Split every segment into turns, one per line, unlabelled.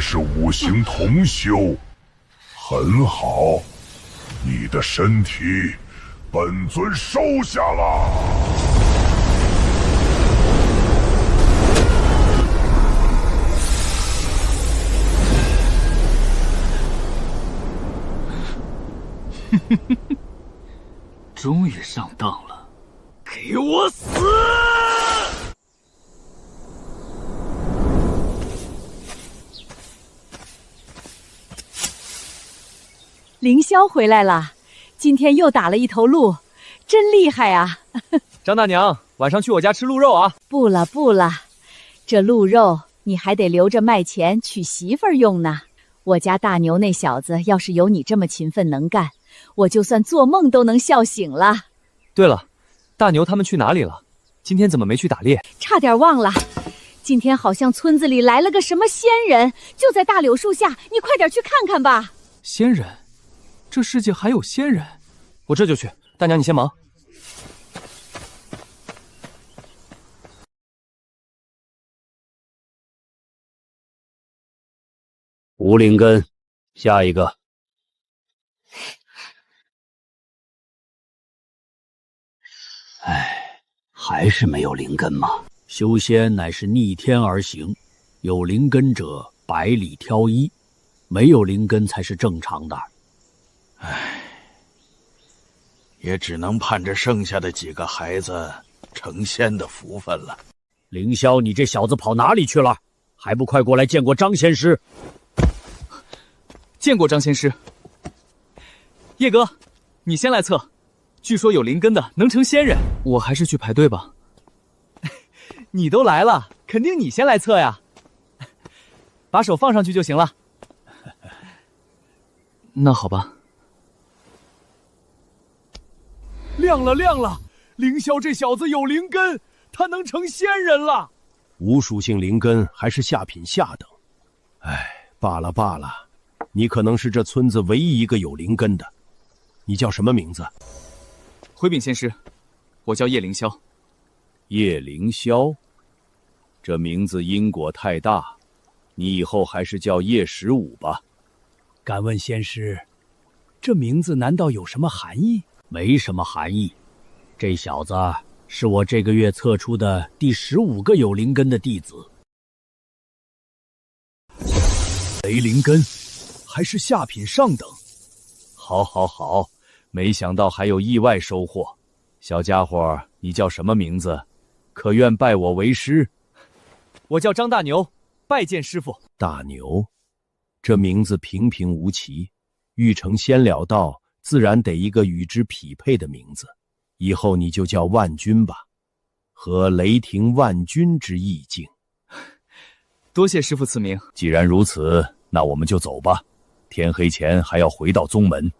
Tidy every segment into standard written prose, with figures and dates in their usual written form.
是五行同修，很好，你的身体本尊收下了。
终于上当了，给我死！
凌霄回来了，今天又打了一头鹿，真厉害啊！
张大娘，晚上去我家吃鹿肉啊！
不了不了，这鹿肉你还得留着卖钱娶媳妇儿用呢。我家大牛那小子要是有你这么勤奋能干，我就算做梦都能笑醒了。
对了，大牛他们去哪里了？今天怎么没去打猎？
差点忘了，今天好像村子里来了个什么仙人，就在大柳树下，你快点去看看吧。
仙人？这世界还有仙人？我这就去。大娘，你先忙。
无灵根，下一个。哎，还是没有灵根吗？修仙乃是逆天而行，有灵根者百里挑一，没有灵根才是正常的。
唉，也只能盼着剩下的几个孩子成仙的福分了。
凌霄，你这小子跑哪里去了？还不快过来见过张仙师！
见过张仙师。叶哥，你先来测，据说有灵根的能成仙人。我还是去排队吧。你都来了，肯定你先来测呀。把手放上去就行了。那好吧。亮了亮了，凌霄这小子有灵根，他能成仙人了。
无属性灵根还是下品下等。哎，罢了罢了，你可能是这村子唯一一个有灵根的。你叫什么名字？
回禀仙师，我叫叶凌霄。
叶凌霄，这名字因果太大，你以后还是叫叶15吧。敢问仙师，这名字难道有什么含义？没什么含义，这小子是我这个月测出的第15个有灵根的弟子。雷灵根，还是下品上等。好好好，没想到还有意外收获。小家伙，你叫什么名字？可愿拜我为师？
我叫张大牛，拜见师傅。
大牛，这名字平平无奇，欲成仙了道，自然得一个与之匹配的名字。以后你就叫万军吧，和雷霆万钧之意境。
多谢师傅赐名。
既然如此，那我们就走吧。天黑前还要回到宗门。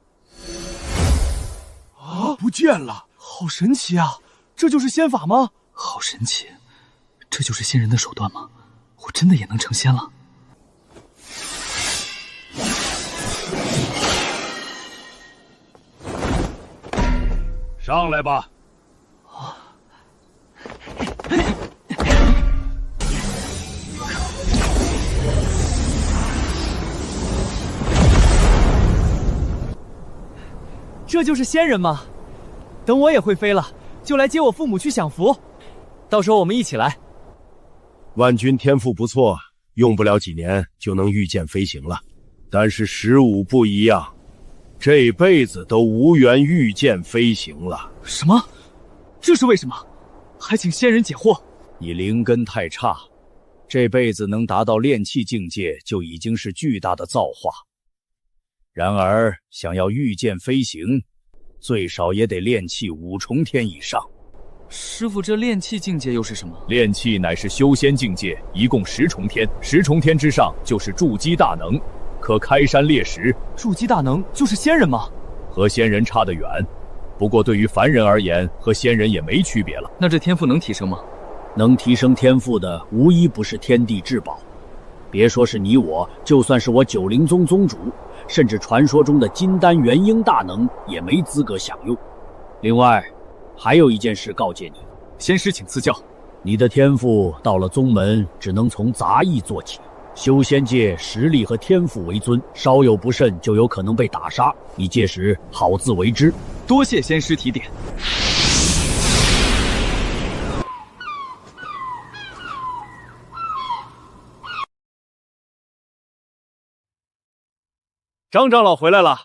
啊，不见了！
好神奇啊！这就是仙法吗？好神奇，这就是仙人的手段吗？我真的也能成仙了？
上来吧。
这就是仙人吗？等我也会飞了，就来接我父母去享福，到时候我们一起来。
万军天赋不错，用不了几年就能御剑飞行了。但是15不一样，这辈子都无缘御剑飞行了。
什么？这是为什么？还请仙人解惑。
你灵根太差，这辈子能达到炼气境界就已经是巨大的造化。然而想要御剑飞行，最少也得炼气5重天以上。
师傅，这炼气境界又是什么？
炼气乃是修仙境界，一共10重天，10重天之上就是筑基大能，可开山裂石。
筑基大能就是仙人吗？
和仙人差得远，不过对于凡人而言，和仙人也没区别了。
那这天赋能提升吗？
能提升天赋的，无一不是天地至宝。别说是你我，就算是我九灵宗宗主，甚至传说中的金丹元婴大能，也没资格享用。另外，还有一件事告诫你，
仙师请赐教。
你的天赋到了宗门，只能从杂役做起，修仙界实力和天赋为尊，稍有不慎就有可能被打杀，你届时好自为之。
多谢仙师提点。
张长老回来了，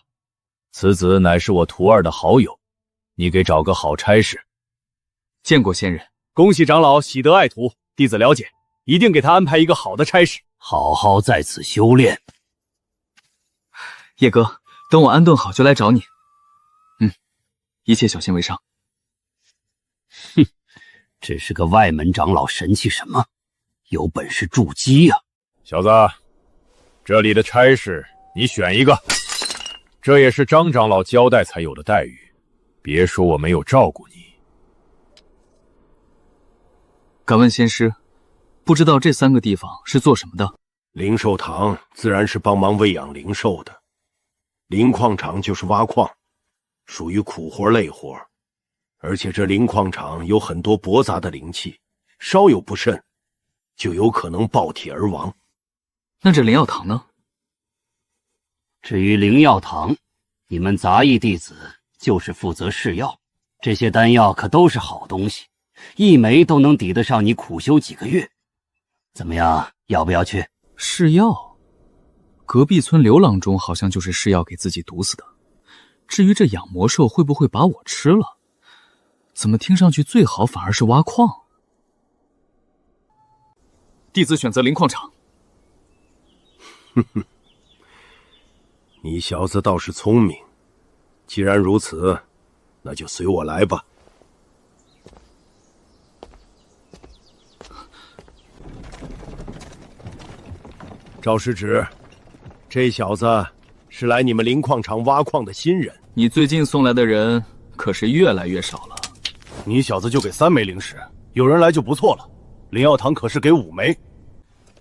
此子乃是我徒儿的好友，你给找个好差事。
见过仙人。
恭喜长老喜得爱徒，弟子了解，一定给他安排一个好的差事，好好在此修炼。
叶哥，等我安顿好就来找你。一切小心为上。
哼，只是个外门长老，神气什么？有本事筑基呀！
小子，这里的差事你选一个，这也是张长老交代才有的待遇，别说我没有照顾你。
敢问仙师，不知道这3个地方是做什么的？
灵兽堂自然是帮忙喂养灵兽的，灵矿场就是挖矿，属于苦活累活，而且这灵矿场有很多驳杂的灵气，稍有不慎，就有可能爆体而亡。
那这灵药堂呢？
至于灵药堂，你们杂役弟子就是负责试药，这些丹药可都是好东西，一枚都能抵得上你苦修几个月。怎么样，要不要去？
试药？隔壁村刘郎中好像就是试药给自己毒死的。至于这养魔兽会不会把我吃了，怎么听上去最好反而是挖矿？弟子选择灵矿场。
哼哼，你小子倒是聪明，既然如此，那就随我来吧。赵师侄，这小子是来你们灵矿场挖矿的新人。
你最近送来的人可是越来越少了。
你小子就给3枚灵石，有人来就不错了。灵药堂可是给5枚。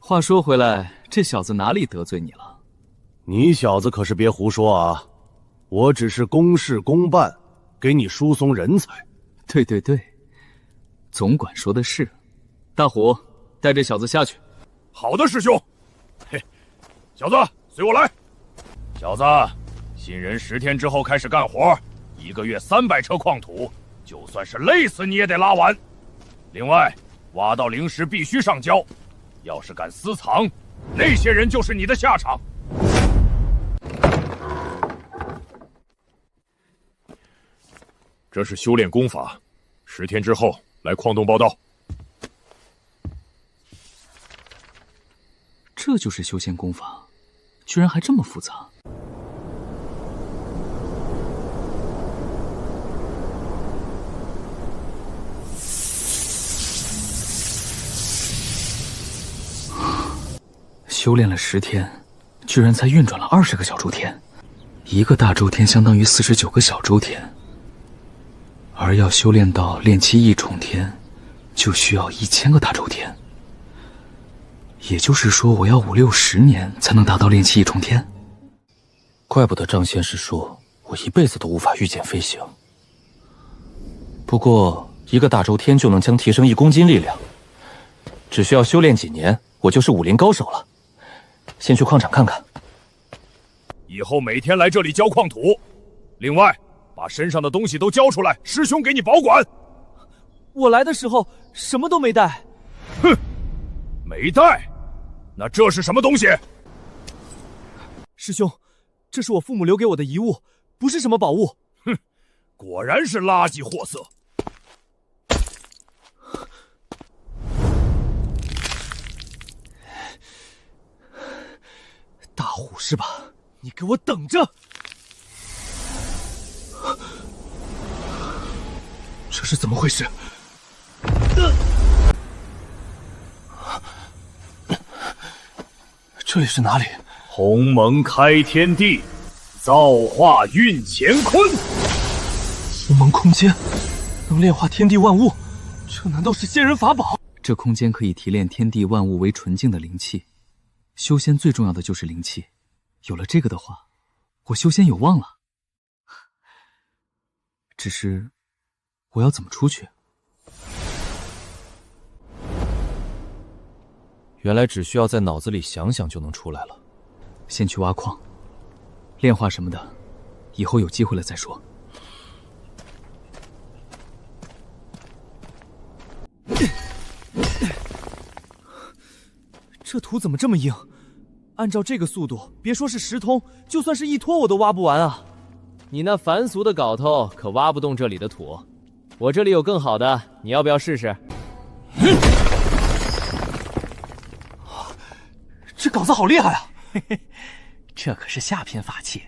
话说回来，这小子哪里得罪你了？
你小子可是别胡说啊！我只是公事公办，给你输送人才。
对对对，总管说的是。大虎，带这小子下去。
好的，师兄。嘿，小子，随我来。小子，新人10天之后开始干活，1个月300车矿土，就算是累死你也得拉完。另外，挖到灵石必须上交，要是敢私藏，那些人就是你的下场。这是修炼功法，10天之后来矿洞报道。
这就是修仙功法，居然还这么复杂。修炼了10天，居然才运转了20个小周天，1个大周天相当于49个小周天，而要修炼到炼气1重天，就需要1000个大周天。也就是说，我要5、60年才能达到炼气1重天。怪不得张仙师说我一辈子都无法御剑飞行。不过1个大周天就能将提升1公斤力量，只需要修炼几年，我就是武林高手了。先去矿场看看。
以后每天来这里交矿土，另外把身上的东西都交出来，师兄给你保管。
我来的时候什么都没带。
哼，没带？那这是什么东西？
师兄，这是我父母留给我的遗物，不是什么宝物。
哼，果然是垃圾货色。
大虎是吧？你给我等着！这是怎么回事？这里是哪里？
鸿蒙开天地，造化运乾坤。
鸿蒙空间能炼化天地万物，这难道是仙人法宝？这空间可以提炼天地万物为纯净的灵气。修仙最重要的就是灵气，有了这个的话，我修仙有望了。只是，我要怎么出去？原来只需要在脑子里想想就能出来了。先去挖矿，炼化什么的，以后有机会了再说。这土怎么这么硬？按照这个速度，别说是10通，就算是1拖我都挖不完啊！你那凡俗的镐头可挖不动这里的土，我这里有更好的，你要不要试试？
这镐子好厉害啊！嘿嘿，这可是下品法器，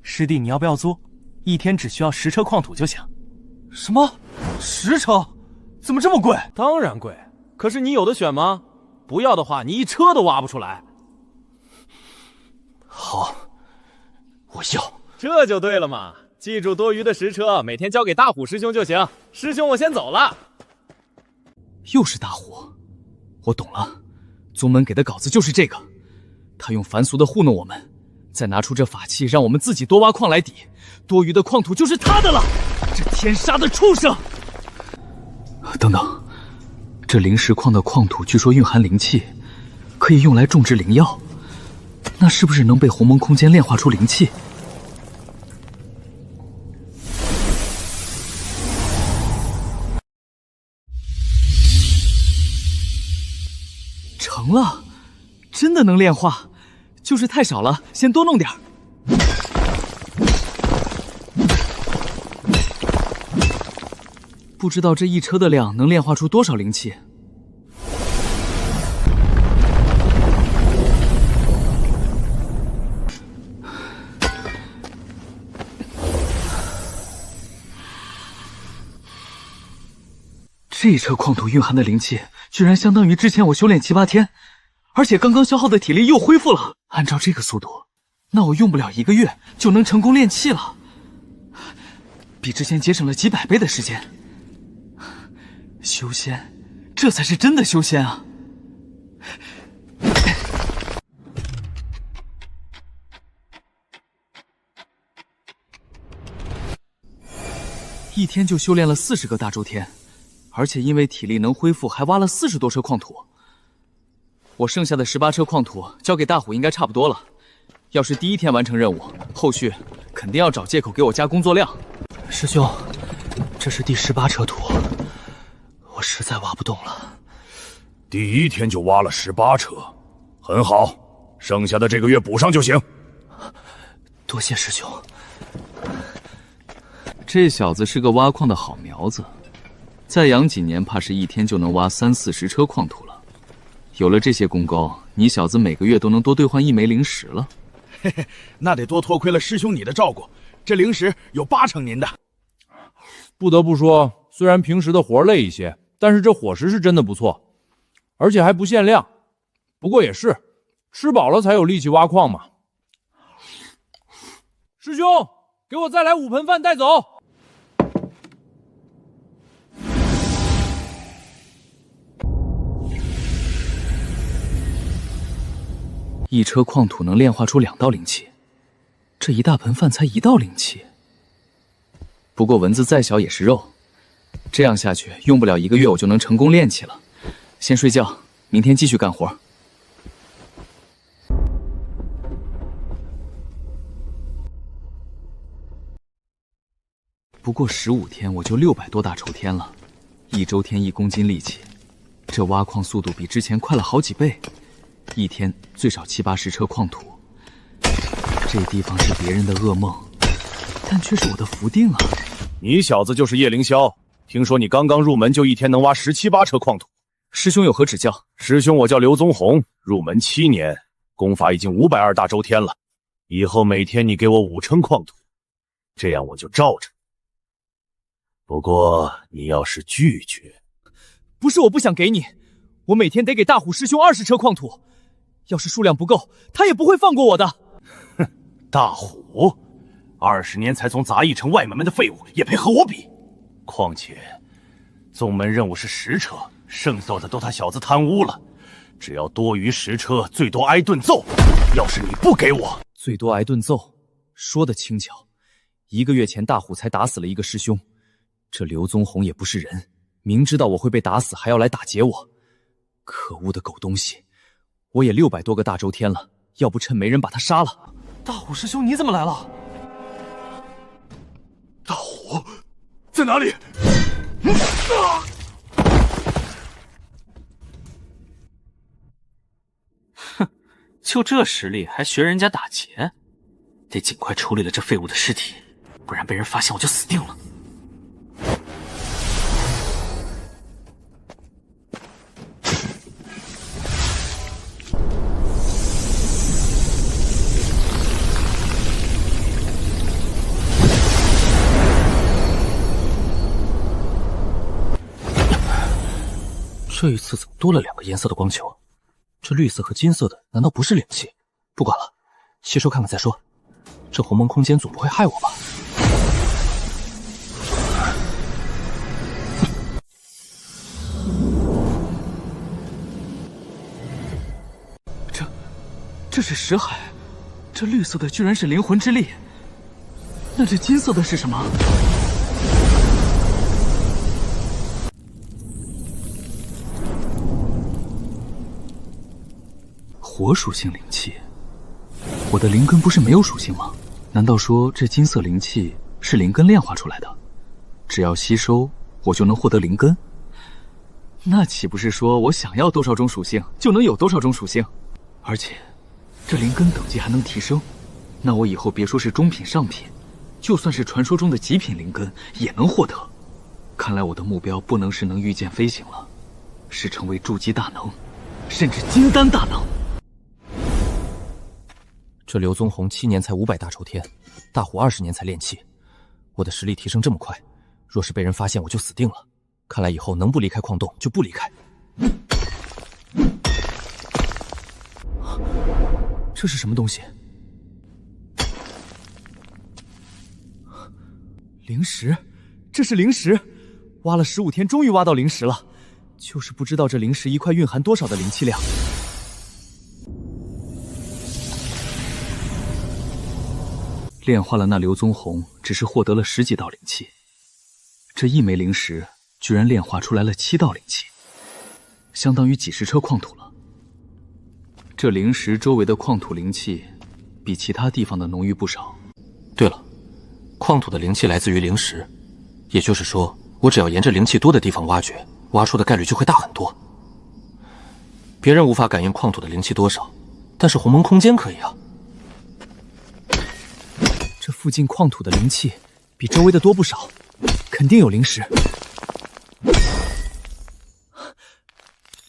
师弟你要不要租？1天只需要10车矿土就行。什么？10车？怎么这么贵？
当然贵，可是你有的选吗？不要的话，你1车都挖不出来。
好，我要。
这就对了嘛！记住，多余的10车每天交给大虎师兄就行。师兄，我先走了。又是大虎，我懂了，宗门给的镐子就是这个。他用凡俗的糊弄我们，再拿出这法器让我们自己多挖矿来抵，多余的矿土就是他的了。这天杀的畜生！等等，这灵石矿的矿土据说蕴含灵气，可以用来种植灵药，那是不是能被鸿蒙空间炼化出灵气？成了，真的能炼化，就是太少了，先多弄点儿。不知道这1车的量能炼化出多少灵气。这1车矿土蕴含的灵气，居然相当于之前我修炼7、8天，而且刚刚消耗的体力又恢复了。按照这个速度，那我用不了1个月就能成功炼气了，比之前节省了几百倍的时间。修仙，这才是真的修仙啊！1天就修炼了40个大周天。而且因为体力能恢复，还挖了40多车矿土。我剩下的18车矿土交给大虎应该差不多了。要是第1天完成任务，后续肯定要找借口给我加工作量。
师兄，这是第18车土，我实在挖不动了。
第1天就挖了18车，很好，剩下的这个月补上就行。
多谢师兄。
这小子是个挖矿的好苗子。再养几年，怕是1天就能挖30、40车矿土了。有了这些功高，你小子每个月都能多兑换1枚灵石了。
嘿嘿，那得多多亏了师兄你的照顾，这灵石有80%您的。
不得不说，虽然平时的活累一些，但是这伙食是真的不错，而且还不限量。不过也是，吃饱了才有力气挖矿嘛。师兄，给我再来5盆饭带走。
1车矿土能炼化出2道灵气，这1大盆饭才1道灵气。不过蚊子再小也是肉，这样下去用不了1个月我就能成功炼气了。先睡觉，明天继续干活。不过15天我就600多大抽天了，1周天1公斤力气，这挖矿速度比之前快了好几倍。1天最少70、80车矿土，这地方是别人的噩梦，但却是我的福定啊！
你小子就是叶凌霄，听说你刚刚入门就1天能挖17、8车矿土。
师兄有何指教？
师兄我叫刘宗宏，入门7年，功法已经520大周天了。以后每天你给我5称矿土，这样我就罩着。不过你要是拒绝，
不是我不想给你，我每天得给大虎师兄20车矿土。要是数量不够，他也不会放过我的。
哼，大虎，20年才从杂役成外门的废物，也配和我比？况且，宗门任务是10车，剩下的都他小子贪污了。只要多余10车，最多挨顿揍。要是你不给我，
最多挨顿揍，说的轻巧。1个月前，大虎才打死了一个师兄，这刘宗宏也不是人，明知道我会被打死，还要来打劫我。可恶的狗东西！我也600多个大周天了，要不趁没人把他杀了。
大虎师兄，你怎么来了？
大虎在哪里？
哼，就这实力还学人家打劫，得尽快处理了这废物的尸体，不然被人发现我就死定了。这一次怎么多了2个颜色的光球？这绿色和金色的难道不是灵气？不管了，吸收看看再说。这鸿蒙空间总不会害我吧？这是识海，这绿色的居然是灵魂之力，那这金色的是什么？火属性灵气，我的灵根不是没有属性吗？难道说这金色灵气是灵根炼化出来的？只要吸收，我就能获得灵根？那岂不是说我想要多少种属性，就能有多少种属性？而且，这灵根等级还能提升，那我以后别说是中品、上品，就算是传说中的极品灵根也能获得。看来我的目标不能是能御剑飞行了，是成为筑基大能，甚至金丹大能。这刘宗宏7年才500大周天，大虎20年才炼气，我的实力提升这么快，若是被人发现我就死定了。看来以后能不离开矿洞就不离开。这是什么东西？灵石，这是灵石，挖了15天，终于挖到灵石了，就是不知道这灵石一块蕴含多少的灵气量。炼化了那刘宗宏，只是获得了10几道灵气，这1枚灵石居然炼化出来了7道灵气，相当于几10车矿土了。这灵石周围的矿土灵气比其他地方的浓郁不少。对了，矿土的灵气来自于灵石，也就是说，我只要沿着灵气多的地方挖掘，挖出的概率就会大很多。别人无法感应矿土的灵气多少，但是鸿蒙空间可以啊。这附近矿土的灵气比周围的多不少，肯定有灵石。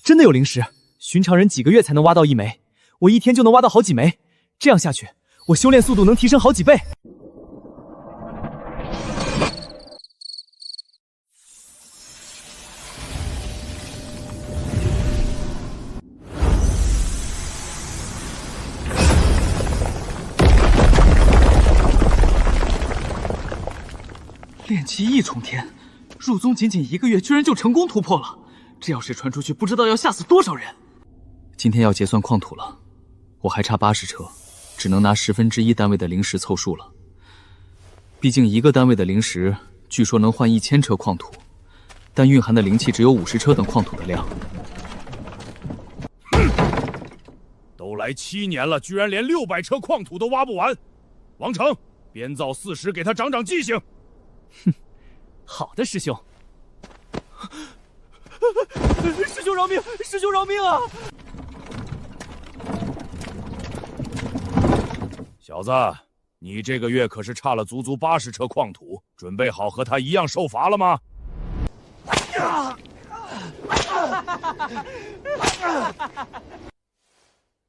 真的有灵石，寻常人几个月才能挖到1枚，我1天就能挖到好几枚。这样下去，我修炼速度能提升好几倍。炼气1重天，入宗仅仅1个月，居然就成功突破了。这要是传出去，不知道要吓死多少人。今天要结算矿土了，我还差80车，只能拿1/10单位的灵石凑数了。毕竟1个单位的灵石，据说能换1000车矿土，但蕴含的灵气只有50车等矿土的量。
都来7年了，居然连600车矿土都挖不完。王成，编造40给他长长记性。
哼，好的，师兄。师兄饶命！师兄饶命啊！
小子，你这个月可是差了足足80车矿土，准备好和他一样受罚了吗？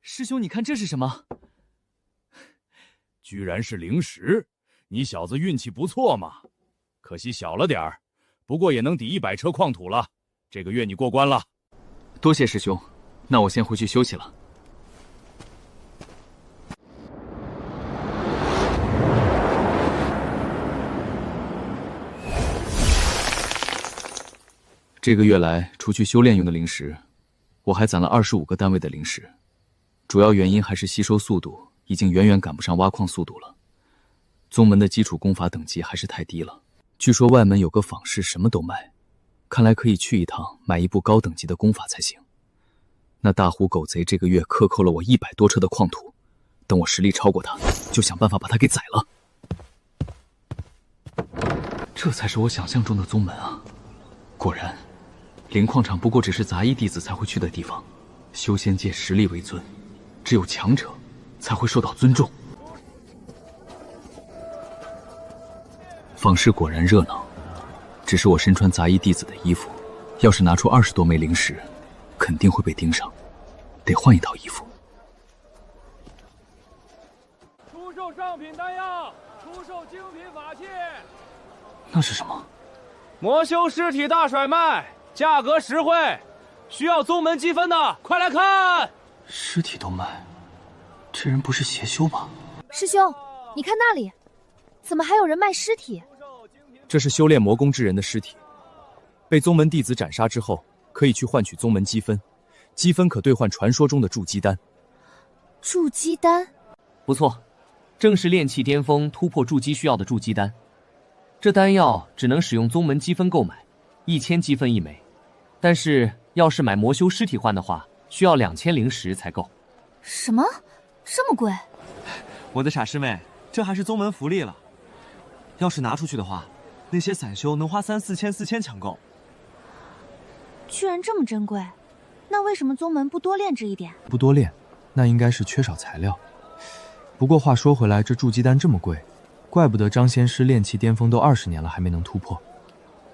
师兄，你看这是什么？
居然是灵石！你小子运气不错嘛，可惜小了点儿，不过也能抵100车矿土了。这个月你过关了。
多谢师兄，那我先回去休息了。这个月来，除去修炼用的灵石，我还攒了25个单位的灵石。主要原因还是吸收速度已经远远赶不上挖矿速度了。宗门的基础功法等级还是太低了。据说外门有个坊市什么都卖，看来可以去一趟买一部高等级的功法才行。那大虎狗贼这个月克扣了我100多车的矿土，等我实力超过他，就想办法把他给宰了。这才是我想象中的宗门啊！果然，灵矿场不过只是杂役弟子才会去的地方。修仙界实力为尊，只有强者才会受到尊重。坊市果然热闹，只是我身穿杂役弟子的衣服，要是拿出20多枚灵石，肯定会被盯上，得换一套衣服。
出售上品丹药，出售精品法器。
那是什么？
魔修尸体大甩卖，价格实惠，需要宗门积分的，快来看！
尸体都卖，这人不是邪修吧？
师兄，你看那里，怎么还有人卖尸体？
这是修炼魔功之人的尸体，被宗门弟子斩杀之后，可以去换取宗门积分，积分可兑换传说中的筑基丹。
筑基丹？
不错，正是炼气巅峰突破筑基需要的筑基丹。这丹药只能使用宗门积分购买，1000积分1枚，但是要是买魔修尸体换的话，需要2000灵石才够。
什么？这么贵？
我的傻师妹，这还是宗门福利了。要是拿出去的话，那些散修能花3、4千、4千抢购。
居然这么珍贵，那为什么宗门不多炼制一点？
不多炼，那应该是缺少材料。不过话说回来，这筑基丹这么贵，怪不得张仙师炼气巅峰都20年了还没能突破。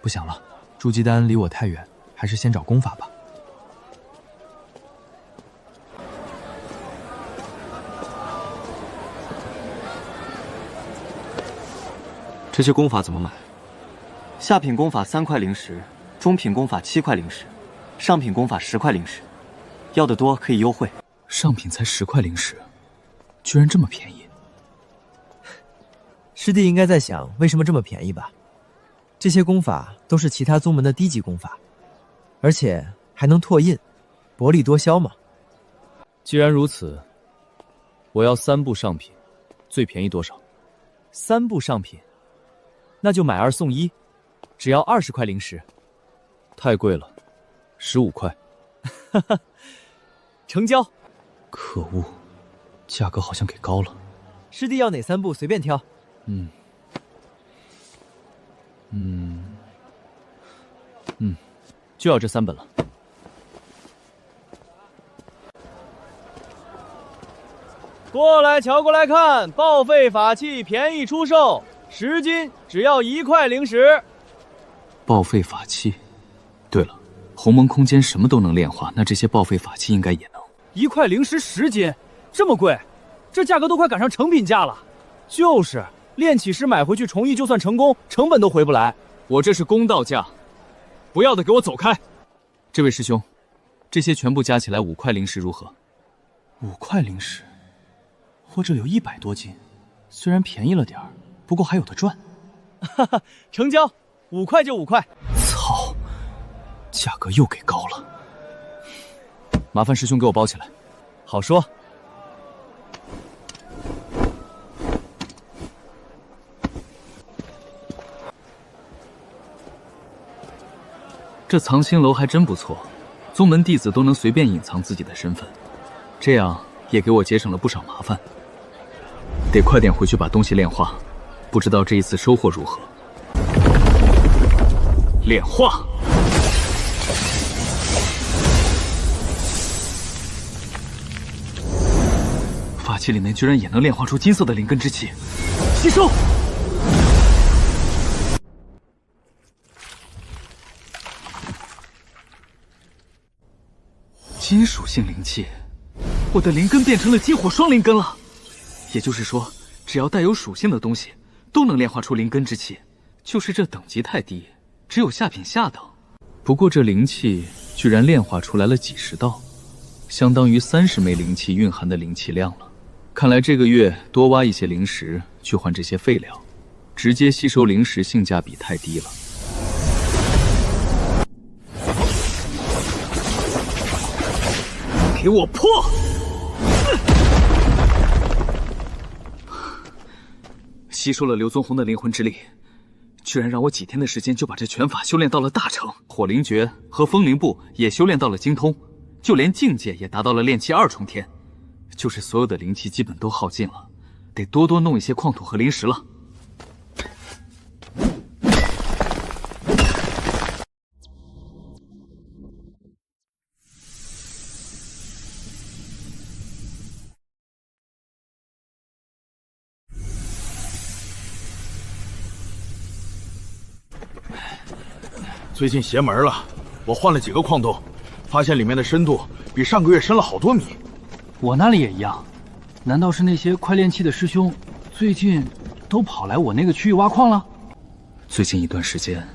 不想了，筑基丹离我太远，还是先找功法吧。
这些功法怎么买？下品功法3块灵石，中品功法7块灵石，上品功法10块灵石。要的多可以优惠。
上品才10块灵石，居然这么便宜。
师弟应该在想为什么这么便宜吧？这些功法都是其他宗门的低级功法，而且还能拓印，薄利多销嘛。
既然如此，我要3部上品，最便宜多少？3部上品，那就买2送1，只要20块灵石。太贵了，15块。
哈哈，成交。
可恶，价格好像给高了。
师弟要哪3部随便挑。
就要这3本了。
过来瞧，过来看，报废法器便宜出售，10斤只要1块灵石。
报废法器。对了，鸿蒙空间什么都能炼化，那这些报废法器应该也能。
1块灵石10斤，这么贵，这价格都快赶上成品价了。就是，炼起师买回去重艺，就算成功，成本都回不来。
我这是公道价，不要的给我走开。这位师兄，这些全部加起来5块灵石如何
？5块灵石，我这里有100多斤，虽然便宜了点儿，不过还有的赚。哈哈，成交，5块就5块。
操，价格又给高了。麻烦师兄给我包起来。
好说。
这藏心楼还真不错，宗门弟子都能随便隐藏自己的身份，这样也给我节省了不少麻烦。得快点回去把东西炼化，不知道这一次收获如何。炼化！法器里面居然也能炼化出金色的灵根之气，吸收！金属性灵气，我的灵根变成了金火双灵根了。也就是说，只要带有属性的东西，都能炼化出灵根之气。就是这等级太低，只有下品下等。不过这灵气居然炼化出来了几10道，相当于30枚灵气蕴含的灵气量了。看来这个月多挖一些灵石去换这些废料，直接吸收灵石性价比太低了。给我破！吸收了刘宗宏的灵魂之力，居然让我几天的时间就把这拳法修炼到了大成。火灵诀和风灵步也修炼到了精通，就连境界也达到了炼气2重天，就是所有的灵气基本都耗尽了，得多多弄一些矿土和灵石了。
最近邪门了，我换了几个矿洞，发现里面的深度比上个月深了好多米。
我那里也一样，难道是那些快炼气的师兄最近都跑来我那个区域挖矿了？
最近一段时间，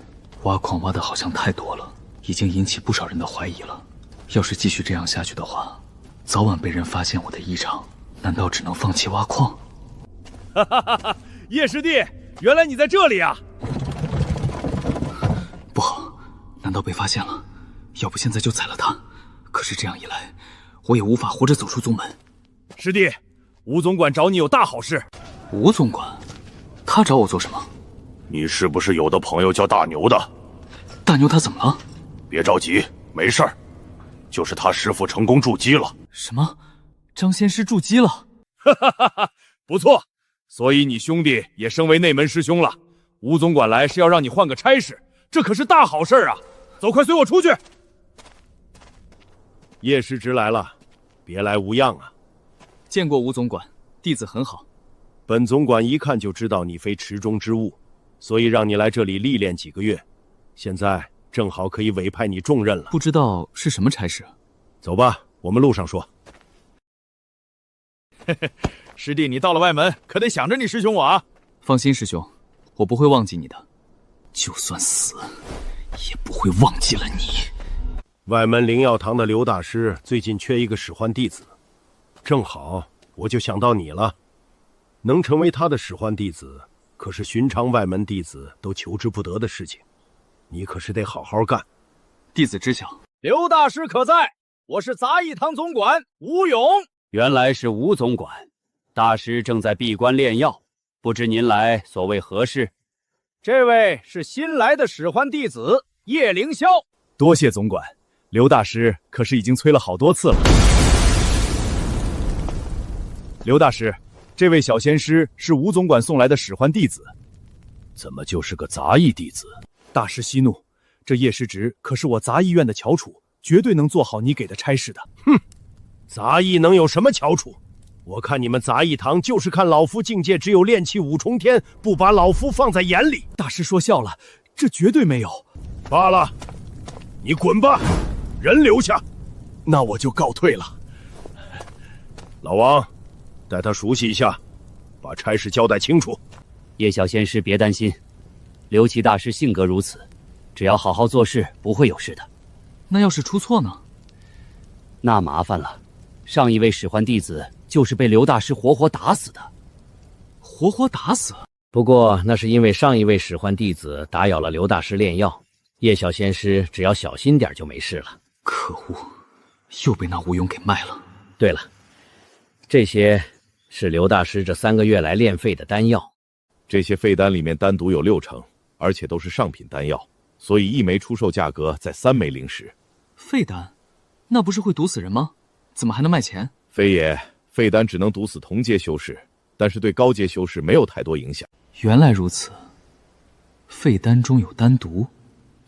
挖矿挖的好像太多了，已经引起不少人的怀疑了。要是继续这样下去的话，早晚被人发现我的异常，难道只能放弃挖矿？
哈哈哈哈！叶师弟，原来你在这里啊！
不好，难道被发现了？要不现在就宰了他。可是这样一来，我也无法活着走出宗门。
师弟，吴总管找你有大好事。
吴总管，他找我做什么？
你是不是有的朋友叫大牛的？
大牛他怎么了？
别着急，没事儿，就是他师傅成功筑基了。
什么？张仙师筑基了？
哈哈哈哈！不错，所以你兄弟也升为内门师兄了。吴总管来是要让你换个差事。这可是大好事啊！走，快随我出去。
叶师侄来了，别来无恙啊。
见过吴总管，弟子很好。
本总管一看就知道你非池中之物，所以让你来这里历练几个月。现在正好可以委派你重任了。
不知道是什么差事？
走吧，我们路上说。
嘿嘿，师弟，你到了外门，可得想着你师兄我啊。
放心，师兄，我不会忘记你的。就算死，也不会忘记了你。
外门灵药堂的刘大师最近缺一个使唤弟子，正好我就想到你了。能成为他的使唤弟子，可是寻常外门弟子都求之不得的事情，你可是得好好干。
弟子知晓。
刘大师可在？我是杂役堂总管吴勇。
原来是吴总管，大师正在闭关炼药，不知您来所谓何事？
这位是新来的使唤弟子叶凌霄。
多谢总管，刘大师可是已经催了好多次了。刘大师，这位小仙师是吴总管送来的使唤弟子。
怎么就是个杂役弟子？
大师息怒，这叶师侄可是我杂役院的翘楚，绝对能做好你给的差事的。
哼，杂役能有什么翘楚？我看你们杂役堂就是看老夫境界只有炼气5重天，不把老夫放在眼里。
大师说笑了，这绝对没有。
罢了，你滚吧，人留下。
那我就告退了。
老王，带他熟悉一下，把差事交代清楚。
叶小仙师别担心，刘琦大师性格如此，只要好好做事，不会有事的。
那要是出错呢？
那麻烦了。上一位使唤弟子就是被刘大师活活打死的。
活活打死？
不过那是因为上一位使唤弟子打扰了刘大师炼药，叶小仙师只要小心点就没事了。
可恶，又被那吴勇给卖了。
对了，这些是刘大师这3个月来炼废的丹药。
这些废丹里面丹毒有60%，而且都是上品丹药，所以一枚出售价格在3枚灵石。
废丹，那不是会毒死人吗？怎么还能卖钱？
非也，废丹只能毒死同阶修士，但是对高阶修士没有太多影响。
原来如此，废丹中有丹毒，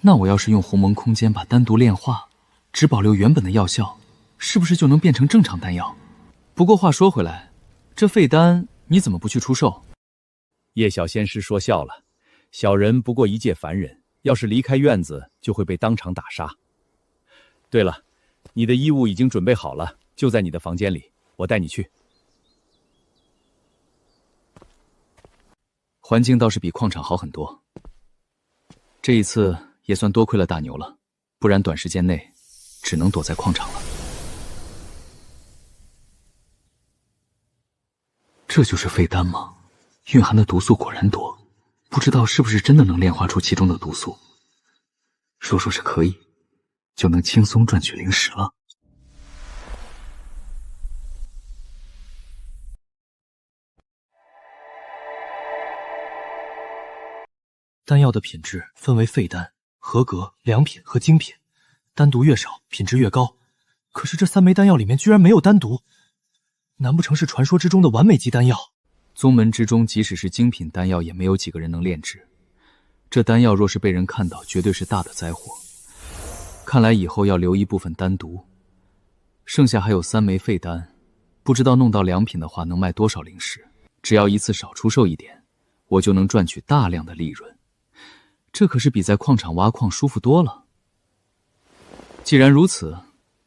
那我要是用鸿蒙空间把丹毒炼化，只保留原本的药效，是不是就能变成正常丹药？不过话说回来，这废丹你怎么不去出售？
叶小仙师说笑了，小人不过一介凡人，要是离开院子，就会被当场打杀。对了，你的衣物已经准备好了，就在你的房间里，我带你去。
环境倒是比矿场好很多。这一次也算多亏了大牛了，不然短时间内只能躲在矿场了。这就是废丹吗？蕴含的毒素果然多，不知道是不是真的能炼化出其中的毒素。若说是可以，就能轻松赚取灵石了。丹药的品质分为废丹、合格、良品和精品，丹毒越少，品质越高。
可是这3枚丹药里面居然没有丹毒，难不成是传说之中的完美级丹药？
宗门之中，即使是精品丹药，也没有几个人能炼制。这丹药若是被人看到，绝对是大的灾祸。看来以后要留一部分丹毒。剩下还有3枚废丹，不知道弄到良品的话能卖多少灵石。只要一次少出售一点，我就能赚取大量的利润。这可是比在矿场挖矿舒服多了。既然如此，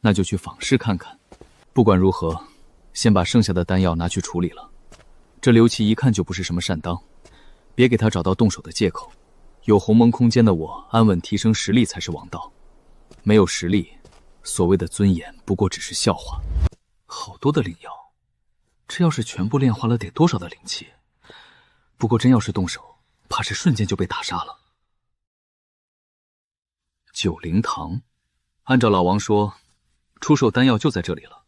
那就去访视看看。不管如何，先把剩下的丹药拿去处理了。这刘琦一看就不是什么善当，别给他找到动手的借口。有鸿蒙空间的我，安稳提升实力才是王道。没有实力，所谓的尊严不过只是笑话。好多的灵药，这要是全部炼化了，得多少的灵气？不过真要是动手，怕是瞬间就被打杀了。九灵堂，按照老王说，出售丹药就在这里了。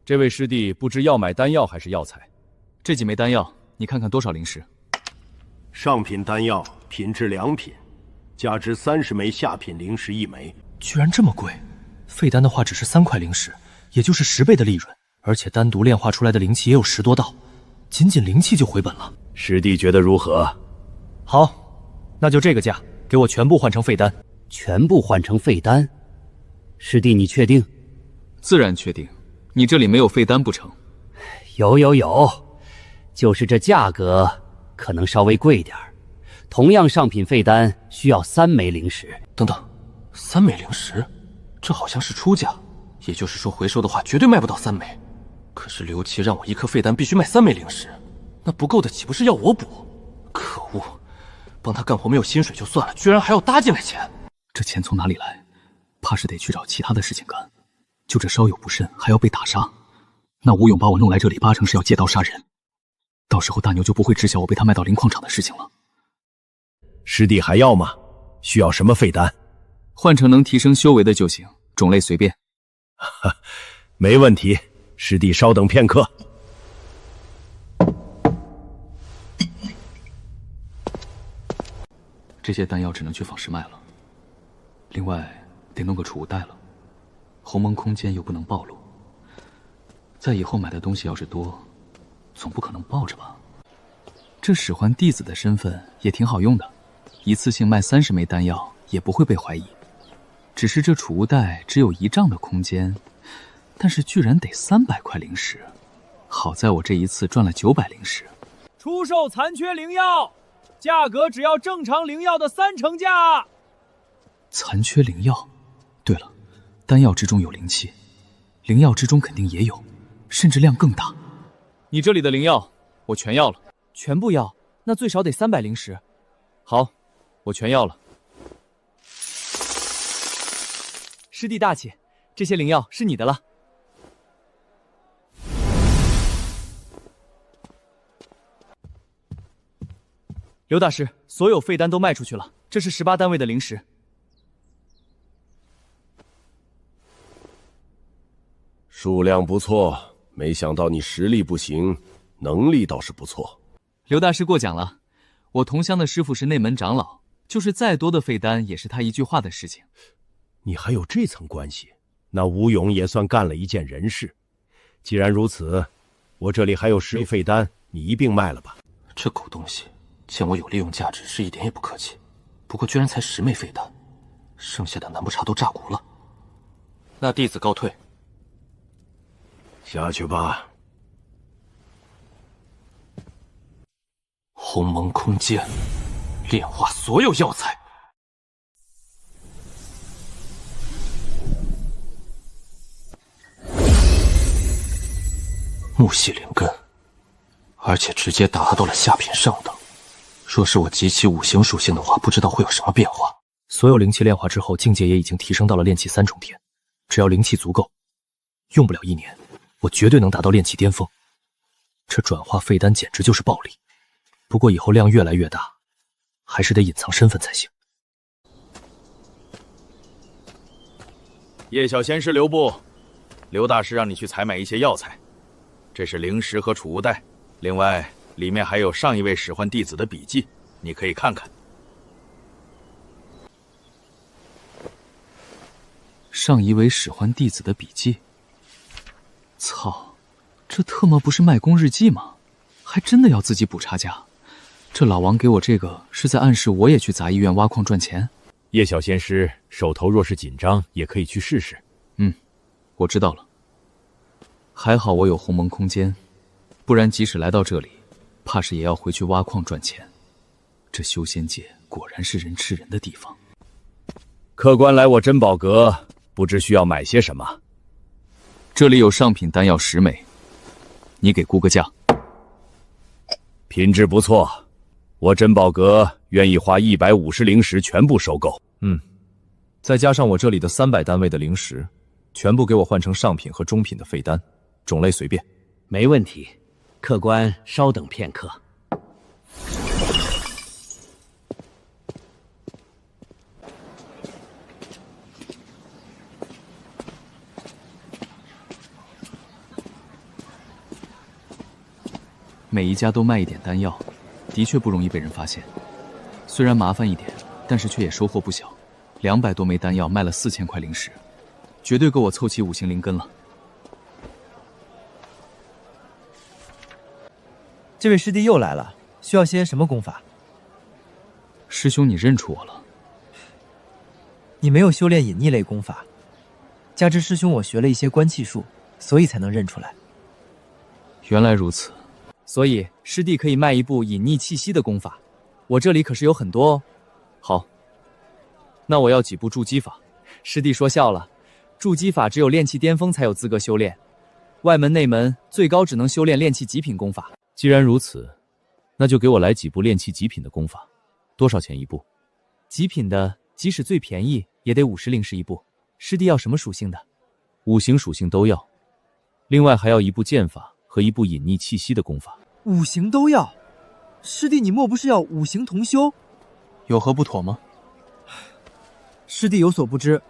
这位师弟不知要买丹药还是药材？
这几枚丹药，你看看多少灵石？
上品丹药，品质良品，价值30枚下品灵石1枚。
居然这么贵！废丹的话只是3块灵石，也就是10倍的利润，而且单独炼化出来的灵气也有10多道，仅仅灵气就回本了。
师弟觉得如何？
好，那就这个价，给我全部换成废丹。
全部换成废丹？师弟，你确定？
自然确定。你这里没有废丹不成？
有，就是这价格可能稍微贵点儿。同样上品废丹需要3枚灵石。
等等，3枚灵石，这好像是出价，也就是说回收的话绝对卖不到3枚。可是刘琦让我1颗废丹必须卖3枚灵石，那不够的岂不是要我补？可恶，帮他干活没有薪水就算了，居然还要搭进来钱。
这钱从哪里来？怕是得去找其他的事情干。就这稍有不慎，还要被打杀。那吴勇把我弄来这里，8成是要借刀杀人。到时候大牛就不会知晓我被他卖到灵矿场的事情了。
师弟还要吗？需要什么废丹？
换成能提升修为的就行，种类随便。
没问题，师弟稍等片刻。
这些丹药只能去坊市卖了，另外得弄个储物袋了。鸿蒙空间又不能暴露，在以后买的东西要是多，总不可能抱着吧？这使唤弟子的身份也挺好用的，一次性卖30枚丹药也不会被怀疑。只是这储物袋只有1丈的空间，但是居然得300块灵石。好在我这一次赚了900灵石。
出售残缺灵药，价格只要正常灵药的3成价。
残缺灵药？对了，丹药之中有灵气，灵药之中肯定也有，甚至量更大。
你这里的灵药我全要了。
全部要？那最少得300灵石。
好，我全要了。
师弟大气，这些灵药是你的了。刘大师，所有废丹都卖出去了，这是18单位的灵石。
数量不错，没想到你实力不行，能力倒是不错。
刘大师过奖了，我同乡的师傅是内门长老，就是再多的废丹也是他一句话的事情。
你还有这层关系，那吴勇也算干了一件人事。既然如此，我这里还有10枚废丹，你一并卖了吧。
这狗东西见我有利用价值，是一点也不客气。不过居然才10枚废丹，剩下的难不差都炸骨了。那弟子告退。
下去吧。
鸿蒙空间，炼化所有药材。木系灵根，而且直接达到了下品上等。若是我集齐5行属性的话，不知道会有什么变化。所有灵气炼化之后，境界也已经提升到了炼气3重天。只要灵气足够，用不了1年，我绝对能达到炼气巅峰。这转化废丹简直就是暴利。不过以后量越来越大，还是得隐藏身份才行。
叶小仙师留步，刘大师让你去采买一些药材，这是灵石和储物袋，另外里面还有上一位使唤弟子的笔记，你可以看看。
上一位使唤弟子的笔记。操，这特么不是卖功日记吗？还真的要自己补差价。这老王给我这个是在暗示我也去杂役院挖矿赚钱。
叶小仙师手头若是紧张，也可以去试试。
我知道了。还好我有鸿蒙空间，不然即使来到这里，怕是也要回去挖矿赚钱。这修仙界果然是人吃人的地方。
客官来我珍宝阁，不知需要买些什么？
这里有上品丹药10枚，你给估个价。
品质不错，我珍宝阁愿意花150灵石全部收购。
再加上我这里的300单位的灵石，全部给我换成上品和中品的废丹，种类随便。
没问题，客官稍等片刻。
每一家都卖一点丹药，的确不容易被人发现。虽然麻烦一点，但是却也收获不小。200多枚丹药卖了4000块灵石，绝对够我凑齐5行灵根了。
这位师弟又来了，需要些什么功法？
师兄，你认出我了？
你没有修炼隐匿类功法，加之师兄我学了一些观气术，所以才能认出来。
原来如此。
所以师弟可以卖一部隐匿气息的功法，我这里可是有很多哦。
好，那我要几部筑基法。
师弟说笑了，筑基法只有炼气巅峰才有资格修炼，外门内门最高只能修炼炼气极品功法。
既然如此，那就给我来几部炼气极品的功法。多少钱一部？
极品的即使最便宜也得50灵石一部。师弟要什么属性的
？5行属性都要，另外还要一部剑法和一部隐匿气息的功法。
5行都要？师弟你莫不是要5行同修？
有何不妥吗？
师弟有所不知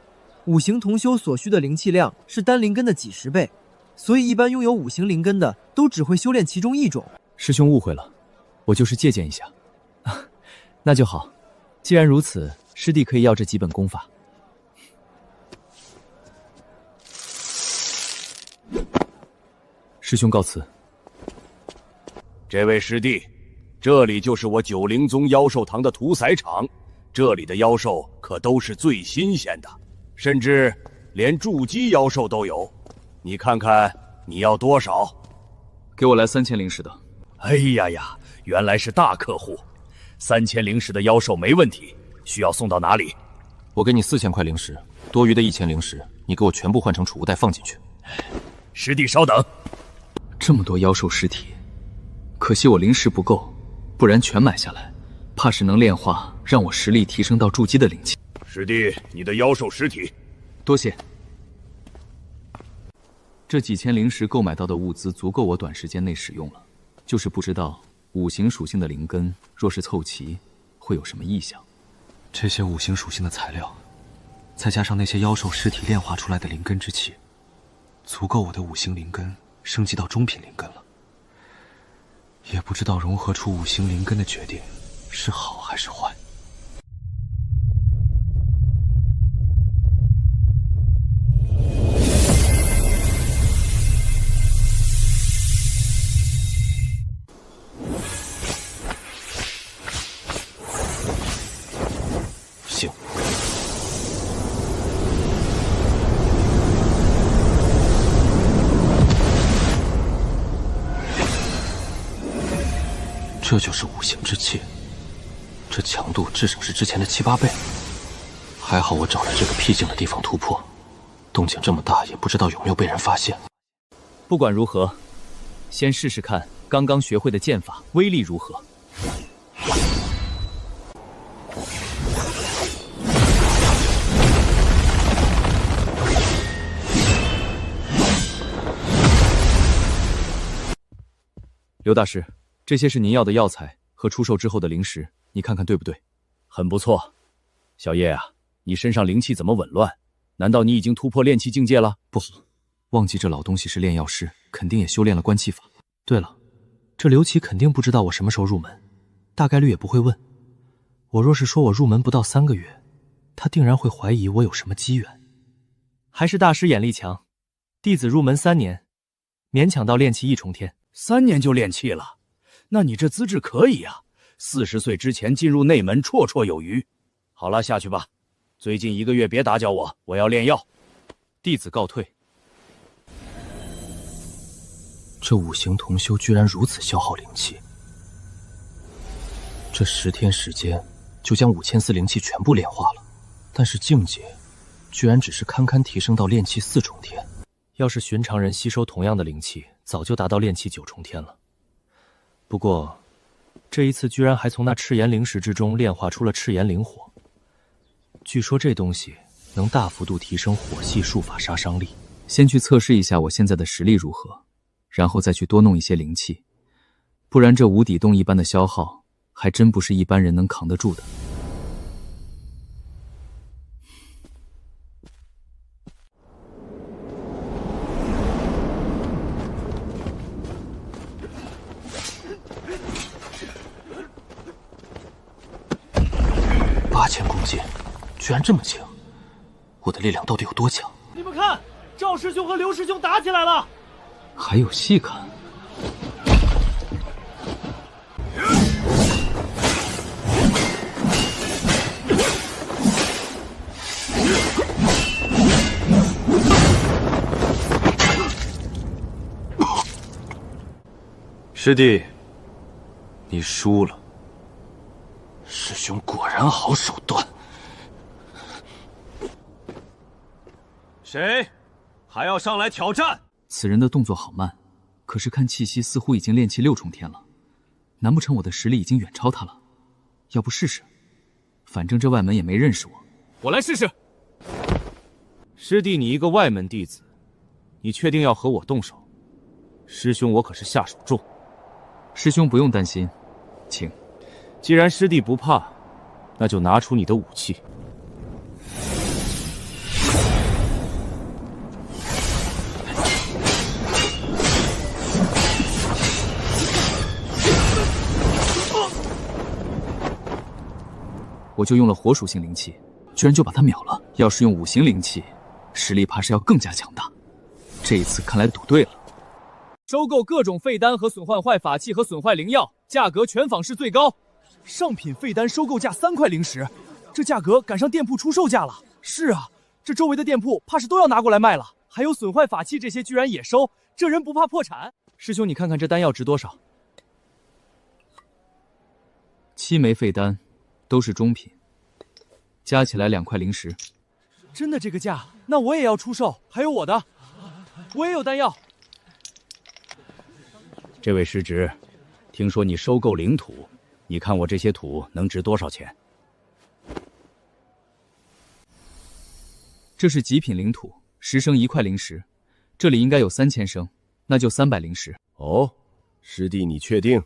，5行同修所需的灵气量是丹灵根的几10倍，所以一般拥有5行灵根的都只会修炼其中一种。
师兄误会了，我就是借鉴一下。
那就好，既然如此，师弟可以要这几本功法。
师兄告辞。
这位师弟，这里就是我九灵宗妖兽堂的屠宰场，这里的妖兽可都是最新鲜的，甚至连筑基妖兽都有。你看看你要多少？
给我来3000灵石的。
哎呀呀，原来是大客户，3000灵石的妖兽没问题，需要送到哪里？
我给你4000块灵石，多余的1000灵石，你给我全部换成储物袋放进去。
师弟稍等。
这么多妖兽尸体，可惜我灵石不够，不然全买下来，怕是能炼化，让我实力提升到筑基的灵气。
师弟，你的妖兽尸体。
多谢。这几千灵石购买到的物资足够我短时间内使用了，就是不知道5行属性的灵根若是凑齐，会有什么异象。
这些5行属性的材料，再加上那些妖兽尸体炼化出来的灵根之气，足够我的5行灵根升级到中品灵根了。也不知道融合出5行灵根的决定是好还是坏。
行。这就是5行之气，这强度至少是之前的7、8倍。还好我找了这个僻静的地方突破，动静这么大，也不知道有没有被人发现。
不管如何，先试试看刚刚学会的剑法威力如何。刘大师，这些是您要的药材和出售之后的灵石，你看看对不对？
很不错。小叶啊，你身上灵气怎么紊乱？难道你已经突破炼气境界了？
不好，忘记这老东西是炼药师，肯定也修炼了观气法。
对了，这刘琦肯定不知道我什么时候入门，大概率也不会问。我若是说我入门不到3个月，他定然会怀疑我有什么机缘。
还是大师眼力强，弟子入门3年，勉强到炼气1重天。
3年就炼气了，那你这资质可以啊！40岁之前进入内门绰绰有余。好了，下去吧。最近1个月别打搅我，我要炼药。
弟子告退。
这五行同修居然如此消耗灵气，这10天时间就将5000丝灵气全部炼化了，但是境界居然只是堪堪提升到炼气4重天。
要是寻常人吸收同样的灵气，早就达到炼气9重天了。不过，这一次居然还从那赤炎灵石之中炼化出了赤炎灵火。据说这东西能大幅度提升火系术法杀伤力。
先去测试一下我现在的实力如何，然后再去多弄一些灵气，不然这无底洞一般的消耗，还真不是一般人能扛得住的。
8000公斤，居然这么轻！我的力量到底有多强？
你们看，赵师兄和刘师兄打起来了！
还有戏看！
师弟，你输了。
师兄果然好手段。
谁还要上来挑战？
此人的动作好慢，可是看气息似乎已经炼气6重天了，难不成我的实力已经远超他了？要不试试？反正这外门也没认识我，
我来试试。师弟，你一个外门弟子，你确定要和我动手？师兄我可是下手重。
师兄不用担心，请。
既然师弟不怕，那就拿出你的武器。
我就用了火属性灵气，居然就把他秒了。要是用5行灵气，实力怕是要更加强大。这一次看来赌对了。
收购各种废丹和损坏法器和损坏灵药，价格全坊市最高。
上品废丹收购价3块灵石，这价格赶上店铺出售价了。是啊，这周围的店铺怕是都要拿过来卖了。还有损坏法器这些居然也收，这人不怕破产？师兄，你看看这丹药值多少
？7枚废丹，都是中品，加起来2块灵石。
真的这个价？那我也要出售。还有我的，我也有丹药。
这位师侄，听说你收购灵土，你看我这些土能值多少钱？
这是极品灵土，10升1块灵石，这里应该有3000升，那就300灵石。
哦，师弟，你确定？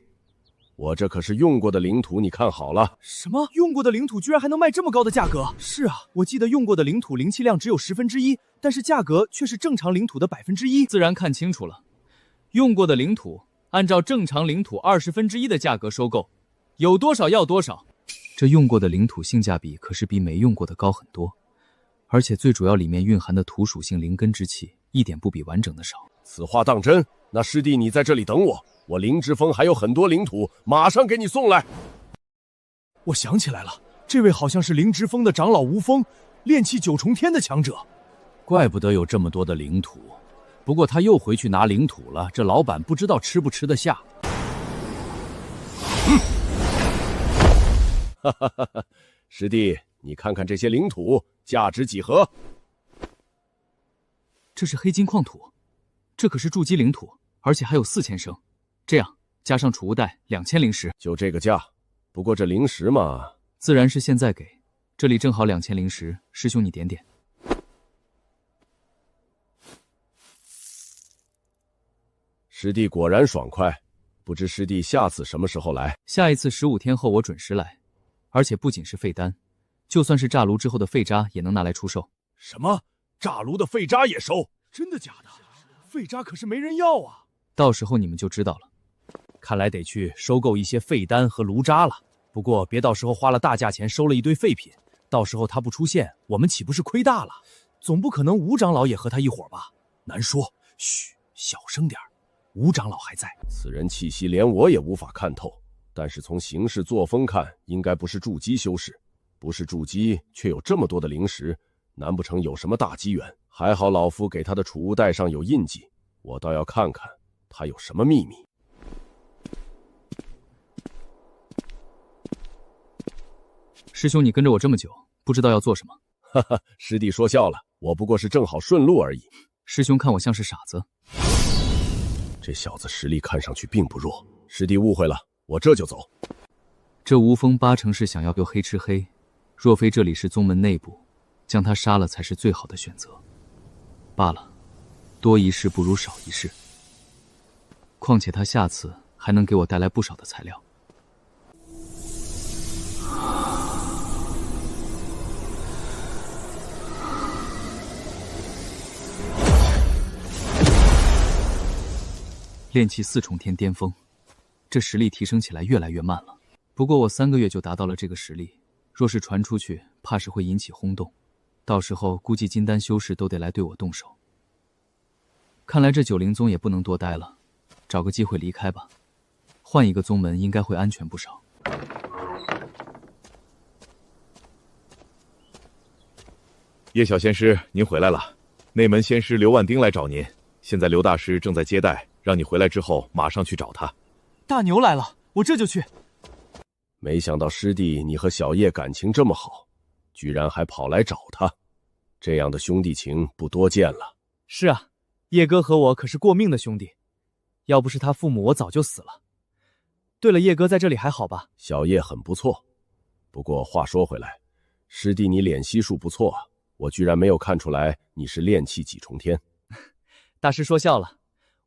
我这可是用过的灵土，你看好了。
什么？用过的灵土居然还能卖这么高的价格？是啊，我记得用过的灵土灵气量只有1/10，但是价格却是正常灵土的1%。
自然看清楚了，用过的灵土按照正常灵土1/20的价格收购，有多少要多少。这用过的灵土性价比可是比没用过的高很多，而且最主要里面蕴含的土属性灵根之气一点不比完整的少。
此话当真？那师弟你在这里等我，我灵之峰还有很多灵土，马上给你送来。
我想起来了，这位好像是灵之峰的长老吴峰，炼气9重天的强者。
怪不得有这么多的灵土，不过他又回去拿灵土了，这老板不知道吃不吃得下。
哈哈哈哈！师弟，你看看这些灵土价值几何？
这是黑金矿土，这可是筑基灵土，而且还有4000升。这样加上储物袋2000灵石，
就这个价。不过这灵石嘛，
自然是现在给，这里正好2000灵石，师兄你点点。
师弟果然爽快，不知师弟下次什么时候来？
下一次15天后我准时来，而且不仅是废丹，就算是炸炉之后的废渣也能拿来出售。
什么？炸炉的废渣也收？真的假的？废渣可是没人要啊！
到时候你们就知道了。
看来得去收购一些废丹和炉渣了。不过别到时候花了大价钱收了一堆废品，到时候他不出现，我们岂不是亏大了？
总不可能吴长老也和他一伙吧？难说。嘘，小声点儿。吴长老还在。
此人气息连我也无法看透，但是从行事作风看，应该不是筑基修士。不是筑基，却有这么多的灵石，难不成有什么大机缘？还好老夫给他的储物袋上有印记，我倒要看看他有什么秘密。
师兄，你跟着我这么久，不知道要做什么？
哈哈，师弟说笑了，我不过是正好顺路而已。
师兄看我像是傻子？
这小子实力看上去并不弱，师弟误会了，我这就走。
这吴峰八成是想要黑吃黑，若非这里是宗门内部，将他杀了才是最好的选择。罢了，多一事不如少一事。况且他下次还能给我带来不少的材料。炼气4重天巅峰，这实力提升起来越来越慢了。不过我3个月就达到了这个实力，若是传出去，怕是会引起轰动。到时候估计金丹修士都得来对我动手。看来这九灵宗也不能多待了，找个机会离开吧。换一个宗门应该会安全不少。
叶小仙师，您回来了。内门仙师刘万丁来找您，现在刘大师正在接待，让你回来之后马上去找他。
大牛来了，我这就去。
没想到师弟你和小叶感情这么好，居然还跑来找他，这样的兄弟情不多见了。
是啊，叶哥和我可是过命的兄弟，要不是他父母，我早就死了。对了，叶哥在这里还好吧？
小叶很不错，不过话说回来，师弟你脸悉数不错啊，我居然没有看出来你是炼气几重天。
大师说笑了，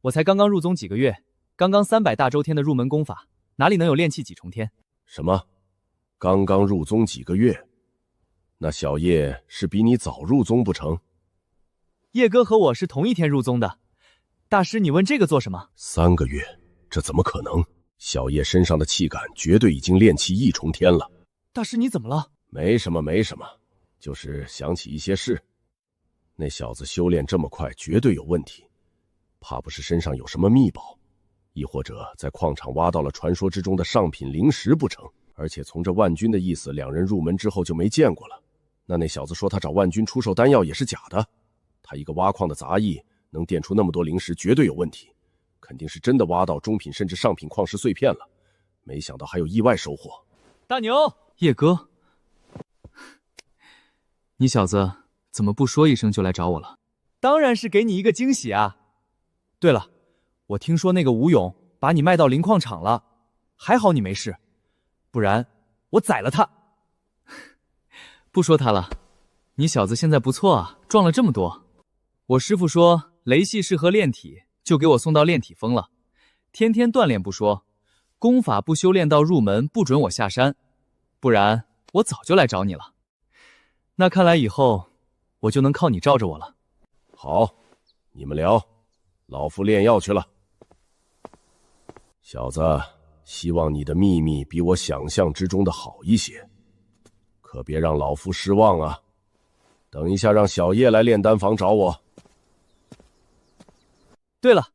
我才刚刚入宗几个月，刚刚300大周天的入门功法，哪里能有炼气几重天？
什么？刚刚入宗几个月？那小叶是比你早入宗不成？
叶哥和我是同一天入宗的。大师，你问这个做什么
？3个月，这怎么可能？小叶身上的气感绝对已经炼气1重天了。
大师，你怎么了？
没什么，没什么，就是想起一些事。那小子修炼这么快，绝对有问题，怕不是身上有什么秘宝，亦或者在矿场挖到了传说之中的上品灵石不成？而且从这万军的意思，两人入门之后就没见过了。那小子说他找万军出售丹药也是假的，他一个挖矿的杂役能炼出那么多灵石，绝对有问题，肯定是真的挖到中品甚至上品矿石碎片了。没想到还有意外收获。
大牛，叶哥，你小子怎么不说一声就来找我了？当然是给你一个惊喜啊！对了，我听说那个吴勇把你卖到灵矿场了，还好你没事，不然我宰了他。不说他了，你小子现在不错啊，壮了这么多。我师父说雷系适合炼体，就给我送到炼体峰了。天天锻炼不说，功法不修炼到入门不准我下山，不然我早就来找你了。那看来以后我就能靠你罩着我了。
好，你们聊，老夫炼药去了。小子，希望你的秘密比我想象之中的好一些，可别让老夫失望啊！等一下让小叶来炼丹房找我。
对了，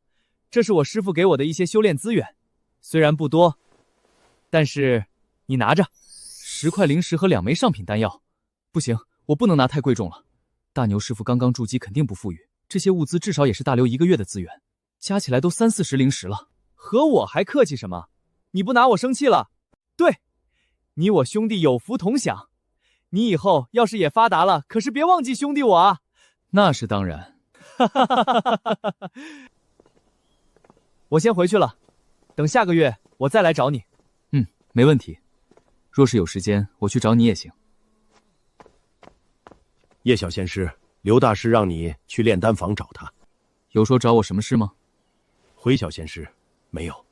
这是我师父给我的一些修炼资源，虽然不多，但是你拿着，10块灵石和2枚上品丹药。不行，我不能拿太贵重了。大牛师傅刚刚筑基，肯定不富裕，这些物资至少也是大刘1个月的资源，加起来都30-40灵石了。和我还客气什么？你不拿我生气了？对，你我兄弟有福同享。你以后要是也发达了，可是别忘记兄弟我啊！那是当然。我先回去了，等下个月我再来找你。没问题。若是有时间，我去找你也行。
叶小仙师，刘大师让你去炼丹房找他，
有说找我什么事吗？
回小仙师，没有。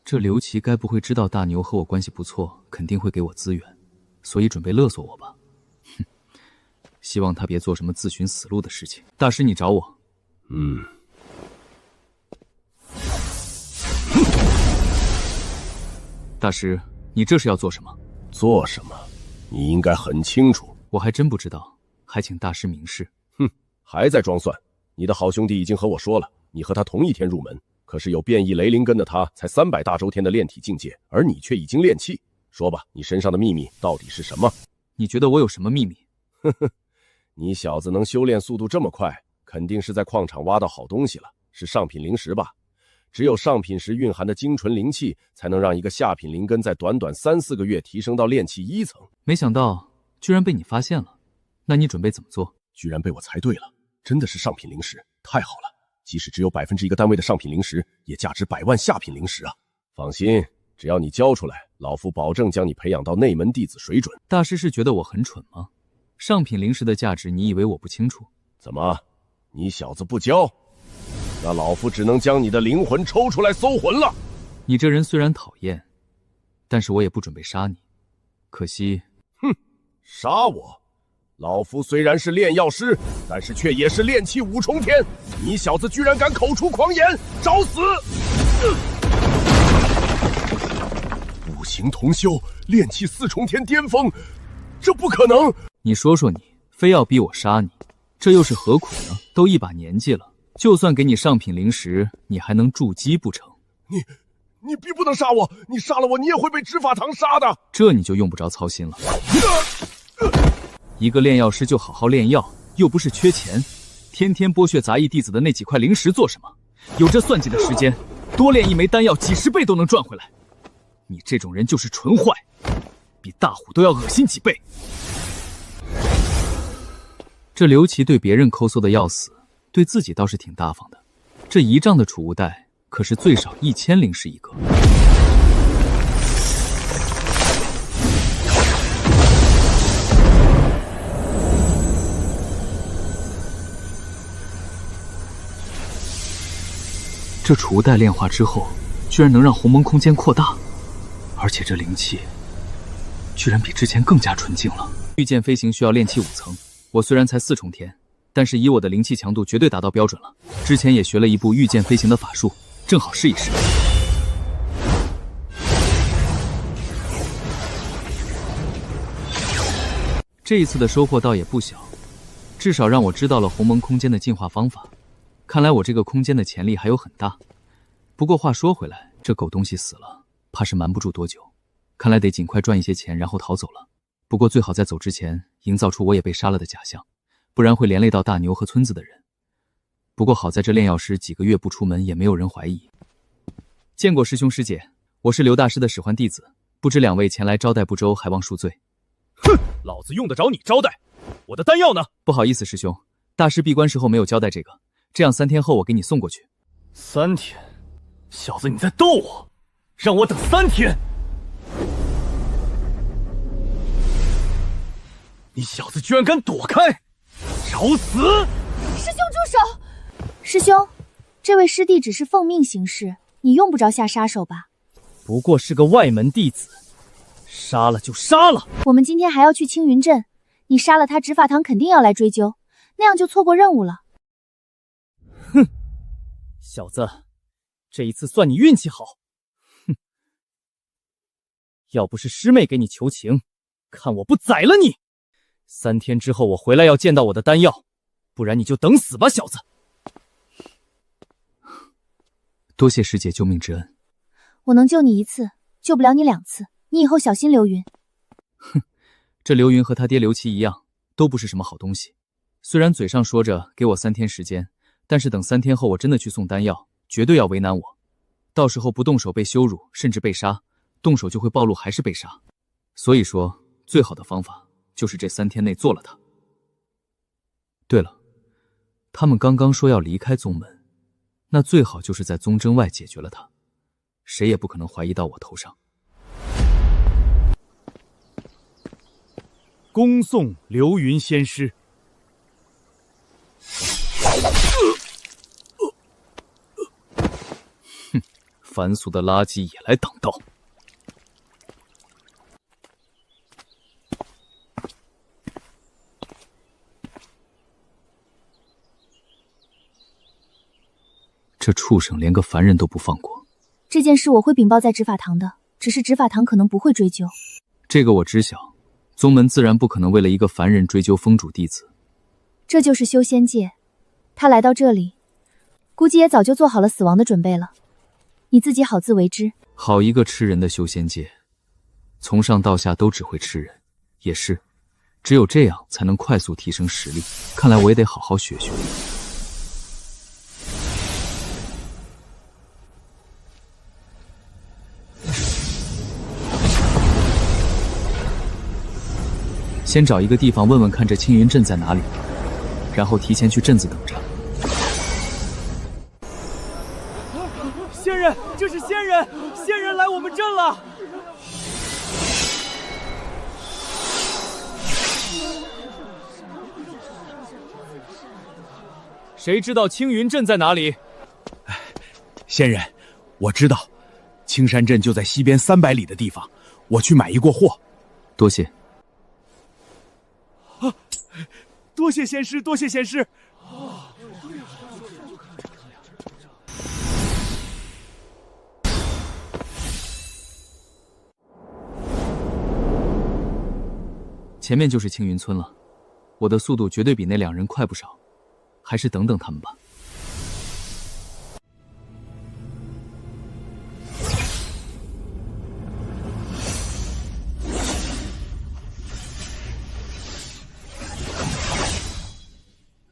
这刘琦该不会知道大牛和我关系不错，肯定会给我资源，所以准备勒索我吧？哼，希望他别做什么自寻死路的事情。大师，你找我？大师，你这是要做什么？
做什么？你应该很清楚。
我还真不知道，还请大师明示。
哼，
还在装蒜？你的好兄弟已经和我说了，你和他同一天入门，可是有变异雷灵根的他才300大周天的炼体境界，而你却已经炼气。说吧，你身上的秘密到底是什么？
你觉得我有什么秘密？
呵呵，你小子能修炼速度这么快，肯定是在矿场挖到好东西了，是上品灵石吧？只有上品石蕴含的精纯灵气，才能让一个下品灵根在短短3、4个月提升到炼气1层。
没想到居然被你发现了，那你准备怎么做？
居然被我猜对了，真的是上品灵石，太好了！即使只有1%单位的上品灵石，也价值100万下品灵石啊！放心，只要你交出来，老夫保证将你培养到内门弟子水准。
大师是觉得我很蠢吗？上品灵石的价值，你以为我不清楚？
怎么，你小子不交？那老夫只能将你的灵魂抽出来搜魂了。
你这人虽然讨厌，但是我也不准备杀你。可惜，
哼，杀我？老夫虽然是炼药师，但是却也是炼气5重天。你小子居然敢口出狂言，找死！五行同修，炼气4重天巅峰，这不可能！
你说说你，非要逼我杀你，这又是何苦呢？都一把年纪了，就算给你上品灵石，你还能筑基不成？
你必不能杀我！你杀了我，你也会被执法堂杀的。
这你就用不着操心了。一个炼药师就好好炼药，又不是缺钱，天天剥削杂役弟子的那几块灵石做什么？有这算计的时间，多炼一枚丹药几10倍都能赚回来。你这种人就是纯坏，比大虎都要恶心几倍。这刘琦对别人抠搜的要死，对自己倒是挺大方的。这1丈的储物袋可是最少1000灵石一个。这储物袋炼化之后，居然能让鸿蒙空间扩大，而且这灵气居然比之前更加纯净了。御剑飞行需要炼气5层，我虽然才4重天，但是以我的灵气强度绝对达到标准了。之前也学了一部御剑飞行的法术，正好试一试。这一次的收获倒也不小，至少让我知道了鸿蒙空间的进化方法。看来我这个空间的潜力还有很大。不过话说回来，这狗东西死了，怕是瞒不住多久。看来得尽快赚一些钱，然后逃走了。不过最好在走之前营造出我也被杀了的假象，不然会连累到大牛和村子的人。不过好在这炼药师几个月不出门，也没有人怀疑。见过师兄师姐，我是刘大师的使唤弟子，不知2位前来招待不周，还望恕罪。
哼，老子用得着你招待？我的丹药呢？
不好意思，师兄，大师闭关时候没有交代这个，这样3天后我给你送过去。
3天？小子，你在逗我？让我等3天？你小子居然敢躲开！找死！
师兄住手！师兄，这位师弟只是奉命行事，你用不着下杀手吧？
不过是个外门弟子，杀了就杀了。
我们今天还要去青云镇，你杀了他，执法堂肯定要来追究，那样就错过任务了。
哼，小子，这一次算你运气好。哼，要不是师妹给你求情，看我不宰了你！3天之后我回来要见到我的丹药，不然你就等死吧，小子！
多谢师姐救命之恩。
我能救你1次，救不了你2次，你以后小心刘云。
哼，这刘云和他爹刘琦一样，都不是什么好东西。虽然嘴上说着给我3天时间，但是等3天后我真的去送丹药，绝对要为难我。到时候不动手被羞辱，甚至被杀；动手就会暴露，还是被杀。所以说，最好的方法就是这3天内做了他。对了，他们刚刚说要离开宗门，那最好就是在宗征外解决了他，谁也不可能怀疑到我头上。
恭送流云仙师。
哼，凡俗的垃圾也来挡道。这畜生连个凡人都不放过。
这件事我会禀报在执法堂的，只是执法堂可能不会追究。
这个我知晓，宗门自然不可能为了一个凡人追究封主弟子。
这就是修仙界他来到这里，估计也早就做好了死亡的准备了。你自己好自为之。
好一个吃人的修仙界，从上到下都只会吃人。也是，只有这样才能快速提升实力。看来我也得好好学学。先找一个地方问问看这青云镇在哪里，然后提前去镇子等着。仙人，这是仙人！仙人来我们镇了！谁知道青云镇在哪里？
仙人，我知道，青山镇就在西边300里的地方，我去买一过货。
多谢。
多谢仙师，多谢仙师。
前面就是青云村了，我的速度绝对比那2人快不少，还是等等他们吧。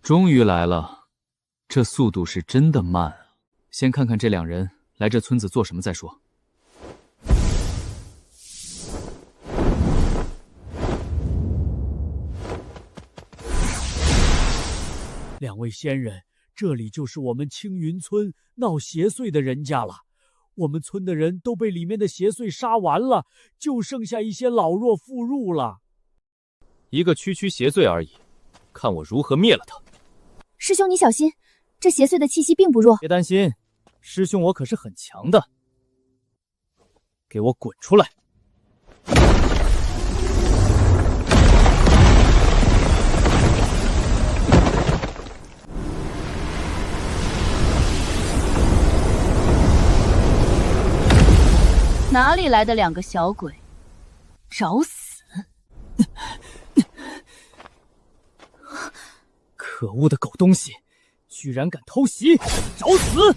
终于来了，这速度是真的慢啊！先看看这2人来这村子做什么再说。
2位仙人，这里就是我们青云村闹邪祟的人家了。我们村的人都被里面的邪祟杀完了，就剩下一些老弱妇孺了。
一个区区邪祟而已，看我如何灭了他！
师兄，你小心，这邪祟的气息并不弱。
别担心，师兄我可是很强的。给我滚出来！
哪里来的2个小鬼？找死！
可恶的狗东西，居然敢偷袭！找死！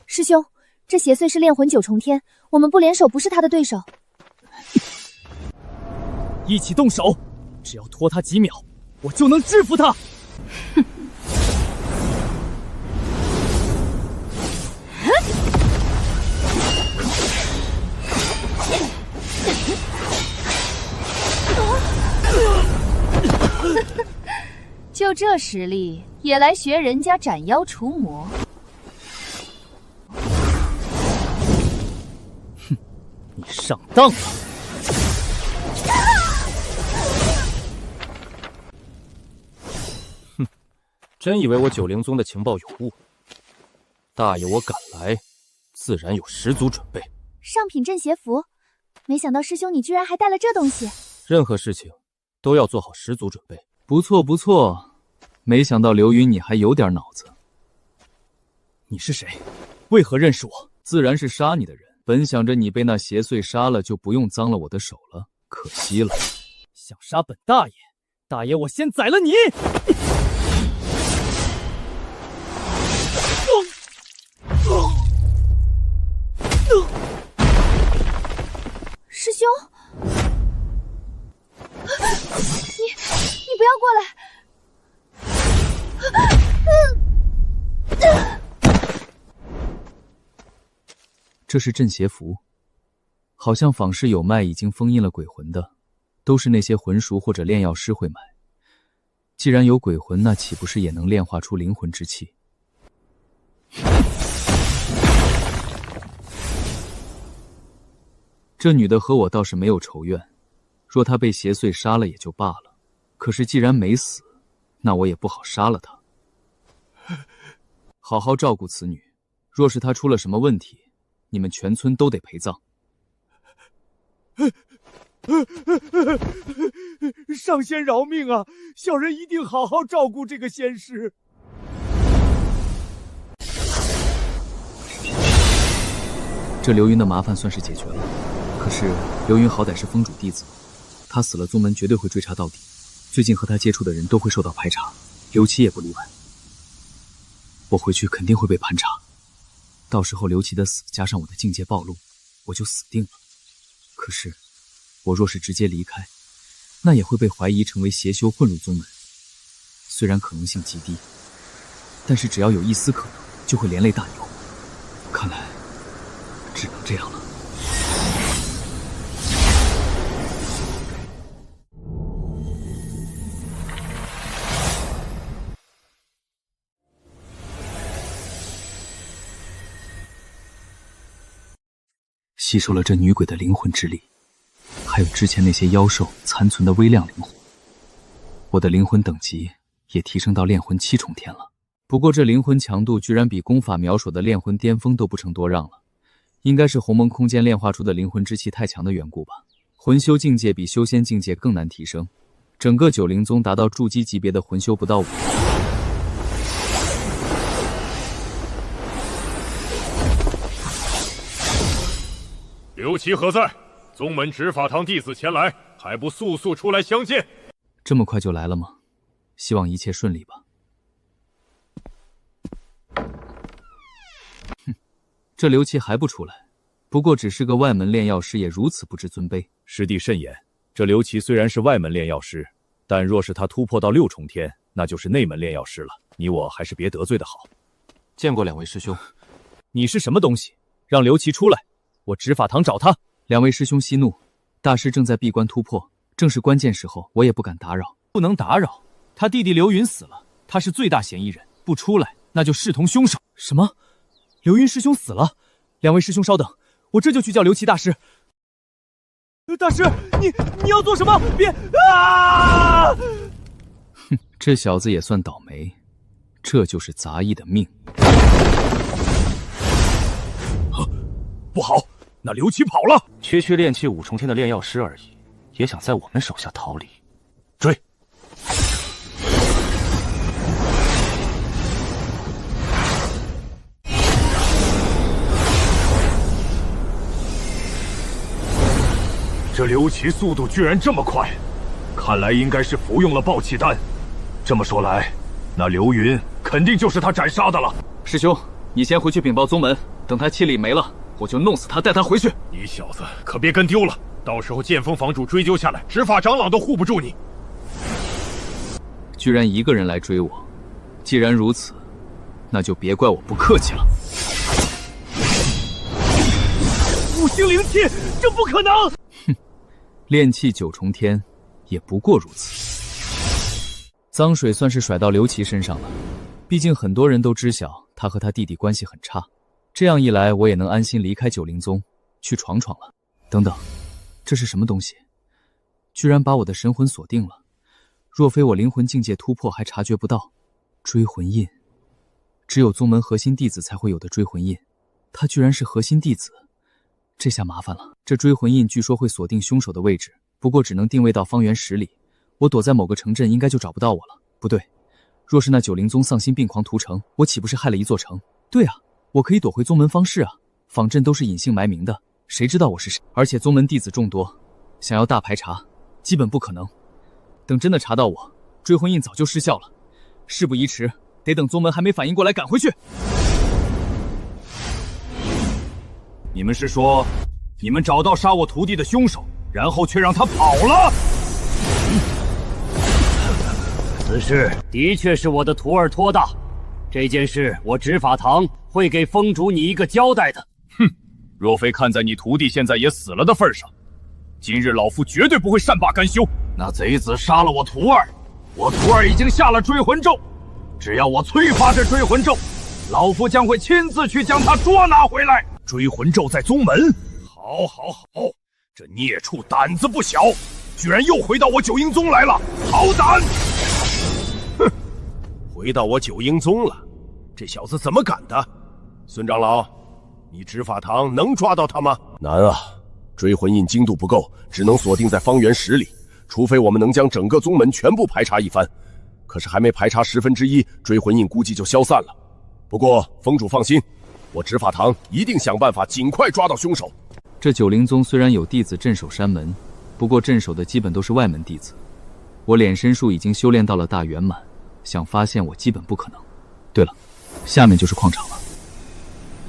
师兄，这邪祟是炼魂9重天，我们不联手不是他的对手。
一起动手，只要拖他几秒，我就能制服他。哼！
就这实力，也来学人家斩妖除魔？
哼，你上当了！哼，真以为我九灵宗的情报有误？大爷，我敢来，自然有十足准备。
上品镇邪符，没想到师兄你居然还带了这东西。
任何事情都要做好十足准备。不错不错，没想到刘云你还有点脑子。你是谁？为何认识我？自然是杀你的人。本想着你被那邪祟杀了，就不用脏了我的手了，可惜了。想杀本大爷，大爷我先宰了你！
师兄，你不要过来！
这是镇邪符，好像坊市有卖已经封印了鬼魂的，都是那些魂熟或者炼药师会买。既然有鬼魂，那岂不是也能炼化出灵魂之气？这女的和我倒是没有仇怨，若她被邪祟杀了也就罢了，可是既然没死，那我也不好杀了她。好好照顾此女，若是她出了什么问题，你们全村都得陪葬。
上仙饶命啊！小人一定好好照顾这个仙师。
这刘云的麻烦算是解决了。可是刘云好歹是封主弟子，他死了，宗门绝对会追查到底。最近和他接触的人都会受到排查，刘琦也不例外。我回去肯定会被盘查，到时候刘琦的死加上我的境界暴露，我就死定了。可是我若是直接离开，那也会被怀疑成为邪修混入宗门。虽然可能性极低，但是只要有一丝可能，就会连累大牛。看来只能这样了。吸收了这女鬼的灵魂之力，还有之前那些妖兽残存的微量灵魂，我的灵魂等级也提升到炼魂7重天了。不过这灵魂强度居然比功法描述的炼魂巅峰都不成多让了，应该是鸿蒙空间炼化出的灵魂之气太强的缘故吧。魂修境界比修仙境界更难提升，整个九灵宗达到筑基级别的魂修不到5。
刘琦何在？宗门执法堂弟子前来，还不速速出来相见？
这么快就来了吗？希望一切顺利吧。哼，这刘琦还不出来，不过只是个外门炼药师，也如此不知尊卑。
师弟慎言，这刘琦虽然是外门炼药师，但若是他突破到6重天，那就是内门炼药师了。你我还是别得罪的好。
见过两位师兄。
你是什么东西？让刘琦出来，我执法堂找他。两位师兄息怒，大师正在闭关突破，正是关键时候，我也不敢打扰。
不能打扰，他弟弟刘云死了，他是最大嫌疑人，不出来那就视同凶手。
什么？刘云师兄死了？两位师兄稍等，我这就去叫刘琦大师。
大师，你要做什么？别啊！
哼，这小子也算倒霉，这就是杂役的命。
不好，那刘琦跑了。
区炼气5重天的炼药师而已，也想在我们手下逃离？
追！
这刘琦速度居然这么快，看来应该是服用了暴气丹。这么说来，那刘云肯定就是他斩杀的了。
师兄，你先回去禀报宗门，等他气力没了，我就弄死他，带他回去。
你小子可别跟丢了，到时候剑锋房主追究下来，执法长老都护不住你。
居然一个人来追我，既然如此，那就别怪我不客气了。
5星灵气，这不可能！
哼，炼气9重天，也不过如此。脏水算是甩到刘琦身上了，毕竟很多人都知晓他和他弟弟关系很差。这样一来，我也能安心离开九灵宗，去闯闯了。等等，这是什么东西？居然把我的神魂锁定了。若非我灵魂境界突破，还察觉不到。追魂印，只有宗门核心弟子才会有的追魂印，他居然是核心弟子，这下麻烦了。这追魂印据说会锁定凶手的位置，不过只能定位到方圆10里，我躲在某个城镇应该就找不到我了。不对，若是那九灵宗丧心病狂屠城，我岂不是害了一座城？对啊，我可以躲回宗门方室啊，坊镇都是隐姓埋名的，谁知道我是谁？而且宗门弟子众多，想要大排查，基本不可能。等真的查到我，追魂印早就失效了。事不宜迟，得等宗门还没反应过来赶回去。
你们是说，你们找到杀我徒弟的凶手，然后却让他跑了？
此事的确是我的徒儿托大，这件事我执法堂会给封主你一个交代的。
哼，若非看在你徒弟现在也死了的份上，今日老夫绝对不会善罢甘休。
那贼子杀了我徒儿，我徒儿已经下了追魂咒，只要我催发这追魂咒，老夫将会亲自去将他捉拿回来。
追魂咒在宗门？好，好，好！这孽畜胆子不小，居然又回到我九阴宗来了，好胆！
哼，回到我九阴宗了，这小子怎么敢的？孙长老，你执法堂能抓到他吗？难啊，追魂印精度不够，只能锁定在方圆10里。除非我们能将整个宗门全部排查一番，可是还没排查1/10，追魂印估计就消散了。不过封主放心，我执法堂一定想办法尽快抓到凶手。
这九灵宗虽然有弟子镇守山门，不过镇守的基本都是外门弟子。我脸身术已经修炼到了大圆满，想发现我基本不可能。对了，下面就是矿场了，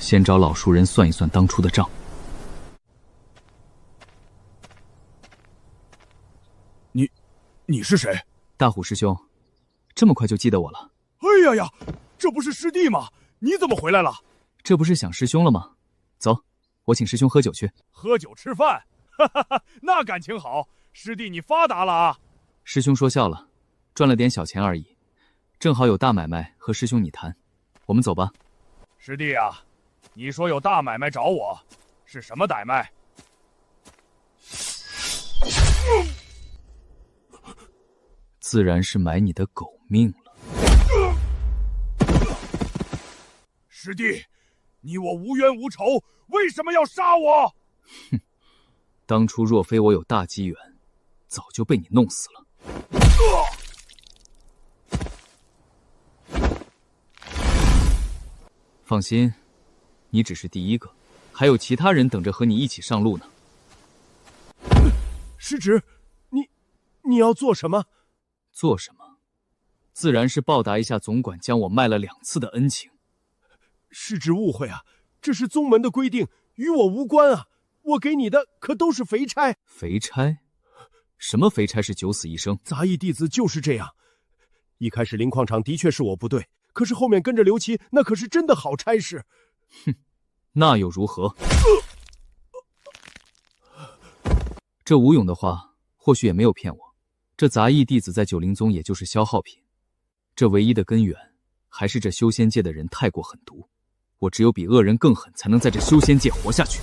先找老熟人算一算当初的账。
你是谁？
大虎师兄，这么快就记得我了？
哎呀呀，这不是师弟吗？你怎么回来了？
这不是想师兄了吗？走，我请师兄喝酒去。
喝酒吃饭，哈哈哈，那感情好。师弟你发达了啊！
师兄说笑了，赚了点小钱而已，正好有大买卖和师兄你谈。我们走吧。
师弟啊，你说有大买卖找我，是什么歹卖？
自然是买你的狗命了。
师弟，你我无冤无仇，为什么要杀我？
哼，当初若非我有大机缘，早就被你弄死了。放心，你只是第一个，还有其他人等着和你一起上路呢。
师侄，你要做什么？
做什么？自然是报答一下总管将我卖了2次的恩情。
师侄误会啊，这是宗门的规定，与我无关啊！我给你的可都是肥差。
肥差？什么肥差是九死一生？
杂役弟子就是这样。一开始灵矿场的确是我不对，可是后面跟着刘琦，那可是真的好差事。
哼，那又如何？这吴勇的话，或许也没有骗我。这杂役弟子在九灵宗也就是消耗品，这唯一的根源还是这修仙界的人太过狠毒。我只有比恶人更狠，才能在这修仙界活下去。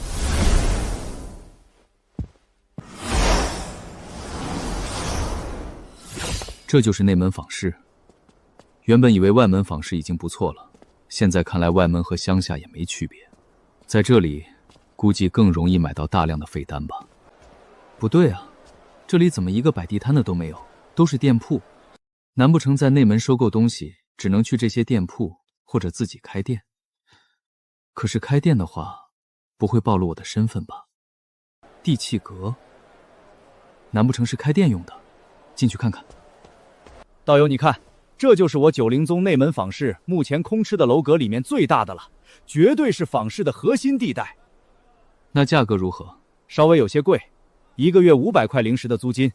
这就是内门坊市。原本以为外门坊市已经不错了，现在看来外门和乡下也没区别。在这里，估计更容易买到大量的废丹吧。不对啊，这里怎么一个摆地摊的都没有，都是店铺？难不成在内门收购东西，只能去这些店铺，或者自己开店？可是开店的话，不会暴露我的身份吧？地气阁，难不成是开店用的？进去看看。
道友，你看，这就是我九灵宗内门坊市目前空吃的楼阁里面最大的了，绝对是坊市的核心地带。
那价格如何？
稍微有些贵，1个月500块灵石的租金，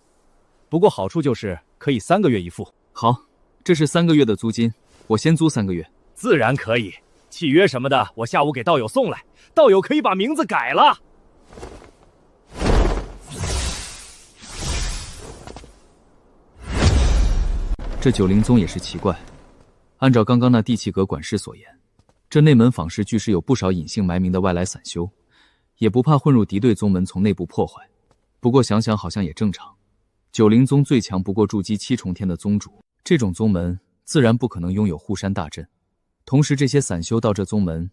不过好处就是可以3个月一付。
好，这是3个月的租金，我先租3个月。
自然可以，契约什么的我下午给道友送来，道友可以把名字改了。
这九灵宗也是奇怪，按照刚刚那地气阁管事所言，这内门坊市据是有不少隐姓埋名的外来散修，也不怕混入敌对宗门从内部破坏。不过想想好像也正常，九灵宗最强不过筑基7重天的宗主，这种宗门自然不可能拥有护山大阵。同时这些散修到这宗门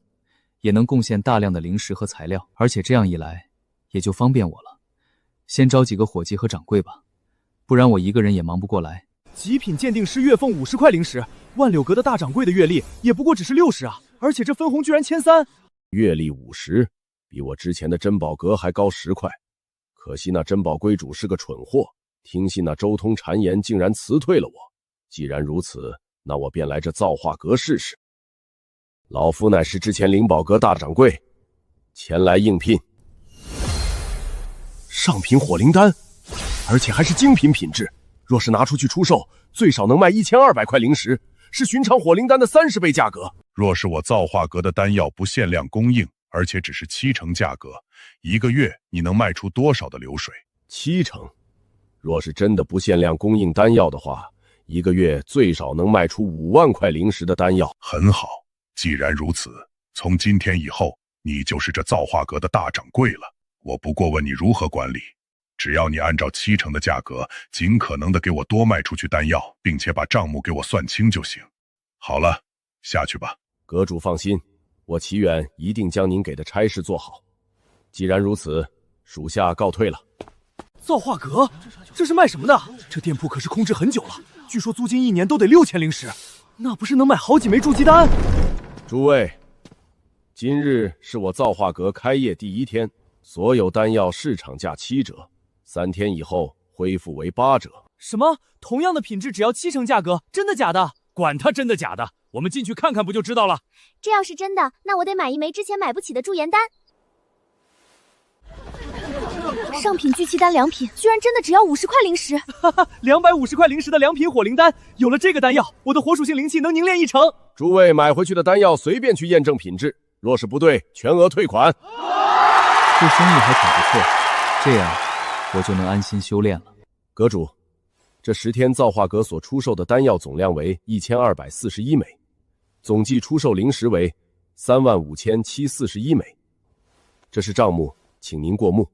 也能贡献大量的灵石和材料，而且这样一来也就方便我了。先招几个伙计和掌柜吧，不然我一个人也忙不过来。
极品鉴定师月俸50块灵石，万柳阁的大掌柜的月历也不过只是60啊，而且这分红居然1300。
月历50，比我之前的珍宝阁还高10块。可惜那珍宝归主是个蠢货，听信那周通谗言，竟然辞退了我。既然如此，那我便来这造化阁试试。老夫乃是之前灵宝阁大掌柜，前来应聘。上品火灵丹，而且还是精品品质。若是拿出去出售，最少能卖1200块灵石，是寻常火灵丹的30倍价格。
若是我造化阁的丹药不限量供应，而且只是70%价格，1个月你能卖出多少的流水
？70%。若是真的不限量供应丹药的话，1个月最少能卖出5万块灵石的丹药。
很好，既然如此，从今天以后，你就是这造化阁的大掌柜了。我不过问你如何管理。只要你按照70%的价格，尽可能的给我多卖出去丹药，并且把账目给我算清就行。好了，下去吧。
阁主放心，我齐远一定将您给的差事做好。既然如此，属下告退了。
造化阁，这是卖什么的？这店铺可是空置很久了，据说租金1年都得6000灵石，那不是能买好几枚筑基丹？
诸位，今日是我造化阁开业第1天，所有丹药市场价7折，3天以后恢复为8折。
什么？同样的品质只要70%价格？真的假的？
管它真的假的，我们进去看看不就知道了。
这要是真的，那我得买一枚之前买不起的驻颜丹。上品聚气丹良品，居然真的只要50块灵石！
哈哈，250块灵石的良品火灵丹，有了这个丹药，我的火属性灵气能凝练1成。
诸位买回去的丹药随便去验证品质，若是不对，全额退款。
这生意还挺不错，这样我就能安心修炼了。
阁主，这10天造化阁所出售的丹药总量为1241枚，总计出售灵石为35741枚。这是账目，请您过目。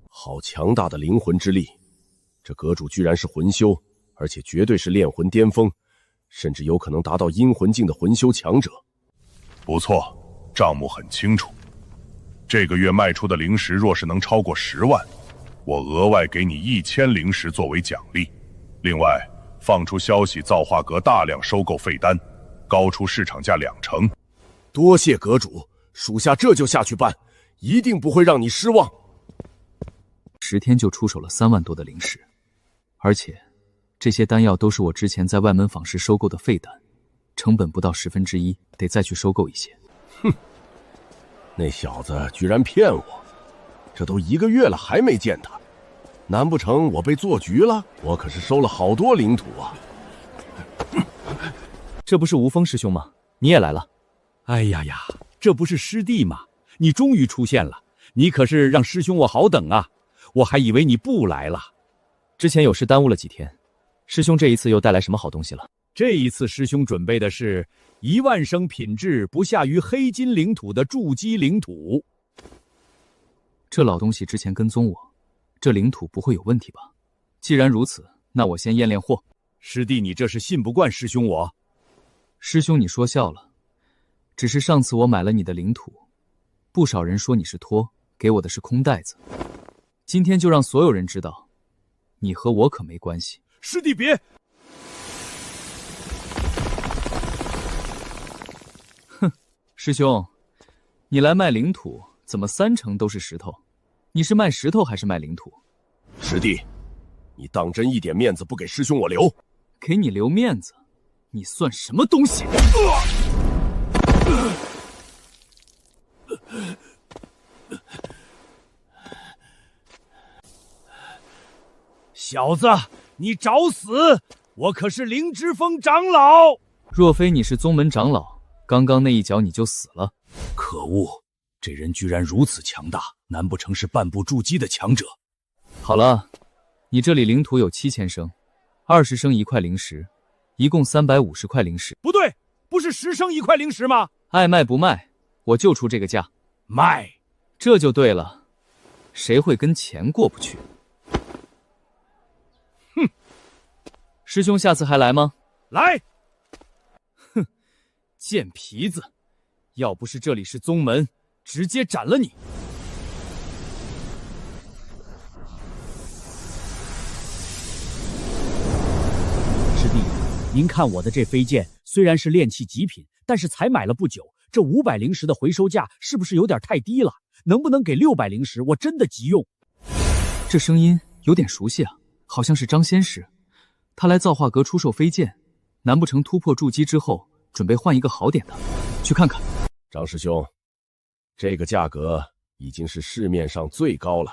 好强大的灵魂之力，这阁主居然是魂修，而且绝对是炼魂巅峰，甚至有可能达到阴魂境的魂修强者。
不错，账目很清楚。这个月卖出的灵石若是能超过10万，我额外给你1000灵石作为奖励。另外，放出消息，造化阁大量收购废丹，高出市场价2成。
多谢阁主，属下这就下去办，一定不会让你失望。
10天就出手了3万多的灵石，而且这些丹药都是我之前在外门坊市收购的废丹，成本不到1/10，得再去收购一些。
哼，那小子居然骗我，这都1个月了还没见他，难不成我被做局了？我可是收了好多领土啊！
这不是吴峰师兄吗？你也来了？
哎呀呀，这不是师弟吗？你终于出现了，你可是让师兄我好等啊！我还以为你不来了。
之前有事耽误了几天，师兄这一次又带来什么好东西了？
这一次师兄准备的是1万升品质不下于黑金领土的筑基领土。
这老东西之前跟踪我，这领土不会有问题吧？既然如此，那我先验验货。
师弟，你这是信不惯师兄我？
师兄你说笑了，只是上次我买了你的领土，不少人说你是托，给我的是空袋子。今天就让所有人知道，你和我可没关系。
师弟别！
哼，师兄，你来卖领土，怎么3成都是石头？你是卖石头还是卖领土？
师弟，你当真一点面子不给师兄我留？
给你留面子，你算什么东西？
小子，你找死！我可是灵芝峰长老。
若非你是宗门长老，刚刚那一脚你就死了。
可恶，这人居然如此强大，难不成是半步筑基的强者？
好了，你这里领土有7000升，20升1块灵石，一共350块灵石。
不对，不是10升1块灵石吗？
爱卖不卖，我就出这个价。
卖，
这就对了。谁会跟钱过不去？
哼，
师兄下次还来吗？
来。
哼，贱皮子，要不是这里是宗门，直接斩了你。
师弟，您看我的这飞剑，虽然是炼器极品，但是才买了不久，这500灵石的回收价是不是有点太低了？能不能给600灵石？我真的急用。
这声音有点熟悉啊，好像是张仙师。他来造化阁出售飞剑，难不成突破筑基之后，准备换一个好点的？去看看。
张师兄，这个价格已经是市面上最高了，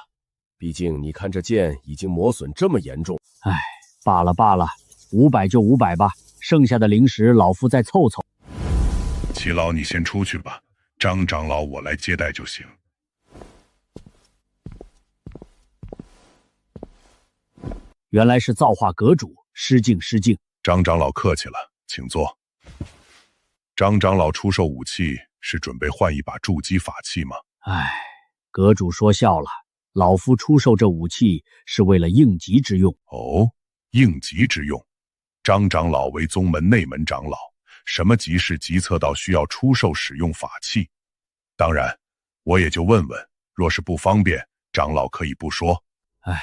毕竟你看这剑已经磨损这么严重。
唉，罢了罢了，500就500吧，剩下的灵石老夫再凑凑。
齐老，你先出去吧，张长老我来接待就行。
原来是造化阁主，失敬失敬。
张长老客气了，请坐。张长老出售武器是准备换一把筑基法器吗？
唉，阁主说笑了，老夫出售这武器是为了应急之用。
哦，应急之用。张长老为宗门内门长老，什么急事急策到需要出售使用法器？当然，我也就问问，若是不方便，长老可以不说。
唉，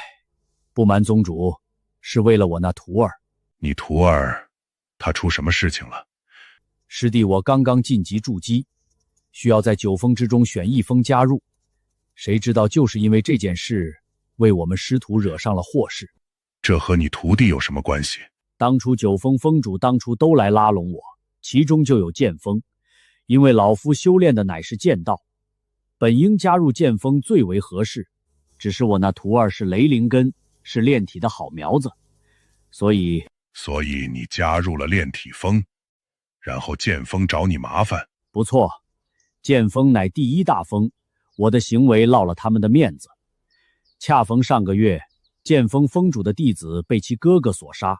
不瞒宗主，是为了我那徒儿。
你徒儿，他出什么事情了？
师弟，我刚刚晋级筑基，需要在9封之中选1封加入。谁知道就是因为这件事，为我们师徒惹上了祸事。
这和你徒弟有什么关系？
当初9封封主当初都来拉拢我，其中就有剑锋，因为老夫修炼的乃是剑道，本应加入剑锋最为合适。只是我那徒儿是雷灵根，是炼体的好苗子，所以
你加入了炼体锋，然后剑锋找你麻烦。
不错，剑锋乃第1大锋，我的行为落了他们的面子。恰逢上个月，剑锋锋主的弟子被其哥哥所杀，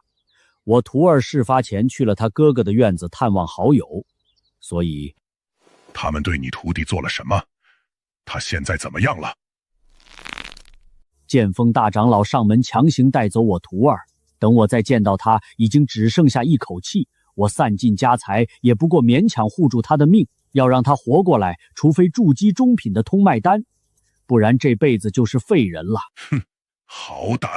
我徒儿事发前去了他哥哥的院子探望好友，所以
他们对你徒弟做了什么？他现在怎么样了？
剑锋大长老上门强行带走我徒儿，等我再见到他，已经只剩下一口气。我散尽家财，也不过勉强护住他的命。要让他活过来，除非筑基中品的通脉丹，不然这辈子就是废人了。
哼，好胆！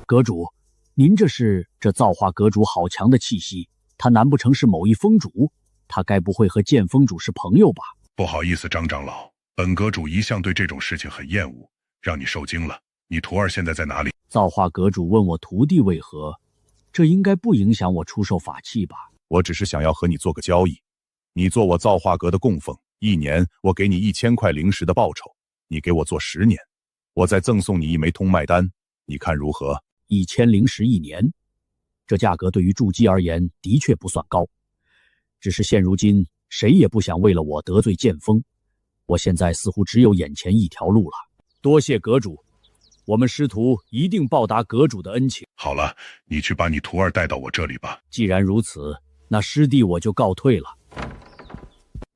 阁主，您这造化阁主好强的气息，他难不成是某一封主？他该不会和剑锋主是朋友吧？
不好意思，张长老，本阁主一向对这种事情很厌恶，让你受惊了。你徒儿现在在哪里？
造化阁主问我徒弟为何，这应该不影响我出售法器吧？
我只是想要和你做个交易，你做我造化阁的供奉，1年我给你1000块灵石的报酬，你给我做10年，我再赠送你1枚通脉丹，你看如何
？1000灵石1年，这价格对于筑基而言的确不算高，只是现如今谁也不想为了我得罪剑锋，我现在似乎只有眼前一条路了。多谢阁主，我们师徒一定报答阁主的恩情。
好了，你去把你徒儿带到我这里吧。
既然如此，那师弟我就告退了。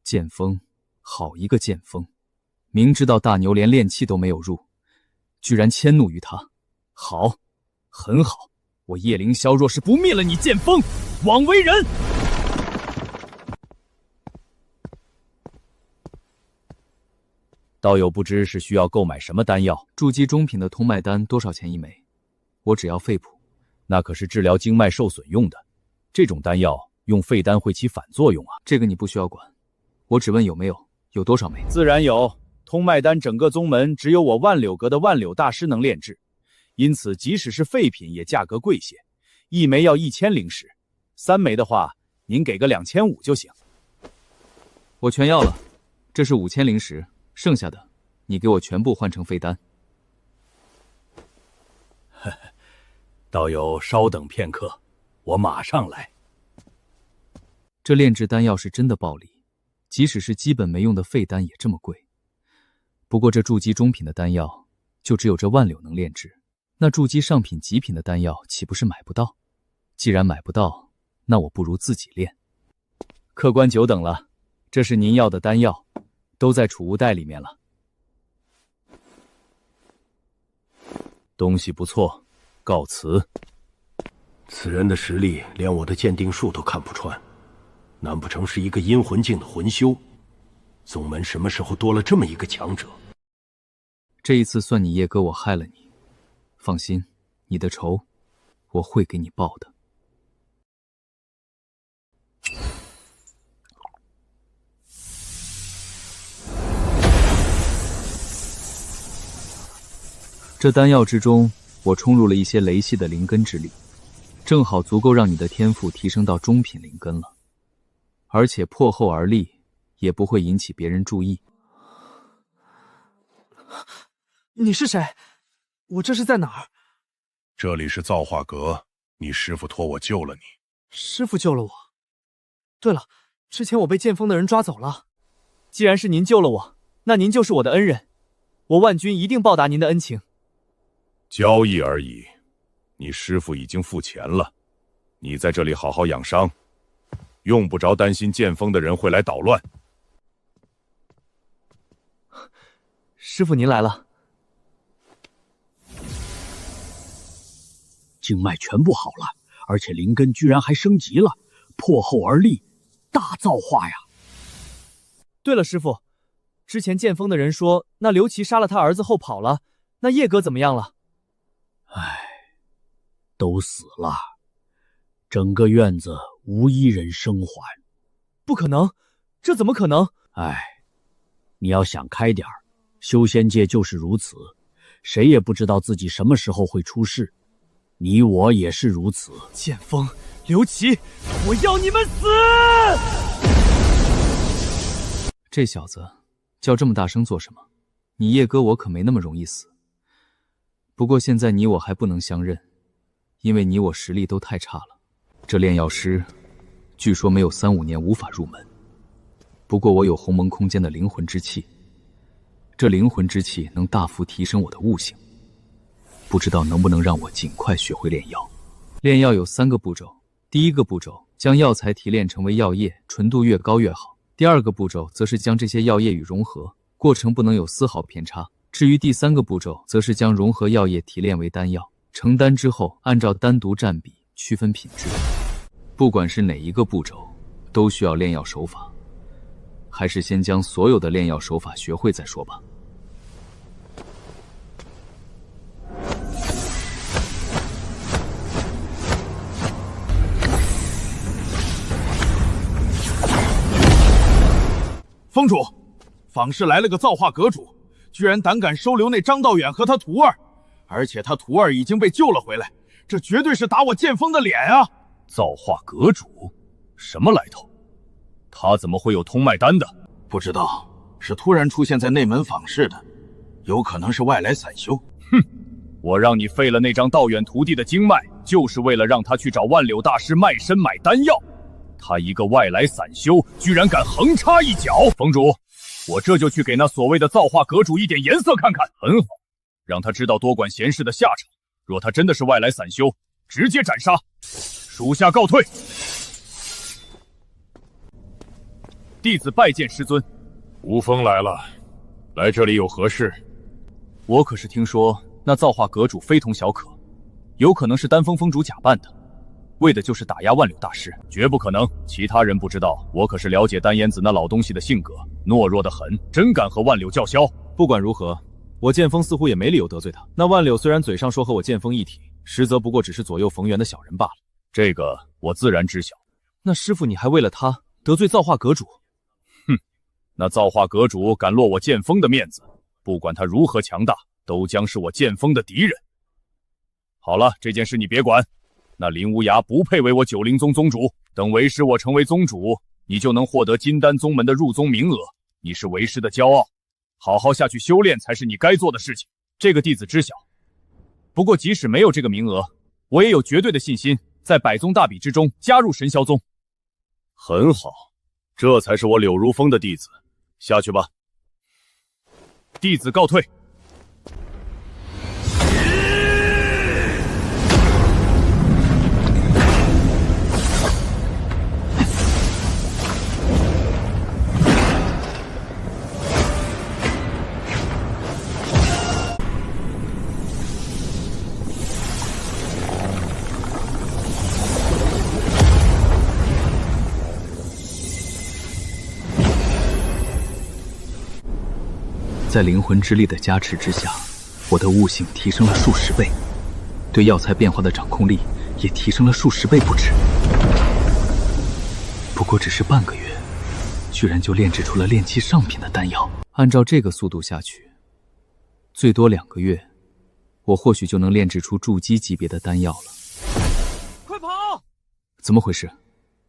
剑锋，好一个剑锋！明知道大牛连炼气都没有入，居然迁怒于他。好，很好。我叶凌霄若是不灭了你剑锋，枉为人！
道友不知是需要购买什么丹药？
筑基中品的通脉丹多少钱1枚？我只要肺腑。
那可是治疗经脉受损用的，这种丹药用废丹会起反作用啊。
这个你不需要管，我只问有没有，有多少枚？
自然有。通脉丹整个宗门只有我万柳阁的万柳大师能炼制，因此即使是废品也价格贵些，1枚要1000灵石，3枚的话您给个2500就行。
我全要了，这是5000灵石，剩下的你给我全部换成废丹。
道友稍等片刻，我马上来。
这炼制丹药是真的暴利，即使是基本没用的废丹也这么贵。不过这筑基中品的丹药就只有这万柳能炼制，那筑基上品极品的丹药岂不是买不到？既然买不到，那我不如自己炼。
客官久等了，这是您要的丹药，都在储物袋里面了。东西不错，告辞。
此人的实力连我的鉴定术都看不穿，难不成是一个阴魂境的魂修？宗门什么时候多了这么一个强者？
这一次算你叶哥我害了你，放心，你的仇我会给你报的。这丹药之中，我冲入了一些雷系的灵根之力，正好足够让你的天赋提升到中品灵根了，而且破后而立，也不会引起别人注意。
你是谁？我这是在哪儿？
这里是造化阁，你师父托我救了你。
师父救了我。对了，之前我被剑锋的人抓走了。
既然是您救了我，那您就是我的恩人，我万军一定报答您的恩情。
交易而已，你师父已经付钱了，你在这里好好养伤，用不着担心剑锋的人会来捣乱。
师父您来了。
经脉全部好了，而且灵根居然还升级了，破后而立，大造化呀！
对了，师父，之前剑锋的人说那刘琦杀了他儿子后跑了，那叶哥怎么样了？
唉，都死了，整个院子无一人生还。
不可能，这怎么可能？
哎，你要想开点儿，修仙界就是如此，谁也不知道自己什么时候会出事，你我也是如此。
剑锋、刘琦，我要你们死！这小子叫这么大声做什么？你叶哥我可没那么容易死。不过现在你我还不能相认，因为你我实力都太差了。这炼药师据说没有3-5年无法入门。不过我有鸿蒙空间的灵魂之气，这灵魂之气能大幅提升我的悟性，不知道能不能让我尽快学会炼药。炼药有3个步骤，第一个步骤将药材提炼成为药液，纯度越高越好。第二个步骤则是将这些药液与融合，过程不能有丝毫偏差。至于第3个步骤，则是将融合药液提炼为丹药，成丹之后按照单独占比区分品质。不管是哪一个步骤，都需要炼药手法。还是先将所有的炼药手法学会再说吧。
封主，坊市来了个造化阁主，居然胆敢收留那张道远和他徒儿，而且他徒儿已经被救了回来，这绝对是打我剑锋的脸啊！
造化阁主，什么来头？他怎么会有通脉丹的？
不知道，是突然出现在内门坊市的，有可能是外来散修。
哼，我让你废了那张道远徒弟的经脉，就是为了让他去找万柳大师卖身买丹药。他一个外来散修，居然敢横插一脚！封主，我这就去给那所谓的造化阁主一点颜色看看。很好，让他知道多管闲事的下场。若他真的是外来散修，直接斩杀。属下告退。弟子拜见师尊。
吴峰来了，来这里有何事？
我可是听说那造化阁主非同小可，有可能是丹峰峰主假扮的，为的就是打压万柳大师。绝不可能，其他人不知道，我可是了解丹烟子那老东西的性格，懦弱得很，真敢和万柳叫嚣。
不管如何，我剑锋似乎也没理由得罪他。那万柳虽然嘴上说和我剑锋一体，实则不过只是左右逢源的小人罢了。
这个我自然知晓。
那师父，你还为了他得罪造化阁主？
哼，那造化阁主敢落我剑锋的面子，不管他如何强大，都将是我剑锋的敌人。好了，这件事你别管。那林无涯不配为我九灵宗宗主，等为师我成为宗主，你就能获得金丹宗门的入宗名额。你是为师的骄傲，好好下去修炼才是你该做的事情。这个弟子知晓。不过即使没有这个名额，我也有绝对的信心，在百宗大比之中加入神霄宗。很好，这才是我柳如风的弟子。下去吧。弟子告退。
在灵魂之力的加持之下，我的悟性提升了数十倍，对药材变化的掌控力也提升了数十倍不止。不过只是半个月，居然就炼制出了炼器上品的丹药。按照这个速度下去，最多2个月，我或许就能炼制出筑基级别的丹药了。快跑！怎么回事？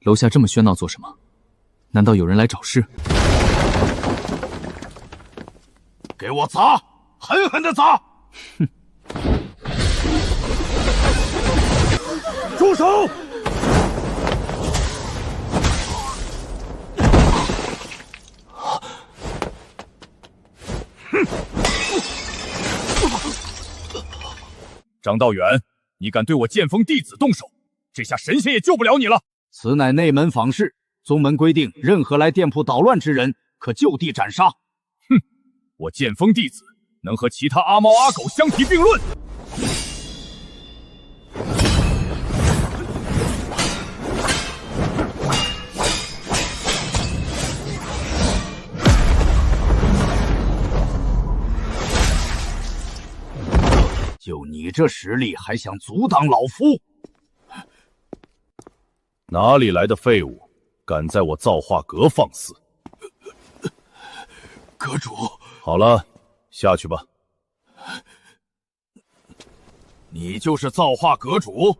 楼下这么喧闹做什么？难道有人来找事？
给我砸！狠狠的砸！
哼！
住手！
张道远，你敢对我剑锋弟子动手，这下神仙也救不了你了。
此乃内门坊事，宗门规定，任何来店铺捣乱之人，可就地斩杀。
哼！我剑锋弟子能和其他阿猫阿狗相提并论？
就你这实力，还想阻挡老夫？
哪里来的废物，敢在我造化阁放肆！
阁主，
好了，下去吧。
你就是造化阁主，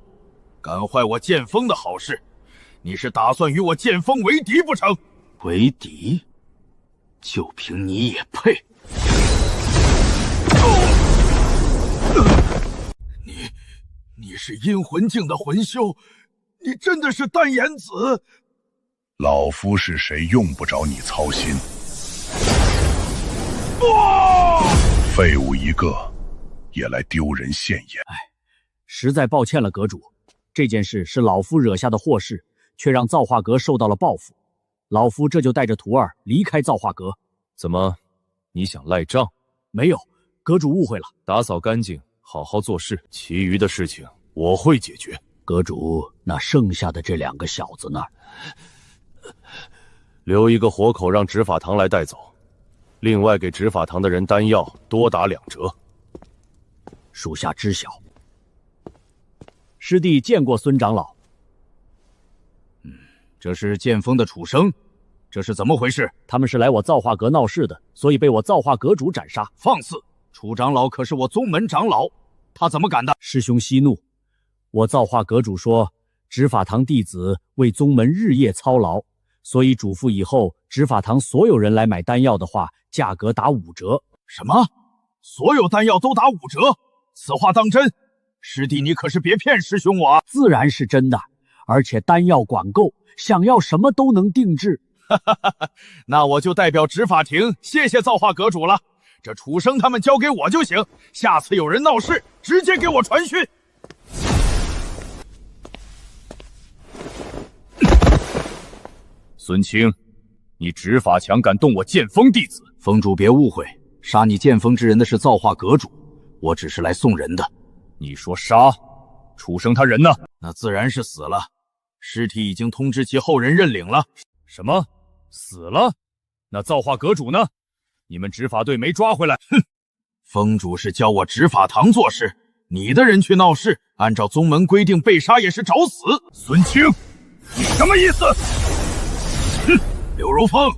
干坏我剑锋的好事，你是打算与我剑锋为敌不成？
为敌？就凭你也配？
你是阴魂境的魂修，你真的是丹颜子？
老夫是谁用不着你操心。废物一个，也来丢人现眼。
实在抱歉了，阁主，这件事是老夫惹下的祸事，却让造化阁受到了报复。老夫这就带着徒儿离开造化阁。
怎么，你想赖账？
没有，阁主误会了。
打扫干净，好好做事，其余的事情我会解决。
阁主，那剩下的这2个小子呢？
留一个活口让执法堂来带走，另外给执法堂的人丹药多打2折。
属下知晓。
师弟见过孙长老。
这是剑锋的楚生，这是怎么回事？
他们是来我造化阁闹事的，所以被我造化阁主斩杀。
放肆！楚长老可是我宗门长老，他怎么敢的？
师兄息怒，我造化阁主说，执法堂弟子为宗门日夜操劳，所以嘱咐以后执法堂所有人来买丹药的话，价格打5折。
什么？所有丹药都打5折？此话当真？师弟，你可是别骗师兄我啊！
自然是真的，而且丹药管够，想要什么都能定制。
那我就代表执法庭谢谢造化阁主了。这楚生他们交给我就行，下次有人闹事，直接给我传讯。
孙清，你执法强敢动我剑锋弟子！
峰主别误会，杀你剑锋之人的是造化阁主，我只是来送人的。
你说杀？楚生他人呢？
那自然是死了，尸体已经通知其后人认领了。
什么？死了？那造化阁主呢？你们执法队没抓回来？
哼！峰主是教我执法堂做事，你的人去闹事，按照宗门规定被杀也是找死。
孙清，你什么意思？
哼！柳如风，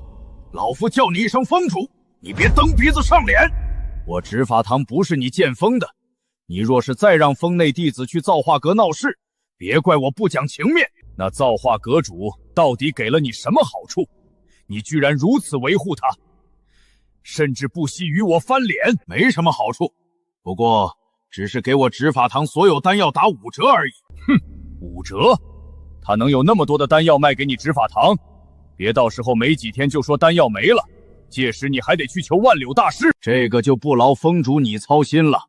老夫叫你一声峰主，你别蹬鼻子上脸。我执法堂不是你剑锋的，你若是再让峰内弟子去造化阁闹事，别怪我不讲情面。
那造化阁主到底给了你什么好处？你居然如此维护他，甚至不惜与我翻脸。
没什么好处，不过只是给我执法堂所有丹药打5折而已。
哼，5折？他能有那么多的丹药卖给你执法堂？别到时候没几天就说丹药没了，届时你还得去求万柳大师。
这个就不劳峰主你操心了，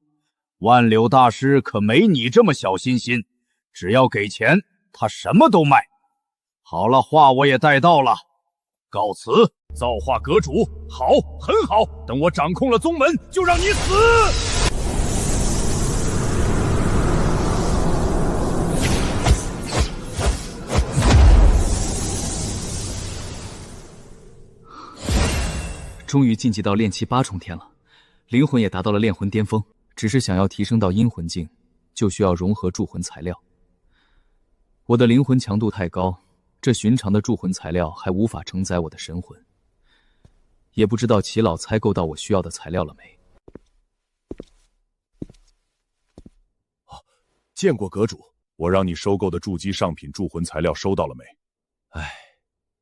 万柳大师可没你这么小心心，只要给钱，他什么都卖。好了，话我也带到了，告辞。
造化阁主，好，很好，等我掌控了宗门，就让你死。
终于晋级到炼气8重天了，灵魂也达到了炼魂巅峰。只是想要提升到阴魂境，就需要融合铸魂材料。我的灵魂强度太高，这寻常的铸魂材料还无法承载我的神魂。也不知道齐老猜购到我需要的材料了没？
见过阁主，我让你收购的筑基上品铸魂材料收到了没？
唉，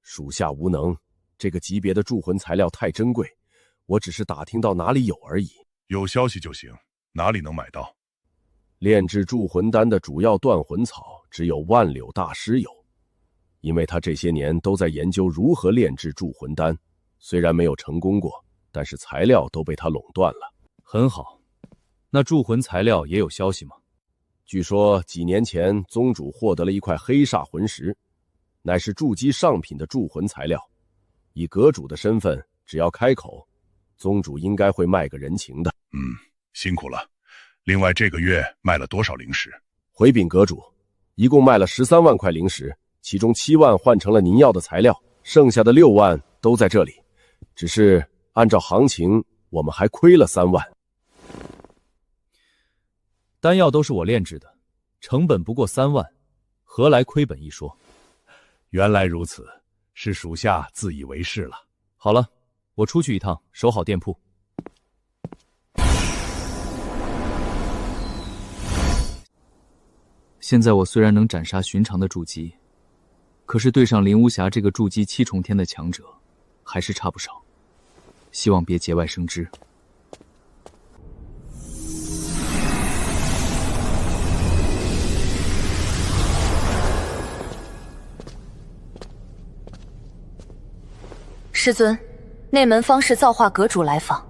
属下无能，这个级别的铸魂材料太珍贵，我只是打听到哪里有而已。
有消息就行，哪里能买到？
炼制铸魂丹的主要断魂草只有万柳大师有，因为他这些年都在研究如何炼制铸魂丹，虽然没有成功过，但是材料都被他垄断了。
很好，那铸魂材料也有消息吗？
据说几年前宗主获得了一块黑煞魂石，乃是筑基上品的铸魂材料。以阁主的身份，只要开口，宗主应该会卖个人情的。
辛苦了。另外这个月卖了多少灵石？
回禀阁主，一共卖了13万块灵石，其中7万换成了您要的材料，剩下的6万都在这里。只是按照行情，我们还亏了3万。
丹药都是我炼制的，成本不过3万，何来亏本一说？
原来如此，是属下自以为是了。
好了，
我出去一趟，守好店铺。现在我虽然能斩杀寻常的筑基，可是对上林无暇这个筑基7重天的强者，还是差不少。希望别节外生枝。
师尊，内门方士造化阁主来访。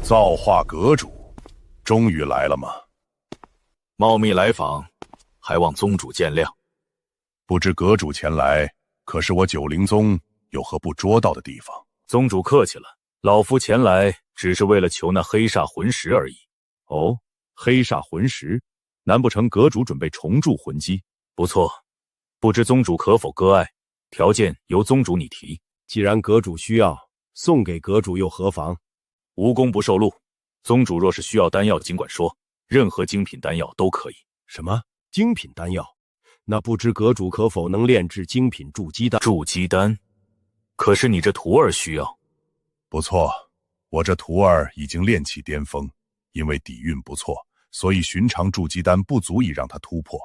造化阁主，终于来了吗？
冒密来访，还望宗主见谅。
不知阁主前来，可是我九灵宗有何不捉到的地方？
宗主客气了，老夫前来只是为了求那黑煞魂石而已。
哦，黑煞魂石，难不成阁主准备重铸魂基？
不错，不知宗主可否割爱？条件由宗主你提。
既然阁主需要，送给阁主又何妨？
无功不受禄。宗主若是需要丹药，尽管说，任何精品丹药都可以。
什么精品丹药？那不知阁主可否能炼制精品筑基丹？
筑基丹？可是你这徒儿需要。
不错，我这徒儿已经炼气巅峰，因为底蕴不错，所以寻常筑基丹不足以让他突破。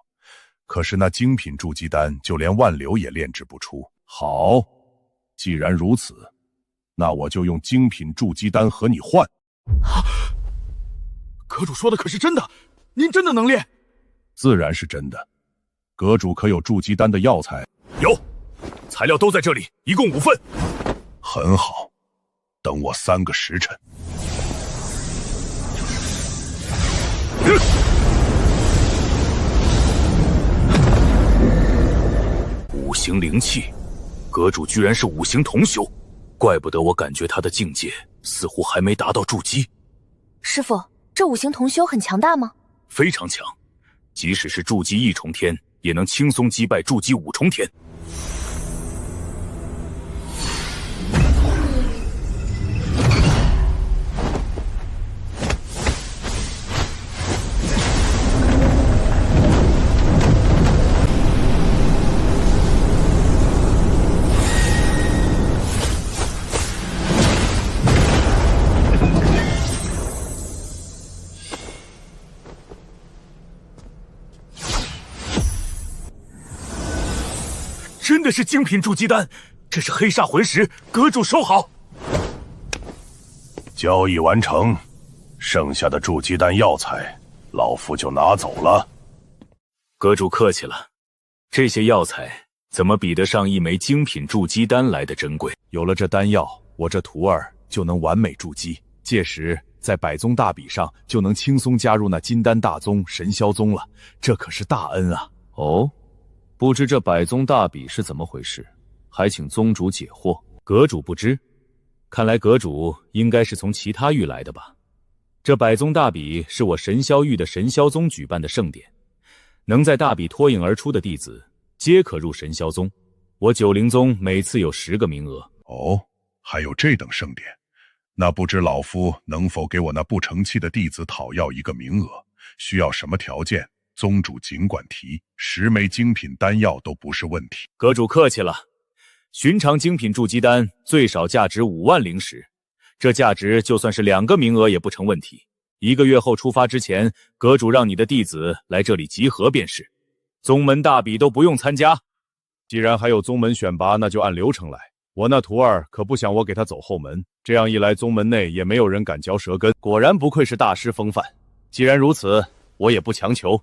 可是那精品筑基丹，就连万流也炼制不出。好，既然如此，那我就用精品筑基丹和你换。
阁主说的可是真的？您真的能炼？
自然是真的。阁主可有筑基丹的药材？
有，材料都在这里，一共5份。
很好，等我3个时辰。
5行灵气，阁主居然是5行同修，怪不得我感觉他的境界似乎还没达到筑基。
师傅，这5行同修很强大吗？
非常强，即使是筑基1重天，也能轻松击败筑基5重天。真的是精品筑基丹，这是黑煞魂石，阁主收好。
交易完成，剩下的筑基丹药材，老夫就拿走了。
阁主客气了，这些药材怎么比得上一枚精品筑基丹来的珍贵？
有了这丹药，我这徒儿就能完美筑基，届时在百宗大比上就能轻松加入那金丹大宗、神霄宗了，这可是大恩啊！
哦。不知这百宗大比是怎么回事，还请宗主解惑。
阁主不知，看来阁主应该是从其他域来的吧？这百宗大比是我神霄域的神霄宗举办的盛典，能在大比脱颖而出的弟子，皆可入神霄宗。我九灵宗每次有10个名额。
哦，还有这等盛典，那不知老夫能否给我那不成器的弟子讨要1个名额？需要什么条件？宗主尽管提，10枚精品丹药都不是问题。
阁主客气了，寻常精品筑基丹最少价值5万灵石，这价值就算是2个名额也不成问题。1个月后出发之前，阁主让你的弟子来这里集合便是。宗门大比都不用参加。
既然还有宗门选拔，那就按流程来。我那徒儿可不想我给他走后门，这样一来，宗门内也没有人敢嚼舌根。果然不愧是大师风范。既然如此，我也不强求。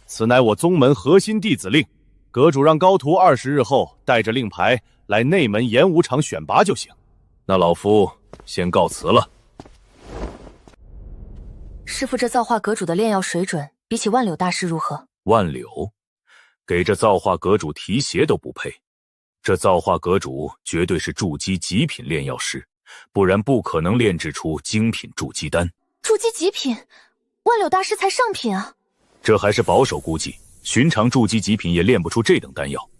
此乃我宗门核心弟子令，阁主让高徒20日后带着令牌来内门演武场选拔就行。
那老夫先告辞了。
师傅，这造化阁主的炼药水准比起万柳大师如何？
万柳，给这造化阁主提鞋都不配。这造化阁主绝对是筑基极品炼药师，不然不可能炼制出精品筑基丹。
筑基极品，万柳大师才上品啊！
这还是保守估计，寻常筑基极品也炼不出这等丹药。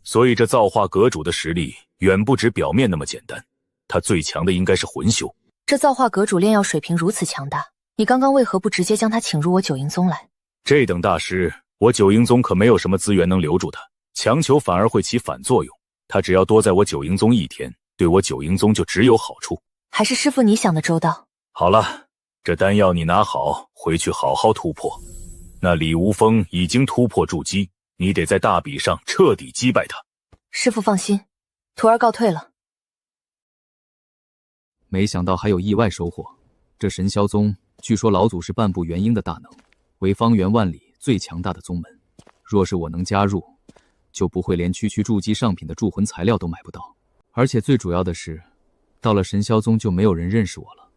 所以这造化阁主的实力远不止表面那么简单，他最强的应该是魂修。
这造化阁主炼药水平如此强大，你刚刚为何不直接将他请入我九阴宗来？
这等大师，我九阴宗可没有什么资源能留住他，强求反而会起反作用。他只要多在我九阴宗1天，对我九营宗就只有好处。
还是师傅你想的周到。
好了，这丹药你拿好，回去好好突破。那李无风已经突破筑基，你得在大比上彻底击败他。
师傅放心，徒儿告退了。
没想到还有意外收获。这神霄宗据说老祖是半步元婴的大能，为方圆万里最强大的宗门。若是我能加入，就不会连区区筑基上品的铸魂材料都买不到。而且最主要的是，到了神霄宗就没有人认识我了，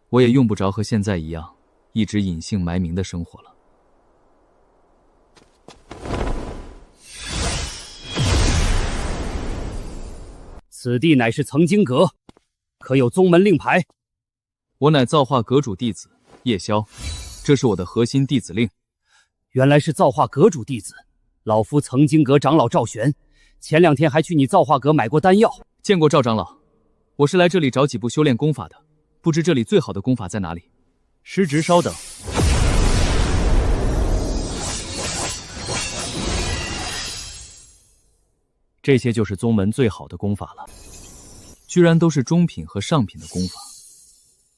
我也用不着和现在一样一直隐姓埋名的生活了。
此地乃是曾经阁，可有宗门令牌？
我乃造化阁主弟子叶萧，这是我的核心弟子令。
原来是造化阁主弟子，老夫曾经阁长老赵玄，前2天还去你造化阁买过丹药。
见过赵长老，我是来这里找几部修炼功法的，不知这里最好的功法在哪里？
师侄稍等。这些就是宗门最好的功法了。
居然都是中品和上品的功法，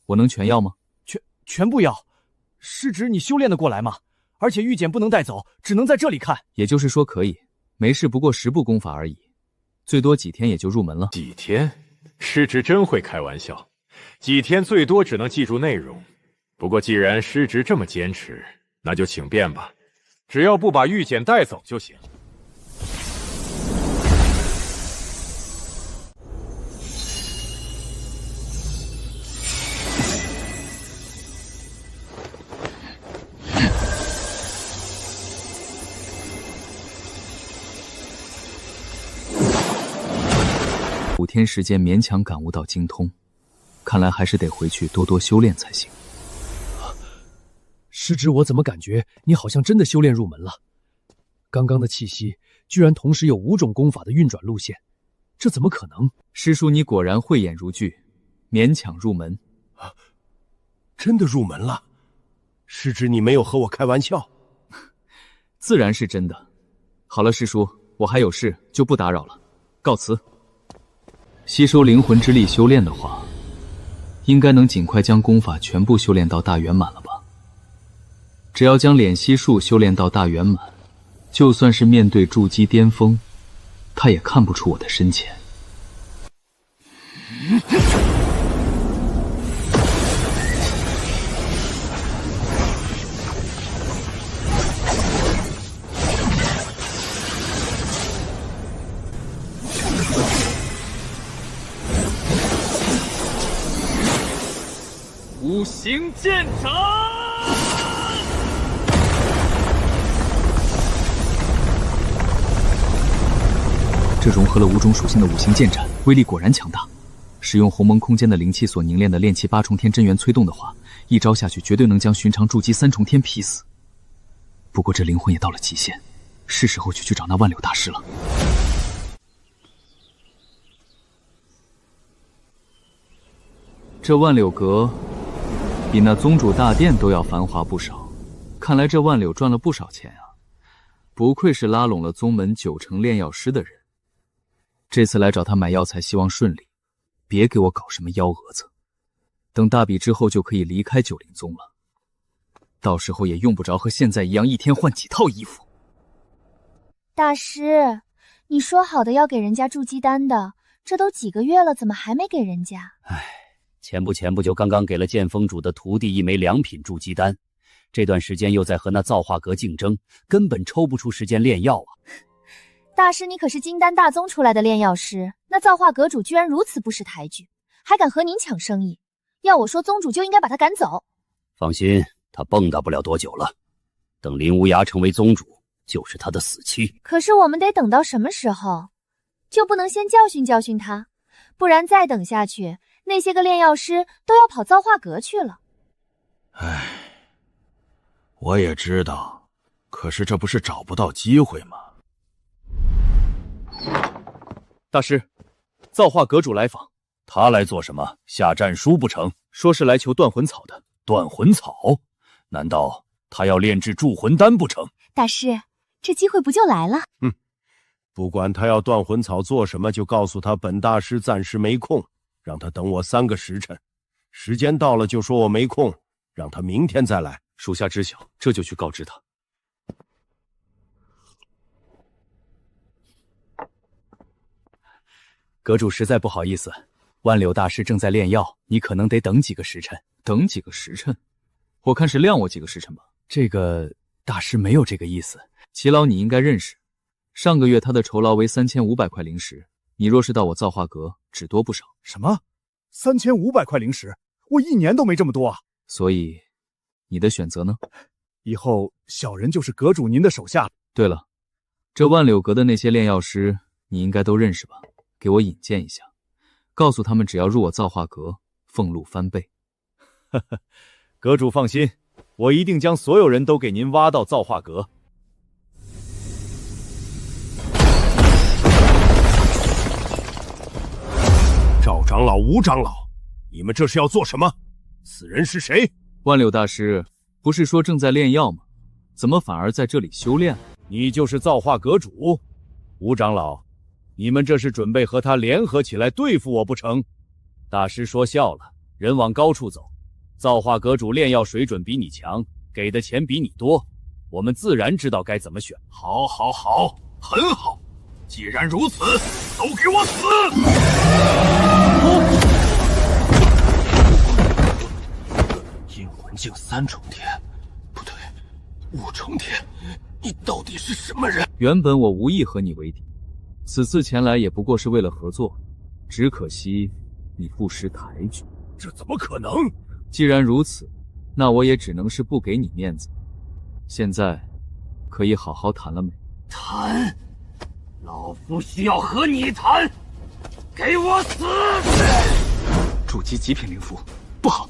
我能全要吗？
全部要。师侄你修炼得过来吗？而且玉简不能带走，只能在这里看。
也就是说可以，没事，不过10部功法而已，最多几天也就入门了。
几天？师侄真会开玩笑，几天最多只能记住内容。不过既然师侄这么坚持，那就请便吧，只要不把玉简带走就行。
5天时间勉强感悟到精通，看来还是得回去多多修炼才行。
师侄，我怎么感觉你好像真的修炼入门了？刚刚的气息居然同时有5种功法的运转路线，这怎么可能？
师叔，你果然慧眼如炬，勉强入门。
真的入门了？师侄，你没有和我开玩笑？
自然是真的。好了，师叔，我还有事，就不打扰了，告辞。吸收灵魂之力修炼的话，应该能尽快将功法全部修炼到大圆满了吧？只要将敛息术修炼到大圆满，就算是面对筑基巅峰，他也看不出我的深浅。
五行剑斩！
这融合了5种属性的五行剑斩，威力果然强大。使用鸿蒙空间的灵气所凝练的炼气8重天真元催动的话，一招下去绝对能将寻常筑基3重天劈死。不过这灵魂也到了极限，是时候去找那万柳大师了。这万柳阁比那宗主大殿都要繁华不少，看来这万柳赚了不少钱啊！不愧是拉拢了宗门9成炼药师的人。这次来找他买药材，希望顺利，别给我搞什么幺蛾子。等大比之后就可以离开九灵宗了，到时候也用不着和现在一样一天换几套衣服。
大师，你说好的要给人家筑基丹的，这都几个月了，怎么还没给人家？
前不就刚刚给了剑锋主的徒弟1枚2品筑基丹，这段时间又在和那造化阁竞争，根本抽不出时间炼药啊！
大师，你可是金丹大宗出来的炼药师，那造化阁主居然如此不识抬举，还敢和您抢生意，要我说宗主就应该把他赶走。
放心，他蹦跶不了多久了，等林无涯成为宗主，就是他的死期。
可是我们得等到什么时候？就不能先教训教训他，不然再等下去，那些个炼药师都要跑造化阁去了。
我也知道，可是这不是找不到机会吗？
大师，造化阁主来访。
他来做什么？下战书不成？
说是来求断魂草的。
断魂草？难道他要炼制铸魂丹不成？
大师，这机会不就来了？
不管他要断魂草做什么，就告诉他本大师暂时没空，让他等我3个时辰。时间到了就说我没空，让他明天再来。
属下知晓，这就去告知他。阁主实在不好意思，万柳大师正在炼药，你可能得等几个时辰。
等几个时辰？我看是晾我几个时辰吧。
这个大师没有这个意思。
齐老你应该认识，上个月他的酬劳为3500块灵石，你若是到我造化阁，只多不少。
什么？3500块灵石？我1年都没这么多啊！
所以，你的选择呢？
以后小人就是阁主您的手下。
对了，这万柳阁的那些炼药师，你应该都认识吧？给我引荐一下，告诉他们只要入我造化阁，俸禄翻倍。
呵呵，阁主放心，我一定将所有人都给您挖到造化阁。
赵长老、吴长老，你们这是要做什么？此人是谁？
万柳大师，不是说正在炼药吗？怎么反而在这里修炼？
你就是造化阁主，吴长老，你们这是准备和他联合起来对付我不成？大师说笑了，人往高处走。造化阁主炼药水准比你强，给的钱比你多，我们自然知道该怎么选。
好，好，好，很好。既然如此，都给我死！
阴魂境3重天，不对，5重天，你到底是什么人？
原本我无意和你为敌，此次前来也不过是为了合作，只可惜你不识抬举。
这怎么可能？
既然如此，那我也只能是不给你面子。现在，可以好好谈了没？
谈？老夫需要和你谈！给我死！
筑基极品灵符，不好！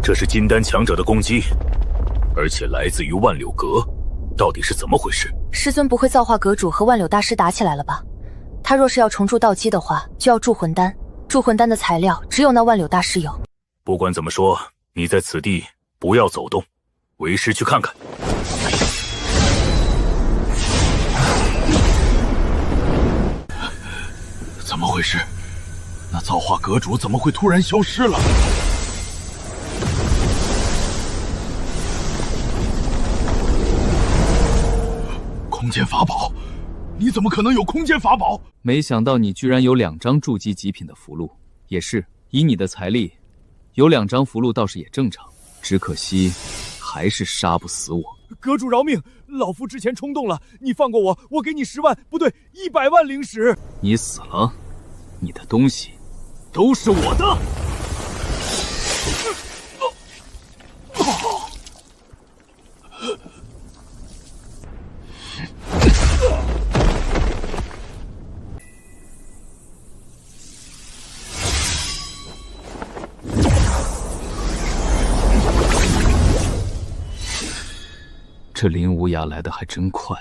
这是金丹强者的攻击，而且来自于万柳阁，到底是怎么回事？
师尊不会造化阁主和万柳大师打起来了吧？他若是要重铸道基的话，就要铸魂丹。铸魂丹的材料只有那万柳大师有。
不管怎么说，你在此地不要走动，为师去看看。
怎么回事？那造化阁主怎么会突然消失了？空间法宝？你怎么可能有空间法宝？
没想到你居然有2张筑基极品的符箓。也是，以你的财力，有2张符箓倒是也正常。只可惜，还是杀不死我。
阁主饶命，老夫之前冲动了，你放过我，我给你10万，不对，100万灵石。
你死了，你的东西
都是我的。
这林无涯来的还真快。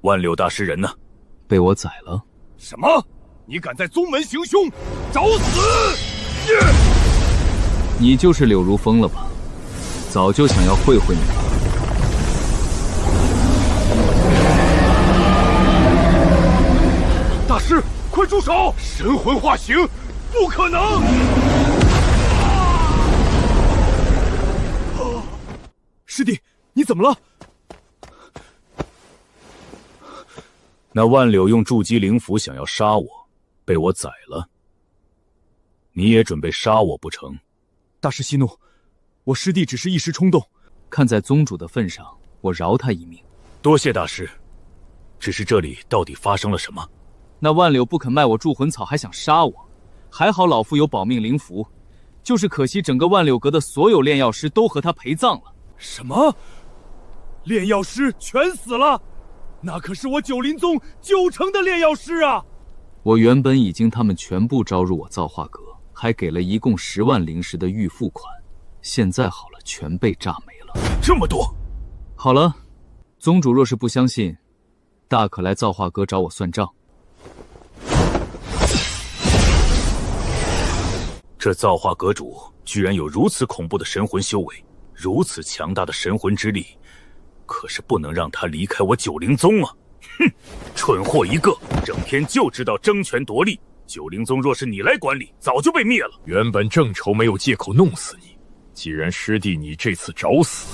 万柳大师人呢？
被我宰了。
什么？你敢在宗门行凶，找死！
你就是柳如风了吧？早就想要会会你了。
大师，快住手！神魂化形，不可能！
师弟，你怎么了？
那万柳用筑基灵符想要杀我，被我宰了。你也准备杀我不成？
大师息怒，我师弟只是一时冲动。
看在宗主的份上，我饶他一命。
多谢大师。只是这里到底发生了什么？
那万柳不肯卖我铸魂草，还想杀我。还好老夫有保命灵符，就是可惜整个万柳阁的所有炼药师都和他陪葬了。
什么？炼药师全死了？那可是我九灵宗9成的炼药师啊！
我原本已经他们全部招入我造化阁，还给了一共10万灵石的预付款。现在好了，全被炸没了。
这么多！
好了，宗主若是不相信，大可来造化阁找我算账。
这造化阁主居然有如此恐怖的神魂修为，如此强大的神魂之力，可是不能让他离开我九灵宗啊！哼，蠢货一个，整天就知道争权夺利。九灵宗若是你来管理，早就被灭了。
原本正愁没有借口弄死你，既然师弟你这次找死，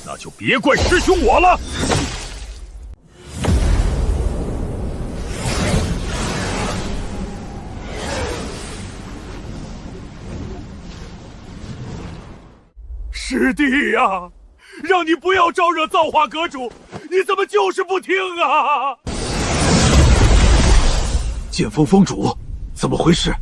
那就别怪师兄我了。师弟呀，让你不要招惹造化阁主，你怎么就是不听啊？
剑锋峰主，怎么回事？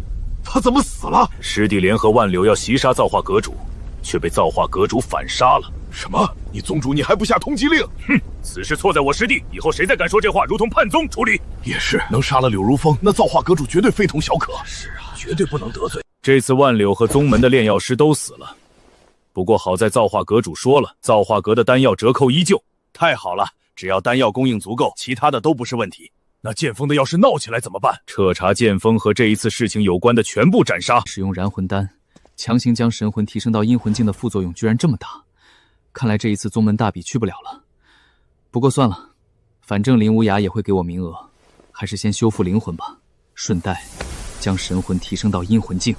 他怎么死了？
师弟联合万柳要袭杀造化阁主，却被造化阁主反杀了。
什么？你宗主你还不下通缉令？哼，此事错在我师弟，以后谁再敢说这话，如同叛宗处理。
也是，能杀了柳如风，那造化阁主绝对非同小可。是啊，绝对不能得罪。
这次万柳和宗门的炼药师都死了。不过好在造化阁主说了，造化阁的丹药折扣依旧。太好了，只要丹药供应足够，其他的都不是问题。那剑锋的要是闹起来怎么办？彻查剑锋和这一次事情有关的全部斩杀。
使用燃魂丹，强行将神魂提升到阴魂境的副作用居然这么大，看来这一次宗门大比去不了了。不过算了，反正林无涯也会给我名额，还是先修复灵魂吧，顺带将神魂提升到阴魂境。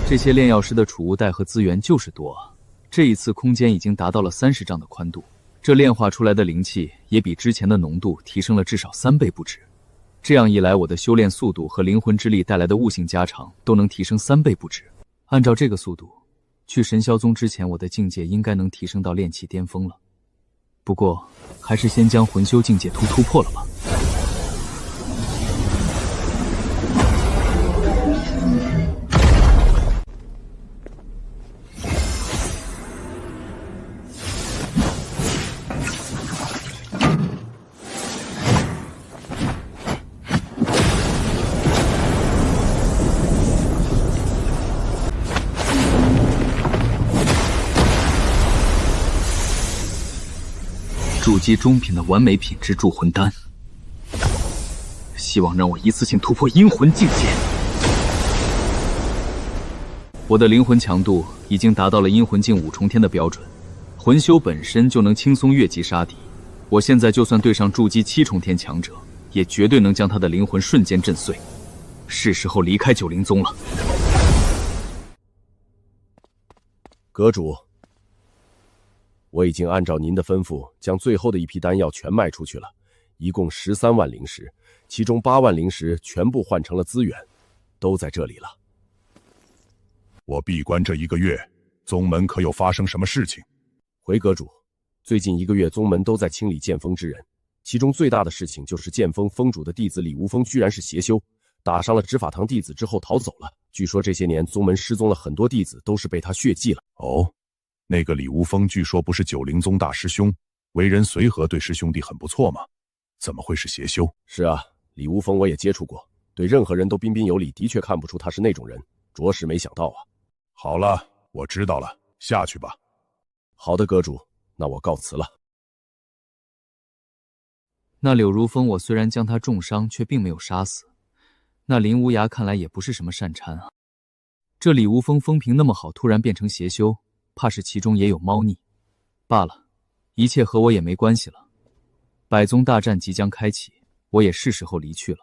这些炼药师的储物袋和资源就是多啊！这一次空间已经达到了30丈的宽度，这炼化出来的灵气也比之前的浓度提升了至少3倍不止。这样一来，我的修炼速度和灵魂之力带来的悟性加长都能提升3倍不止。按照这个速度，去神霄宗之前，我的境界应该能提升到炼气巅峰了。不过，还是先将魂修境界突破了吧。筑基中品的完美品质铸魂丹，希望让我一次性突破阴魂境界。我的灵魂强度已经达到了阴魂境5重天的标准，魂修本身就能轻松越级杀敌。我现在就算对上筑基7重天强者，也绝对能将他的灵魂瞬间震碎。是时候离开九灵宗了。
阁主，我已经按照您的吩咐，将最后的一批丹药全卖出去了，一共13万灵石，其中8万灵石全部换成了资源，都在这里了。
我闭关这1个月，宗门可有发生什么事情？
回阁主，最近1个月宗门都在清理剑锋之人，其中最大的事情就是剑锋峰主的弟子李无风居然是邪修，打伤了执法堂弟子之后逃走了。据说这些年宗门失踪了很多弟子，都是被他血祭了。
哦。那个李无风据说不是九灵宗大师兄，为人随和，对师兄弟很不错嘛，怎么会是邪修？
是啊，李无风我也接触过，对任何人都彬彬有礼，的确看不出他是那种人，着实没想到啊。
好了，我知道了，下去吧。
好的，阁主，那我告辞了。
那柳如风，我虽然将他重伤，却并没有杀死。那林无涯看来也不是什么善茬啊。这李无风风评那么好，突然变成邪修，怕是其中也有猫腻。罢了，一切和我也没关系了。百宗大战即将开启，我也是时候离去了。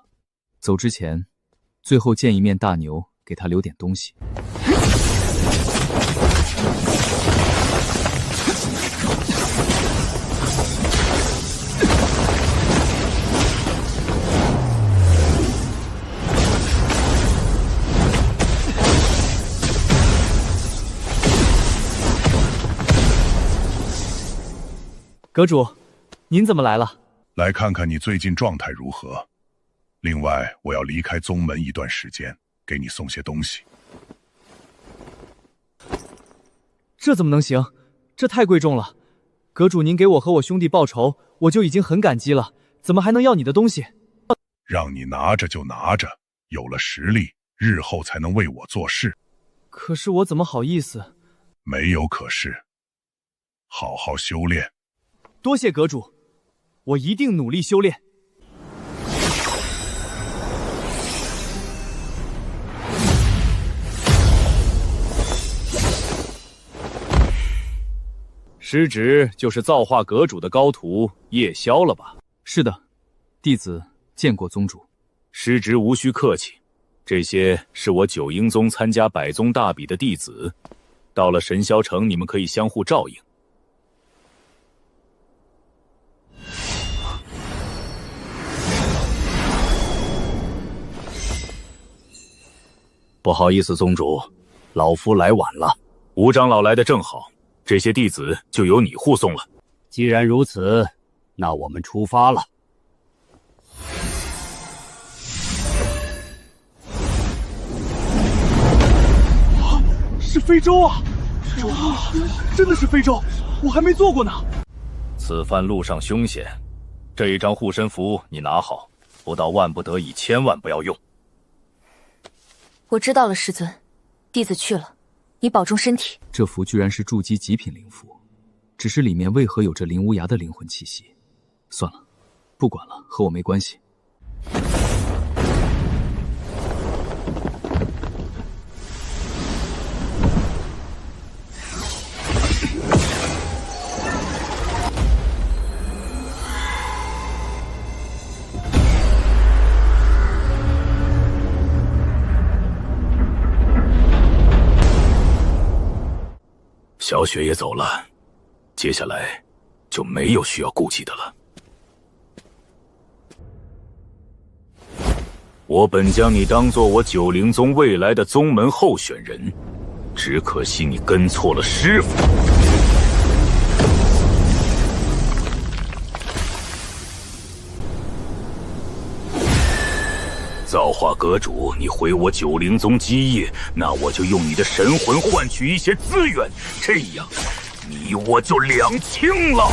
走之前，最后见一面大牛，给他留点东西。阁主，您怎么来了？
来看看你最近状态如何。另外，我要离开宗门一段时间，给你送些东西。
这怎么能行？这太贵重了。阁主您给我和我兄弟报仇，我就已经很感激了，怎么还能要你的东西？
让你拿着就拿着，有了实力，日后才能为我做事。
可是我怎么好意思？
没有可是，好好修炼。
多谢阁主，我一定努力修炼。
师侄就是造化阁主的高徒叶宵了吧？
是的，弟子见过宗主。
师侄无需客气，这些是我九阴宗参加百宗大比的弟子，到了神霄城，你们可以相互照应。不好意思，宗主，老夫来晚了。吴长老来的正好，这些弟子就由你护送了。
既然如此，那我们出发了。
是非洲啊！哇，真的是非洲，我还没做过呢。
此番路上凶险，这一张护身符你拿好，不到万不得已，千万不要用。
我知道了，师尊，弟子去了，你保重身体。
这符居然是筑基极品灵符，只是里面为何有着林无涯的灵魂气息？算了，不管了，和我没关系。
小雪也走了，接下来就没有需要顾忌的了。我本将你当做我九灵宗未来的宗门候选人，只可惜你跟错了师傅。造化阁主，你毁我九灵宗基业，那我就用你的神魂换取一些资源，这样你我就两清了。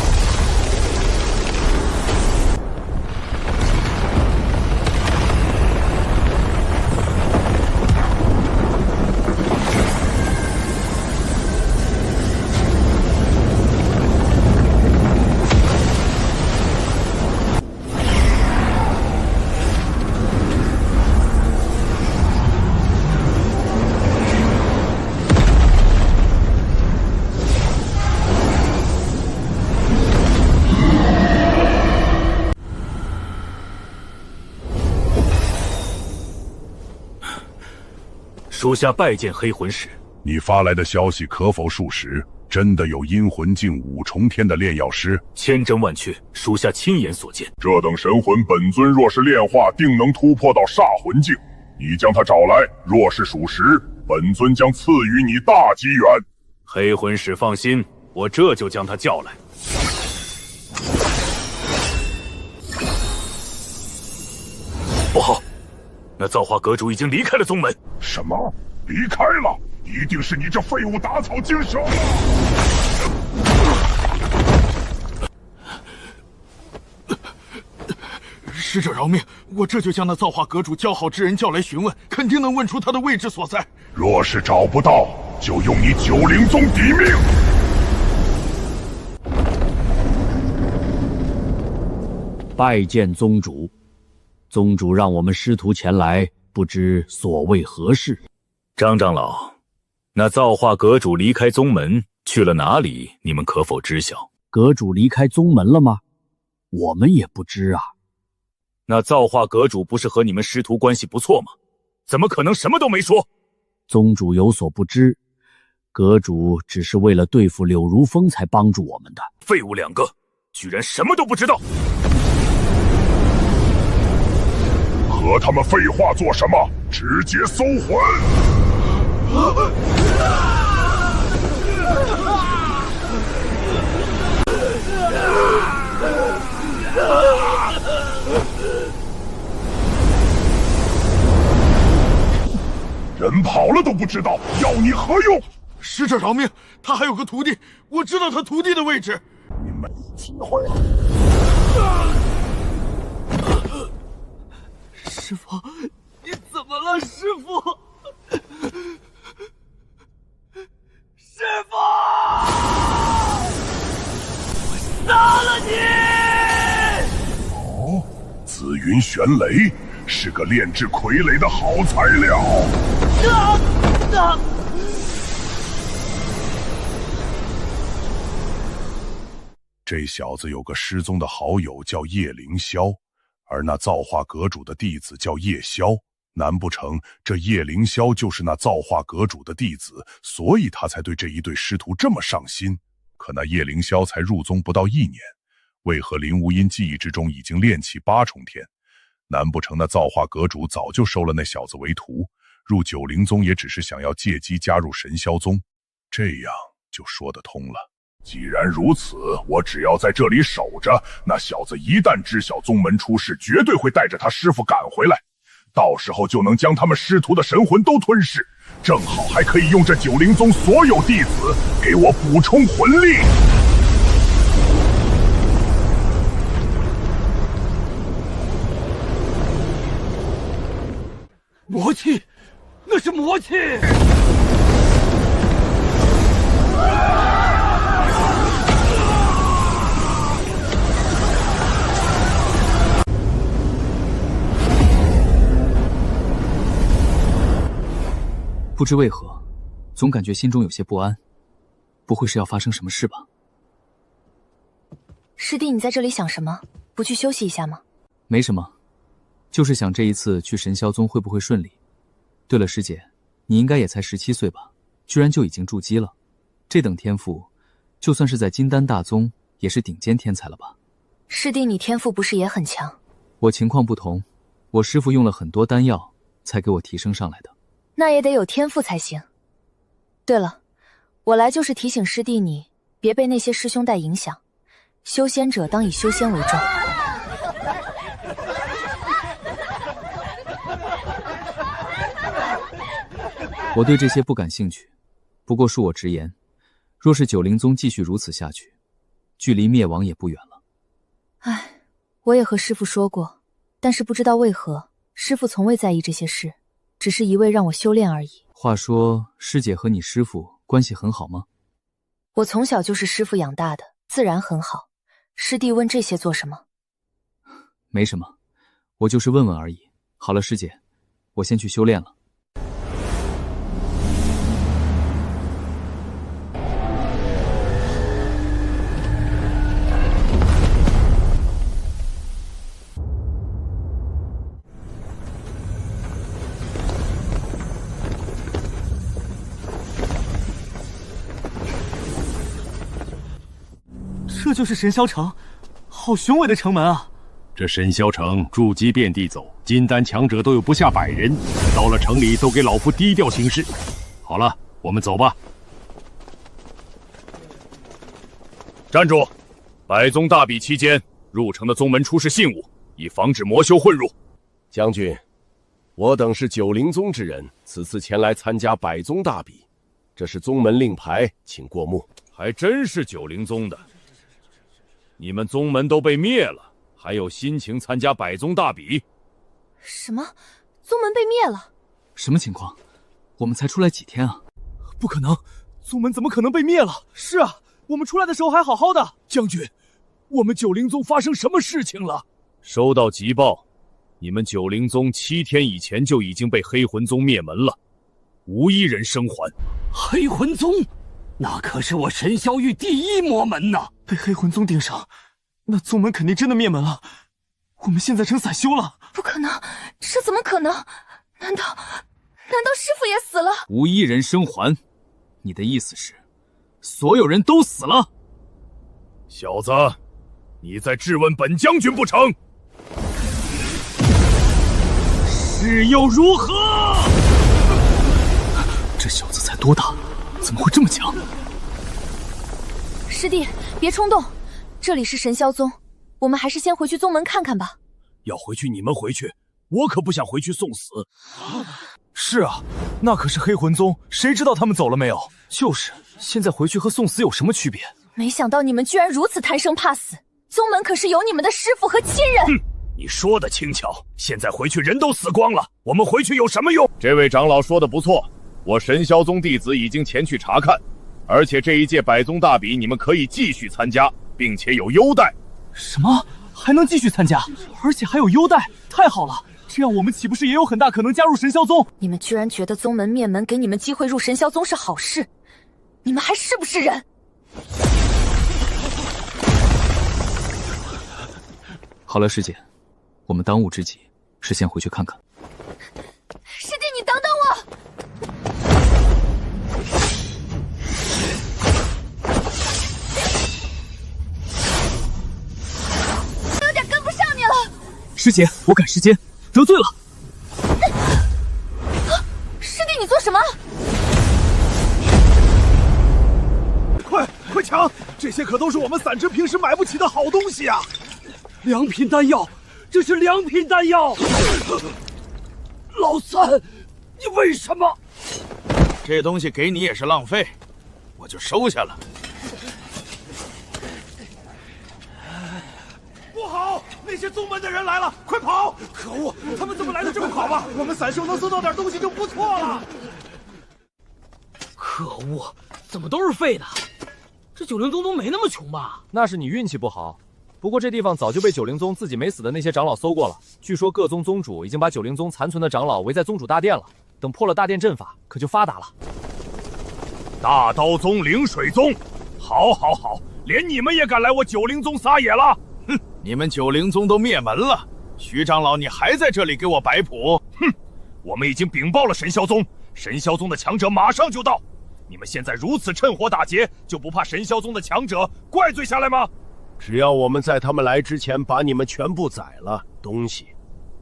属下拜见黑魂使。
你发来的消息可否属实？真的有阴魂境5重天的炼药师？
千真万确，属下亲眼所见。
这等神魂，本尊若是炼化，定能突破到煞魂境。你将他找来，若是属实，本尊将赐予你大机缘。
黑魂使放心，我这就将他叫来。不好，那造化阁主已经离开了宗门。
什么？离开了？一定是你这废物打草惊蛇了！
使者饶命！我这就将那造化阁主交好之人叫来询问，肯定能问出他的位置所在。
若是找不到，就用你九灵宗抵命！
拜见宗主。宗主让我们师徒前来，不知所谓何事？
张长老，那造化阁主离开宗门去了哪里？你们可否知晓？
阁主离开宗门了吗？我们也不知啊。
那造化阁主不是和你们师徒关系不错吗？怎么可能什么都没说？
宗主有所不知，阁主只是为了对付柳如风才帮助我们的。
废物两个，居然什么都不知道！
和他们废话做什么？直接搜魂！不知道，要你何用？
使者饶命，他还有个徒弟，我知道他徒弟的位置。
你没机会了。
师傅，你怎么了，师傅？师傅，我杀了你！
哦，紫云玄雷是个炼制傀儡的好材料。这小子有个失踪的好友叫叶凌霄，而那造化阁主的弟子叫叶萧。难不成这叶凌霄就是那造化阁主的弟子，所以他才对这一对师徒这么上心？可那叶凌霄才入宗不到1年，为何林无阴记忆之中已经炼气8重天？难不成那造化阁主早就收了那小子为徒，入九灵宗也只是想要借机加入神霄宗？这样就说得通了。既然如此，我只要在这里守着，那小子一旦知晓宗门出事，绝对会带着他师父赶回来，到时候就能将他们师徒的神魂都吞噬，正好还可以用这九灵宗所有弟子给我补充魂力。
魔气，那是魔气！
不知为何，总感觉心中有些不安，不会是要发生什么事吧？
师弟，你在这里想什么？不去休息一下吗？
没什么，就是想这一次去神霄宗会不会顺利。对了，师姐，你应该也才17岁吧？居然就已经筑基了，这等天赋，就算是在金丹大宗也是顶尖天才了吧？
师弟，你天赋不是也很强？
我情况不同，我师父用了很多丹药才给我提升上来的。
那也得有天赋才行。对了，我来就是提醒师弟你，别被那些师兄带影响。修仙者当以修仙为重。
我对这些不感兴趣，不过恕我直言，若是九灵宗继续如此下去，距离灭亡也不远了。
唉，我也和师父说过，但是不知道为何，师父从未在意这些事。只是一味让我修炼而已。
话说，师姐和你师父关系很好吗？
我从小就是师父养大的，自然很好。师弟问这些做什么？
没什么，我就是问问而已。好了，师姐，我先去修炼了。
这就是神霄城，好雄伟的城门啊！
这神霄城筑基遍地走，金丹强者都有不下100人，到了城里都给老夫低调行事。好了，我们走吧。
站住！百宗大比期间，入城的宗门出示信物，以防止魔修混入。
将军，我等是九灵宗之人，此次前来参加百宗大比，这是宗门令牌，请过目。
还真是九灵宗的。你们宗门都被灭了，还有心情参加百宗大比？
什么？宗门被灭了？
什么情况？我们才出来几天啊！
不可能，宗门怎么可能被灭了？是啊，我们出来的时候还好好的。
将军，我们九灵宗发生什么事情了？
收到急报，你们九灵宗7天以前就已经被黑魂宗灭门了，无一人生还。
黑魂宗？那可是我神霄域第1魔门呐！
被黑魂宗盯上，那宗门肯定真的灭门了。我们现在成散修了。
不可能，这怎么可能？难道师父也死了？
无一人生还？你的意思是，所有人都死了？
小子，你在质问本将军不成？
是又如何？这小子才多大，怎么会这么强？
师弟，别冲动，这里是神霄宗，我们还是先回去宗门看看吧。
要回去你们回去，我可不想回去送死。
是啊，那可是黑魂宗，谁知道他们走了没有？就是，现在回去和送死有什么区别？
没想到你们居然如此贪生怕死，宗门可是有你们的师父和亲人。
你说的轻巧，现在回去人都死光了，我们回去有什么用？
这位长老说的不错，我神霄宗弟子已经前去查看，而且这一届百宗大比你们可以继续参加，并且有优待。
什么？还能继续参加，而且还有优待？太好了！这样我们岂不是也有很大可能加入神霄宗？
你们居然觉得宗门灭门给你们机会入神霄宗是好事？你们还是不是人？
好了，师姐，我们当务之急是先回去看看。
师弟，你等等我！有点跟不上你了。
师姐，我赶时间，得罪了。
师弟，你做什么？
快抢！这些可都是我们散之平时买不起的好东西啊！
良品丹药，这是良品丹药。老三，你为什么？
这东西给你也是浪费，我就收下了。
不好！那些宗门的人来了，快跑！可恶，他们怎么来的这么快吧？我们散兽能搜到点东西就不错了。
可恶，怎么都是废的？这九灵宗都没那么穷吧？
那是你运气不好。不过这地方早就被九灵宗自己没死的那些长老搜过了。据说各宗宗主已经把九灵宗残存的长老围在宗主大殿了。等破了大殿阵法，可就发达了。
大刀宗、灵水宗，好，连你们也敢来我九灵宗撒野了？哼！你们九灵宗都灭门了，徐长老你还在这里给我摆谱？哼！我们已经禀报了神霄宗，神霄宗的强者马上就到。你们现在如此趁火打劫，就不怕神霄宗的强者怪罪下来吗？
只要我们在他们来之前把你们全部宰了，东西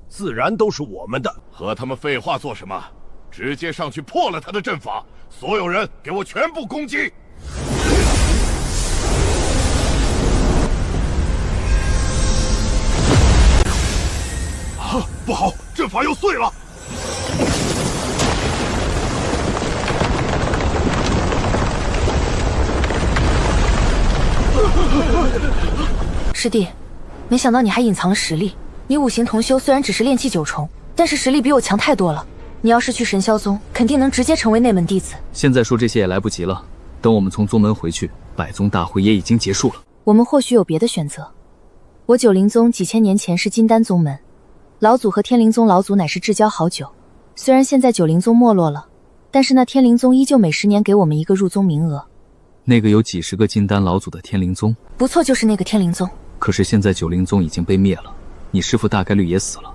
自然都是我们的。
和他们废话做什么？直接上去破了他的阵法！所有人给我全部攻击！
啊，不好，阵法又碎了！
师弟，没想到你还隐藏了实力。你五行同修虽然只是炼气9重，但是实力比我强太多了。你要是去神霄宗，肯定能直接成为内门弟子。
现在说这些也来不及了，等我们从宗门回去，百宗大会也已经结束了。
我们或许有别的选择。我九灵宗几千年前是金丹宗门，老祖和天灵宗老祖乃是至交好久。虽然现在九灵宗没落了，但是那天灵宗依旧每10年给我们一个入宗名额。
那个有几十个金丹老祖的天灵宗？
不错，就是那个天灵宗。
可是现在九灵宗已经被灭了，你师父大概率也死了，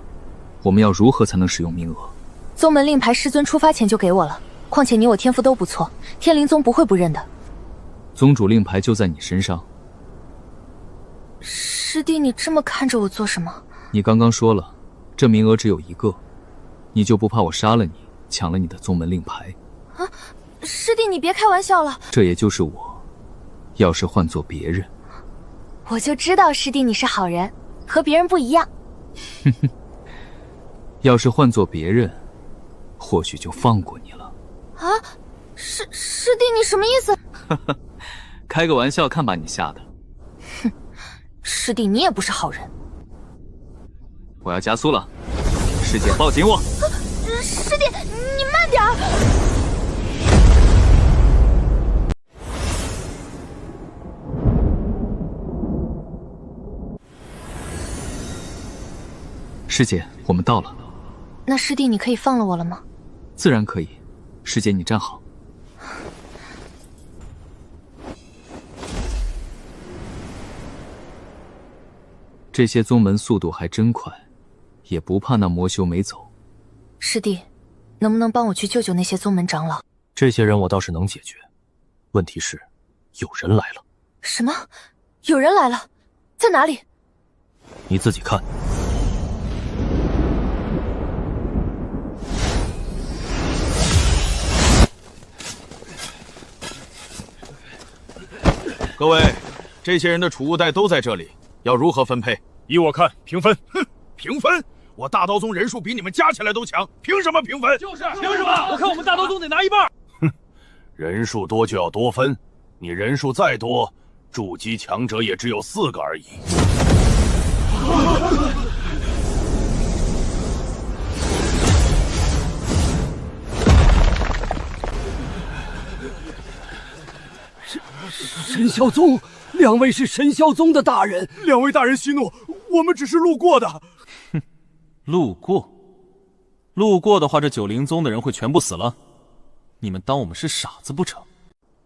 我们要如何才能使用名额？
宗门令牌师尊出发前就给我了，况且你我天赋都不错，天灵宗不会不认的。
宗主令牌就在你身上。
师弟，你这么看着我做什么？
你刚刚说了，这名额只有一个，你就不怕我杀了你，抢了你的宗门令牌？
啊，师弟，你别开玩笑了。
这也就是我，要是换做别人，
我就知道师弟你是好人，和别人不一样。
哼哼，要是换做别人，或许就放过你了。
啊，师弟，你什么意思？
开个玩笑，看把你吓的。
哼，师弟你也不是好人。
我要加速了，师姐抱紧我。
师弟，你慢点儿。
师姐，我们到了。
那师弟，你可以放了我了吗？
自然可以。师姐，你站好。这些宗门速度还真快，也不怕那魔修没走。
师弟，能不能帮我去救救那些宗门长老？
这些人我倒是能解决，问题是，有人来了。
什么？有人来了？在哪里？
你自己看。
各位，这些人的储物袋都在这里，要如何分配？依我看，平分。哼，平分？我大刀宗人数比你们加起来都强，凭什么平分？
就是凭什么？我看我们大刀宗得拿一半。
哼，人数多就要多分，你人数再多，筑基强者也只有4个而已。
神霄宗，2位是神霄宗的大人。
2位大人息怒，我们只是路过的。
哼，路过的话，这九灵宗的人会全部死了。你们当我们是傻子不成？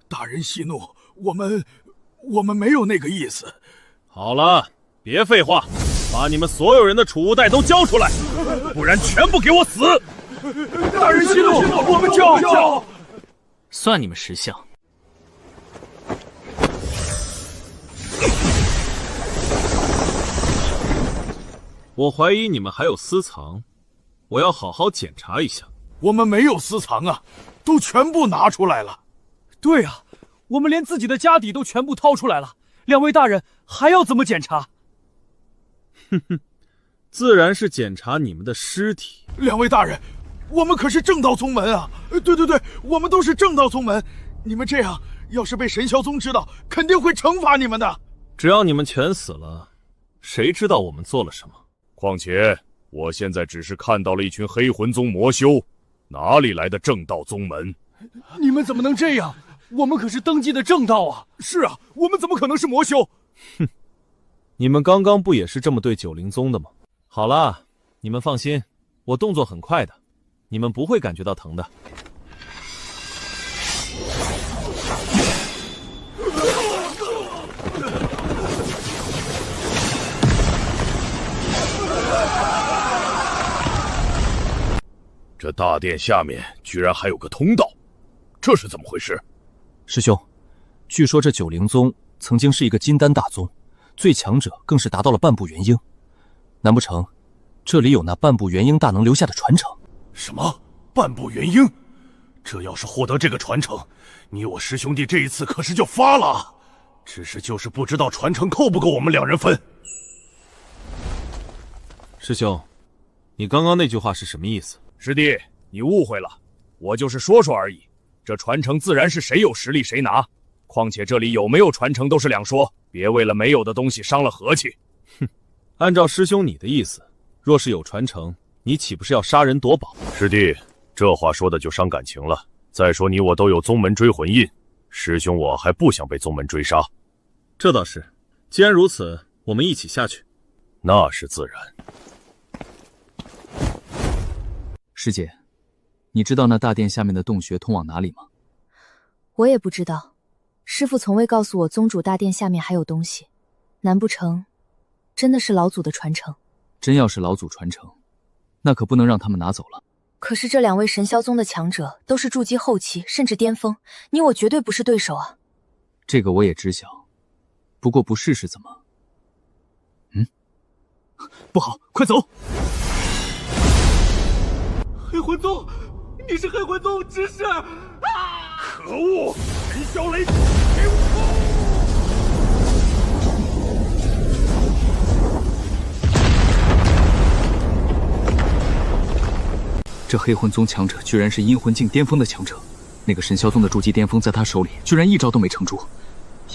大人息怒，我们没有那个意思。
好了，别废话，把你们所有人的储物袋都交出来，不然全部给我死！
大人息怒，我们交。
算你们识相。我怀疑你们还有私藏，我要好好检查一下。
我们没有私藏啊，都全部拿出来了。
对啊，我们连自己的家底都全部掏出来了，2位大人还要怎么检查？
哼哼，自然是检查你们的尸体。
2位大人，我们可是正道宗门啊！对，我们都是正道宗门。你们这样，要是被神霄宗知道，肯定会惩罚你们的。
只要你们全死了，谁知道我们做了什么？
况且我现在只是看到了一群黑魂宗魔修，哪里来的正道宗门？
你们怎么能这样？我们可是登记的正道啊！
是啊，我们怎么可能是魔修？
哼，你们刚刚不也是这么对九灵宗的吗？好了，你们放心，我动作很快的，你们不会感觉到疼的。
这大殿下面居然还有个通道，这是怎么回事？
师兄，据说这九灵宗曾经是一个金丹大宗，最强者更是达到了半步元婴。难不成这里有那半步元婴大能留下的传承？
什么半步元婴？这要是获得这个传承，你我师兄弟这一次可是就发了。只是就是不知道传承够不够我们2人分。
师兄，你刚刚那句话是什么意思？
师弟，你误会了，我就是说说而已。这传承自然是谁有实力谁拿，况且这里有没有传承都是两说，别为了没有的东西伤了和气。
哼，按照师兄你的意思，若是有传承，你岂不是要杀人夺宝？
师弟，这话说的就伤感情了。再说你我都有宗门追魂印，师兄我还不想被宗门追杀。
这倒是，既然如此，我们一起下去。
那是自然。
师姐，你知道那大殿下面的洞穴通往哪里吗？
我也不知道，师父从未告诉我宗主大殿下面还有东西，难不成真的是老祖的传承？
真要是老祖传承，那可不能让他们拿走了。
可是这2位神霄宗的强者都是筑基后期，甚至巅峰，你我绝对不是对手啊！
这个我也知晓，不过不试试怎么？不好，快走！
黑魂宗，你是黑魂宗之士！啊！
可恶！神霄雷，给我！
这黑魂宗强者居然是阴魂境巅峰的强者，那个神霄宗的筑基巅峰在他手里居然一招都没成住，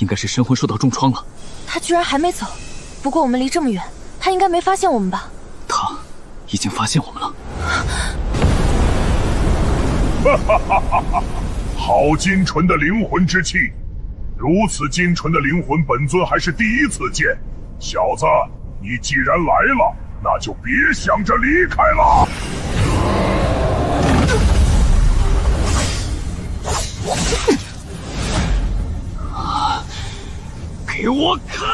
应该是神魂受到重创了。
他居然还没走，不过我们离这么远，他应该没发现我们吧？
他已经发现我们了。
哈哈哈哈哈！好精纯的灵魂之气，如此精纯的灵魂，本尊还是第一次见。小子，你既然来了，那就别想着离开了。
给我看！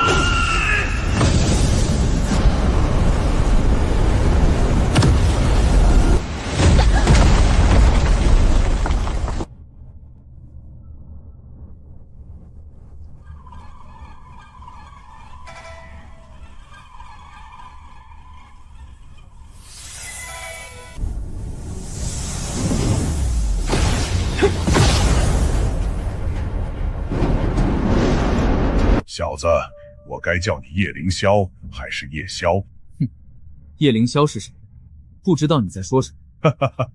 小子，我该叫你叶凌霄还是叶萧？
哼，叶凌霄是谁？
不知道你在说什么。
哈哈哈，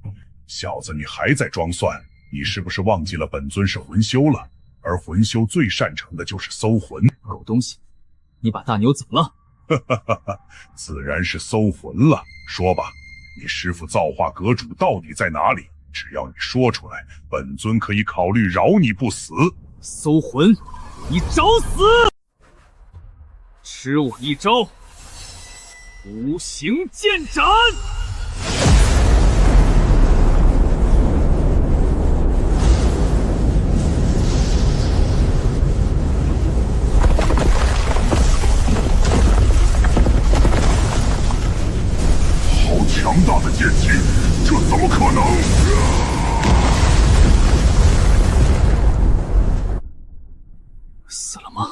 小子，你还在装蒜？你是不是忘记了本尊是魂修了？而魂修最擅长的就是搜魂。
狗东西，你把大牛怎么了？
哈哈哈哈，自然是搜魂了。说吧，你师父造化阁主到底在哪里？只要你说出来，本尊可以考虑饶你不死。
搜魂，你找死！吃我一招，无形剑斩！
好强大的剑气，这怎么可能？
死了吗？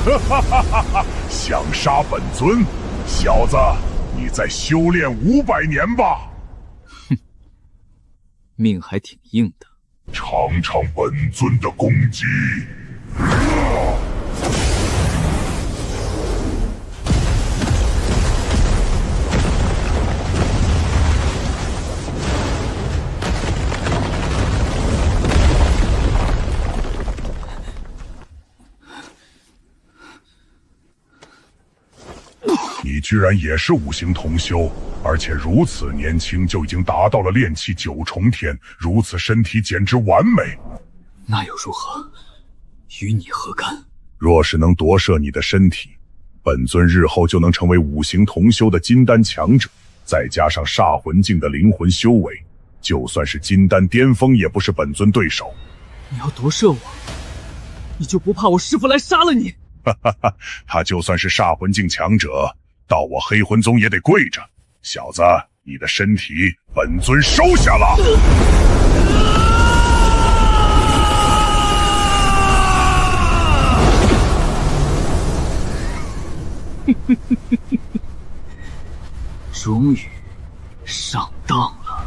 哈哈哈哈哈！想杀本尊，小子，你再修炼500年吧。
哼，命还挺硬的。
尝尝本尊的攻击。你居然也是五行同修，而且如此年轻就已经达到了炼气9重天，如此身体简直完美。
那又如何？与你何干？
若是能夺舍你的身体，本尊日后就能成为五行同修的金丹强者，再加上煞魂境的灵魂修为，就算是金丹巅峰也不是本尊对手。
你要夺舍我，你就不怕我师父来杀了你？
哈哈哈，他就算是煞魂境强者，到我黑魂宗也得跪着。小子，你的身体本尊收下了。
终于上当了。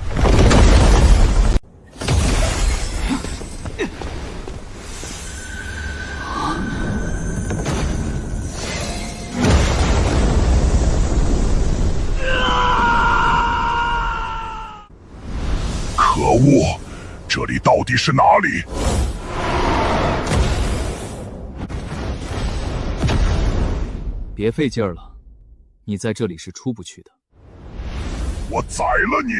可恶，这里到底是哪里？
别费劲儿了，你在这里是出不去的。
我宰了你！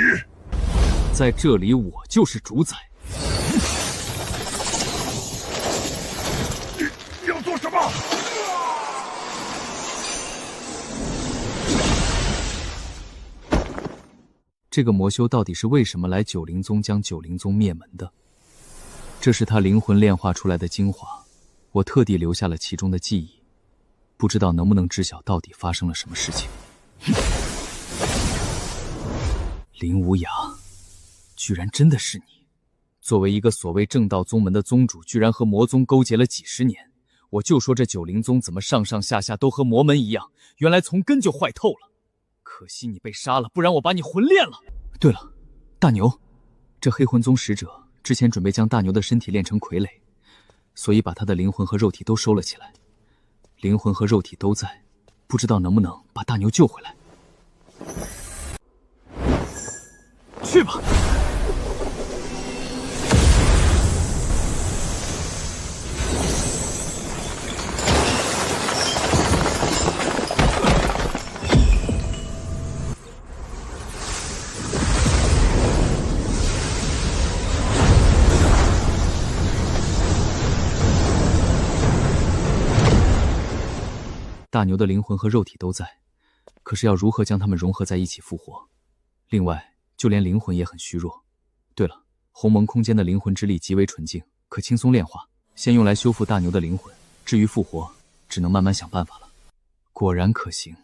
在这里我就是主宰。
你要做什么？
这个魔修到底是为什么来九灵宗将九灵宗灭门的？这是他灵魂炼化出来的精华，我特地留下了其中的记忆，不知道能不能知晓到底发生了什么事情。林无涯，居然真的是你！作为一个所谓正道宗门的宗主，居然和魔宗勾结了几十年，我就说这九灵宗怎么上上下下都和魔门一样，原来从根就坏透了。可惜你被杀了，不然我把你魂炼了。对了，大牛，这黑魂宗使者之前准备将大牛的身体炼成傀儡，所以把他的灵魂和肉体都收了起来。灵魂和肉体都在，不知道能不能把大牛救回来。去吧。大牛的灵魂和肉体都在，可是要如何将它们融合在一起复活？另外，就连灵魂也很虚弱。对了，鸿蒙空间的灵魂之力极为纯净，可轻松炼化，先用来修复大牛的灵魂，至于复活，只能慢慢想办法了。果然可行。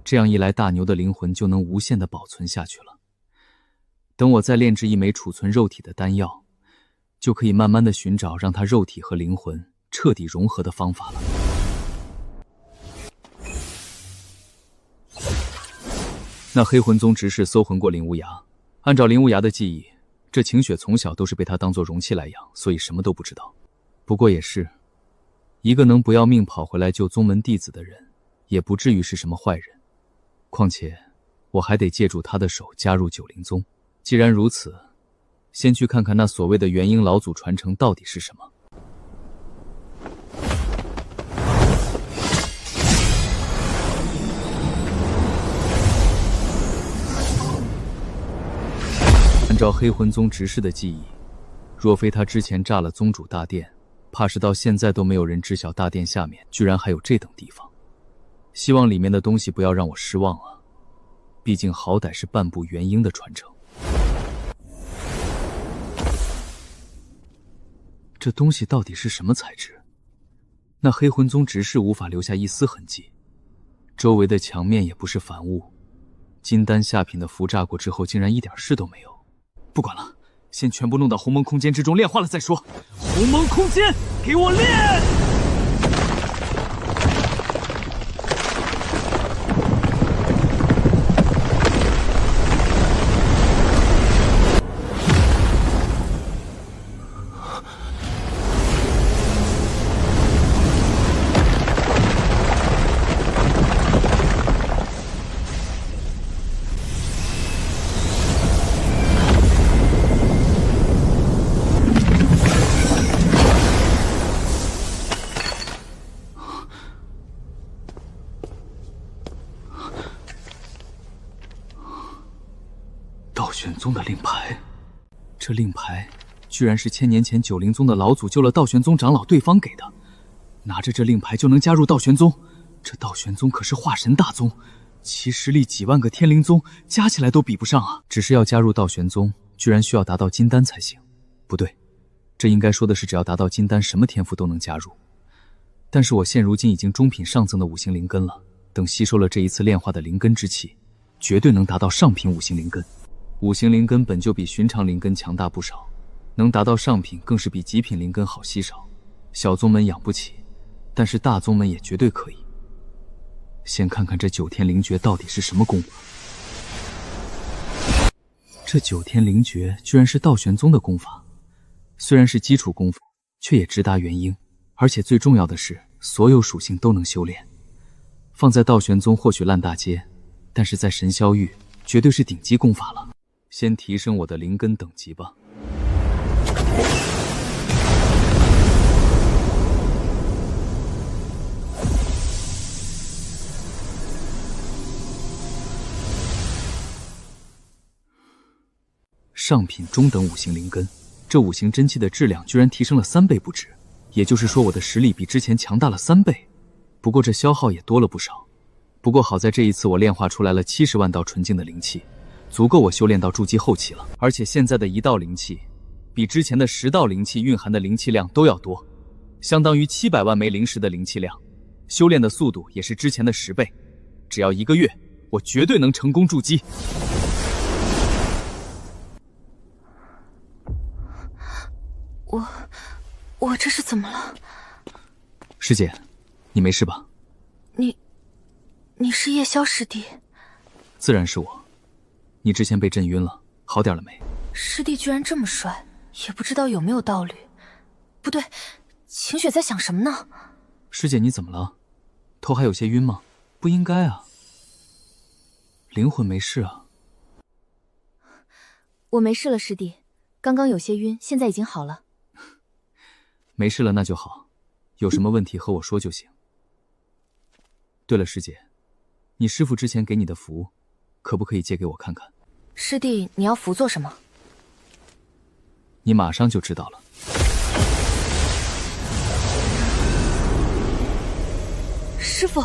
这样一来，大牛的灵魂就能无限地保存下去了。等我再炼制一枚储存肉体的丹药，就可以慢慢地寻找让他肉体和灵魂彻底融合的方法了。那黑魂宗执事搜魂过林无涯，按照林无涯的记忆，这晴雪从小都是被他当作容器来养，所以什么都不知道。不过也是，一个能不要命跑回来救宗门弟子的人，也不至于是什么坏人。况且，我还得借助他的手加入九灵宗。既然如此，先去看看那所谓的元婴老祖传承到底是什么。按照黑魂宗执事的记忆，若非他之前炸了宗主大殿，怕是到现在都没有人知晓大殿下面居然还有这等地方。希望里面的东西不要让我失望啊，毕竟好歹是半部元婴的传承。这东西到底是什么材质？那黑魂宗执事无法留下一丝痕迹，周围的墙面也不是凡物，金丹下品的符炸过之后竟然一点事都没有。不管了，先全部弄到鸿蒙空间之中炼化了再说。鸿蒙空间，给我炼！道玄宗的令牌，这令牌居然是1000年前九灵宗的老祖救了道玄宗长老对方给的。拿着这令牌就能加入道玄宗，这道玄宗可是化神大宗，其实力几万个天灵宗加起来都比不上啊！只是要加入道玄宗，居然需要达到金丹才行。不对，这应该说的是只要达到金丹，什么天赋都能加入。但是我现如今已经中品上层的五行灵根了，等吸收了这一次炼化的灵根之气，绝对能达到上品五行灵根。五行灵根本就比寻常灵根强大不少，能达到上品更是比极品灵根好稀少。小宗门养不起，但是大宗门也绝对可以。先看看这九天灵诀到底是什么功法。这九天灵诀居然是道玄宗的功法，虽然是基础功夫，却也直达元婴，而且最重要的是，所有属性都能修炼。放在道玄宗或许烂大街，但是在神霄域绝对是顶级功法了。先提升我的灵根等级吧。上品中等五行灵根，这五行真气的质量居然提升了3倍不止，也就是说我的实力比之前强大了3倍。不过这消耗也多了不少。不过好在这一次我炼化出来了70万道纯净的灵气，足够我修炼到筑基后期了。而且现在的1道灵气，比之前的10道灵气蕴含的灵气量都要多，相当于700万枚灵石的灵气量。修炼的速度也是之前的10倍，只要1个月，我绝对能成功筑基。
我这是怎么了？
师姐，你没事吧？
你是夜宵师弟？
自然是我。你之前被震晕了，好点了没？
师弟居然这么帅，也不知道有没有道理。不对，晴雪在想什么呢？
师姐，你怎么了？头还有些晕吗？不应该啊。灵魂没事啊。
我没事了，师弟。刚刚有些晕，现在已经好了。
没事了，那就好。有什么问题和我说就行。对了，师姐，你师父之前给你的符，可不可以借给我看看？
师弟，你要符做什么？
你马上就知道了。
师父，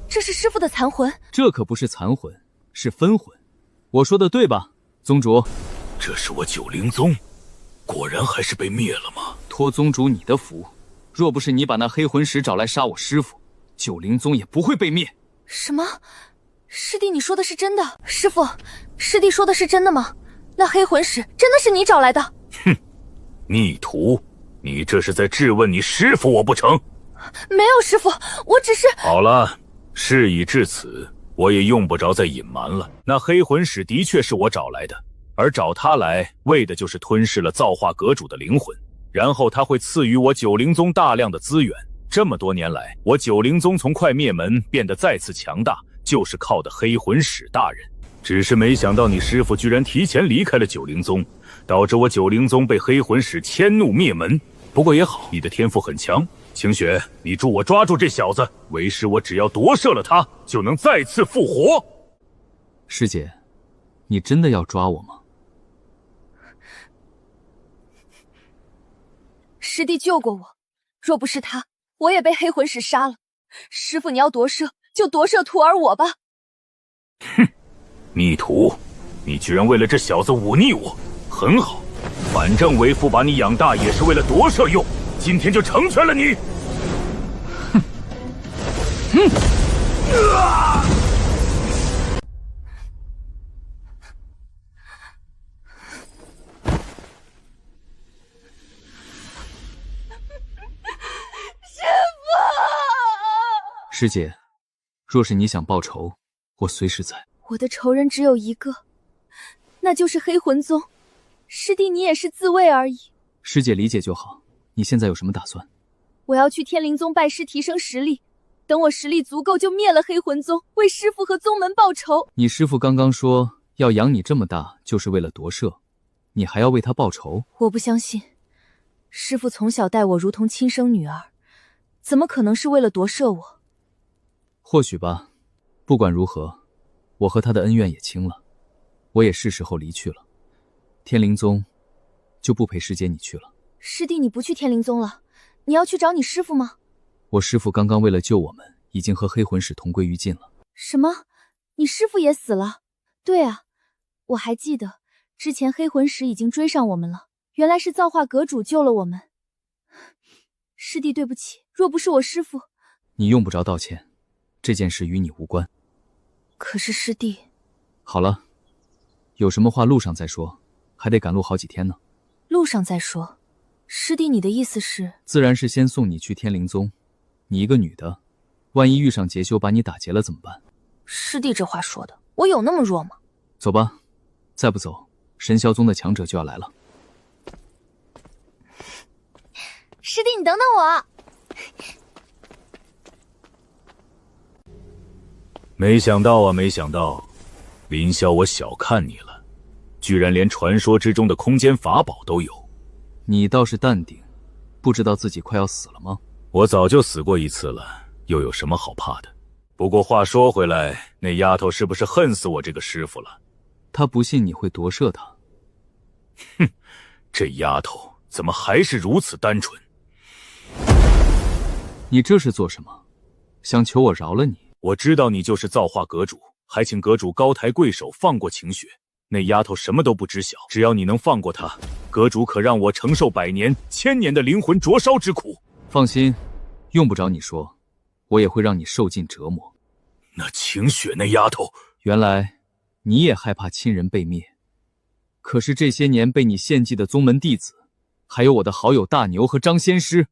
这是师父的残魂。
这可不是残魂，是分魂。我说的对吧，宗主？
这是我九灵宗，果然还是被灭了吗？
托宗主你的福，若不是你把那黑魂石找来杀我师父，九灵宗也不会被灭。
什么？师弟，你说的是真的？师父，师弟说的是真的吗？那黑魂石真的是你找来的？
哼，逆徒，你这是在质问你师父我不成？
没有，师父，我只是……
好了，事已至此，我也用不着再隐瞒了。那黑魂石的确是我找来的，而找他来为的就是吞噬了造化阁主的灵魂，然后他会赐予我九灵宗大量的资源。这么多年来，我九灵宗从快灭门变得再次强大，
就是靠的黑魂使大人。只是没想到你师父居然提前离开了九灵宗，导致我九灵宗被黑魂使迁怒灭门。不过也好，你的天赋很强，晴雪，你助我抓住这小子，为师我只要夺舍了他，就能再次复活。
师姐，你真的要抓我吗？
师弟救过我，若不是他，我也被黑魂使杀了。师父，你要夺舍，就夺舍徒儿我吧。
哼，逆徒，你居然为了这小子忤逆我，很好，反正为父把你养大也是为了夺舍用，今天就成全了你。哼，
师姐，若是你想报仇，我随时在。
我的仇人只有一个，那就是黑魂宗。师弟，你也是自卫而已。
师姐理解就好。你现在有什么打算？
我要去天灵宗拜师，提升实力。等我实力足够，就灭了黑魂宗，为师父和宗门报仇。
你师父刚刚说要养你这么大，就是为了夺舍，你还要为他报仇？
我不相信，师父从小待我如同亲生女儿，怎么可能是为了夺舍我？
或许吧。不管如何，我和他的恩怨也清了，我也是时候离去了。天灵宗就不陪师姐你去了。
师弟，你不去天灵宗了，你要去找你师父吗？
我师父刚刚为了救我们，已经和黑魂使同归于尽了。
什么？你师父也死了？对啊，我还记得之前黑魂使已经追上我们了，原来是造化阁主救了我们。师弟对不起，若不是我师父……
你用不着道歉，这件事与你无关。
可是师弟……
好了，有什么话路上再说，还得赶路好几天呢。
路上再说。师弟，你的意思是？
自然是先送你去天灵宗。你一个女的，万一遇上劫修把你打劫了怎么办？
师弟这话说的，我有那么弱吗？
走吧，再不走，神霄宗的强者就要来了。
师弟，你等等我。
没想到啊，没想到，林霄，我小看你了，居然连传说之中的空间法宝都有。
你倒是淡定，不知道自己快要死了吗？
我早就死过一次了，又有什么好怕的？不过话说回来，那丫头是不是恨死我这个师傅了？
她不信你会夺舍她。
哼，这丫头怎么还是如此单纯？
你这是做什么？想求我饶了你？
我知道你就是造化阁主，还请阁主高抬贵手放过晴雪。那丫头什么都不知晓，只要你能放过她，阁主可让我承受100年、1000年的灵魂灼烧之苦。
放心，用不着你说，我也会让你受尽折磨。
那晴雪那丫头，
原来你也害怕亲人被灭。可是这些年被你献祭的宗门弟子，还有我的好友大牛和张仙师，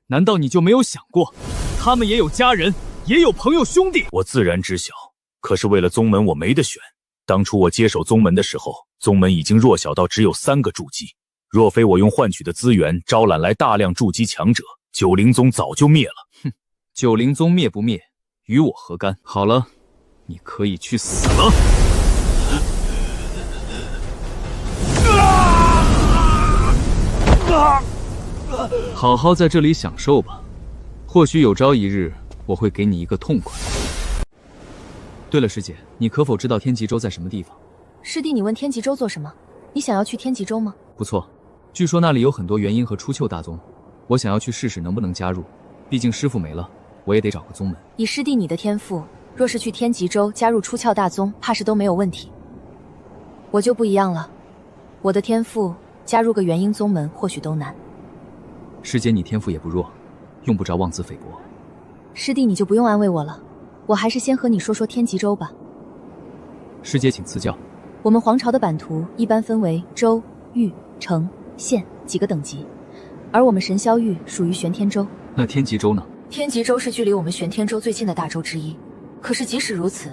难道你就没有想过，他们也有家人，也有朋友兄弟？
我自然知晓，可是为了宗门我没得选。当初我接手宗门的时候，宗门已经弱小到只有3个筑基，若非我用换取的资源招揽来大量筑基强者，九灵宗早就灭了。
哼，九灵宗灭不灭，与我何干？好了，你可以去死了。好好在这里享受吧，或许有朝一日我会给你一个痛快。对了，师姐，你可否知道天极州在什么地方？
师弟，你问天极州做什么？你想要去天极州吗？
不错，据说那里有很多元婴和出岫大宗，我想要去试试能不能加入。毕竟师父没了，我也得找个宗门。
以师弟你的天赋，若是去天极州加入出岫大宗，怕是都没有问题。我就不一样了，我的天赋加入个元婴宗门或许都难。
师姐，你天赋也不弱，用不着妄自菲薄。
师弟你就不用安慰我了，我还是先和你说说天极州吧。
师姐请赐教。
我们皇朝的版图一般分为州、域、城、县几个等级，而我们神霄域属于玄天州。
那天极州呢？
天极州是距离我们玄天州最近的大州之一，可是即使如此，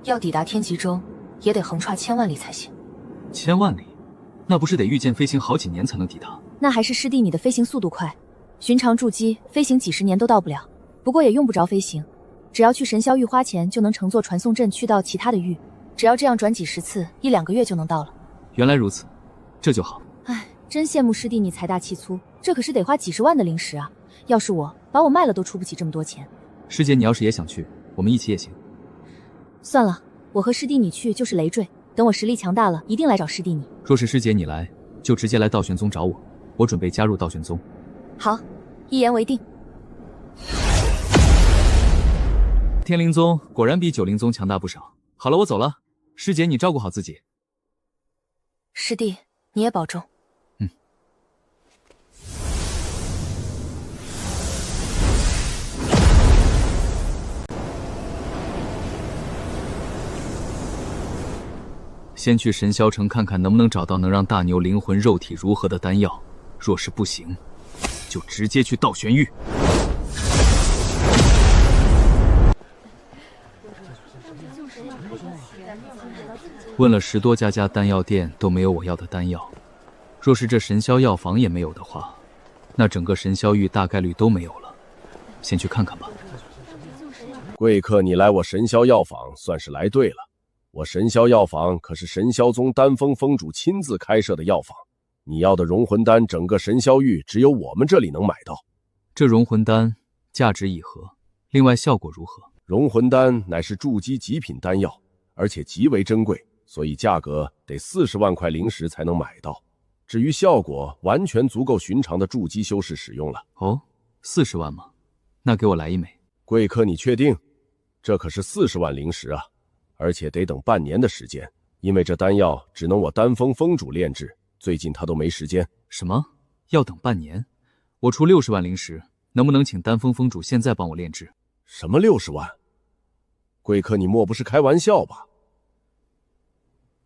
要抵达天极州，也得横跨1000万里才行。
1000万里？那不是得御剑飞行好几年才能抵达？
那还是师弟你的飞行速度快，寻常筑基飞行几10年都到不了。不过也用不着飞行，
只要去神霄域花钱，就能乘坐传送阵去到其他的域，只要这样转几10次，1-2个月就能到了。
原来如此，这就好。
唉，真羡慕师弟你财大气粗，这可是得花几10万的灵石啊！要是我，把我卖了都出不起这么多钱。
师姐，你要是也想去，我们一起也行。
算了，我和师弟你去就是累赘，等我实力强大了，一定来找师弟你。
若是师姐你来，就直接来道玄宗找我，我准备加入道玄宗。
好，一言为定。
天灵宗果然比九灵宗强大不少。好了，我走了，师姐你照顾好自己。
师弟，你也保重。
先去神霄城看看能不能找到能让大牛灵魂肉体如何的丹药，若是不行，就直接去道玄域。问了10多家丹药店都没有我要的丹药，若是这神霄药房也没有的话，那整个神霄域大概率都没有了。先去看看吧。
贵客，你来我神霄药房算是来对了。我神霄药房可是神霄宗丹峰峰主亲自开设的药房，你要的融魂丹，整个神霄域只有我们这里能买到。
这融魂丹价值以何？另外效果如何？
融魂丹乃是筑基极品丹药，而且极为珍贵，所以价格得40万块灵石才能买到。至于效果，完全足够寻常的筑基修士使用了。
哦，40万吗？那给我来1枚。
贵客，你确定？这可是40万灵石啊！而且得等半年的时间，因为这丹药只能我丹峰峰主炼制，最近他都没时间。
什么？要等半年？我出60万灵石，能不能请丹峰峰主现在帮我炼制？
什么60万？贵客，你莫不是开玩笑吧？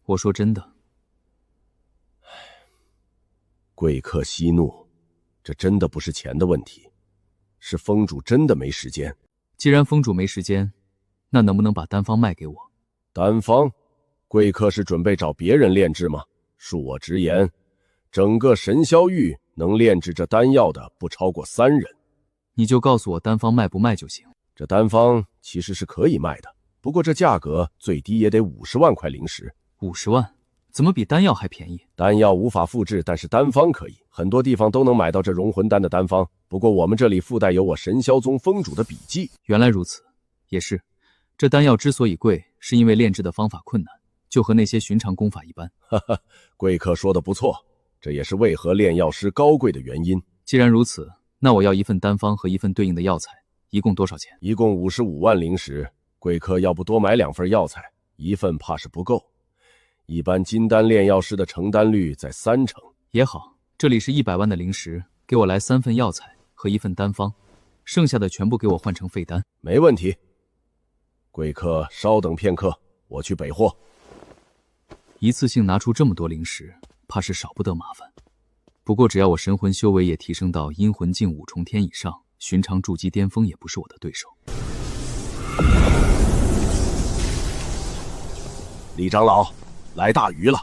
我说真的。
贵客息怒，这真的不是钱的问题，是峰主真的没时间。
既然峰主没时间，那能不能把丹方卖给我？
丹方？贵客是准备找别人炼制吗？恕我直言，整个神霄域能炼制这丹药的不超过3人。
你就告诉我丹方卖不卖就行。
这丹方其实是可以卖的，不过这价格最低也得50万块灵石。
50万？怎么比丹药还便宜？
丹药无法复制，但是丹方可以，很多地方都能买到这融魂丹的丹方。不过我们这里附带有我神霄宗峰主的笔记。
原来如此，也是。这丹药之所以贵，是因为炼制的方法困难，就和那些寻常功法一般。
哈哈，贵客说的不错，这也是为何炼药师高贵的原因。
既然如此，那我要1份丹方和1份对应的药材，一共多少钱？
一共55万灵石。贵客要不多买2份药材，1份怕是不够。一般金丹炼药师的成丹率在3成。
也好，这里是100万的灵石，给我来3份药材和1份丹方，剩下的全部给我换成废丹。
没问题。贵客稍等片刻，我去备货。
一次性拿出这么多灵石，怕是少不得麻烦。不过只要我神魂修为也提升到阴魂境5重天以上，寻常筑基巅峰也不是我的对手。
李长老，来大鱼了！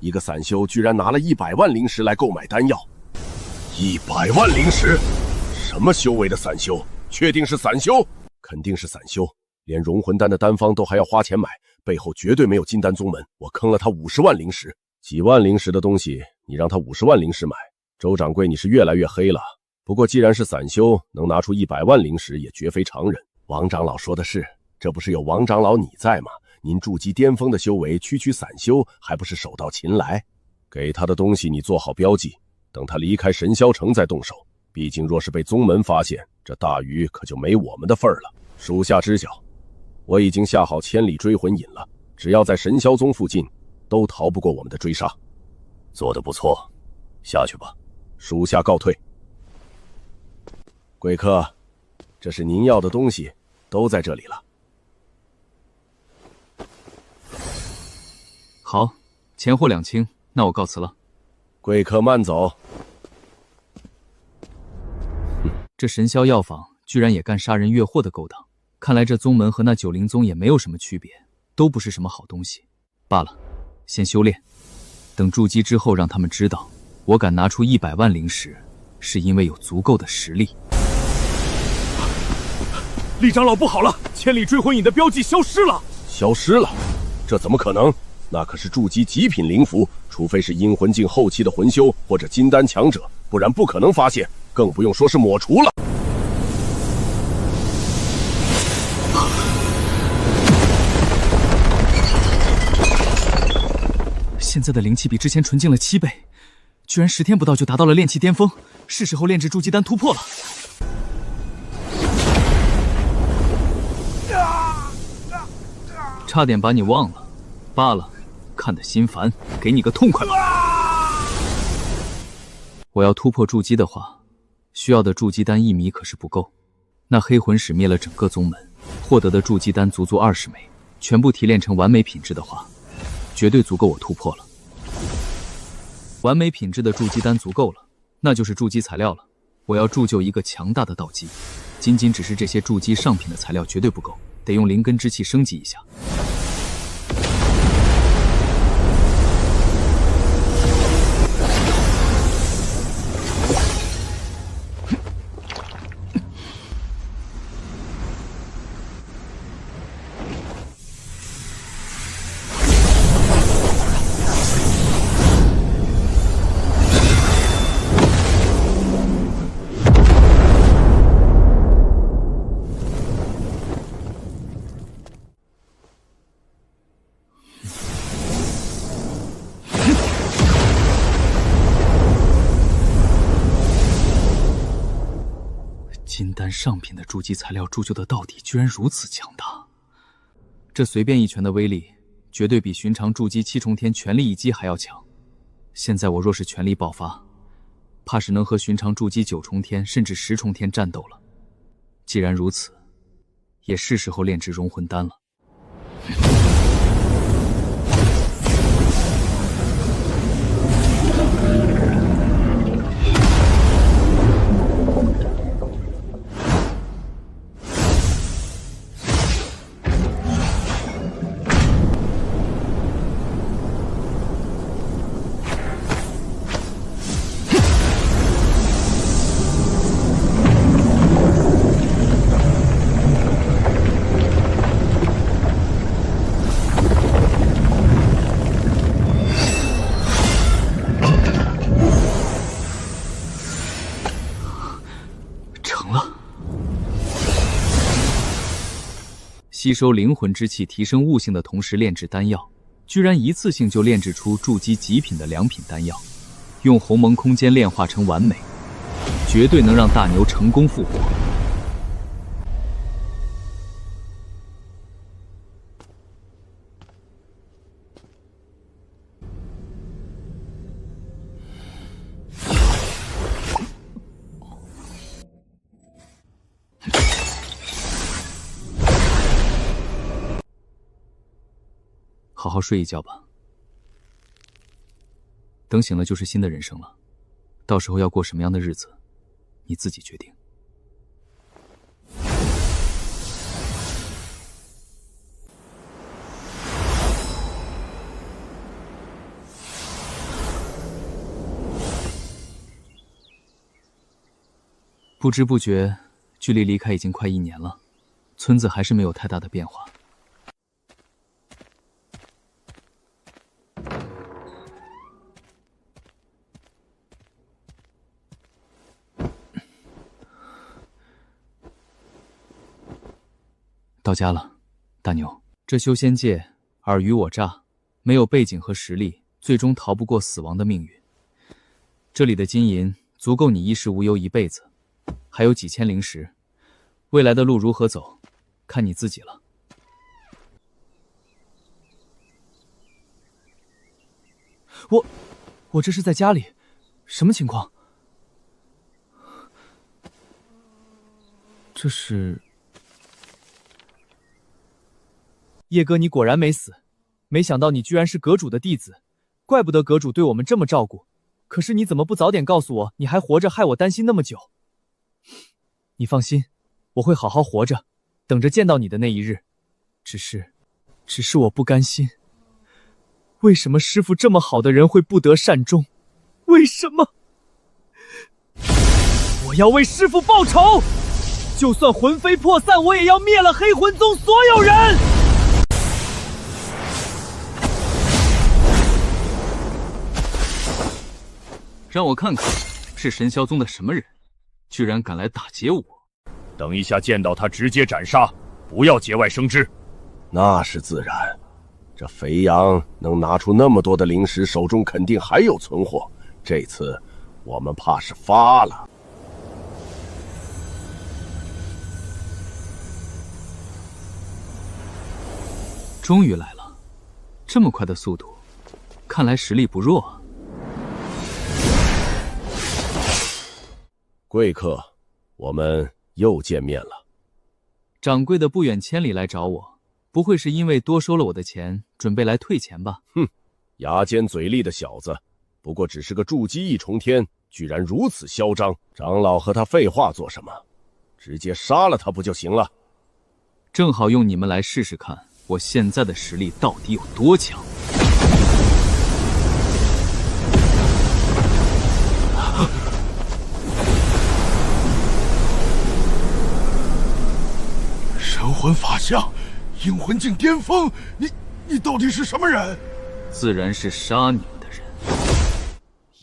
一个散修居然拿了100万灵石来购买丹药。100万灵石？什么修为的散修？确定是散修？肯定是散修。连融魂丹的丹方都还要花钱买，背后绝对没有金丹宗门。我坑了他50万灵石，几万灵石的东西，你让他50万灵石买，周掌柜你是越来越黑了。不过既然是散修，能拿出100万灵石也绝非常人。王长老说的是，这不是有王长老你在吗？您筑基巅峰的修为，区散修还不是手到擒来？给他的东西你做好标记，等他离开神霄城再动手。毕竟若是被宗门发现，这大鱼可就没我们的份儿了。属下知晓。我已经下好千里追魂引了，只要在神霄宗附近，都逃不过我们的追杀。
做得不错，下去吧。
属下告退。贵客，这是您要的东西，都在这里了。
好，钱货两清，那我告辞了。
贵客慢走。
这神霄药坊居然也干杀人越货的勾当。看来这宗门和那九灵宗也没有什么区别，都不是什么好东西。罢了，先修炼，等筑基之后，让他们知道我敢拿出100万灵石，是因为有足够的实力。
厉长老不好了，千里追魂饮的标记消失了！
消失了？这怎么可能？那可是筑基极品灵符，除非是阴魂境后期的魂修或者金丹强者，不然不可能发现，更不用说是抹除了。
现在的灵气比之前纯净了7倍，居然10天不到就达到了炼气巅峰，是时候炼制筑基丹突破了。差点把你忘了，罢了，看得心烦，给你个痛快吧。我要突破筑基的话，需要的筑基丹1米可是不够。那黑魂使灭了整个宗门，获得的筑基丹足20枚，全部提炼成完美品质的话，绝对足够我突破了。完美品质的筑基丹足够了，那就是筑基材料了。我要铸就一个强大的道基，仅只是这些筑基上品的材料绝对不够，得用灵根之气升级一下。金丹上品的筑基材料铸就的道底居然如此强大，这随便一拳的威力绝对比寻常筑基7重天全力一击还要强。现在我若是全力爆发，怕是能和寻常筑基9重天甚至10重天战斗了。既然如此，也是时候炼制融魂丹了。吸收灵魂之气，提升悟性的同时炼制丹药，居然一次性就炼制出筑基极品的良品丹药，用鸿蒙空间炼化成完美，绝对能让大牛成功复活。好好睡一觉吧，等醒了就是新的人生了，到时候要过什么样的日子，你自己决定。不知不觉，距离离开已经快1年了，村子还是没有太大的变化。到家了，大牛。这修仙界尔虞我诈，没有背景和实力，最终逃不过死亡的命运。这里的金银足够你衣食无忧一辈子，还有几千灵石，未来的路如何走，看你自己了。我这是在家里，什么情况？这是……叶哥，你果然没死，没想到你居然是阁主的弟子，怪不得阁主对我们这么照顾。可是你怎么不早点告诉我你还活着，害我担心那么久？你放心，我会好好活着，等着见到你的那一日。只是我不甘心，为什么师父这么好的人会不得善终？为什么？我要为师父报仇！
就算魂飞魄散，我也要灭了黑魂宗所有人！
让我看看，是神霄宗的什么人，居然敢来打劫我！
等一下见到他直接斩杀，不要节外生枝。
那是自然。这肥羊能拿出那么多的灵石，手中肯定还有存货。这次我们怕是发了。
终于来了，这么快的速度，看来实力不弱啊。
贵客，我们又见面了。
掌柜的不远千里来找我，不会是因为多收了我的钱，准备来退钱吧？
哼，牙尖嘴利的小子，不过只是个筑基一重天，居然如此嚣张。长老和他废话做什么？直接杀了他不就行了？
正好用你们来试试看，我现在的实力到底有多强。
神魂法相，阴魂境巅峰，你到底是什么人？
自然是杀你们的人。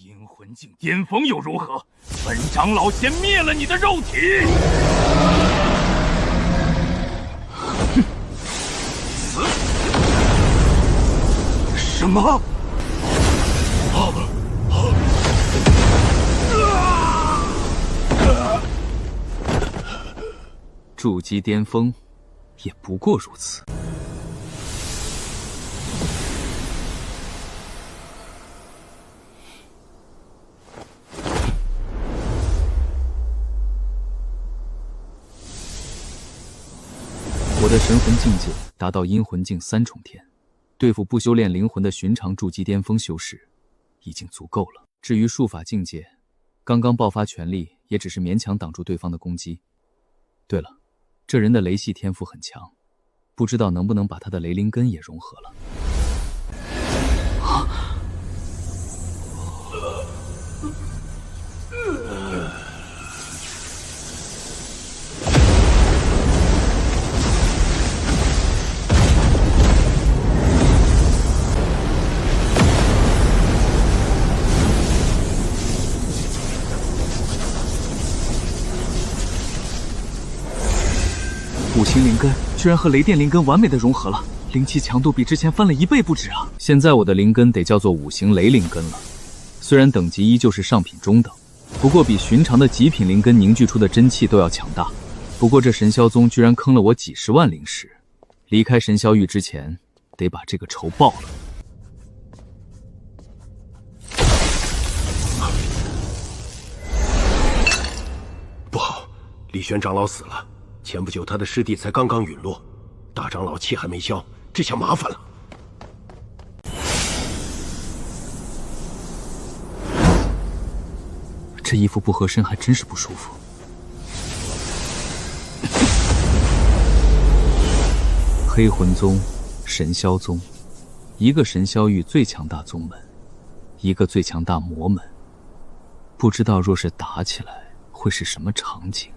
阴魂境巅峰又如何？本长老先灭了你的肉体！死！什么？
筑基巅峰，也不过如此。我的神魂境界达到阴魂境3重天，对付不修炼灵魂的寻常筑基巅峰修士，已经足够了。至于术法境界，刚刚爆发全力，也只是勉强挡住对方的攻击。对了，这人的雷系天赋很强，不知道能不能把他的雷灵根也融合了。五行灵根居然和雷电灵根完美的融合了，灵气强度比之前翻了1倍不止啊！现在我的灵根得叫做五行雷灵根了，虽然等级依旧是上品中等，不过比寻常的极品灵根凝聚出的真气都要强大。不过这神霄宗居然坑了我几10万灵石，离开神霄域之前得把这个仇报了。
不好，李玄长老死了。前不久他的师弟才刚刚陨落，大长老气还没消，这下麻烦了。
这衣服不合身还真是不舒服。黑魂宗、神霄宗，一个神霄域最强大宗门，一个最强大魔门，不知道若是打起来会是什么场景。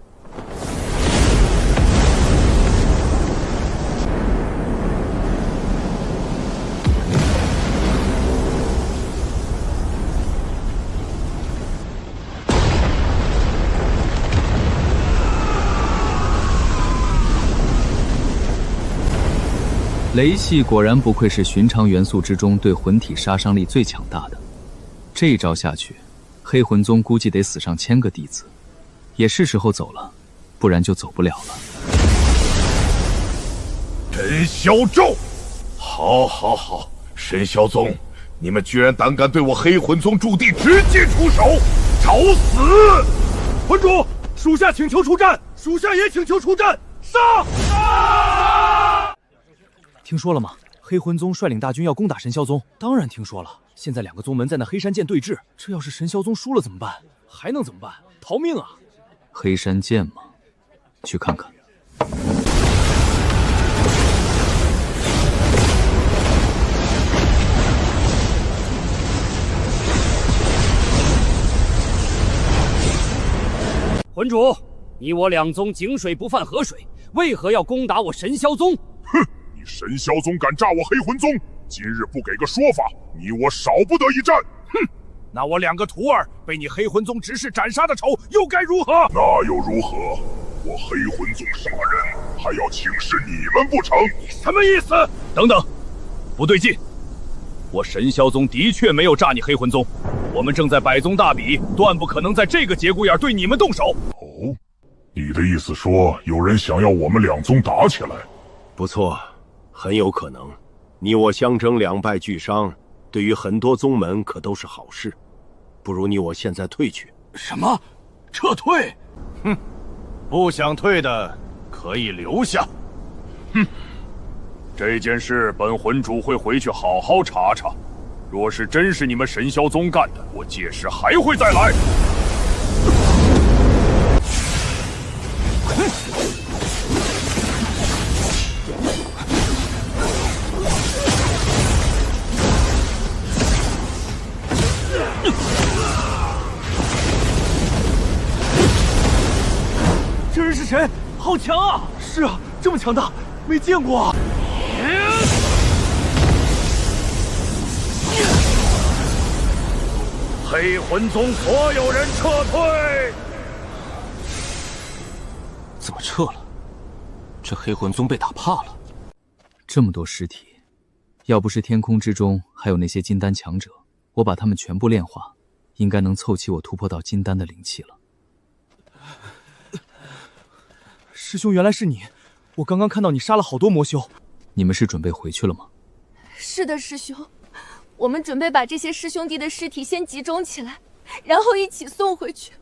雷系果然不愧是寻常元素之中对魂体杀伤力最强大的，这一招下去，黑魂宗估计得死上1000个弟子，也是时候走了，不然就走不了了。
真霄咒，好，好，好！神霄宗，你们居然胆敢对我黑魂宗驻地直接出手，找死！
魂主，属下请求出战，属下也请求出战，杀！
听说了吗？黑魂宗率领大军要攻打神霄宗。当然听说了。现在2个宗门在那黑山涧对峙，这要是神霄宗输了怎么办？还能怎么办？逃命啊！
黑山涧吗？去看看。
魂主，
你我两宗井水不犯河水，为何要攻打我神霄宗？
哼！你神霄宗敢炸我黑魂宗，今日不给个说法，你我少不得一战。
哼！那我2个徒儿被你黑魂宗执事斩杀的仇又该如何？
那又如何？我黑魂宗杀人还要请示你们不成？
你什么意思？等等，不对劲！我神霄宗的确没有炸你黑魂宗，我们正在百宗大比，断不可能在这个节骨眼对你们动手。
哦，你的意思说有人想要我们2宗打起来？
不错，很有可能。你我相争2败俱伤，对于很多宗门可都是好事。不如你我现在退去。
什么？撤退？
哼！不想退的可以留下。哼！这件事本魂主会回去好好查查。若是真是你们神霄宗干的，我届时还会再来。
这人是谁？好强啊！是啊，这么强大，没见过啊！
黑魂宗所有人撤退！
怎么撤了？这黑魂宗被打怕了。
这么多尸体，要不是天空之中还有那些金丹强者，我把他们全部炼化，应该能凑齐我突破到金丹的灵气了。
师兄，原来是你！我刚刚看到你杀了好多魔修。
你们是准备回去了吗？
是的，师兄。我们准备把这些师兄弟的尸体先集中起来，然后一起送回去。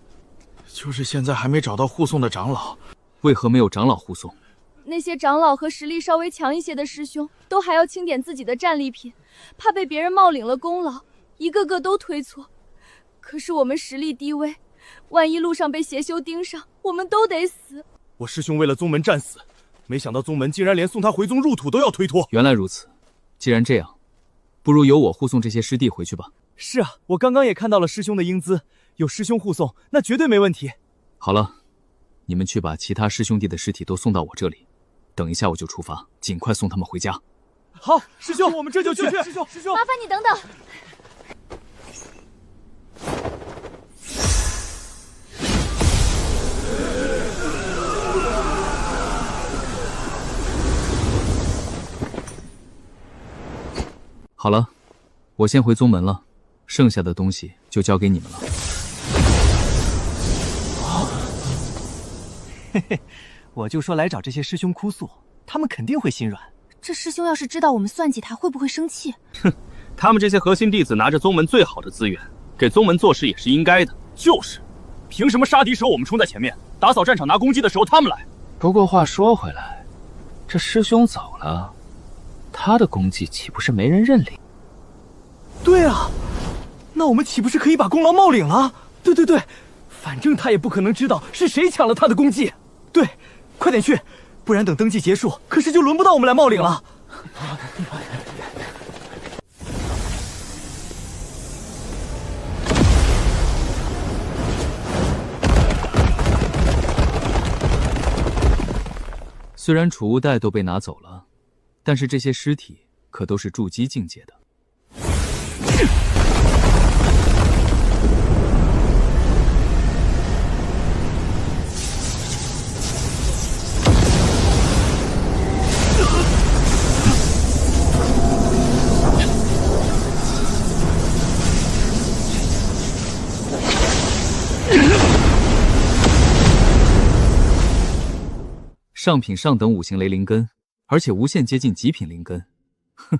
就是现在还没找到护送的长老。
为何没有长老护送？
那些长老和实力稍微强一些的师兄，都还要清点自己的战利品，怕被别人冒领了功劳，一个个都推错。可是我们实力低微，万一路上被邪修盯上，我们都得死。
我师兄为了宗门战死，没想到宗门竟然连送他回宗入土都要推脱。
原来如此，既然这样，不如由我护送这些师弟回去吧。
是啊，我刚刚也看到了师兄的英姿，有师兄护送，那绝对没问题。
好了，你们去把其他师兄弟的尸体都送到我这里，等一下我就出发，尽快送他们回家。
好，师兄，我们这就去。师兄，
麻烦你等等。
好了，我先回宗门了，剩下的东西就交给你们了。
嘿嘿，我就说来找这些师兄哭诉，他们肯定会心软。
这师兄要是知道我们算计他，会不会生气？
哼，他们这些核心弟子拿着宗门最好的资源，给宗门做事也是应该的。
就是，凭什么杀敌时候我们冲在前面，打扫战场拿攻击的时候他们来？
不过话说回来，这师兄走了，他的功绩岂不是没人认领？
对啊，那我们岂不是可以把功劳冒领了？对，反正他也不可能知道是谁抢了他的功绩。对，快点去，不然等登记结束，可是就轮不到我们来冒领了。
虽然储物袋都被拿走了，但是这些尸体可都是筑基境界的。上品上等5行雷灵根，而且无限接近极品灵根。哼！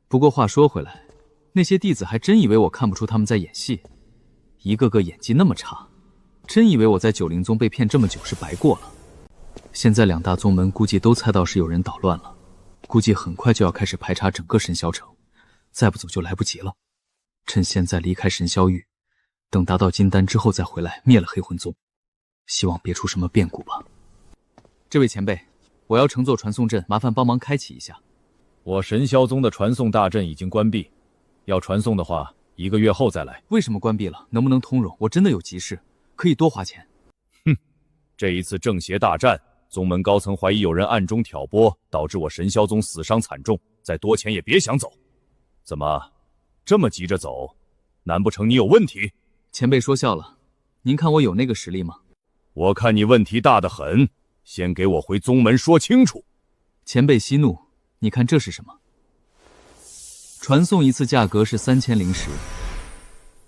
不过话说回来，那些弟子还真以为我看不出他们在演戏，一个个演技那么差，真以为我在九灵宗被骗这么久是白过了。现在2大宗门估计都猜到是有人捣乱了，估计很快就要开始排查整个神霄城，再不走就来不及了。趁现在离开神霄域，等达到金丹之后再回来灭了黑魂宗，希望别出什么变故吧。这位前辈，我要乘坐传送阵，麻烦帮忙开启一下。
我神霄宗的传送大阵已经关闭，要传送的话1个月后再来。
为什么关闭了？能不能通融？我真的有急事，可以多花钱。
哼，
这一次正邪大战，宗门高层怀疑有人暗中挑拨，导致我神霄宗死伤惨重，再多钱也别想走。怎么，这么急着走？难不成你有问题？
前辈说笑了，您看我有那个实力吗？
我看你问题大得很，先给我回宗门说清楚。
前辈息怒，你看这是什么？传送一次价格是3000灵石，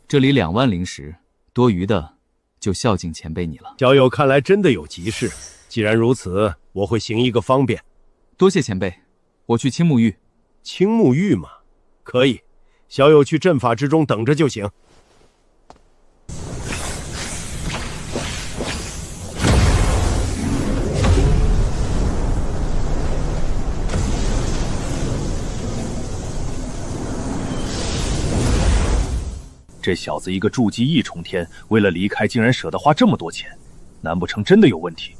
这里2万灵石，多余的就孝敬前辈你了。
小友看来真的有急事，既然如此，我会行一个方便。
多谢前辈，我去青木峪。
青木峪嘛，可以，小友去阵法之中等着就行。
这小子一个筑基一重天，为了离开竟然舍得花这么多钱，难不成真的有问题？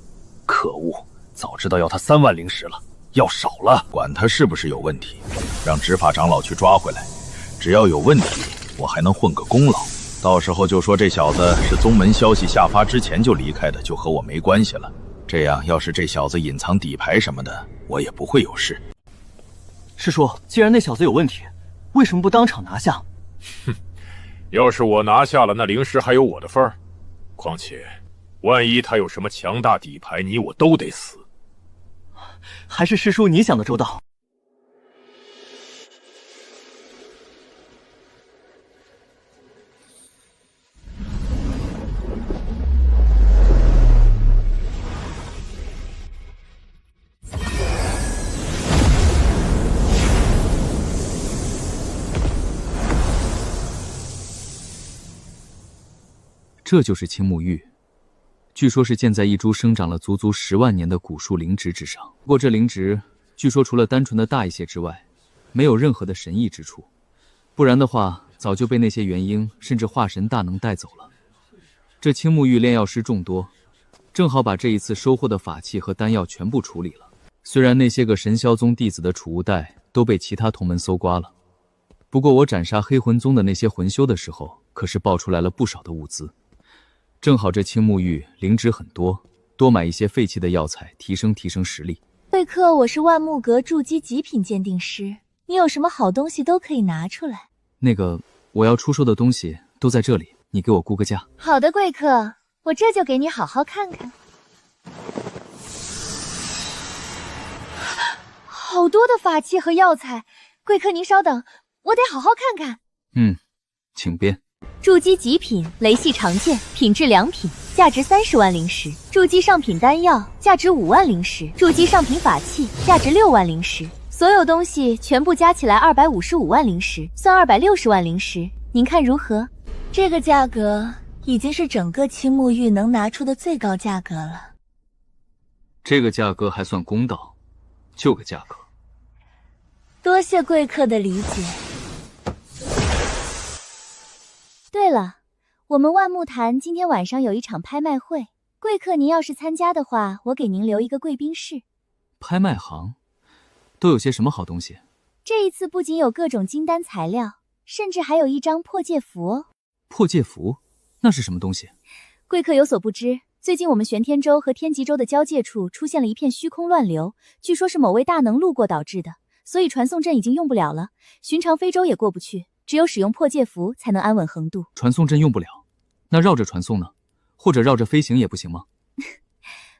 可恶，早知道要他3万灵石了，要少了。
管他是不是有问题，让执法长老去抓回来。只要有问题，我还能混个功劳。到时候就说这小子是宗门消息下发之前就离开的，就和我没关系了。这样，要是这小子隐藏底牌什么的，我也不会有事。
师叔，既然那小子有问题，为什么不当场拿下？
哼。要是我拿下了，那灵石还有我的份儿。况且，万一他有什么强大底牌，你我都得死。
还是师叔你想的周到。
这就是青木峪，据说是建在一株生长了足足10万年的古树灵植之上。不过这灵植据说除了单纯的大一些之外，没有任何的神异之处，不然的话早就被那些元婴甚至化神大能带走了。这青木峪炼药师众多，正好把这一次收获的法器和丹药全部处理了。虽然那些个神霄宗弟子的储物袋都被其他同门搜刮了，不过我斩杀黑魂宗的那些魂修的时候，可是爆出来了不少的物资。正好这青木峪灵植很多，多买一些废弃的药材，提升实力。
贵客，我是万木阁筑基极品鉴定师，你有什么好东西都可以拿出来。
那个，我要出售的东西都在这里，你给我估个价。
好的，贵客，我这就给你好好看看。好多的法器和药材，贵客您稍等，我得好好看看。
请便。
筑基极品雷系长剑，品质良品，价值30万灵石；筑基上品丹药，价值5万灵石；筑基上品法器，价值6万灵石。所有东西全部加起来255万灵石，算260万灵石，您看如何？这个价格已经是整个青木峪能拿出的最高价格了。
这个价格还算公道，就个价格。
多谢贵客的理解。对了，我们万木坛今天晚上有一场拍卖会，贵客您要是参加的话，我给您留一个贵宾室。
拍卖行都有些什么好东西？
这一次不仅有各种金丹材料，甚至还有一张破戒符哦。
破戒符？那是什么东西？
贵客有所不知，最近我们玄天州和天极州的交界处出现了一片虚空乱流，据说是某位大能路过导致的，所以传送阵已经用不了了，寻常飞舟也过不去。只有使用破戒符才能安稳横渡。
传送阵用不了，那绕着传送呢？或者绕着飞行也不行吗？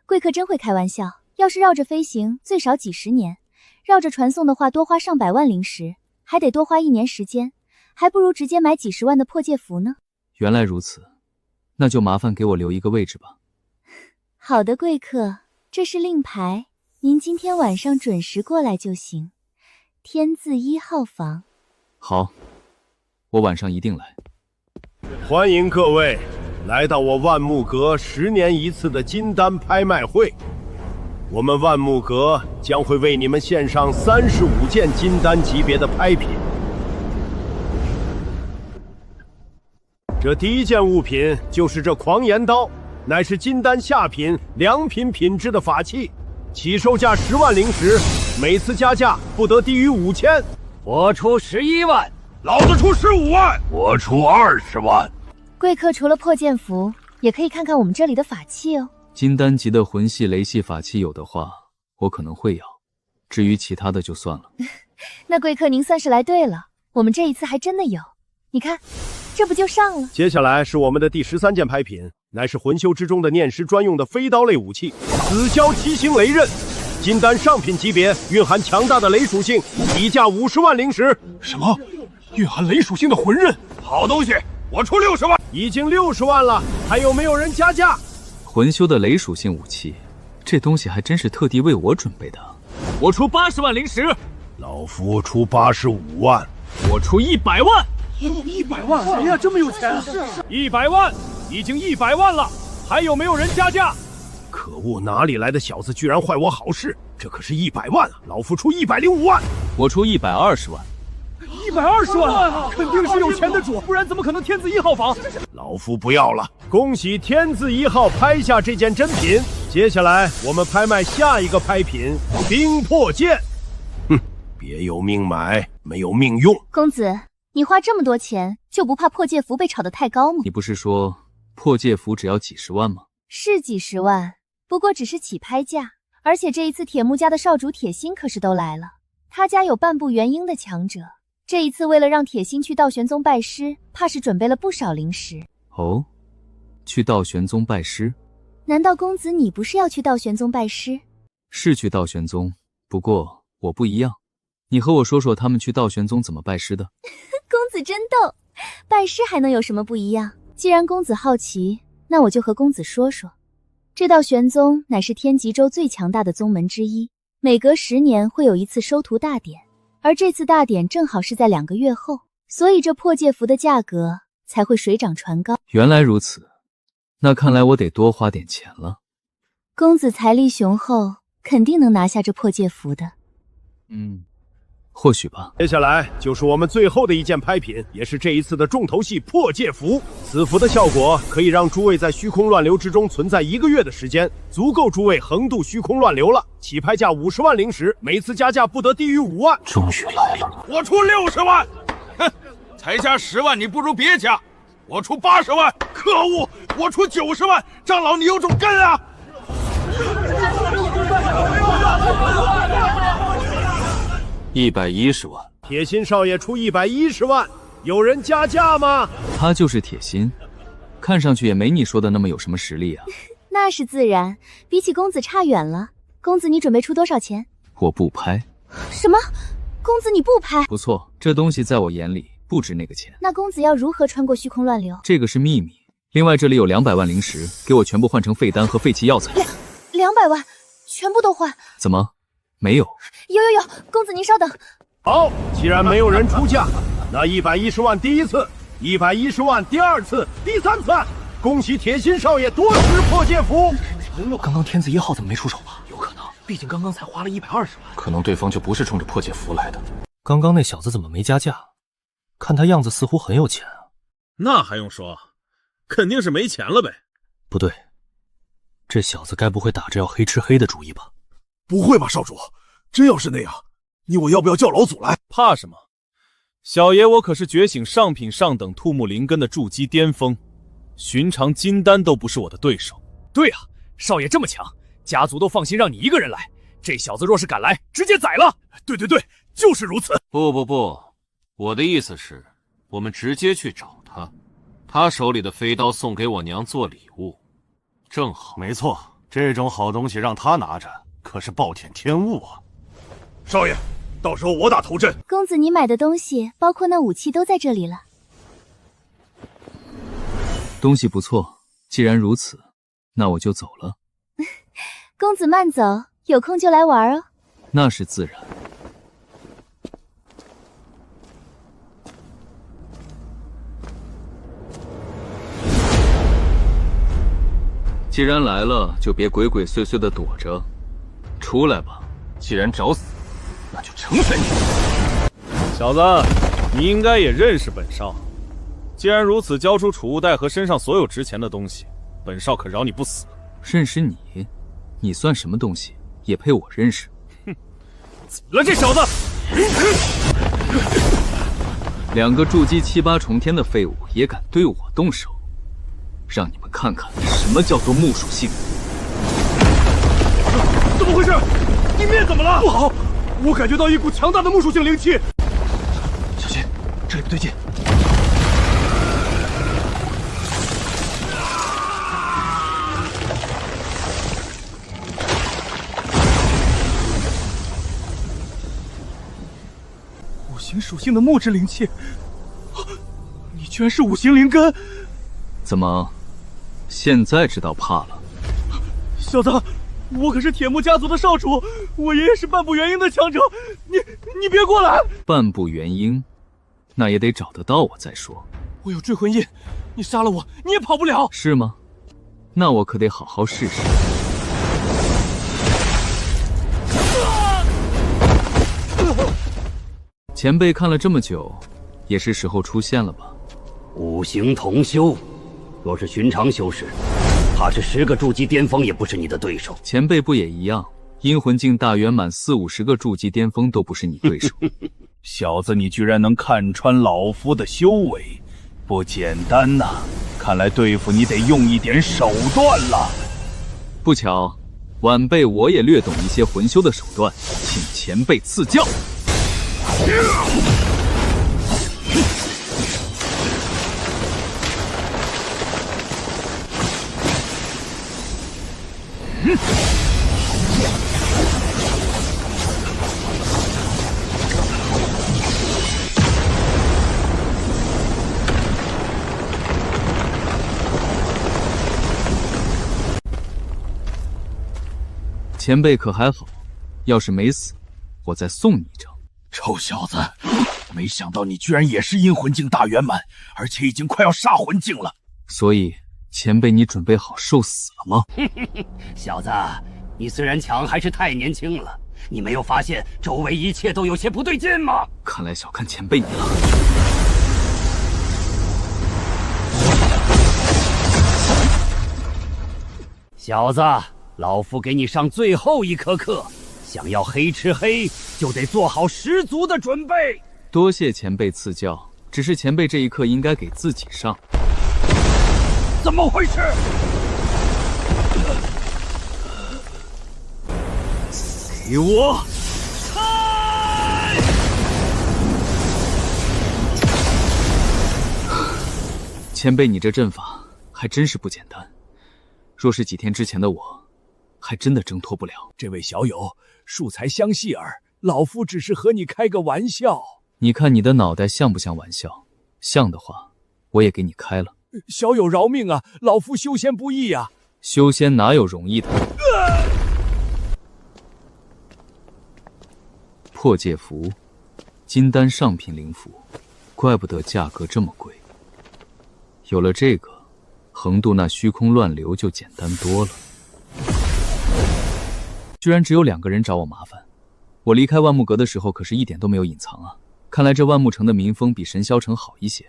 贵客真会开玩笑，要是绕着飞行，最少几10年；绕着传送的话，多花上百万灵石，还得多花1年时间，还不如直接买几10万的破戒符呢。
原来如此，那就麻烦给我留一个位置吧。
好的，贵客，这是令牌，您今天晚上准时过来就行。天字1号房。
好。我晚上一定来。
欢迎各位来到我万木阁10年一次的金丹拍卖会。我们万木阁将会为你们献上35件金丹级别的拍品。这第一件物品就是这狂言刀，乃是金丹下品良品品质的法器，起售价10万灵石，每次加价不得低于5000。
我出11万。
老子出15万，
我出20万。
贵客除了破剑符，也可以看看我们这里的法器哦。
金丹级的魂系、雷系法器有的话，我可能会要。至于其他的就算了。
那贵客您算是来对了，我们这一次还真的有。你看，这不就上了？
接下来是我们的第13件拍品，乃是魂修之中的念师专用的飞刀类武器——紫蛟七星雷刃。金丹上品级别，蕴含强大的雷属性，底价50万灵石。
什么？蕴含雷属性的魂刃？
好东西，我出60万。
已经60万了，还有没有人加价？
魂修的雷属性武器，这东西还真是特地为我准备的。我出80万灵石。
老夫出85万。
我出100万。
100万？谁呀？这么有钱啊
？100万，已经100万了，还有没有人加价？可恶，哪里来的小子居然坏我好事？这可是100万啊！老夫出105万。
我出120万。
120万，肯定是有钱的主，不然怎么可能天字1号房？
老夫不要了。恭喜天字1号拍下这件珍品。接下来我们拍卖下一个拍品——冰魄剑。哼，别有命买，没有命用。
公子，你花这么多钱，就不怕破戒符被炒得太高吗？
你不是说破戒符只要几十万吗？
是几十万，不过只是起拍价。而且这一次铁木家的少主铁心可是都来了，他家有半步元婴的强者。这一次为了让铁心去道玄宗拜师，怕是准备了不少灵石。
哦，去道玄宗拜师？
难道公子你不是要去道玄宗拜师？
是去道玄宗，不过我不一样。你和我说说他们去道玄宗怎么拜师的。
公子真逗，拜师还能有什么不一样？既然公子好奇，那我就和公子说说。这道玄宗乃是天极州最强大的宗门之一，每隔10年会有一次收徒大典，而这次大典正好是在2个月后，所以这破戒符的价格才会水涨船高。
原来如此，那看来我得多花点钱了。
公子财力雄厚，肯定能拿下这破戒符的。
或许吧。
接下来就是我们最后的一件拍品，也是这一次的重头戏——破戒符。此符的效果可以让诸位在虚空乱流之中存在1个月的时间，足够诸位横渡虚空乱流了。起拍价50万灵石，每次加价不得低于5万。
终于来了！
我出60万。哼，才加10万，你不如别加。我出80万。可恶，我出90万。长老，你有种根啊
！110万。
铁心少爷出110万，有人加价吗？
他就是铁心，看上去也没你说的那么有什么实力啊。
那是自然，比起公子差远了。公子，你准备出多少钱？
我不拍。
什么？公子你不拍？
不错，这东西在我眼里不值那个钱。
那公子要如何穿过虚空乱流？
这个是秘密。另外，这里有200万灵石，给我全部换成废丹和废弃药材。
200万，全部都换？
怎么？没有？
有，公子您稍等。
好，既然没有人出价，那110万第一次，110万第2次，第3次。恭喜铁心少爷夺食破戒符。
刚刚天字1号怎么没出手啊？有可能，毕竟刚刚才花了120万。
可能对方就不是冲着破戒符来的。
刚刚那小子怎么没加价？看他样子似乎很有钱啊。
那还用说，肯定是没钱了呗。
不对，这小子该不会打着要黑吃黑的主意吧？
不会吧，少主，真要是那样，我要不要叫老祖来？
怕什么？小爷我可是觉醒上品上等兔木灵根的筑基巅峰，寻常金丹都不是我的对手。
对啊，少爷这么强，家族都放心让你一个人来。这小子若是敢来，直接宰了。
对，就是如此。
不，我的意思是，我们直接去找他，他手里的飞刀送给我娘做礼物，正好。
没错，这种好东西让他拿着，可是暴殄天物啊！
少爷，到时候我打头阵。
公子，你买的东西，包括那武器都在这里了。
东西不错，既然如此，那我就走了。
公子慢走，有空就来玩哦。
那是自然。既然来了，就别鬼鬼祟祟的躲着，出来吧。
既然找死，那就成全你。
小子，你应该也认识本少。既然如此，交出储物袋和身上所有值钱的东西，本少可饶你不死。
认识你？你算什么东西？也配我认识？
哼！怎么了，这小子
？2个筑基7、8重天的废物也敢对我动手，让你们看看什么叫做木属性。
怎么回事？地面怎么了？
不好，我感觉到一股强大的木属性灵气。
小心，这里不对劲。
五行属性的木质灵气，你居然是五行灵根！
怎么，现在知道怕了？
小子，我可是铁木家族的少主，我爷爷是半步元婴的强者，你别过来！
半步元婴，那也得找得到我再说。
我有追魂印，你杀了我，你也跑不了。
是吗？那我可得好好试试。前辈看了这么久，也是时候出现了吧？
五行同修，若是寻常修士，怕是10个筑基巅峰也不是你的对手。
前辈不也一样？阴魂境大圆满40-50个筑基巅峰都不是你对手。
小子，你居然能看穿老夫的修为，不简单呐！看来对付你得用一点手段了。
不巧，晚辈我也略懂一些魂修的手段，请前辈赐教。前辈可还好？要是没死，我再送你一招。
臭小子，没想到你居然也是阴魂境大圆满，而且已经快要杀魂境了。
所以，前辈你准备好受死了吗？
小子，你虽然强，还是太年轻了。你没有发现周围一切都有些不对劲吗？
看来小看前辈你了。
小子，老夫给你上最后一课课，想要黑吃黑，就得做好十足的准备。
多谢前辈赐教，只是前辈这一课应该给自己上。
怎么回事？
给我！前辈，你这阵法还真是不简单。若是几天之前的我，还真的挣脱不了。
这位小友，恕才相戏耳，老夫只是和你开个玩笑。
你看你的脑袋像不像玩笑？像的话，我也给你开了。
小友饶命啊，老夫修仙不易啊。
修仙哪有容易的？破戒符，金丹上品灵符，怪不得价格这么贵。有了这个，横渡那虚空乱流就简单多了。居然只有2个人找我麻烦，我离开万木阁的时候可是一点都没有隐藏啊！看来这万木城的民风比神霄城好一些，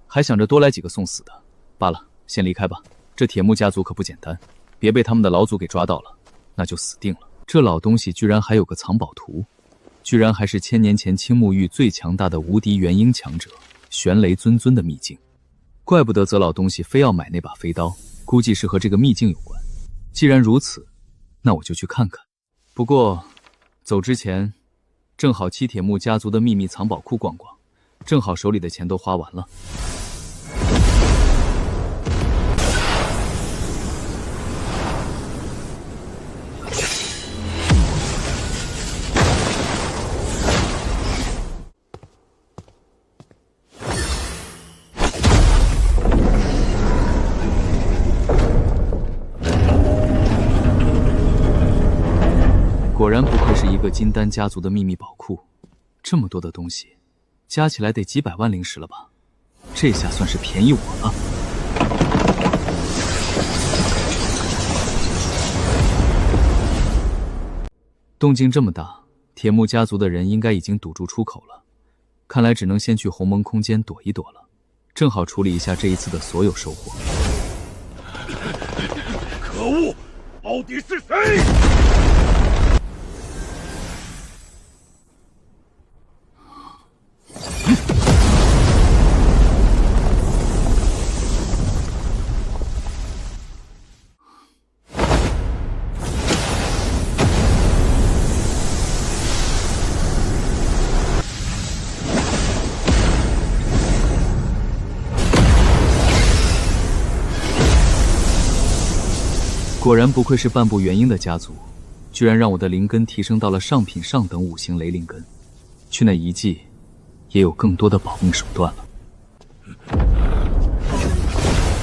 还想着多来几个送死的。罢了，先离开吧。这铁木家族可不简单，别被他们的老祖给抓到了，那就死定了。这老东西居然还有个藏宝图，居然还是1000年前青木域最强大的无敌元婴强者玄雷尊尊的秘境。怪不得泽老东西非要买那把飞刀，估计是和这个秘境有关。既然如此，那我就去看看。不过走之前正好七铁木家族的秘密藏宝库逛逛，正好手里的钱都花完了。果然不愧是一个金丹家族的秘密宝库，这么多的东西，加起来得几百万灵石了吧？这下算是便宜我了。动静这么大，铁木家族的人应该已经堵住出口了，看来只能先去鸿蒙空间躲一躲了，正好处理一下这一次的所有收获。
可恶，到底是谁？
果然不愧是半部元婴的家族，居然让我的灵根提升到了上品上等5行雷灵根，去那遗迹也有更多的保命手段了。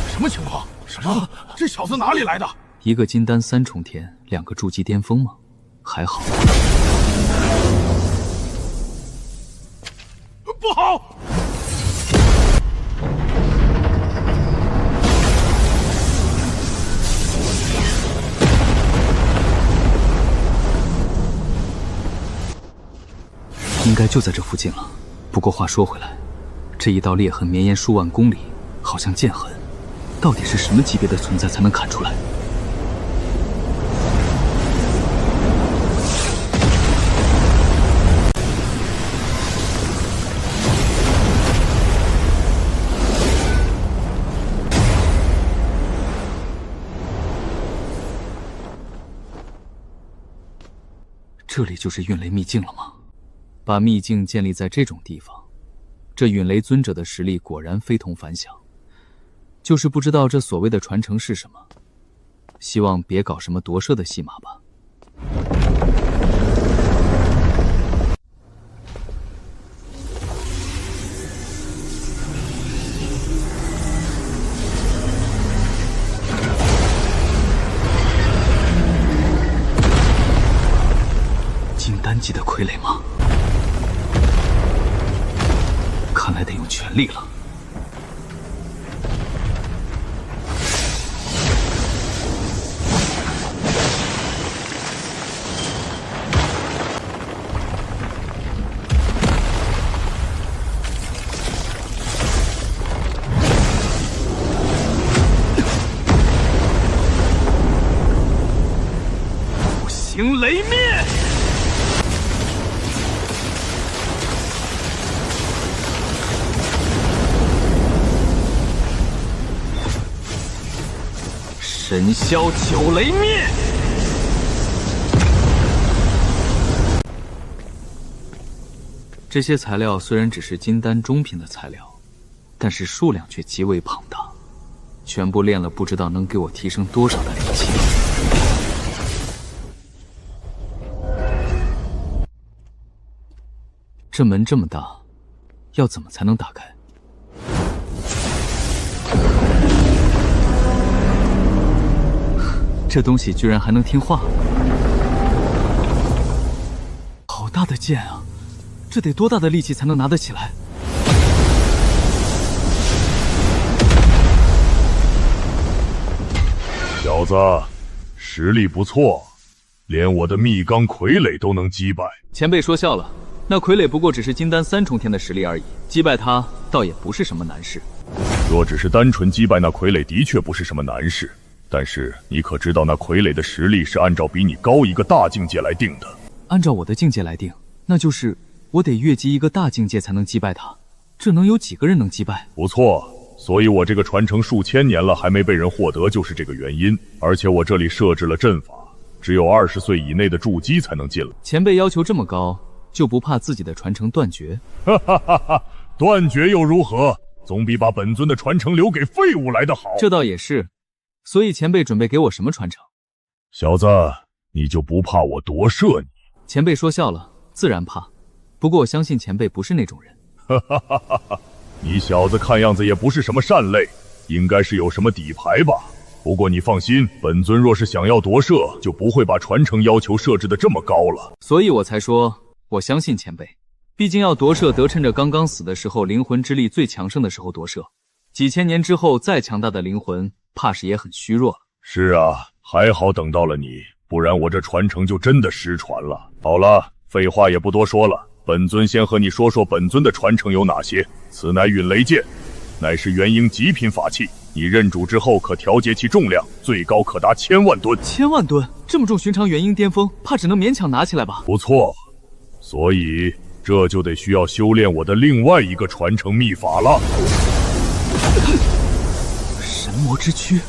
什么情况？什么？这小子哪里来的？
一个金丹3重天，2个筑基巅峰吗？还好。
不好！
应该就在这附近了。不过话说回来，这一道裂痕绵延数万公里，好像剑痕，到底是什么级别的存在才能砍出来？这里就是陨雷秘境了吗？把秘境建立在这种地方，这陨雷尊者的实力果然非同凡响。就是不知道这所谓的传承是什么，希望别搞什么夺舍的戏码吧。金丹级的傀儡吗？看来得用全力了。
五行雷灭！神霄九雷灭！
这些材料虽然只是金丹中品的材料，但是数量却极为庞大，全部炼了不知道能给我提升多少的灵气。这门这么大，要怎么才能打开？这东西居然还能听话！好大的剑啊！这得多大的力气才能拿得起来？
小子，实力不错，连我的密罡傀儡都能击败。
前辈说笑了，那傀儡不过只是金丹3重天的实力而已，击败他倒也不是什么难事。
若只是单纯击败那傀儡，的确不是什么难事。但是你可知道，那傀儡的实力是按照比你高一个大境界来定的。
按照我的境界来定，那就是我得越级一个大境界才能击败他。这能有几个人能击败？
不错，所以我这个传承数千年了还没被人获得，就是这个原因。而且我这里设置了阵法，只有20岁以内的筑基才能进来。
前辈要求这么高，就不怕自己的传承断绝？
哈哈哈哈！断绝又如何？总比把本尊的传承留给废物来得好。
这倒也是。所以前辈准备给我什么传承？
小子，你就不怕我夺舍你？
前辈说笑了，自然怕。不过我相信前辈不是那种人。
哈哈哈哈哈！你小子看样子也不是什么善类，应该是有什么底牌吧？不过你放心，本尊若是想要夺舍，就不会把传承要求设置的这么高了。
所以我才说，我相信前辈。毕竟要夺舍，得趁着刚刚死的时候，灵魂之力最强盛的时候夺舍。几千年之后，再强大的灵魂，怕是也很虚弱了。
是啊，还好等到了你，不然我这传承就真的失传了。好了，废话也不多说了，本尊先和你说说本尊的传承有哪些。此乃陨雷剑，乃是元婴极品法器。你认主之后，可调节其重量，最高可达1000万吨。
1000万吨，这么重，寻常元婴巅峰怕只能勉强拿起来吧？
不错，所以这就得需要修炼我的另外一个传承秘法了。
神魔之躯，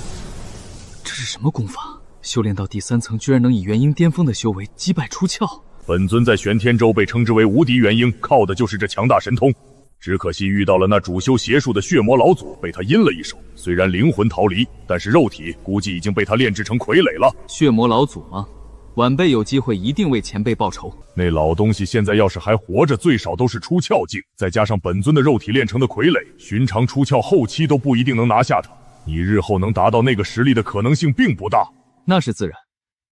这是什么功法？修炼到第3层，居然能以元婴巅峰的修为击败出窍。
本尊在玄天州被称之为无敌元婴，靠的就是这强大神通。
只可惜遇到了那主修邪术的血魔老祖，被他阴了一手。虽然灵魂逃离，但是肉体估计已经被他炼制成傀儡了。
血魔老祖吗？晚辈有机会一定为前辈报仇。
那老东西现在要是还活着，最少都是出窍境，再加上本尊的肉体炼成的傀儡，寻常出窍后期都不一定能拿下他。你日后能达到那个实力的可能性并不大。
那是自然，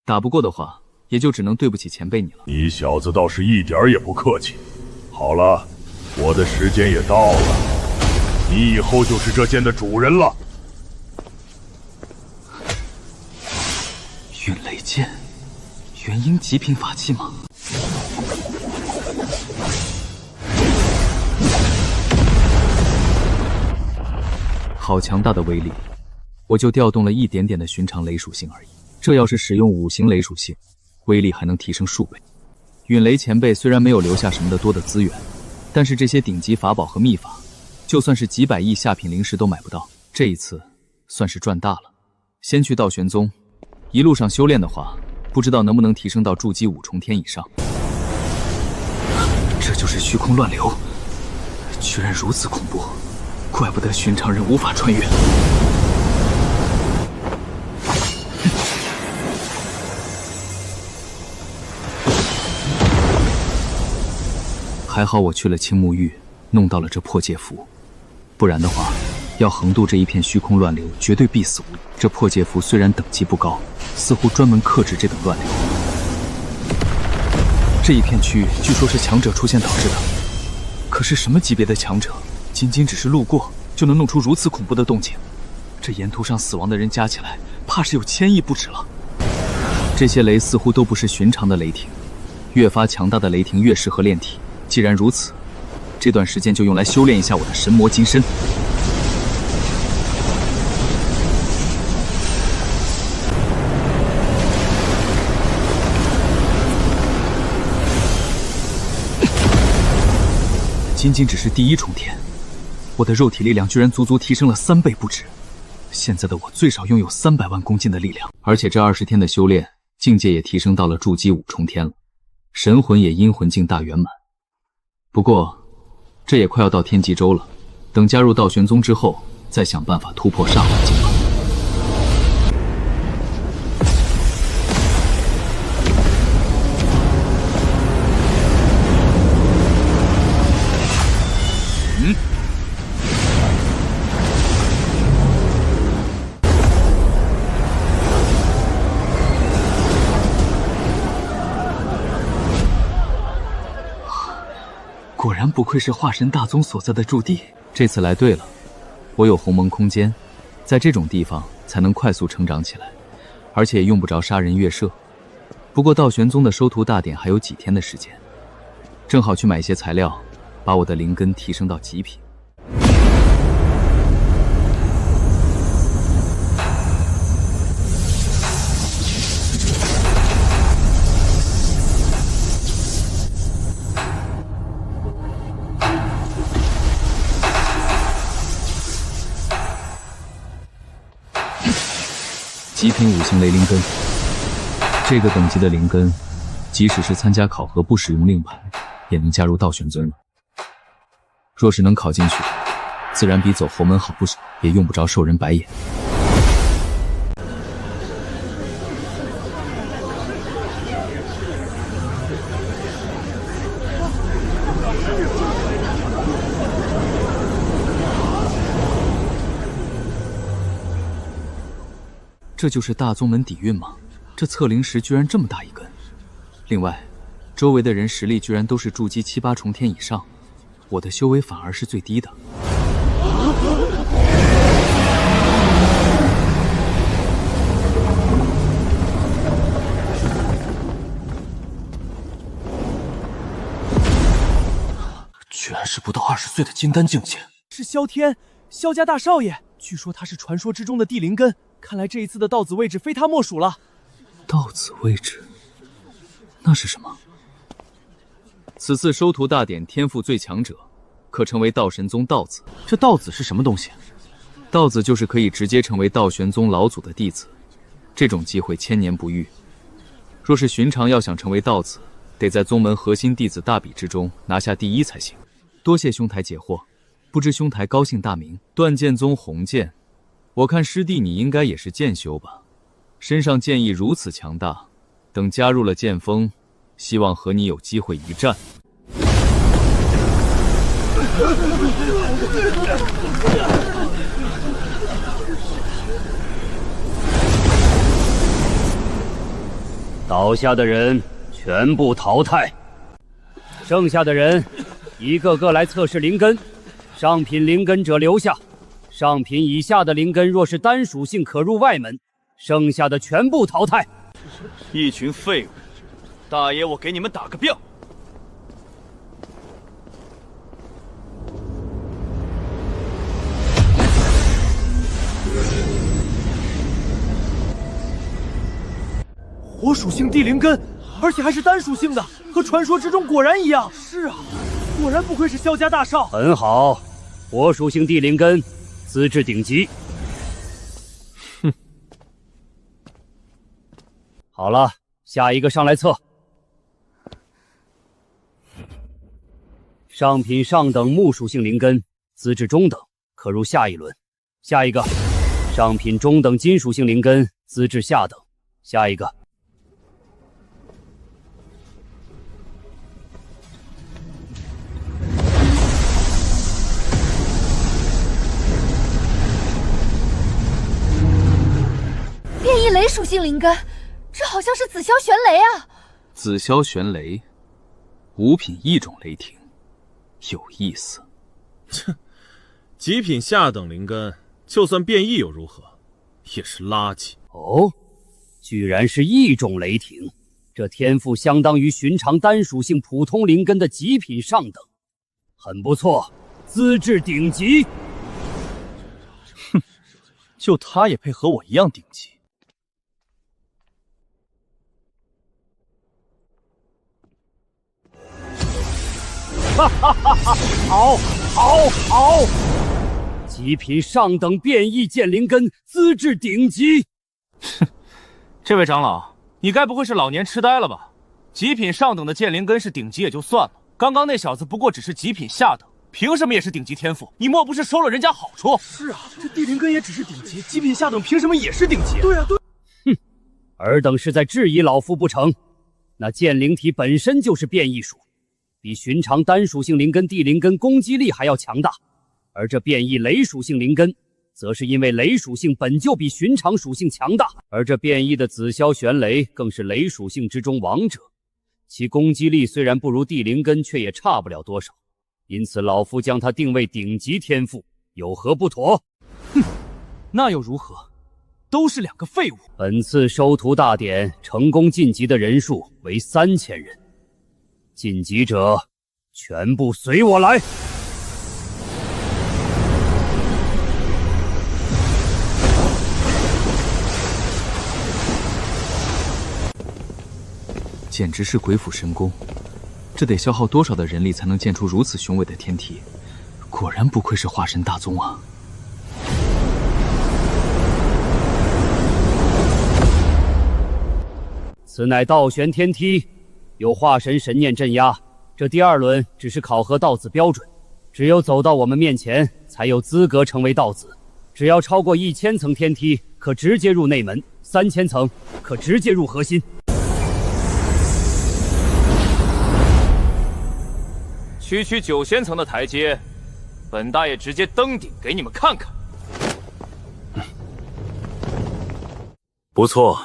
打不过的话，也就只能对不起前辈你了。
你小子倒是一点也不客气。好了，我的时间也到了，你以后就是这剑的主人了。
运雷剑，元婴极品法器吗？好强大的威力，我就调动了一点点的寻常雷属性而已。这要是使用五行雷属性，威力还能提升数倍。陨雷前辈虽然没有留下什么的多的资源，但是这些顶级法宝和秘法，就算是几百亿下品灵石都买不到。这一次算是赚大了。先去道玄宗，一路上修炼的话，不知道能不能提升到筑基5重天以上。这就是虚空乱流，居然如此恐怖，怪不得寻常人无法穿越。还好我去了青木域，弄到了这破戒符，不然的话，要横渡这一片虚空乱流，绝对必死无疑。这破戒符虽然等级不高，似乎专门克制这等乱流。这一片区域据说是强者出现导致的，可是什么级别的强者，仅仅只是路过就能弄出如此恐怖的动静？这沿途上死亡的人加起来，怕是有1000亿不止了。这些雷似乎都不是寻常的雷霆，越发强大的雷霆越适合炼体。既然如此，这段时间就用来修炼一下我的神魔金身。仅仅只是第1重天，我的肉体力量居然足足提升了3倍不止。现在的我最少拥有300万公斤的力量，而且这20天的修炼，境界也提升到了筑基5重天了，神魂也阴魂境大圆满。不过，这也快要到天极洲了。等加入道玄宗之后，再想办法突破上凡境吧。果然不愧是化神大宗所在的驻地。这次来对了，我有鸿蒙空间，在这种地方才能快速成长起来，而且也用不着杀人越设。不过道玄宗的收徒大典还有几天的时间，正好去买些材料，把我的灵根提升到极品。极品5行雷灵根，这个等级的灵根，即使是参加考核不使用令牌，也能加入道玄尊了。若是能考进去，自然比走侯门好不少，也用不着受人白眼。这就是大宗门底蕴吗？这测灵石居然这么大一根。另外，周围的人实力居然都是筑基7、8重天以上，我的修为反而是最低的。
居然是不到20岁的金丹境界。是萧天，萧家大少爷。据说他是传说之中的地灵根，看来这一次的道子位置非他莫属了。
道子位置，那是什么？此次收徒大典，天赋最强者可成为道神宗道子。
这道子是什么东西？
道子就是可以直接成为道玄宗老祖的弟子，这种机会千年不遇。若是寻常要想成为道子，得在宗门核心弟子大比之中拿下第1才行。多谢兄台解惑，不知兄台高姓大名？断剑宗洪剑。我看师弟你应该也是剑修吧？身上剑意如此强大，等加入了剑锋，希望和你有机会一战。
倒下的人全部淘汰，剩下的人一个个来测试灵根，上品灵根者留下，上品以下的灵根若是单属性可入外门，剩下的全部淘汰。
一群废物，大爷我给你们打个标。
火属性地灵根，而且还是单属性的，和传说之中果然一样。是啊，果然不愧是萧家大少。
很好，火属性地灵根，资质顶级。哼，好了，下一个上来测。上品上等木属性灵根，资质中等，可入下一轮。下一个，上品中等金属性灵根，资质下等。下一个。
变异雷属性灵根，这好像是紫霄玄雷啊！
紫霄玄雷，5品异种雷霆，有意思。
切，极品下等灵根，就算变异又如何？也是垃圾。
哦，居然是异种雷霆，这天赋相当于寻常单属性普通灵根的极品上等，很不错，资质顶级。
哼，就他也配和我一样顶级？
哈哈哈哈！好，好，好！极品上等变异剑灵根，资质顶级。
哼，这位长老，你该不会是老年痴呆了吧？极品上等的剑灵根是顶级也就算了，刚刚那小子不过只是极品下等，凭什么也是顶级天赋？你莫不是收了人家好处？
是啊，这地灵根也只是顶级，极品下等凭什么也是顶级？对啊，对。
哼，尔等是在质疑老夫不成？那剑灵体本身就是变异属。比寻常单属性灵根地灵根攻击力还要强大，而这变异雷属性灵根，则是因为雷属性本就比寻常属性强大，而这变异的紫霄玄雷更是雷属性之中王者，其攻击力虽然不如地灵根，却也差不了多少，因此老夫将它定位顶级天赋，有何不妥？
哼，那又如何？都是2个废物。
本次收徒大典成功晋级的人数为3000人。晋级者，全部随我来！
简直是鬼斧神工，这得消耗多少的人力才能建出如此雄伟的天梯？果然不愧是化神大宗啊！
此乃道玄天梯。有化神神念镇压，这第2轮只是考核道子标准，只有走到我们面前，才有资格成为道子。只要超过1000层天梯，可直接入内门；3000层可直接入核心。
区9000层的台阶，本大爷直接登顶给你们看看。
不错，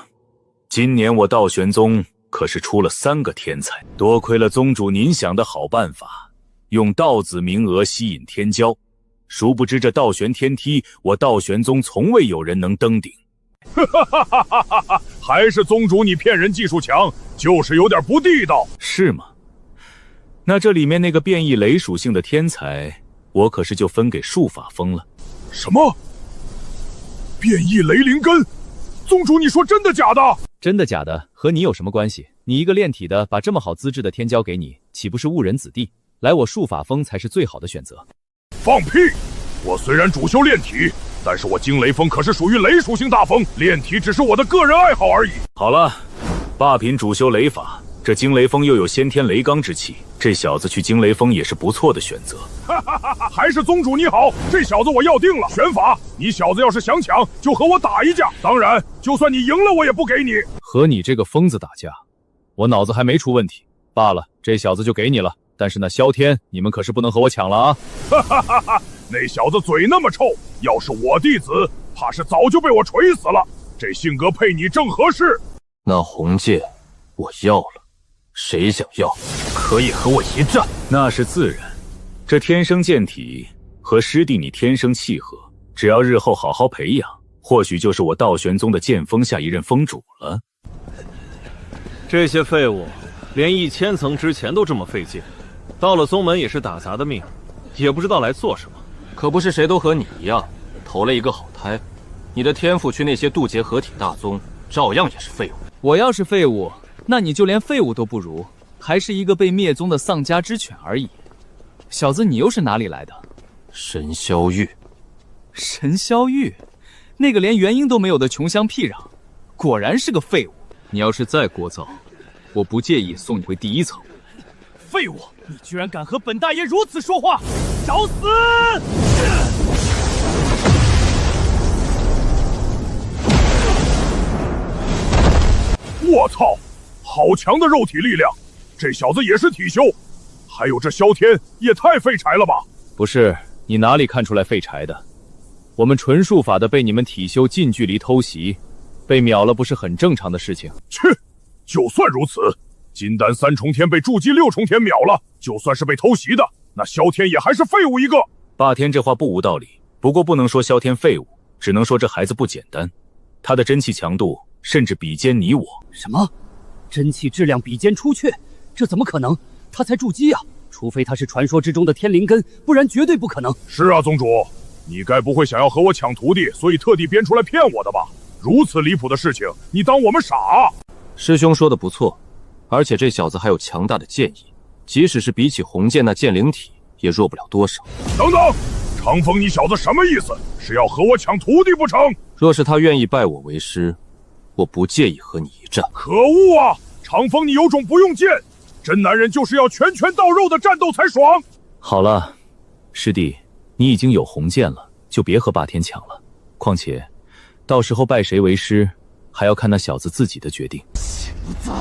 今年我道玄宗可是出了3个天才，多亏了宗主您想的好办法，用道子名额吸引天骄。殊不知这道玄天梯，我道玄宗从未有人能登顶。
哈哈哈哈哈！还是宗主你骗人技术强，就是有点不地道，
是吗？那这里面那个变异雷属性的天才，我可是就分给术法峰了。
什么？变异雷灵根？宗主，你说真的假的？
真的假的和你有什么关系？你一个炼体的，把这么好资质的天骄给你，岂不是误人子弟？来我术法峰才是最好的选择。
放屁！我虽然主修炼体，但是我惊雷峰可是属于雷属性大峰，炼体只是我的个人爱好而已。
好了，霸品主修雷法，
这惊雷峰又有先天雷罡之气，这小子去惊雷峰也是不错的选择。
哈哈哈哈！还是宗主你好，这小子我要定了。拳法，你小子要是想抢，就和我打一架。当然，就算你赢了，我也不给你。
和你这个疯子打架，我脑子还没出问题。罢了，这小子就给你了。但是那萧天，你们可是不能和我抢了啊！
哈哈哈哈！那小子嘴那么臭，要是我弟子，怕是早就被我锤死了。这性格配你正合适。
那红剑，我要了。谁想要，可以和我一战。
那是自然，这天生剑体和师弟你天生契合，只要日后好好培养，或许就是我道玄宗的剑锋下一任锋主了。
这些废物，连1000层之前都这么费劲，到了宗门也是打杂的命，也不知道来做什么。
可不是谁都和你一样，投了一个好胎。你的天赋去那些渡劫合体大宗，照样也是废物。
我要是废物，那你就连废物都不如，还是一个被灭宗的丧家之犬而已。小子，你又是哪里来的？
神霄玉。
神霄玉，那个连元婴都没有的穷乡僻壤，果然是个废物。
你要是再聒噪，我不介意送你回第1层。
废物，你居然敢和本大爷如此说话，找死！
我操，好强的肉体力量！这小子也是体修，还有这萧天也太废柴了吧！
不是，你哪里看出来废柴的？我们纯术法的被你们体修近距离偷袭，被秒了不是很正常的事情？
去，就算如此，金丹3重天被筑基6重天秒了，就算是被偷袭的，那萧天也还是废物一个。
霸天这话不无道理，不过不能说萧天废物，只能说这孩子不简单，他的真气强度甚至比肩你我。
什么？真气质量比肩出阙？这怎么可能？他才筑基啊！除非他是传说之中的天灵根，不然绝对不可能。
是啊，宗主，你该不会想要和我抢徒弟，所以特地编出来骗我的吧？如此离谱的事情，你当我们傻啊？
师兄说的不错，而且这小子还有强大的剑意，即使是比起红剑那剑灵体，也弱不了多少。
等等，长风，你小子什么意思？是要和我抢徒弟不成？
若是他愿意拜我为师，我不介意和你一战。
可恶啊！长风，你有种不用剑，真男人就是要拳拳到肉的战斗才爽。
好了，师弟，你已经有红剑了，就别和霸天抢了。况且，到时候拜谁为师，还要看那小子自己的决定。
小子，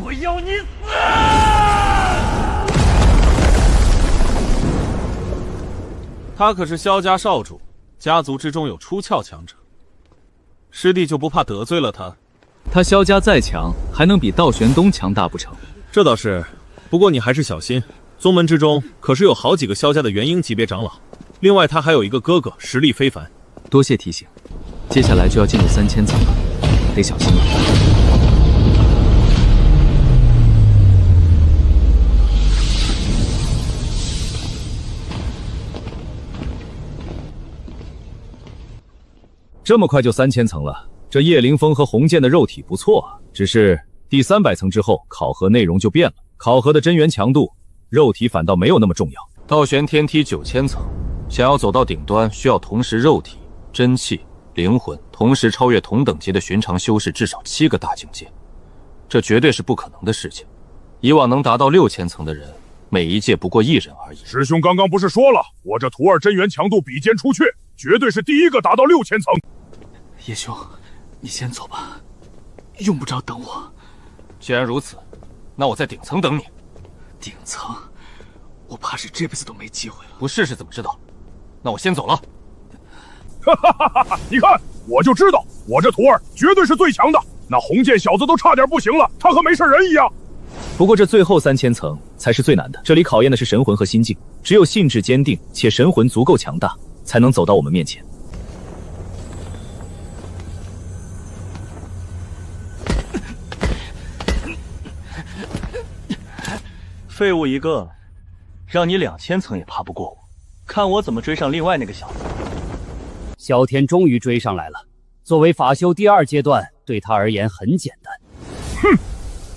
我要你死！
他可是萧家少主，家族之中有出鞘强者，师弟就不怕得罪了他？
他萧家再强，还能比道玄东强大不成？
这倒是，不过你还是小心，宗门之中可是有好几个萧家的元婴级别长老，另外他还有一个哥哥，实力非凡。
多谢提醒，接下来就要进入3000层了，得小心了。
这么快就3000层了，这叶灵风和红剑的肉体不错啊，只是第300层之后，考核内容就变了，考核的真元强度，肉体反倒没有那么重要。
道玄天梯9000层，想要走到顶端，需要同时肉体、真气、灵魂同时超越同等级的寻常修士至少7个大境界，这绝对是不可能的事情。以往能达到6000层的人，每一届不过1人而已。
师兄刚刚不是说了，我这徒儿真元强度比肩出阙，绝对是第一个达到6000层。
叶兄，你先走吧，用不着等我。
既然如此，那我在顶层等你。
顶层，我怕是这辈子都没机会了。
不试试怎么知道？那我先走了。
哈哈哈哈！你看，我就知道，我这徒儿绝对是最强的。那红剑小子都差点不行了，他和没事人一样。
不过这最后3000层才是最难的，这里考验的是神魂和心境，只有性质坚定且神魂足够强大，才能走到我们面前。
废物一个，让你2000层也爬不过我，看我怎么追上另外那个小子。
萧天终于追上来了，作为法修第2阶段，对他而言很简单。
哼，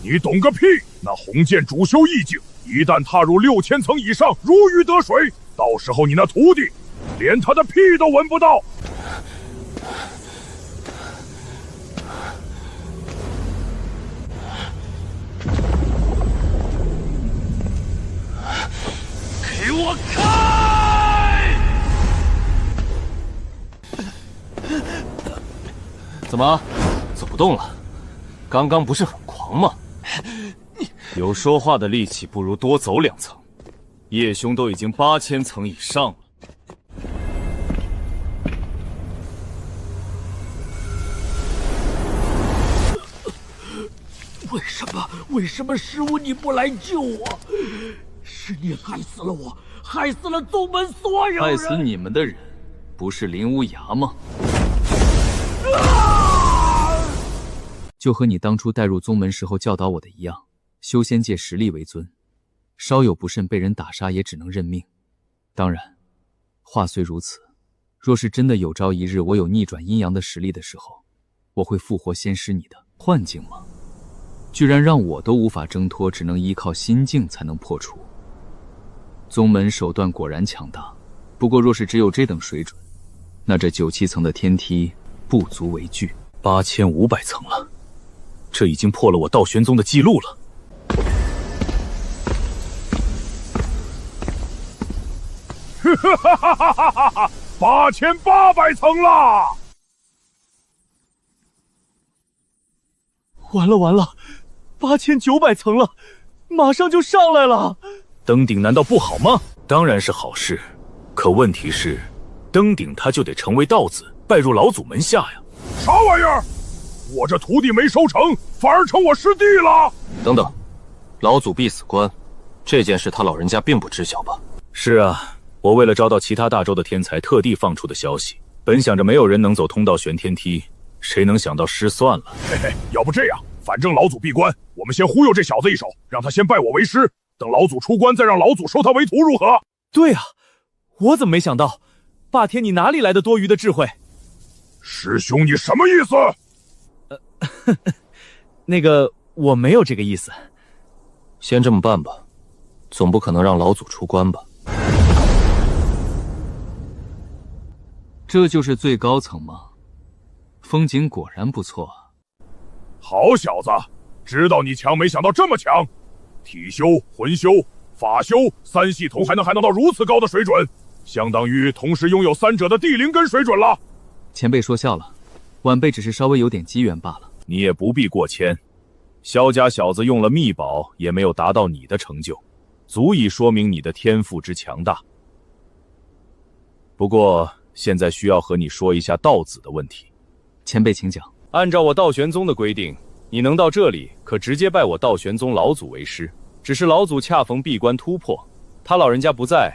你懂个屁！那红剑主修意境，一旦踏入6000层以上，如鱼得水，到时候你那徒弟连他的屁都闻不到。我开！
怎么，走不动了？刚刚不是很狂吗？有说话的力气，不如多走2层。叶兄都已经8000层以上了。
为什么师傅你不来救我？是你害死了我，害死了宗门所有人。
害死你们的人，不是林无涯吗？就和你当初带入宗门时候教导我的一样，修仙界实力为尊，稍有不慎被人打杀也只能认命。当然，话虽如此，若是真的有朝一日我有逆转阴阳的实力的时候，我会复活仙师你的幻境吗？居然让我都无法挣脱，只能依靠心境才能破除。宗门手段果然强大，不过若是只有这等水准，那这97层的天梯不足为惧。
8500层了，这已经破了我道玄宗的记录了。
哈哈哈哈哈！8800层了！
完了，8900层了，马上就上来了。
登顶难道不好吗？当然是好事，可问题是，登顶他就得成为道子，拜入老祖门下呀。
啥玩意儿？我这徒弟没收成，反而成我师弟了？
等等，老祖必死关，这件事他老人家并不知晓吧？是啊，我为了招到其他大洲的天才，特地放出的消息。本想着没有人能走通道玄天梯，谁能想到失算了。
嘿嘿，要不这样，反正老祖闭关，我们先忽悠这小子一手，让他先拜我为师，等老祖出关，再让老祖收他为徒，如何？
对啊，我怎么没想到？霸天，你哪里来的多余的智慧？
师兄，你什么意思？
那个，我没有这个意思。
先这么办吧，总不可能让老祖出关吧？
这就是最高层吗？风景果然不错啊。
好小子，知道你强，没想到这么强。体修、魂修、法修3系统还能到如此高的水准，相当于同时拥有3者的地灵根水准了。
前辈说笑了，晚辈只是稍微有点机缘罢了。
你也不必过谦，萧家小子用了秘宝，也没有达到你的成就，足以说明你的天赋之强大。不过现在需要和你说一下道子的问题。
前辈请讲。
按照我道玄宗的规定，你能到这里，可直接拜我道玄宗老祖为师。只是老祖恰逢闭关突破，他老人家不在，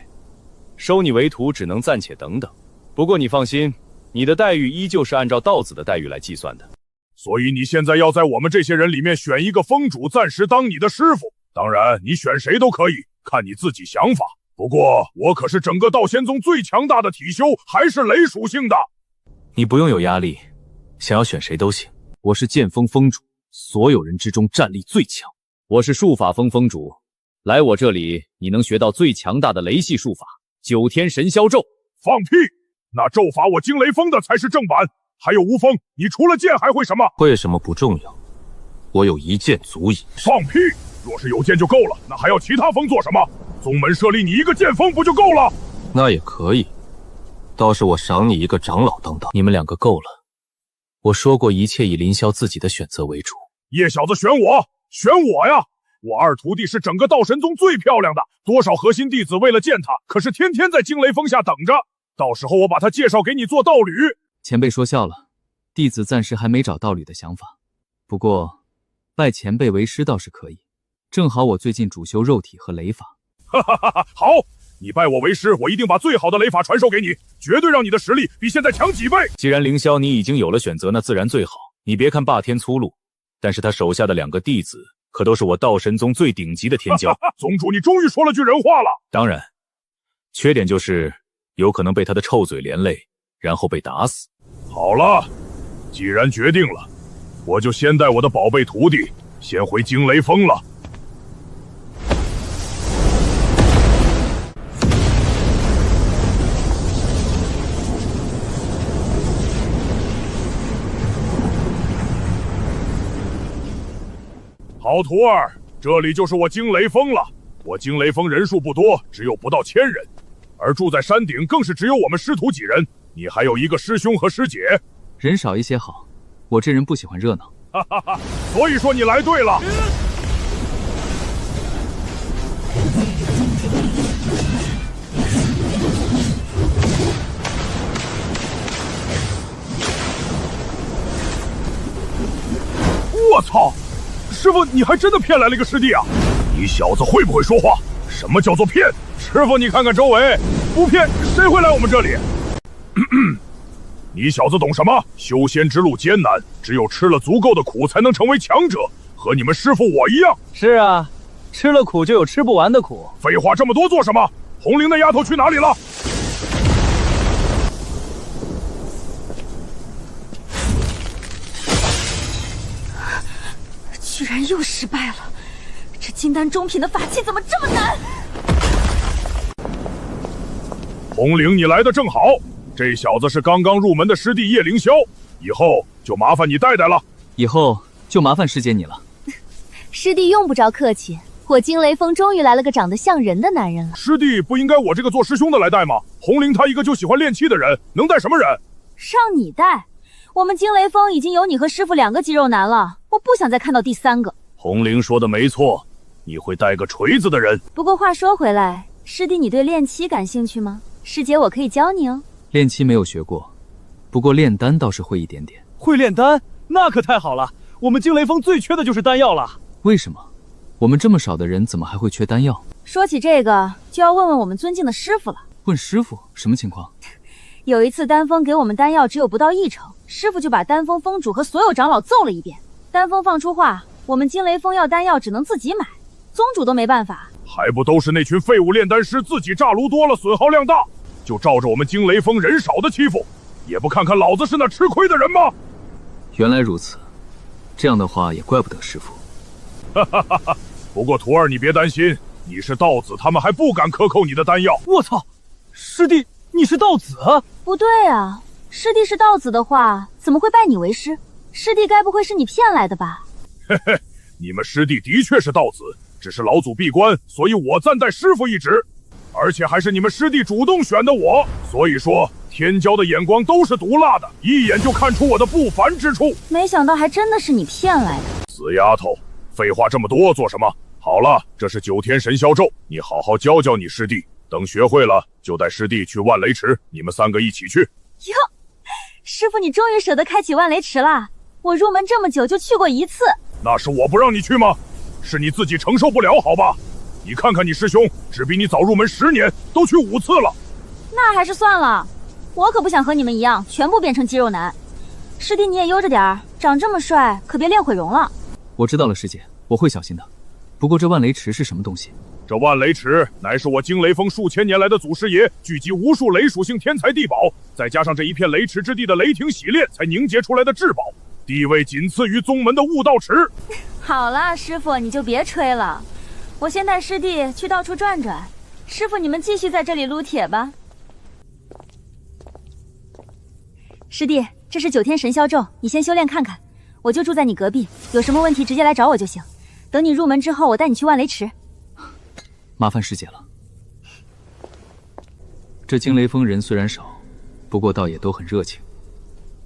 收你为徒只能暂且等等。不过你放心，你的待遇依旧是按照道子的待遇来计算的。
所以你现在要在我们这些人里面选一个封主，暂时当你的师傅。当然，你选谁都可以，看你自己想法。不过我可是整个道仙宗最强大的体修，还是雷属性的。
你不用有压力，想要选谁都行。我是剑锋封主，所有人之中战力最强。我是术法封封主，来我这里你能学到最强大的雷系术法9天神霄咒。
放屁！那咒法我惊雷锋的才是正版。还有无锋，你除了剑还会什么？
会什么不重要，我有一剑足矣。
放屁！若是有剑就够了，那还要其他锋做什么？宗门设立你一个剑锋不就够了？
那也可以，倒是我赏你一个长老当道。你们2个够了。我说过，一切以林霄自己的选择为主。
叶小子选我呀！我二徒弟是整个道神宗最漂亮的，多少核心弟子为了见他，可是天天在惊雷峰下等着。到时候我把他介绍给你做道侣。
前辈说笑了，弟子暂时还没找道侣的想法。不过，拜前辈为师倒是可以，正好我最近主修肉体和雷法。
哈哈哈哈！好，你拜我为师，我一定把最好的雷法传授给你，绝对让你的实力比现在强几倍。
既然凌霄你已经有了选择，那自然最好。你别看霸天粗鲁，但是他手下的2个弟子可都是我道神宗最顶级的天骄。
宗主，你终于说了句人话了。
当然，缺点就是有可能被他的臭嘴连累，然后被打死。
好了，既然决定了，我就先带我的宝贝徒弟先回惊雷峰了。好徒儿，这里就是我惊雷峰了。我惊雷峰人数不多，只有不到1000人，而住在山顶更是只有我们师徒几人。你还有一个师兄和师姐，
人少一些好。我这人不喜欢热闹。
哈哈哈，所以说你来对了。我操！师傅，你还真的骗来了一个师弟啊！你小子会不会说话？什么叫做骗？师傅，你看看周围，不骗谁会来我们这里？你小子懂什么？修仙之路艰难，只有吃了足够的苦才能成为强者，和你们师傅我一样。
是啊，吃了苦就有吃不完的苦。
废话这么多做什么？红绫那丫头去哪里了？
居然又失败了！这金丹中品的法器怎么这么难？
红绫，你来的正好。这小子是刚刚入门的师弟叶凌霄，以后就麻烦你带带了。
以后就麻烦师姐你了。
师弟用不着客气，我惊雷峰终于来了个长得像人的男人了。
师弟不应该我这个做师兄的来带吗？红绫他一个就喜欢练气的人，能带什么人？
让你带？我们惊雷峰已经有你和师傅2个肌肉男了，我不想再看到第3个。
红绫说的没错，你会带个锤子的人。
不过话说回来，师弟你对练气感兴趣吗？师姐我可以教你哦。
练气没有学过，不过炼丹倒是会一点点。
会炼丹？那可太好了！我们惊雷峰最缺的就是丹药了。
为什么？我们这么少的人，怎么还会缺丹药？
说起这个，就要问问我们尊敬的师傅了。
问师傅？什么情况？
有一次丹峰给我们丹药只有不到1成，师傅就把丹峰峰主和所有长老揍了一遍。丹峰放出话，我们惊雷峰要丹药只能自己买，宗主都没办法。
还不都是那群废物炼丹师自己炸炉多了，损耗量大，就照着我们惊雷峰人少的欺负，也不看看老子是那吃亏的人吗？
原来如此，这样的话也怪不得师傅。
哈哈哈哈！不过徒儿你别担心，你是道子，他们还不敢克扣你的丹药。
我操，师弟你是道子？
不对啊，师弟是道子的话，怎么会拜你为师？师弟该不会是你骗来的吧？
嘿嘿，你们师弟的确是道子，只是老祖闭关，所以我暂代师傅一职，而且还是你们师弟主动选的我，所以说天骄的眼光都是毒辣的，一眼就看出我的不凡之处。
没想到还真的是你骗来的。
死丫头，废话这么多做什么？好了，这是9天神霄咒，你好好教教你师弟，等学会了就带师弟去万雷池，你们3个一起去。
哟，师傅你终于舍得开启万雷池了，我入门这么久就去过1次。
那是我不让你去吗？是你自己承受不了好吧？你看看你师兄，只比你早入门10年，都去5次了。
那还是算了，我可不想和你们一样全部变成肌肉男。师弟你也悠着点儿，长这么帅可别练毁容了。
我知道了师姐，我会小心的。不过这万雷池是什么东西？
这万雷池乃是我惊雷峰数千年来的祖师爷聚集无数雷属性天才地宝，再加上这一片雷池之地的雷霆洗炼才凝结出来的至宝，地位仅次于宗门的悟道池。
好了，师傅你就别吹了，我先带师弟去到处转转，师傅你们继续在这里撸铁吧。师弟，这是9天神霄咒，你先修炼看看，我就住在你隔壁，有什么问题直接来找我就行。等你入门之后，我带你去万雷池。
麻烦师姐了。这惊雷峰人虽然少，不过倒也都很热情。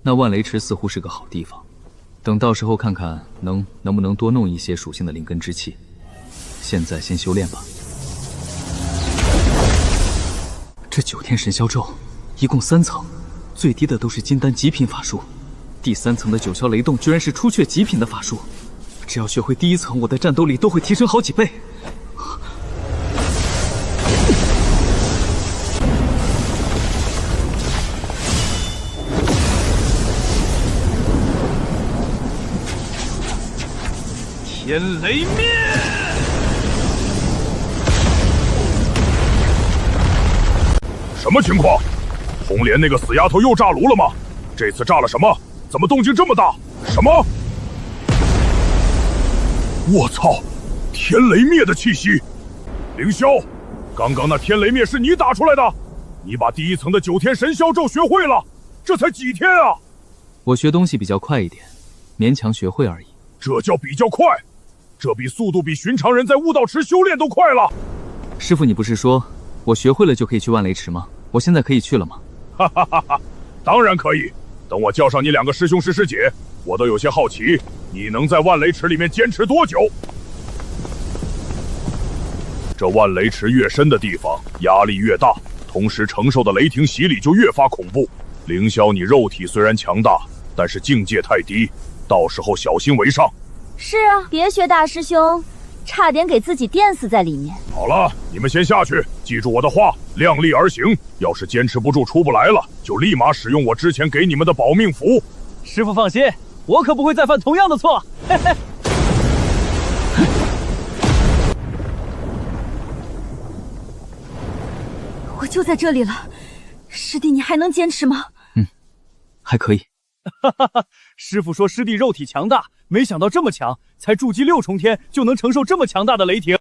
那万雷池似乎是个好地方，等到时候看看能不能多弄一些属性的灵根之气。现在先修炼吧。这9天神霄咒一共3层，最低的都是金丹极品法术，第3层的9霄雷动居然是出阙极品的法术。只要学会第1层，我的战斗力都会提升好几倍。
天雷灭！什么情况？红莲那个死丫头又炸炉了吗？这次炸了什么？怎么动静这么大？什么？我操！天雷灭的气息！凌霄，刚刚那天雷灭是你打出来的？你把第1层的9天神霄咒学会了？这才几天啊！
我学东西比较快一点，勉强学会而已。
这叫比较快？这速度比寻常人在悟道池修炼都快了。
师傅，你不是说我学会了就可以去万雷池吗？我现在可以去了吗？
哈哈哈哈！当然可以。等我叫上你2个师兄师姐，我都有些好奇，你能在万雷池里面坚持多久？这万雷池越深的地方，压力越大，同时承受的雷霆洗礼就越发恐怖。凌霄，你肉体虽然强大，但是境界太低，到时候小心为上。
是啊，别学大师兄，差点给自己电死在里面。
好了，你们先下去，记住我的话，量力而行。要是坚持不住出不来了，就立马使用我之前给你们的保命符。
师傅放心，我可不会再犯同样的错。嘿嘿。
我就在这里了，师弟，你还能坚持吗？
还可以。
哈哈哈！师傅说师弟肉体强大，没想到这么强，才筑基6重天就能承受这么强大的雷霆。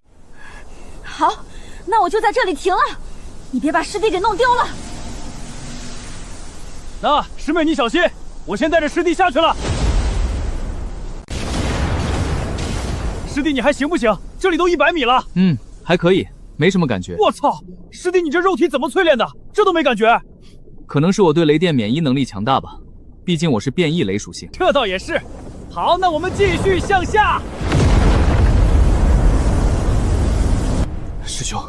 好，那我就在这里停了，你别把师弟给弄丢了。
那师妹你小心，我先带着师弟下去了。师弟你还行不行？这里都100米了。
还可以，没什么感觉。
我操，师弟你这肉体怎么淬炼的？这都没感觉？
可能是我对雷电免疫能力强大吧，毕竟我是变异雷属性。
这倒也是。好，那我们继续向下。
师兄，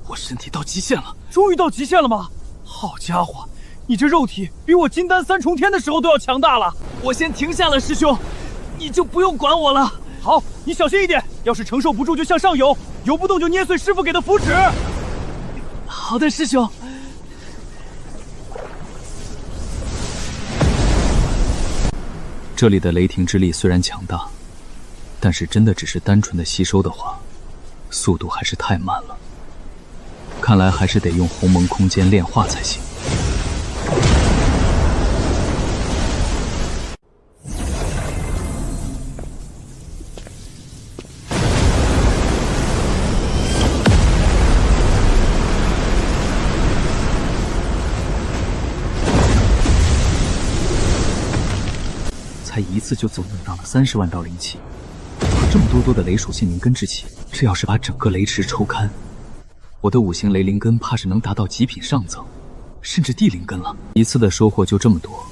我身体到极限了。
终于到极限了吗？好家伙，你这肉体比我金丹3重天的时候都要强大了。
我先停下了，师兄，你就不用管我了。
好，你小心一点，要是承受不住就向上游，游不动就捏碎师傅给的符纸。
好的，师兄。这里的雷霆之力虽然强大，但是真的只是单纯的吸收的话，速度还是太慢了。看来还是得用鸿蒙空间炼化才行。才一次就总能到了30万道灵气，和这么多的雷属性灵根之气，这要是把整个雷池抽干，我的5行雷灵根怕是能达到极品上层，甚至地灵根了。一次的收获就这么多，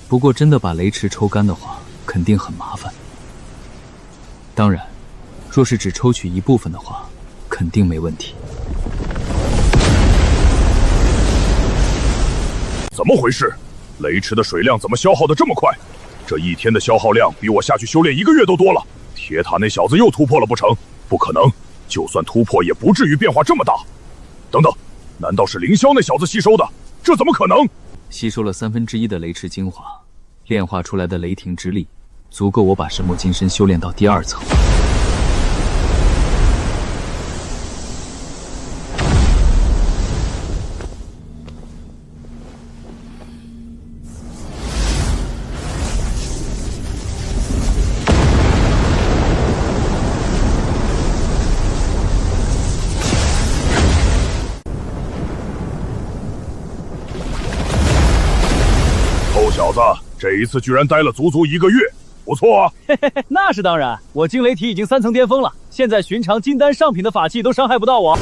不过真的把雷池抽干的话，肯定很麻烦。当然，若是只抽取一部分的话，肯定没问题。
怎么回事？雷池的水量怎么消耗的这么快？这1天的消耗量比我下去修炼1个月都多了。铁塔那小子又突破了不成？不可能，就算突破也不至于变化这么大。等等，难道是凌霄那小子吸收的？这怎么可能？
吸收了1/3的雷池精华，炼化出来的雷霆之力，足够我把神魔金身修炼到第2层。
小子，这一次居然待了足足1个月，不错啊！
嘿嘿嘿，那是当然，我惊雷体已经3层巅峰了，现在寻常金丹上品的法器都伤害不到我。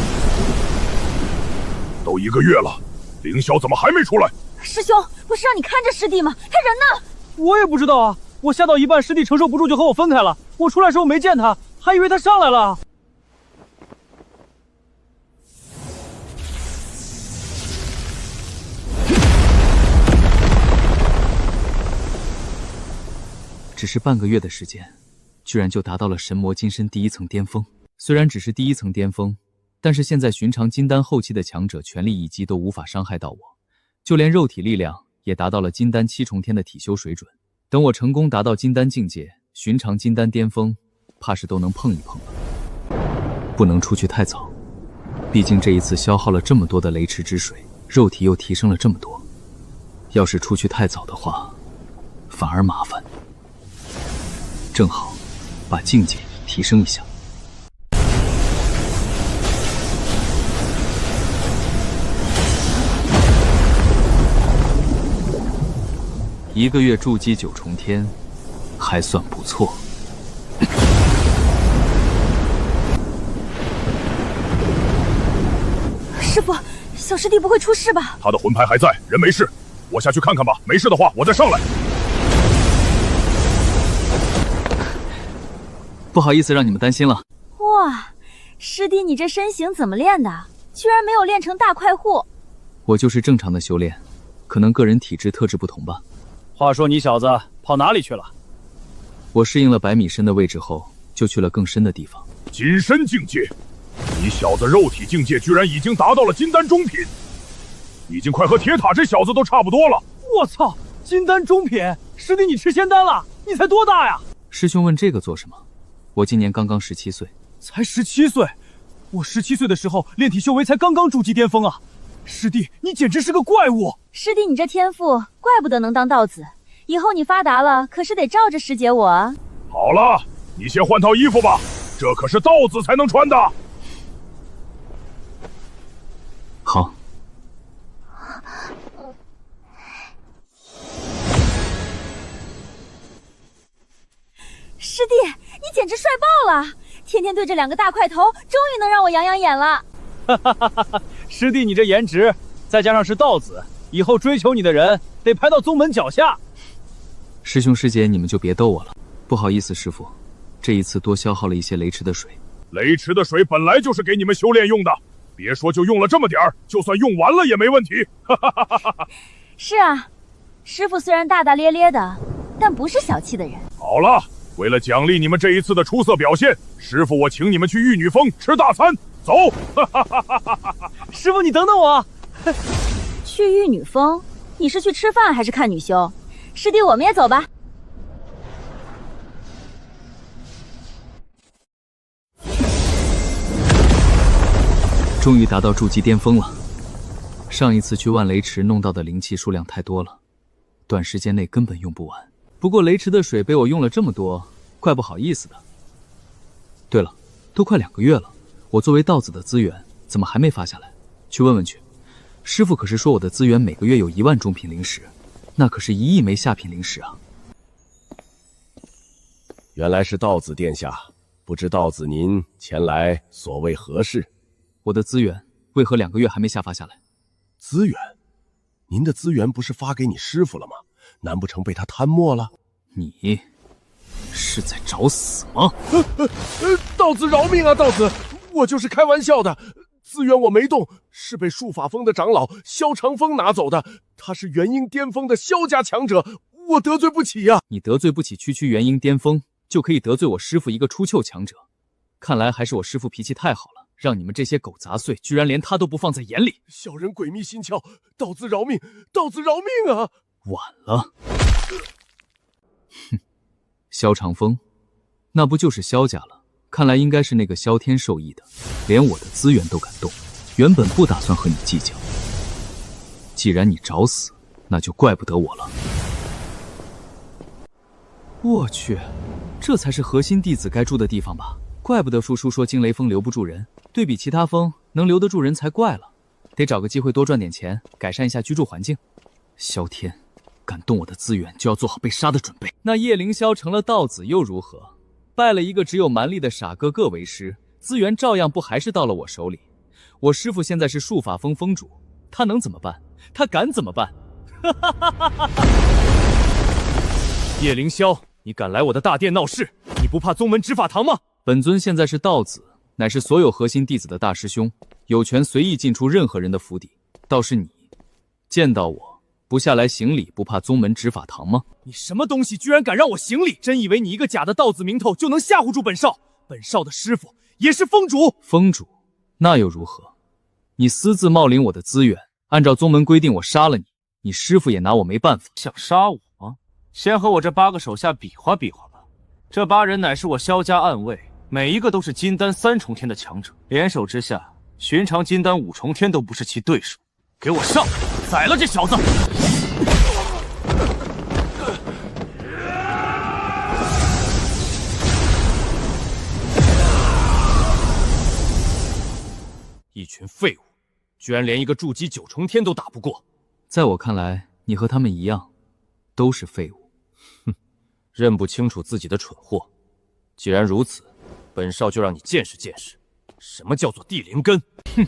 都1个月了，凌霄怎么还没出来？
师兄，不是让你看着师弟吗？他人呢？
我也不知道啊，我下到一半，师弟承受不住就和我分开了。我出来时候没见他，还以为他上来了。
只是半个月的时间，居然就达到了神魔金身第1层巅峰。虽然只是第1层巅峰，但是现在寻常金丹后期的强者全力一击都无法伤害到我，就连肉体力量也达到了金丹7重天的体修水准。等我成功达到金丹境界，寻常金丹巅峰，怕是都能碰一碰了。不能出去太早，毕竟这一次消耗了这么多的雷池之水，肉体又提升了这么多，要是出去太早的话，反而麻烦。正好把境界提升一下。1个月筑基9重天，还算不错。
师傅，小师弟不会出事吧？
他的魂牌还在，人没事。我下去看看吧，没事的话我再上来。
不好意思让你们担心了。
哇，师弟你这身形怎么练的？居然没有练成大快户。
我就是正常的修炼，可能个人体质特质不同吧。
话说你小子跑哪里去了？
我适应了100米深的位置后，就去了更深的地方。
金身境界，你小子肉体境界居然已经达到了金丹中品，已经快和铁塔这小子都差不多了。
我操，金丹中品，师弟你吃仙丹了？你才多大呀？
师兄问这个做什么？我今年刚刚17岁。
才17岁？我17岁的时候炼体修为才刚刚筑基巅峰啊！师弟，你简直是个怪物！
师弟，你这天赋，怪不得能当道子。以后你发达了，可是得罩着师姐我啊！
好了，你先换套衣服吧，这可是道子才能穿的。
好。
师弟，你简直帅爆了！天天对着2个大块头，终于能让我养养眼了。
哈哈哈哈！师弟，你这颜值，再加上是道子，以后追求你的人得排到宗门脚下。
师兄师姐，你们就别逗我了。不好意思，师傅，这一次多消耗了一些雷池的水。
雷池的水本来就是给你们修炼用的，别说就用了这么点儿，就算用完了也没问题。
是啊，师傅虽然大大咧咧的，但不是小气的人。
好了，为了奖励你们这一次的出色表现，师傅我请你们去玉女峰吃大餐。走！
师傅，你等等我。
去玉女峰？你是去吃饭还是看女修？师弟，我们也走吧。
终于达到筑基巅峰了。上一次去万雷池弄到的灵气数量太多了，短时间内根本用不完。不过雷池的水被我用了这么多，怪不好意思的。对了，都快2个月了，我作为道子的资源怎么还没发下来？去问问去。师傅可是说我的资源每个月有1万中品灵石，那可是1亿枚下品灵石啊！
原来是道子殿下，不知道子您前来所谓何事？
我的资源为何2个月还没下发下来？
资源？您的资源不是发给你师傅了吗？难不成被他贪没了？
你是在找死吗？
道子饶命啊！道子，我就是开玩笑的。资源我没动，是被术法峰的长老萧长风拿走的。他是元婴巅峰的萧家强者，我得罪不起呀！
你得罪不起区元婴巅峰，就可以得罪我师父一个出岫强者。看来还是我师父脾气太好了，让你们这些狗杂碎居然连他都不放在眼里。
小人诡秘心窍，道子饶命，道子饶命啊！
晚了。哼，萧长风，那不就是萧家了？看来应该是那个萧天授意的，连我的资源都敢动。原本不打算和你计较，既然你找死，那就怪不得我了。我去，这才是核心弟子该住的地方吧？怪不得叔叔说惊雷峰留不住人，对比其他峰能留得住人才怪了。得找个机会多赚点钱，改善一下居住环境。萧天，敢动我的资源，就要做好被杀的准备。那叶凌霄成了道子又如何？拜了一个只有蛮力的傻哥哥为师，资源照样不还是到了我手里。我师父现在是术法峰峰主，他能怎么办？他敢怎么办？
叶凌霄，你敢来我的大殿闹事，你不怕宗门执法堂吗？
本尊现在是道子，乃是所有核心弟子的大师兄，有权随意进出任何人的府邸。倒是你，见到我不下来行礼，不怕宗门执法堂吗？
你什么东西，居然敢让我行礼？真以为你一个假的道子名头就能吓唬住本少？本少的师父也是峰主。
峰主，那又如何？你私自冒领我的资源，按照宗门规定，我杀了你，你师父也拿我没办法。
想杀我吗？先和我这8个手下比划比划吧。这8人乃是我萧家暗卫，每一个都是金丹3重天的强者，联手之下，寻常金丹5重天都不是其对手。给我上，宰了这小子！
一群废物，居然连一个筑基9重天都打不过。
在我看来，你和他们一样，都是废物。
哼，认不清楚自己的蠢货。既然如此，本少就让你见识见识，什么叫做地灵根。
哼，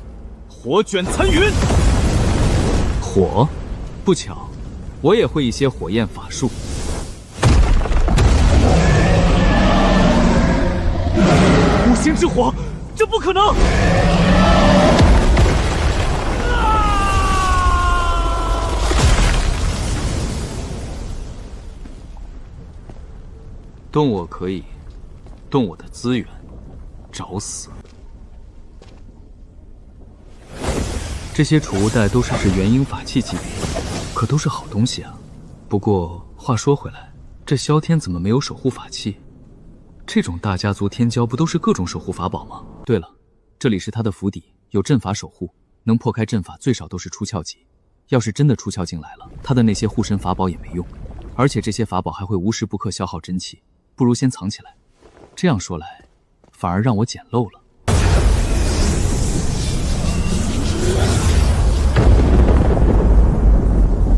火卷残云。
火，不巧，我也会一些火焰法术。
五行之火，这不可能！
动我可以，动我的资源，找死！这些储物袋都是至元婴法器级别，可都是好东西啊。不过话说回来，这萧天怎么没有守护法器？这种大家族天骄不都是各种守护法宝吗？对了，这里是他的府邸，有阵法守护，能破开阵法最少都是出窍级。要是真的出窍进来了，他的那些护身法宝也没用，而且这些法宝还会无时不刻消耗真气。不如先藏起来，这样说来，反而让我捡漏了。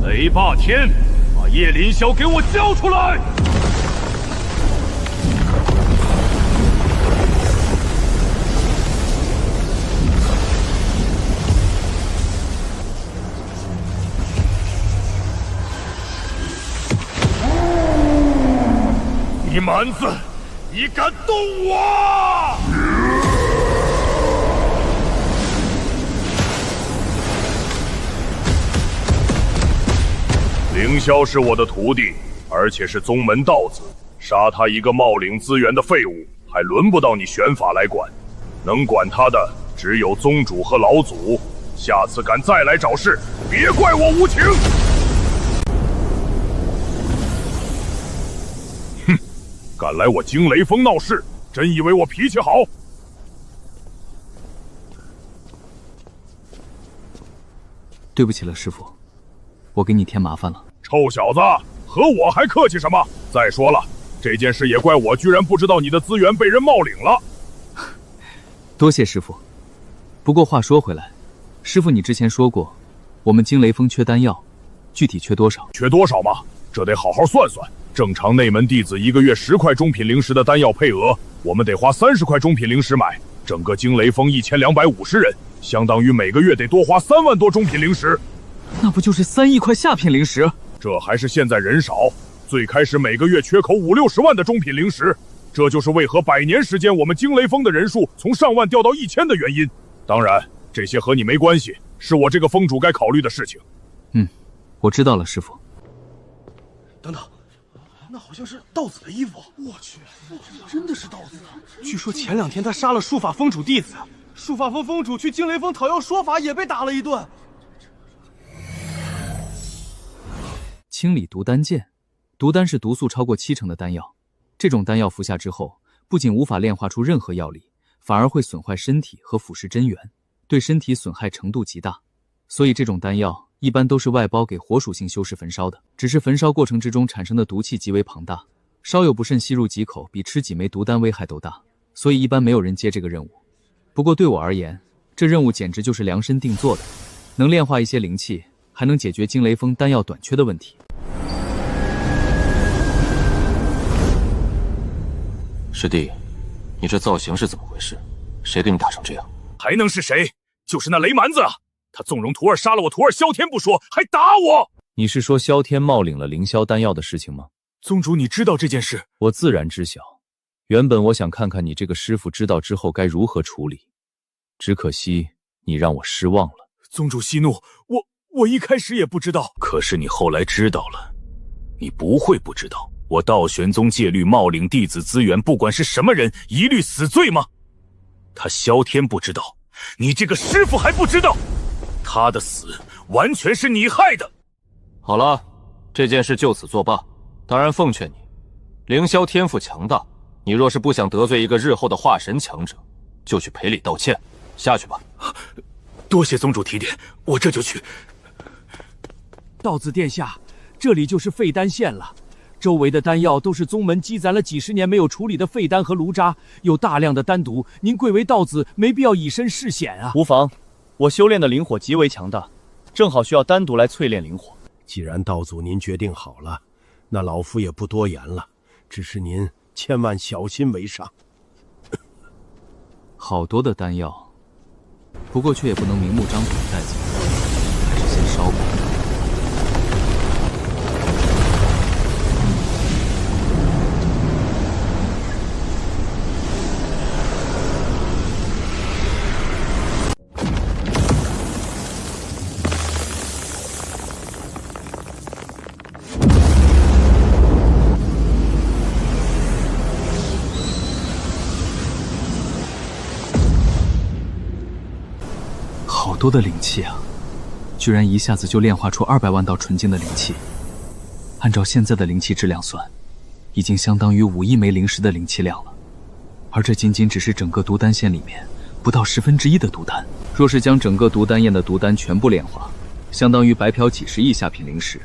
雷霸天，把叶凌霄给我交出来！你蛮子，你敢动我！凌霄是我的徒弟，而且是宗门道子，杀他一个冒领资源的废物，还轮不到你玄法来管。能管他的只有宗主和老祖。下次敢再来找事，别怪我无情。敢来我惊雷峰闹事，真以为我脾气好？
对不起了，师傅，我给你添麻烦了。
臭小子，和我还客气什么？再说了，这件事也怪我，居然不知道你的资源被人冒领了。
多谢师傅。不过话说回来，师傅你之前说过，我们惊雷峰缺丹药，具体缺多少？
缺多少嘛？这得好好算算。正常内门弟子1个月10块中品灵石的丹药配额，我们得花30块中品灵石买。整个惊雷峰1250人，相当于每个月得多花3万多中品灵石。
那不就是3亿块下品灵石？
这还是现在人少，最开始每个月缺口50-60万的中品灵石，这就是为何100年时间我们惊雷峰的人数从上万掉到1000的原因。当然，这些和你没关系，是我这个峰主该考虑的事情。
我知道了，师傅。
等等，那好像是道子的衣服。我去，真的是道子！
据说前2天他杀了术法峰主弟子，术法峰峰主去惊雷峰讨要说法，也被打了一顿。
清理毒丹剑，毒丹是毒素超过70%的丹药，这种丹药服下之后，不仅无法炼化出任何药力，反而会损坏身体和腐蚀真元，对身体损害程度极大。所以这种丹药一般都是外包给火属性修士焚烧的，只是焚烧过程之中产生的毒气极为庞大，稍有不慎吸入几口，比吃几枚毒丹危害都大，所以一般没有人接这个任务。不过对我而言，这任务简直就是量身定做的，能炼化一些灵气，还能解决惊雷峰丹药短缺的问题。
师弟，你这造型是怎么回事？谁给你打成这样？
还能是谁？就是那雷蛮子啊！他纵容徒儿杀了我徒儿萧天不说，还打我！
你是说萧天冒领了凌霄丹药的事情吗？
宗主，你知道这件事？
我自然知晓。原本我想看看你这个师傅知道之后该如何处理，只可惜你让我失望了。
宗主息怒，我一开始也不知道。
可是你后来知道了，你不会不知道，我道玄宗戒律冒领弟子资源，不管是什么人，一律死罪吗？他萧天不知道，你这个师傅还不知道，他的死完全是你害的。
好了，这件事就此作罢。当然奉劝你，凌霄天赋强大，你若是不想得罪一个日后的化神强者，就去赔礼道歉。下去吧。
多谢宗主提点，我这就去。
道子殿下，这里就是废丹县了。周围的丹药都是宗门积攒了几十年没有处理的废丹和炉渣，有大量的丹毒。您贵为道子，没必要以身试险啊。
无妨，我修炼的灵火极为强大，正好需要丹毒来淬炼灵火。
既然道祖您决定好了，那老夫也不多言了，只是您千万小心为上。
好多的丹药，不不过却也不能明目张胆的带走，还是先烧吧。好多的灵气啊，居然一下子就炼化出200万道纯净的灵气。按照现在的灵气质量算，已经相当于5亿枚灵石的灵气量了。而这仅仅只是整个毒丹线里面不到1/10的毒丹。若是将整个毒丹宴的毒丹全部炼化，相当于白嫖几10亿下品灵石。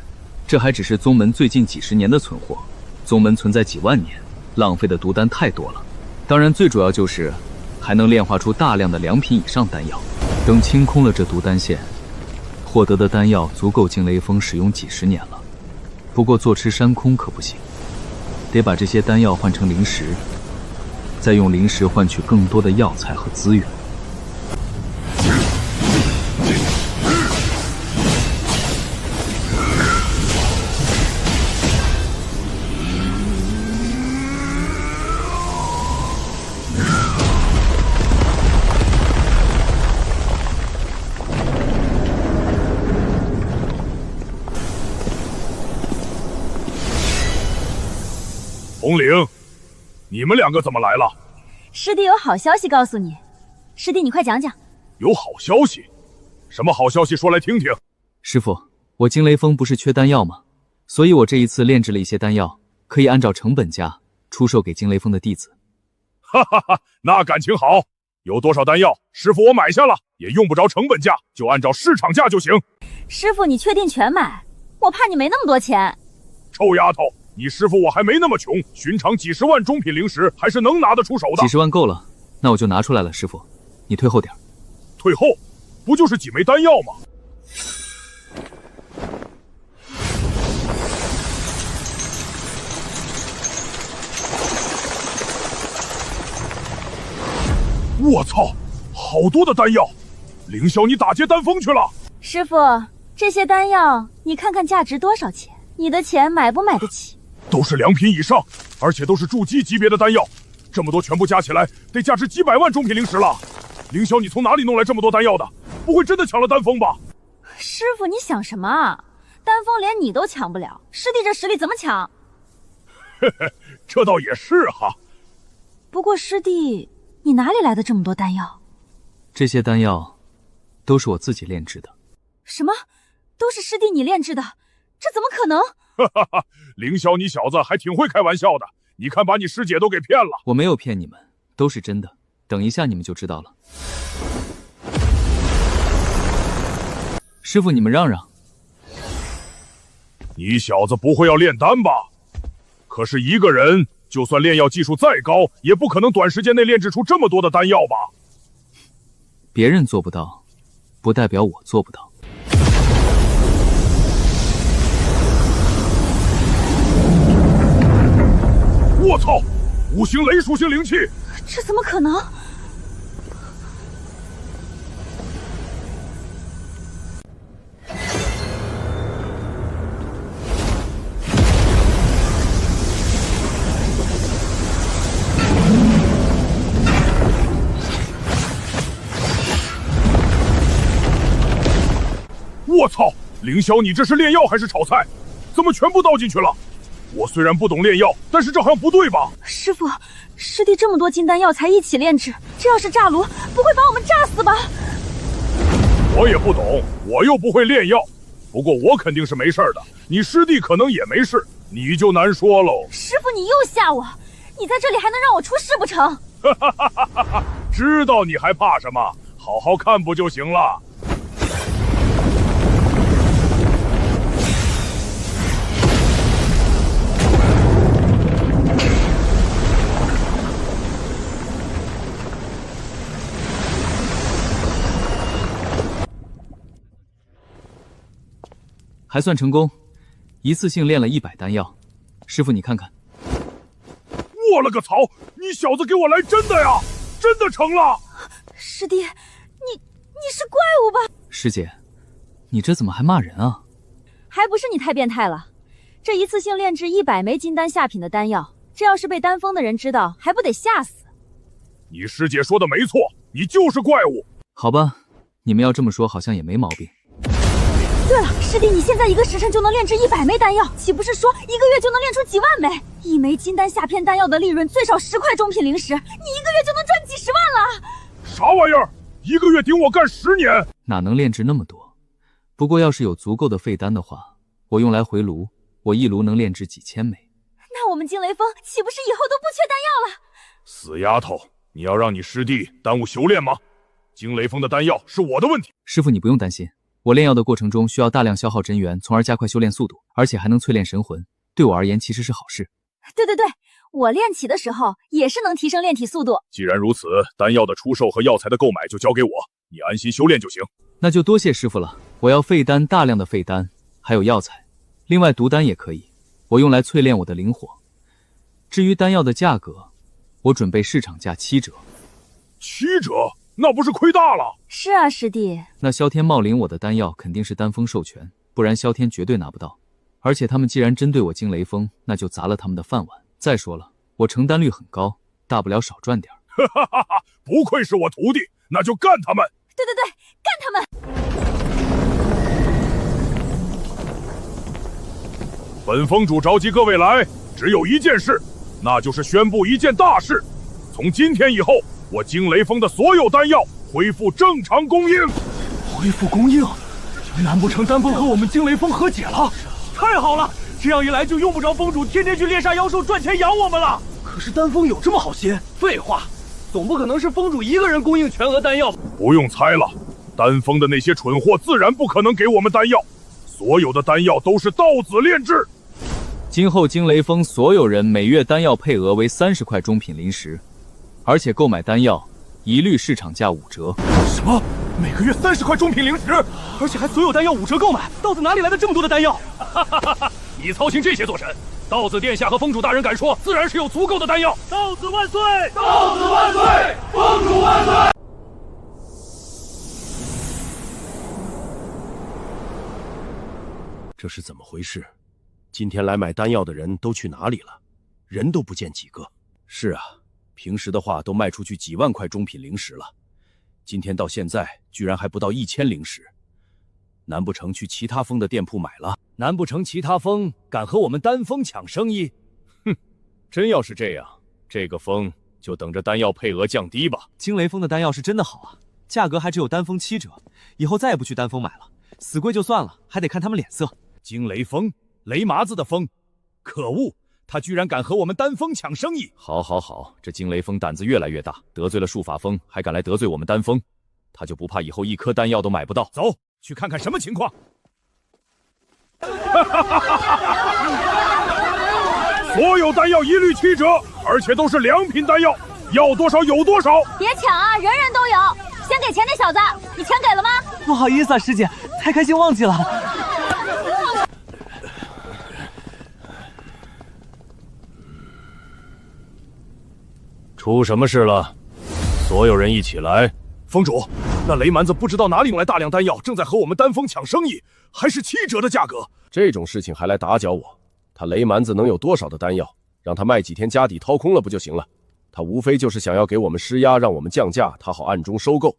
这还只是宗门最近几十年的存货，宗门存在几万年，浪费的毒丹太多了。当然，最主要就是还能炼化出大量的2品以上丹药。等清空了这毒丹线，获得的丹药足够惊雷峰使用几十年了。不过坐吃山空可不行，得把这些丹药换成灵石，再用灵石换取更多的药材和资源。
红绫，你们2个怎么来了？
师弟有好消息告诉你。师弟，你快讲讲。
有好消息？什么好消息？说来听听。
师父，我惊雷峰不是缺丹药吗？所以我这一次炼制了一些丹药，可以按照成本价出售给惊雷峰的弟子。
哈哈哈，那感情好。有多少丹药，师父我买下了，也用不着成本价，就按照市场价就行。
师父，你确定全买？我怕你没那么多钱。
臭丫头，你师父我还没那么穷，寻常几十万中品灵石还是能拿得出手的。
几十万够了，那我就拿出来了。师父，你退后点。
退后？不就是几枚丹药吗？我操，好多的丹药！凌霄，你打劫丹峰去了？
师父，这些丹药你看看价值多少钱？你的钱买不买得起？
都是2品以上，而且都是筑基级别的丹药，这么多全部加起来得价值几百万中品灵石了。凌霄，你从哪里弄来这么多丹药的？不会真的抢了丹峰吧？
师父，你想什么啊？丹峰连你都抢不了，师弟这实力怎么抢？
嘿嘿，这倒也是哈。
不过师弟，你哪里来的这么多丹药？
这些丹药都是我自己炼制的。
什么？都是师弟你炼制的？这怎么可能？
哈哈哈，凌霄，你小子还挺会开玩笑的。你看，把你师姐都给骗了。
我没有骗你们，都是真的。等一下你们就知道了。师父，你们让让。
你小子不会要炼丹吧？可是一个人，就算炼药技术再高，也不可能短时间内炼制出这么多的丹药吧？
别人做不到，不代表我做不到。
我操！5行雷属性灵气，
这怎么可能？
我操！凌霄，你这是炼药还是炒菜？怎么全部倒进去了？我虽然不懂炼药，但是这好像不对吧？
师父，师弟这么多金丹药材一起炼制，这要是炸炉，不会把我们炸死吧？
我也不懂，我又不会炼药。不过我肯定是没事的，你师弟可能也没事，你就难说喽。
师父，你又吓我！你在这里还能让我出事不成？
哈哈哈哈哈！知道你还怕什么？好好看不就行了？
还算成功，一次性炼了100丹药。师父，你看看。
我了个操！你小子给我来真的呀！真的成了！
师弟，你物吧？
师姐，你这怎么还骂人啊？
还不是你太变态了！这一次性炼制100枚金丹下品的丹药，这要是被丹封的人知道，还不得吓死？
你师姐说的没错，你就是怪物。
好吧，你们要这么说，好像也没毛病。
对了，师弟，你现在1个时辰就能炼制100枚丹药，岂不是说1个月就能炼出几万枚？1枚金丹下片丹药的利润最少10块中品灵石，你1个月就能赚几10万了。
啥玩意儿？1个月顶我干10年？
哪能炼制那么多？不过要是有足够的废丹的话，我用来回炉，我1炉能炼制几千枚。
那我们惊雷峰岂不是以后都不缺丹药了？
死丫头，你要让你师弟耽误修炼吗？惊雷峰的丹药是我的问题。
师傅，你不用担心，我炼药的过程中需要大量消耗真元，从而加快修炼速度，而且还能淬炼神魂，对我而言其实是好事。
对，我炼体的时候也是能提升炼体速度。
既然如此，丹药的出售和药材的购买就交给我，你安心修炼就行。
那就多谢师傅了，我要废丹，大量的废丹，还有药材，另外毒丹也可以，我用来淬炼我的灵火。至于丹药的价格，我准备市场价7折。
7折？那不是亏大了？
是啊，师弟。
那萧天冒领我的丹药肯定是丹峰授权，不然萧天绝对拿不到。而且他们既然针对我惊雷峰，那就砸了他们的饭碗。再说了，我成单率很高，大不了少赚点。
哈哈哈！不愧是我徒弟，那就干他们！
对，干他们！
本峰主召集各位来，只有一件事，那就是宣布一件大事：从今天以后，我惊雷峰的所有丹药恢复正常供应。
恢复供应？难不成丹峰和我们惊雷峰和解了？太好了！这样一来就用不着峰主天天去猎杀妖兽赚钱养我们了。可是丹峰有这么好心？废话，总不可能是峰主一个人供应全额丹药吧？
不用猜了，丹峰的那些蠢货自然不可能给我们丹药，所有的丹药都是道子炼制。
今后惊雷峰所有人每月丹药配额为30块中品灵石，而且购买丹药一律市场价5折。
什么？每个月30块中品灵石，而且还所有丹药5折购买？道子哪里来的这么多的丹药？
你操心这些做甚？道子殿下和峰主大人敢说，自然是有足够的丹药。
道子万岁！
道子万岁！峰主万岁！
这是怎么回事？今天来买丹药的人都去哪里了？人都不见几个。
是啊，平时的话都卖出去几万块中品灵石了，今天到现在居然还不到1000灵石。难不成去其他峰的店铺买了？难不成其他峰敢和我们丹峰抢生意？
哼，真要是这样，这个峰就等着丹药配额降低吧。
惊雷峰的丹药是真的好啊，价格还只有丹峰7折，以后再也不去丹峰买了。死贵就算了，还得看他们脸色。
惊雷峰，雷麻子的峰，可恶！他居然敢和我们丹峰抢生意！
好，这惊雷峰胆子越来越大，得罪了术法峰，还敢来得罪我们丹峰，他就不怕以后1颗丹药都买不到？
走，去看看什么情况。
所有丹药一律7折，而且都是良品丹药，要多少有多少。
别抢啊，人人都有。先给钱那小子，你钱给了吗？
不好意思啊，师姐，太开心忘记了。
出什么事了？所有人一起来！
峰主，那雷蛮子不知道哪里用来大量丹药，正在和我们丹峰抢生意，还是7折的价格。
这种事情还来打搅我？他雷蛮子能有多少的丹药？让他卖几天家底掏空了不就行了？他无非就是想要给我们施压，让我们降价，他好暗中收购。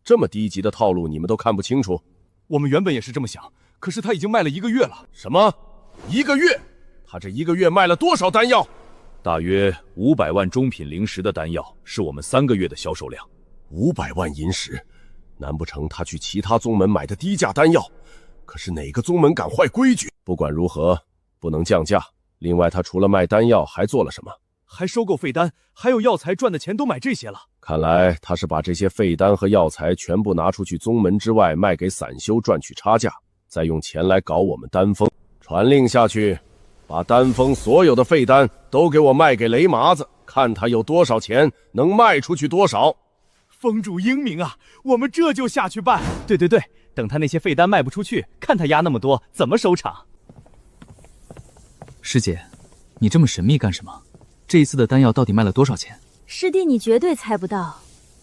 这么低级的套路，你们都看不清楚？
我们原本也是这么想，可是他已经卖了1个月了。
什么？1个月？他这1个月卖了多少丹药？
大约500万中品灵石的丹药，是我们3个月的销售量。
500万银石，难不成他去其他宗门买的低价丹药？可是哪个宗门敢坏规矩？不管如何，不能降价。另外，他除了卖丹药，还做了什么？
还收购废丹，还有药材，赚的钱都买这些了。
看来他是把这些废丹和药材全部拿出去宗门之外卖给散修，赚取差价，再用钱来搞我们丹峰。传令下去，把丹峰所有的废丹都给我卖给雷麻子，看他有多少钱，能卖出去多少。
峰主英明啊，我们这就下去办。对，等他那些废丹卖不出去，看他压那么多怎么收场。
师姐，你这么神秘干什么？这一次的丹药到底卖了多少钱？
师弟，你绝对猜不到。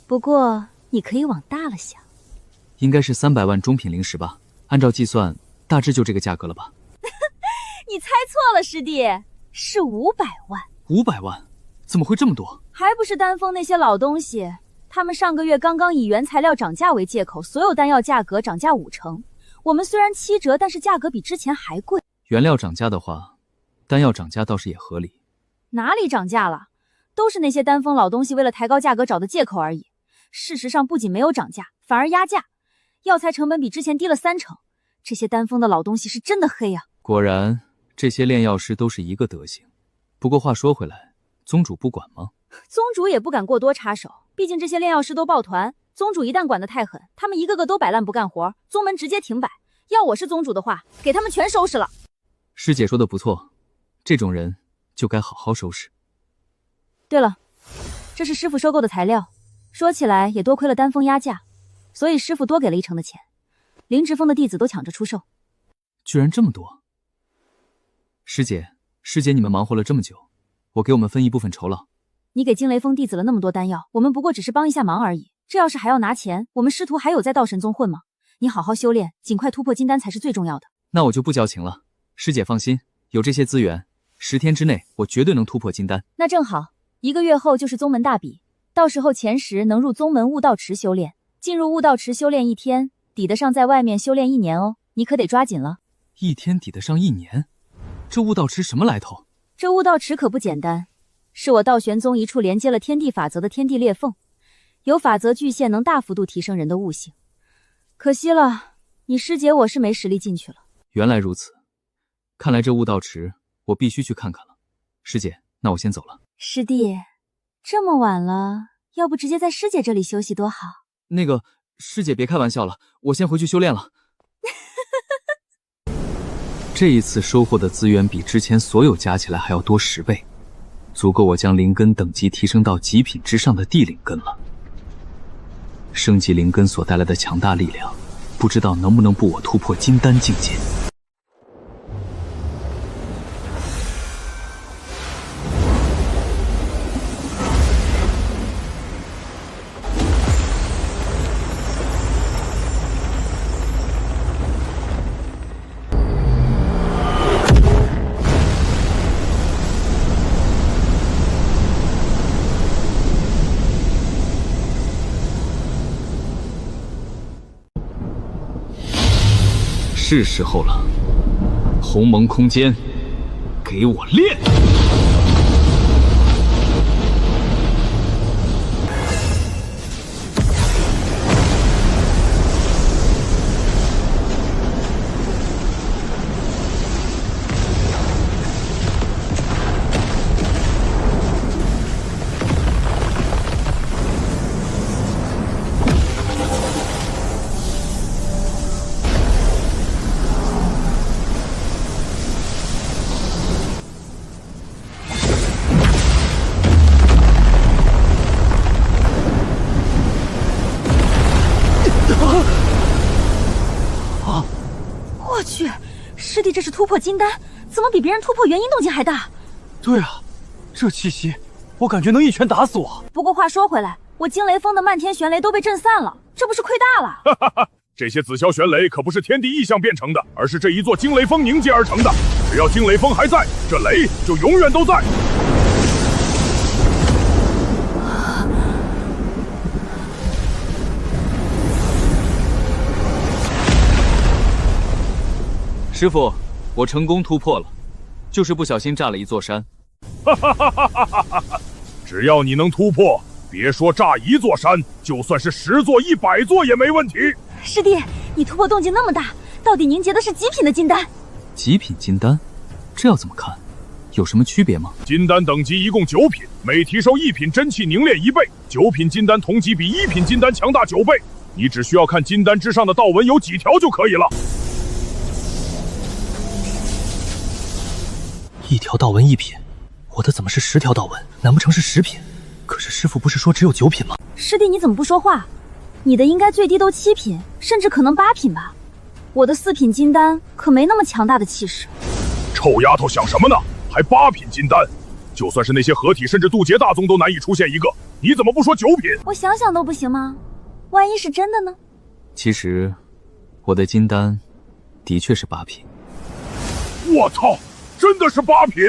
不过你可以往大了想。
应该是300万中品灵石吧？按照计算，大致就这个价格了吧？
你猜错了，师弟，是500万。
500万？怎么会这么多？
还不是丹峰那些老东西，他们上个月刚刚以原材料涨价为借口，所有丹药价格涨价5成。我们虽然7折，但是价格比之前还贵。
原料涨价的话，丹药涨价倒是也合理。
哪里涨价了？都是那些丹峰老东西为了抬高价格找的借口而已。事实上，不仅没有涨价，反而压价，药材成本比之前低了3成。这些丹峰的老东西是真的黑啊！
果然，这些炼药师都是一个德行。不过话说回来，宗主不管吗？
宗主也不敢过多插手，毕竟这些炼药师都抱团，宗主一旦管得太狠，他们一个个都摆烂不干活，宗门直接停摆。要我是宗主的话，给他们全收拾了。
师姐说的不错，这种人就该好好收拾。
对了，这是师傅收购的材料，说起来也多亏了丹峰压价，所以师傅多给了1成的钱。灵芝峰的弟子都抢着出售。
居然这么多！师姐，你们忙活了这么久，我给我们分一部分酬劳。
你给惊雷峰弟子了那么多丹药，我们不过只是帮一下忙而已。这要是还要拿钱，我们师徒还有在道神宗混吗？你好好修炼，尽快突破金丹才是最重要的。
那我就不交情了。师姐放心，有这些资源，10天之内我绝对能突破金丹。
那正好，1个月后就是宗门大比，到时候前10能入宗门悟道池修炼，进入悟道池修炼1天，抵得上在外面修炼1年哦，你可得抓紧了。
1天抵得上1年？这悟道池什么来头？
这悟道池可不简单，是我道玄宗一处连接了天地法则的天地裂缝，有法则巨现能大幅度提升人的悟性。可惜了，你师姐我是没实力进去了。
原来如此，看来这悟道池我必须去看看了。师姐，那我先走了。
师弟，这么晚了，要不直接在师姐这里休息多好。
那个，师姐别开玩笑了，我先回去修炼了。这一次收获的资源比之前所有加起来还要多10倍，足够我将灵根等级提升到极品之上的地灵根了。升级灵根所带来的强大力量，不知道能不能助我突破金丹境界。是时候了，鸿蒙空间，给我练！
我去，师弟这是突破金丹，怎么比别人突破元婴动静还大？
对啊，这气息，我感觉能一拳打死我。
不过话说回来，我惊雷峰的漫天玄雷都被震散了，这不是亏大了？
哈哈哈！这些紫霄玄雷可不是天地异象变成的，而是这一座惊雷峰凝结而成的。只要惊雷峰还在，这雷就永远都在。
师傅，我成功突破了，就是不小心炸了一座山。
哈哈哈哈哈哈！只要你能突破，别说炸一座山，就算是10座、100座也没问题。
师弟，你突破动静那么大，到底凝结的是极品的金丹？
极品金丹，这要怎么看？有什么区别吗？
金丹等级一共9品，每提升1品真气凝练1倍，9品金丹同级比1品金丹强大9倍。你只需要看金丹之上的道纹有几条就可以了。
1条道纹1品，我的怎么是10条道纹？难不成是10品？可是师傅不是说只有9品吗？
师弟你怎么不说话？你的应该最低都7品，甚至可能8品吧？我的4品金丹可没那么强大的气势。
臭丫头想什么呢？还8品金丹？就算是那些合体甚至渡劫大宗都难以出现一个，你怎么不说9品？
我想想都不行吗？万一是真的呢？
其实，我的金丹的确是8品。
我操，真的是8品！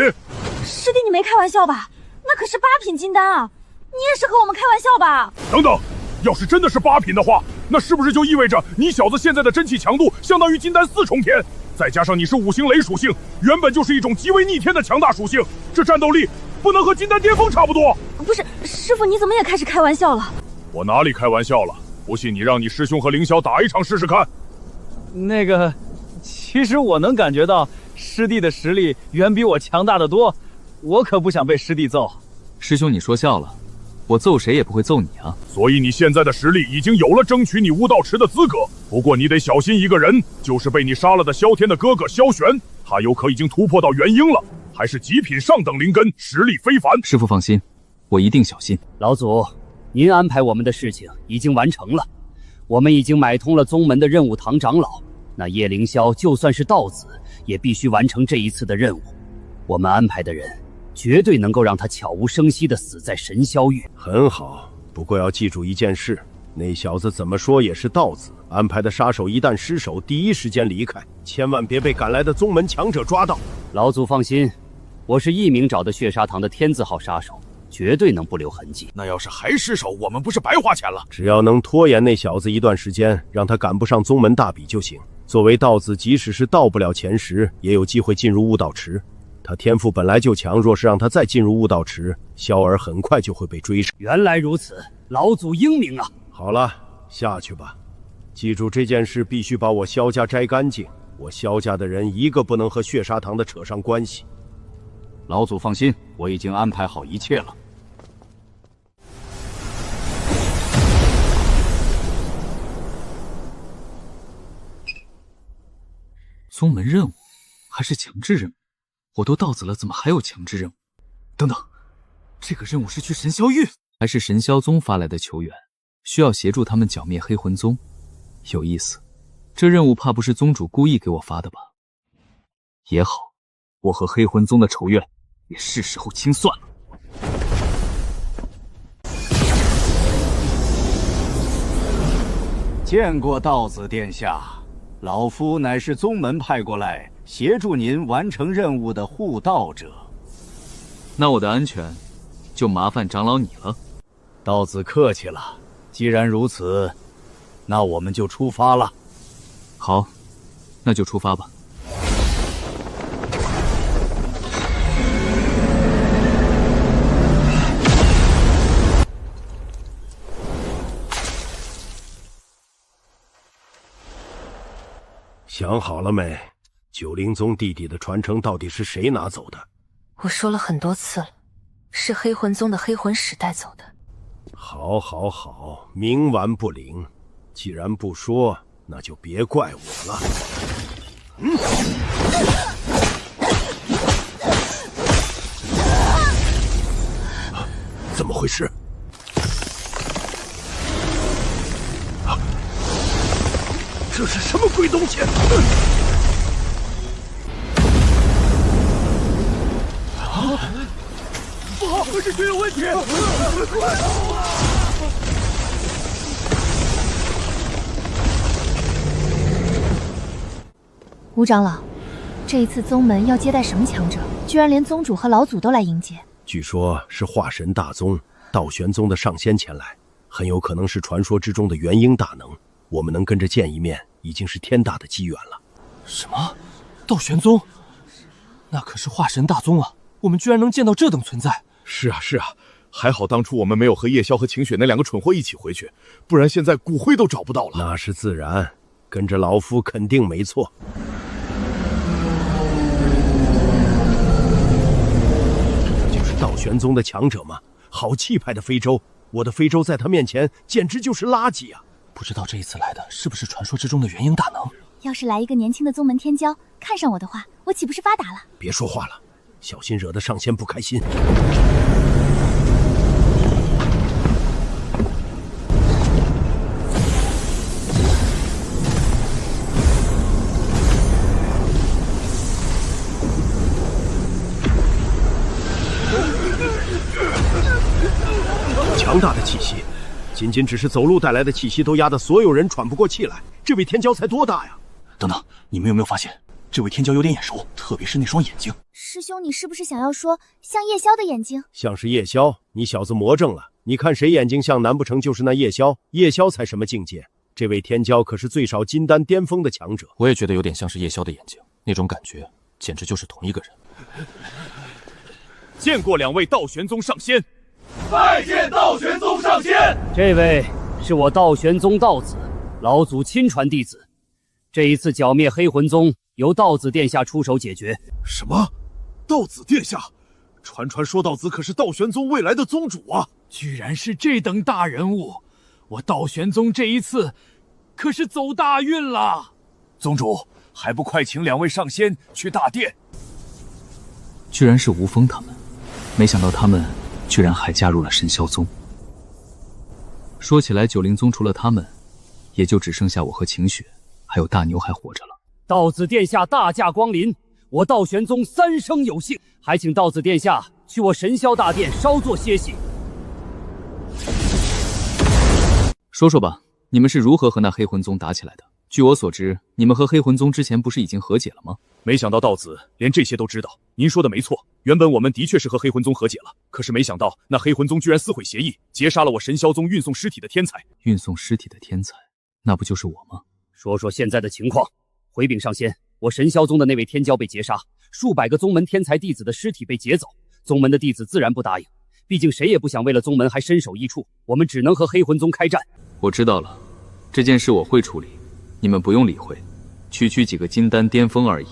师弟，你没开玩笑吧？那可是8品金丹啊！你也是和我们开玩笑吧？
等等，要是真的是8品的话，那是不是就意味着你小子现在的真气强度相当于金丹4重天？再加上你是5行雷属性，原本就是一种极为逆天的强大属性，这战斗力不能和金丹巅峰差不多？
不是，师傅你怎么也开始开玩笑了？
我哪里开玩笑了？不信你让你师兄和凌霄打一场试试看。
那个，其实我能感觉到师弟的实力远比我强大的多，我可不想被师弟揍。
师兄，你说笑了，我揍谁也不会揍你啊。
所以你现在的实力已经有了争取你悟道池的资格，不过你得小心一个人，就是被你杀了的萧天的哥哥萧玄，他有可已经突破到元婴了，还是极品上等灵根，实力非凡。
师父放心，我一定小心。
老祖，您安排我们的事情已经完成了，我们已经买通了宗门的任务堂长老，那叶凌霄就算是道子，也必须完成这一次的任务。我们安排的人绝对能够让他悄无声息地死在神霄域。
很好，不过要记住一件事，那小子怎么说也是道子，安排的杀手一旦失手，第一时间离开，千万别被赶来的宗门强者抓到。
老祖放心，我是一鸣找的血砂堂的天字号杀手，绝对能不留痕迹。
那要是还失手，我们不是白花钱了？
只要能拖延那小子一段时间，让他赶不上宗门大比就行。作为道子，即使是到不了前10，也有机会进入悟道池。他天赋本来就强，若是让他再进入悟道池，萧儿很快就会被追上。
原来如此，老祖英明啊！
好了，下去吧。记住这件事必须把我萧家摘干净，我萧家的人一个不能和血砂堂的扯上关系。
老祖放心，我已经安排好一切了。
宗门任务还是强制任务？我都道子了，怎么还有强制任务？等等，这个任务是去神霄域，还是神霄宗发来的求援？需要协助他们剿灭黑魂宗，有意思。这任务怕不是宗主故意给我发的吧？也好，我和黑魂宗的仇怨也是时候清算了。
见过道子殿下，老夫乃是宗门派过来协助您完成任务的护道者。
那我的安全就麻烦长老你了。
道子客气了，既然如此，那我们就出发了。
好，那就出发吧。
想好了没？九灵宗弟弟的传承到底是谁拿走的？
我说了很多次了，是黑魂宗的黑魂使带走的。
好，好，好，冥顽不灵。既然不说，那就别怪我了。怎么回事？这是什么鬼东西？
不好，是血有问题！快走啊！
吴长老，这一次宗门要接待什么强者？居然连宗主和老祖都来迎接。
据说是化神大宗、道玄宗的上仙前来，很有可能是传说之中的元婴大能。我们能跟着见一面，已经是天大的机缘了。
什么？道玄宗？那可是化神大宗啊！我们居然能见到这等存在。
是啊，是啊，还好当初我们没有和叶萧和晴雪那两个蠢货一起回去，不然现在骨灰都找不到了。
那是自然，跟着老夫肯定没错。这就是道玄宗的强者吗？好气派的非洲，我的非洲在他面前简直就是垃圾啊！
不知道这一次来的是不是传说之中的元婴大能？
要是来一个年轻的宗门天骄，看上我的话，我岂不是发达了？
别说话了，小心惹得上仙不开心。强大的气息，仅仅只是走路带来的气息，都压得所有人喘不过气来。这位天骄才多大呀？
等等，你们有没有发现，这位天骄有点眼熟，特别是那双眼睛。
师兄，你是不是想要说像夜宵的眼睛？
像是夜宵？你小子魔怔了！你看谁眼睛像，难不成就是那夜宵？夜宵才什么境界？这位天骄可是最少金丹巅峰的强者。
我也觉得有点像是夜宵的眼睛，那种感觉简直就是同一个人。
见过2位道玄宗上仙。
拜见道玄宗上仙。
这位是我道玄宗道子，老祖亲传弟子。这一次剿灭黑魂宗，由道子殿下出手解决。
什么？道子殿下？传说道子可是道玄宗未来的宗主啊！
居然是这等大人物，我道玄宗这一次可是走大运了。
宗主，还不快请2位上仙去大殿？
居然是吴峰他们，没想到他们居然还加入了神霄宗。说起来，九灵宗除了他们，也就只剩下我和晴雪，还有大牛还活着了。
道子殿下大驾光临，我道玄宗3生有幸，还请道子殿下去我神霄大殿稍作歇息。
说说吧，你们是如何和那黑魂宗打起来的？据我所知，你们和黑魂宗之前不是已经和解了吗？
没想到道子连这些都知道。您说的没错，原本我们的确是和黑魂宗和解了，可是没想到那黑魂宗居然撕毁协议，劫杀了我神霄宗运送尸体的天才。
运送尸体的天才，那不就是我吗？
说说现在的情况。回禀上仙，我神霄宗的那位天骄被劫杀，数百个宗门天才弟子的尸体被劫走，宗门的弟子自然不答应，毕竟谁也不想为了宗门还身首异处，我们只能和黑魂宗开战。
我知道了，这件事我会处理，你们不用理会，区区几个金丹巅峰而已。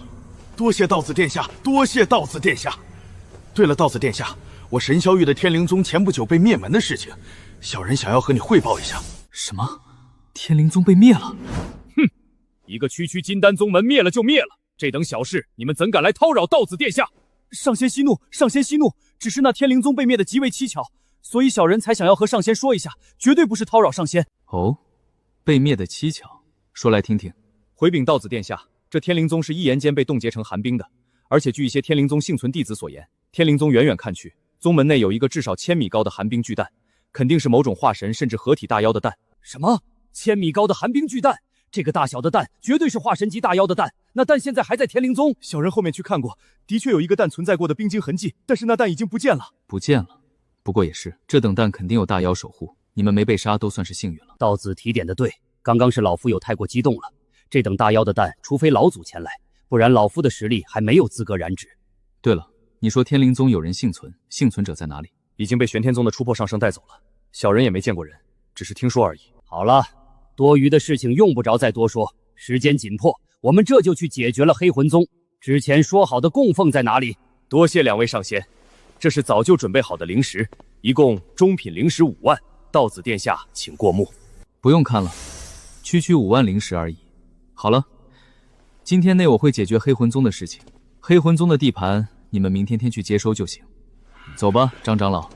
多谢道子殿下，多谢道子殿下。对了，道子殿下，我神霄域的天灵宗前不久被灭门的事情，小人想要和你汇报一下。
什么？天灵宗被灭了？
哼，一个区金丹宗门灭了就灭了，这等小事你们怎敢来叨扰道子殿下？
上仙息怒，上仙息怒，只是那天灵宗被灭的极为蹊跷，所以小人才想要和上仙说一下，绝对不是叨扰上仙。
哦，被灭的蹊跷，说来听听。
回禀道子殿下，这天灵宗是一言间被冻结成寒冰的，而且据一些天灵宗幸存弟子所言，天灵宗远远看去，宗门内有一个至少1000米高的寒冰巨蛋，肯定是某种化神甚至合体大妖的蛋。
什么？1000米高的寒冰巨蛋？这个大小的蛋绝对是化神级大妖的蛋，那蛋现在还在天灵宗？
小人后面去看过，的确有一个蛋存在过的冰晶痕迹，但是那蛋已经不见了。
不见了？不过也是，这等蛋肯定有大妖守护，你们没被杀都算是幸运了。
道子提点的对，刚刚是老夫有太过激动了。这等大妖的蛋，除非老祖前来，不然老夫的实力还没有资格染指。
对了，你说天灵宗有人幸存，幸存者在哪里？
已经被玄天宗的出破上圣带走了，小人也没见过人，只是听说而已。
好了，多余的事情用不着再多说，时间紧迫，我们这就去解决了黑魂宗。之前说好的供奉在哪里？
多谢2位上仙，这是早就准备好的灵石，一共中品灵石5万，道子殿下请过目。
不用看了，区5万灵石而已。好了，今天内我会解决黑魂宗的事情，黑魂宗的地盘你们明天去接收就行。走吧，张长老。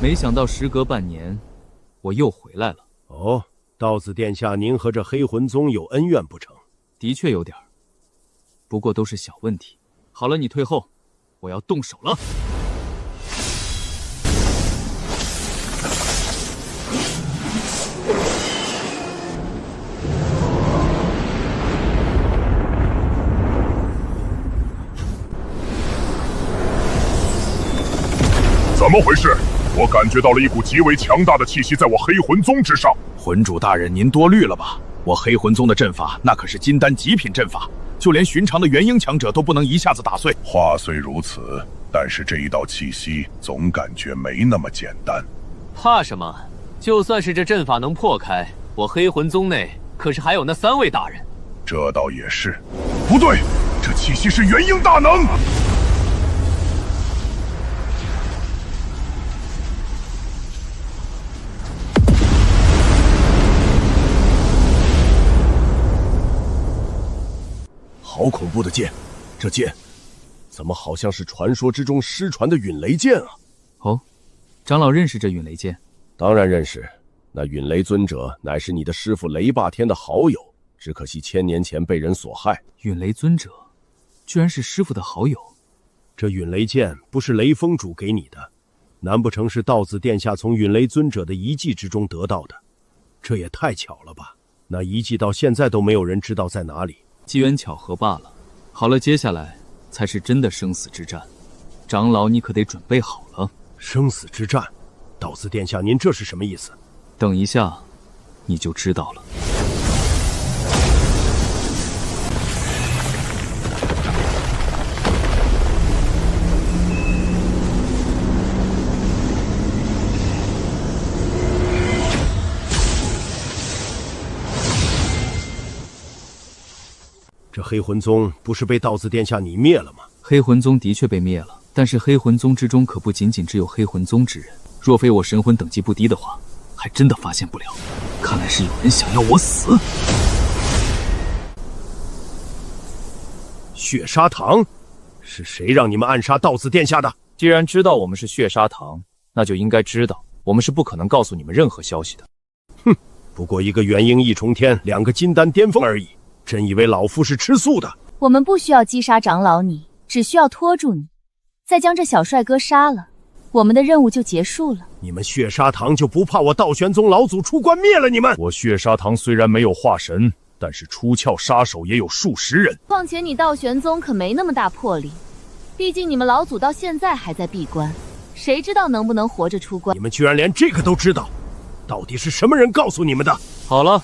没想到时隔半年，我又回来了。
哦，道子殿下，您和这黑魂宗有恩怨不成？
的确有点，不过都是小问题。好了，你退后，我要动手了。
怎么回事？我感觉到了一股极为强大的气息在我黑魂宗之上。
魂主大人，您多虑了吧？我黑魂宗的阵法那可是金丹极品阵法，就连寻常的元婴强者都不能一下子打碎。
话虽如此，但是这一道气息总感觉没那么简单。
怕什么？就算是这阵法能破开，我黑魂宗内可是还有那3位大人。
这倒也是。不对，这气息是元婴大能。
好恐怖的剑！这剑怎么好像是传说之中失传的陨雷剑啊？
哦，长老认识这陨雷剑？
当然认识。那陨雷尊者乃是你的师父雷霸天的好友，只可惜1000年前被人所害。
陨雷尊者居然是师父的好友，
这陨雷剑不是雷锋主给你的，难不成是道子殿下从陨雷尊者的遗迹之中得到的？这也太巧了吧！那遗迹到现在都没有人知道在哪里。
机缘巧合罢了。好了，接下来才是真的生死之战，长老你可得准备好了。
生死之战？道子殿下，您这是什么意思？
等一下，你就知道了。
这黑魂宗不是被道子殿下你灭了吗？
黑魂宗的确被灭了，但是黑魂宗之中可不仅仅只有黑魂宗之人，若非我神魂等级不低的话，还真的发现不了。看来是有人想要我死。
血砂堂，是谁让你们暗杀道子殿下的？
既然知道我们是血砂堂，那就应该知道我们是不可能告诉你们任何消息的。
哼，不过一个元婴一重天，2个金丹巅峰而已，真以为老夫是吃素的？
我们不需要击杀长老你，只需要拖住你，再将这小帅哥杀了，我们的任务就结束了。
你们血砂堂就不怕我道玄宗老祖出关灭了你们？
我血砂堂虽然没有化神，但是出鞘杀手也有数十人。
况且你道玄宗可没那么大魄力，毕竟你们老祖到现在还在闭关，谁知道能不能活着出关？
你们居然连这个都知道，到底是什么人告诉你们的？
好了，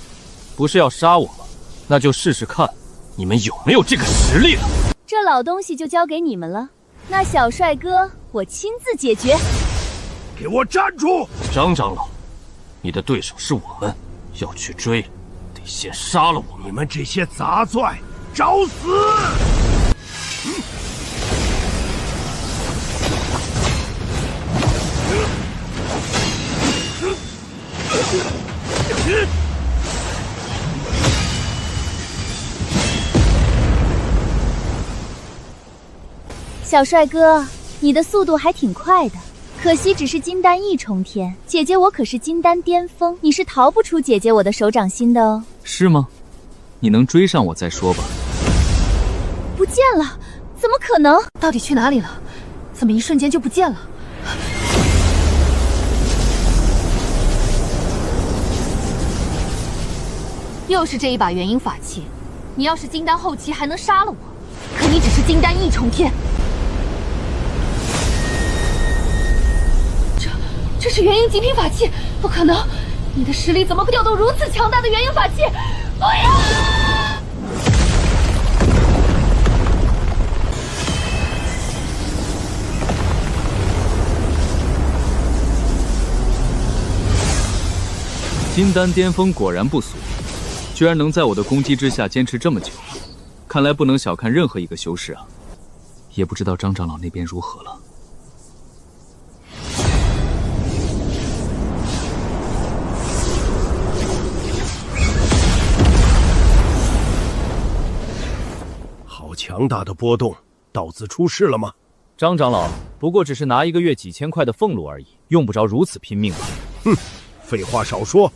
不是要杀我吗？那就试试看，你们有没有这个实力了。
这老东西就交给你们了，那小帅哥我亲自解决。
给我站住！
张长老，你的对手是我们，要去追，得先杀了我们。
你们这些杂碎，找死！
小帅哥，你的速度还挺快的，可惜只是金丹一重天，姐姐我可是金丹巅峰，你是逃不出姐姐我的手掌心的哦。
是吗？你能追上我再说吧。
不见了，怎么可能？
到底去哪里了？怎么一瞬间就不见了？又是这一把元婴法器，你要是金丹后期还能杀了我，可你只是金丹一重天。这是元婴极品法器，不可能！你的实力怎么会调动如此强大的元婴法器？不要！
金丹巅峰果然不俗，居然能在我的攻击之下坚持这么久，看来不能小看任何一个修士啊！也不知道张长老那边如何了。
强大的波动，道子出事了吗？
张长老不过只是拿1个月几千块的俸禄而已，用不着如此拼命吧？
哼，废话少说，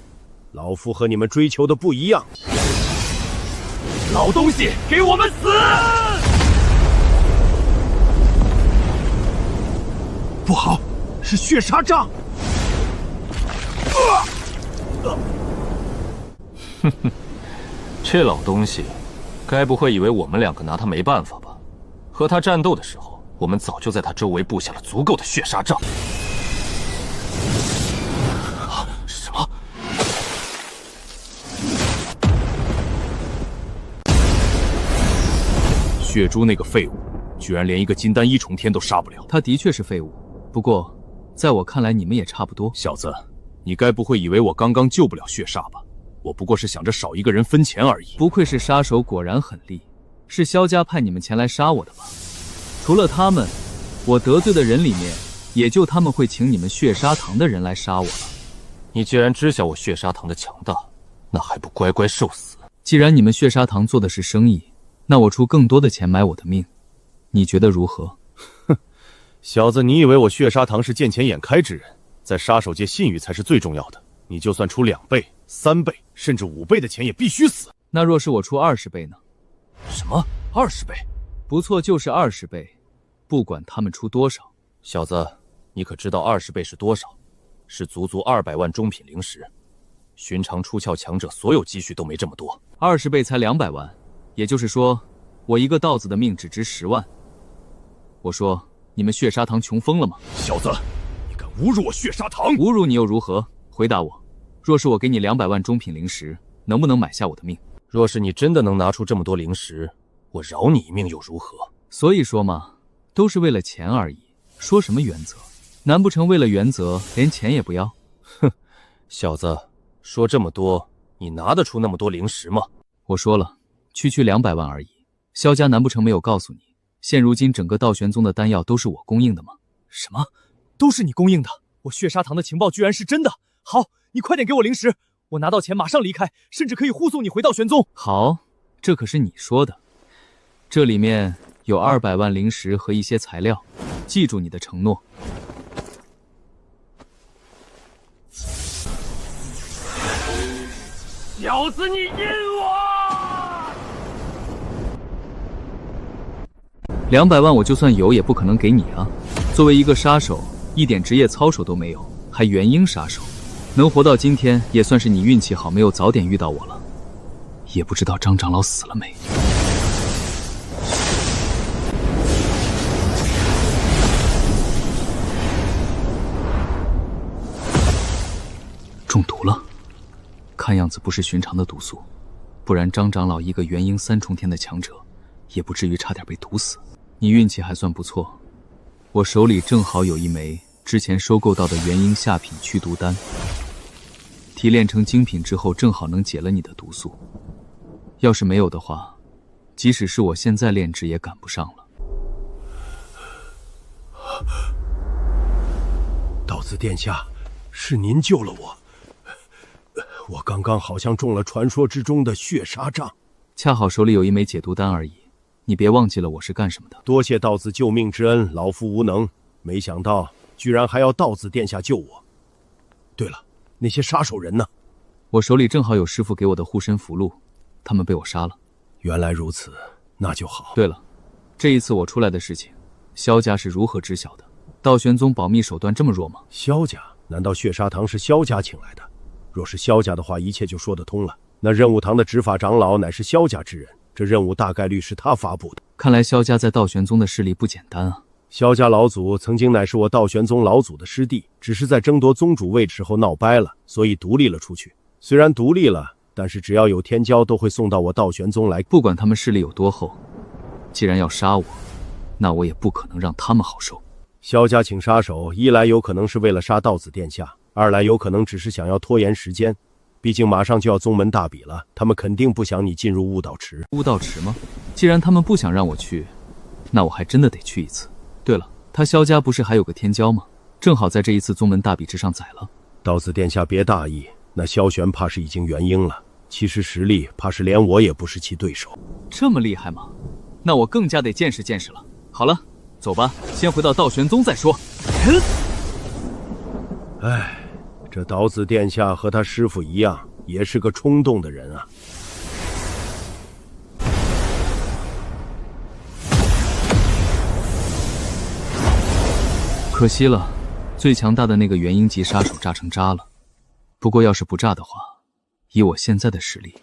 老夫和你们追求的不一样。
老东西，给我们死！
不好，是血砂杖！
哼哼，这老东西。该不会以为我们2个拿他没办法吧？和他战斗的时候，我们早就在他周围布下了足够的血砂杖。什么？
血珠那个废物，居然连一个金丹1重天都杀不了。
他的确是废物，不过在我看来，你们也差不多。
小子，你该不会以为我刚刚救不了血煞吧？我不过是想着少一个人分钱而已。
不愧是杀手，果然狠厉。是萧家派你们前来杀我的吧？除了他们，我得罪的人里面，也就他们会请你们血砂堂的人来杀我了。
你既然知晓我血砂堂的强大，那还不乖乖受死？
既然你们血砂堂做的是生意，那我出更多的钱买我的命，你觉得如何？
哼，小子，你以为我血砂堂是见钱眼开之人？在杀手界，信誉才是最重要的。你就算出2倍、3倍，甚至5倍的钱，也必须死。
那若是我出20倍呢？
什么20倍？
不错，就是20倍。不管他们出多少。
小子，你可知道20倍是多少？是足足200万中品灵石。寻常出鞘强者所有积蓄都没这么多。
20倍才200万，也就是说，我一个道子的命只值10万。我说，你们血砂堂穷疯了吗？
小子，你敢侮辱我血砂堂？
侮辱你又如何？回答我。若是我给你200万中品灵石，能不能买下我的命？
若是你真的能拿出这么多灵石，我饶你一命又如何？
所以说嘛，都是为了钱而已。说什么原则？难不成为了原则连钱也不要？
哼，小子，说这么多，你拿得出那么多灵石吗？
我说了，区区200万而已。萧家难不成没有告诉你，现如今整个道玄宗的丹药都是我供应的吗？
什么？都是你供应的？我血砂堂的情报居然是真的！好，你快点给我灵石，我拿到钱马上离开，甚至可以护送你回道玄宗。
好，这可是你说的。这里面有200万灵石和一些材料，记住你的承诺。
小子，你阴我
！200万我就算有，也不可能给你啊！作为一个杀手，一点职业操守都没有，还元婴杀手，能活到今天，也算是你运气好，没有早点遇到我了。也不知道张长老死了没？中毒了，看样子不是寻常的毒素，不然张长老一个元婴3重天的强者，也不至于差点被毒死。你运气还算不错，我手里正好有一枚之前收购到的元婴下品驱毒丹，提炼成精品之后，正好能解了你的毒素。要是没有的话，即使是我现在炼制也赶不上了。
道子殿下，是您救了我。我刚刚好像中了传说之中的血砂杖，
恰好手里有一枚解毒丹而已。你别忘记了我是干什么的。
多谢道子救命之恩，老夫无能。没想到居然还要道子殿下救我。对了，那些杀手人呢？
我手里正好有师父给我的护身符箓，他们被我杀了。
原来如此，那就好。
对了，这一次我出来的事情，萧家是如何知晓的？道玄宗保密手段这么弱吗？
萧家？难道血砂堂是萧家请来的？若是萧家的话，一切就说得通了。那任务堂的执法长老乃是萧家之人，这任务大概率是他发布的。
看来萧家在道玄宗的势力不简单啊。
萧家老祖曾经乃是我道玄宗老祖的师弟，只是在争夺宗主位时候闹掰了，所以独立了出去。虽然独立了，但是只要有天骄，都会送到我道玄宗来。
不管他们势力有多厚，既然要杀我，那我也不可能让他们好受。
萧家请杀手，一来有可能是为了杀道子殿下，二来有可能只是想要拖延时间。毕竟马上就要宗门大比了，他们肯定不想你进入悟道池。
悟道池吗？既然他们不想让我去，那我还真的得去一次。对了，他萧家不是还有个天骄吗？正好在这一次宗门大比之上宰了。
道子殿下别大意，那萧玄怕是已经元婴了，其实实力怕是连我也不是其对手。
这么厉害吗？那我更加得见识见识了。好了，走吧，先回到道玄宗再说。
唉，这道子殿下和他师父一样，也是个冲动的人啊。
可惜了，最强大的那个元婴级杀手炸成渣了。不过要是不炸的话，以我现在的实力，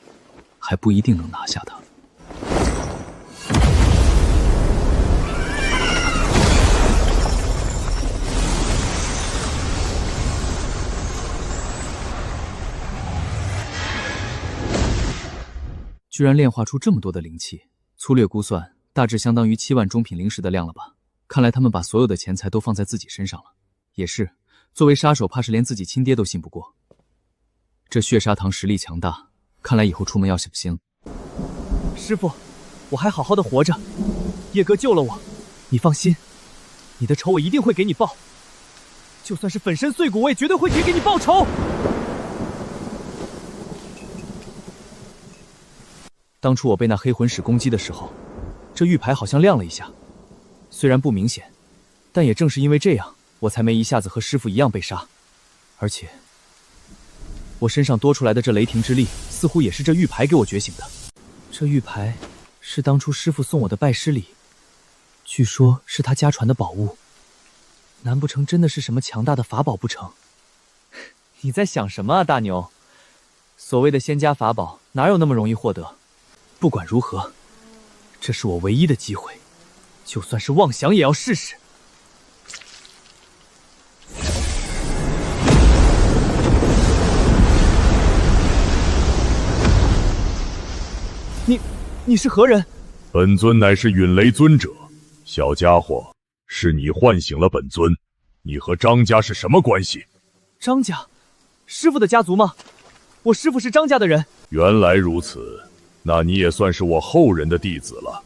还不一定能拿下他。居然炼化出这么多的灵气，粗略估算，大致相当于7万中品灵石的量了吧？看来他们把所有的钱财都放在自己身上了。也是，作为杀手，怕是连自己亲爹都信不过。这血砂堂实力强大，看来以后出门要小心。
师父，我还好好的活着，叶哥救了我，你放心，你的仇我一定会给你报，就算是粉身碎骨，我也绝对会给你报仇。当初我被那黑魂使攻击的时候，这玉牌好像亮了一下，虽然不明显，但也正是因为这样，我才没一下子和师父一样被杀。而且我身上多出来的这雷霆之力，似乎也是这玉牌给我觉醒的。这玉牌是当初师父送我的拜师礼，据说是他家传的宝物，难不成真的是什么强大的法宝不成？你在想什么啊，大牛？所谓的仙家法宝，哪有那么容易获得？不管如何，这是我唯一的机会，就算是妄想也要试试。你是何人？
本尊乃是陨雷尊者。小家伙，是你唤醒了本尊。你和张家是什么关系？
张家？师傅的家族吗？我师傅是张家的人。
原来如此，那你也算是我后人的弟子了。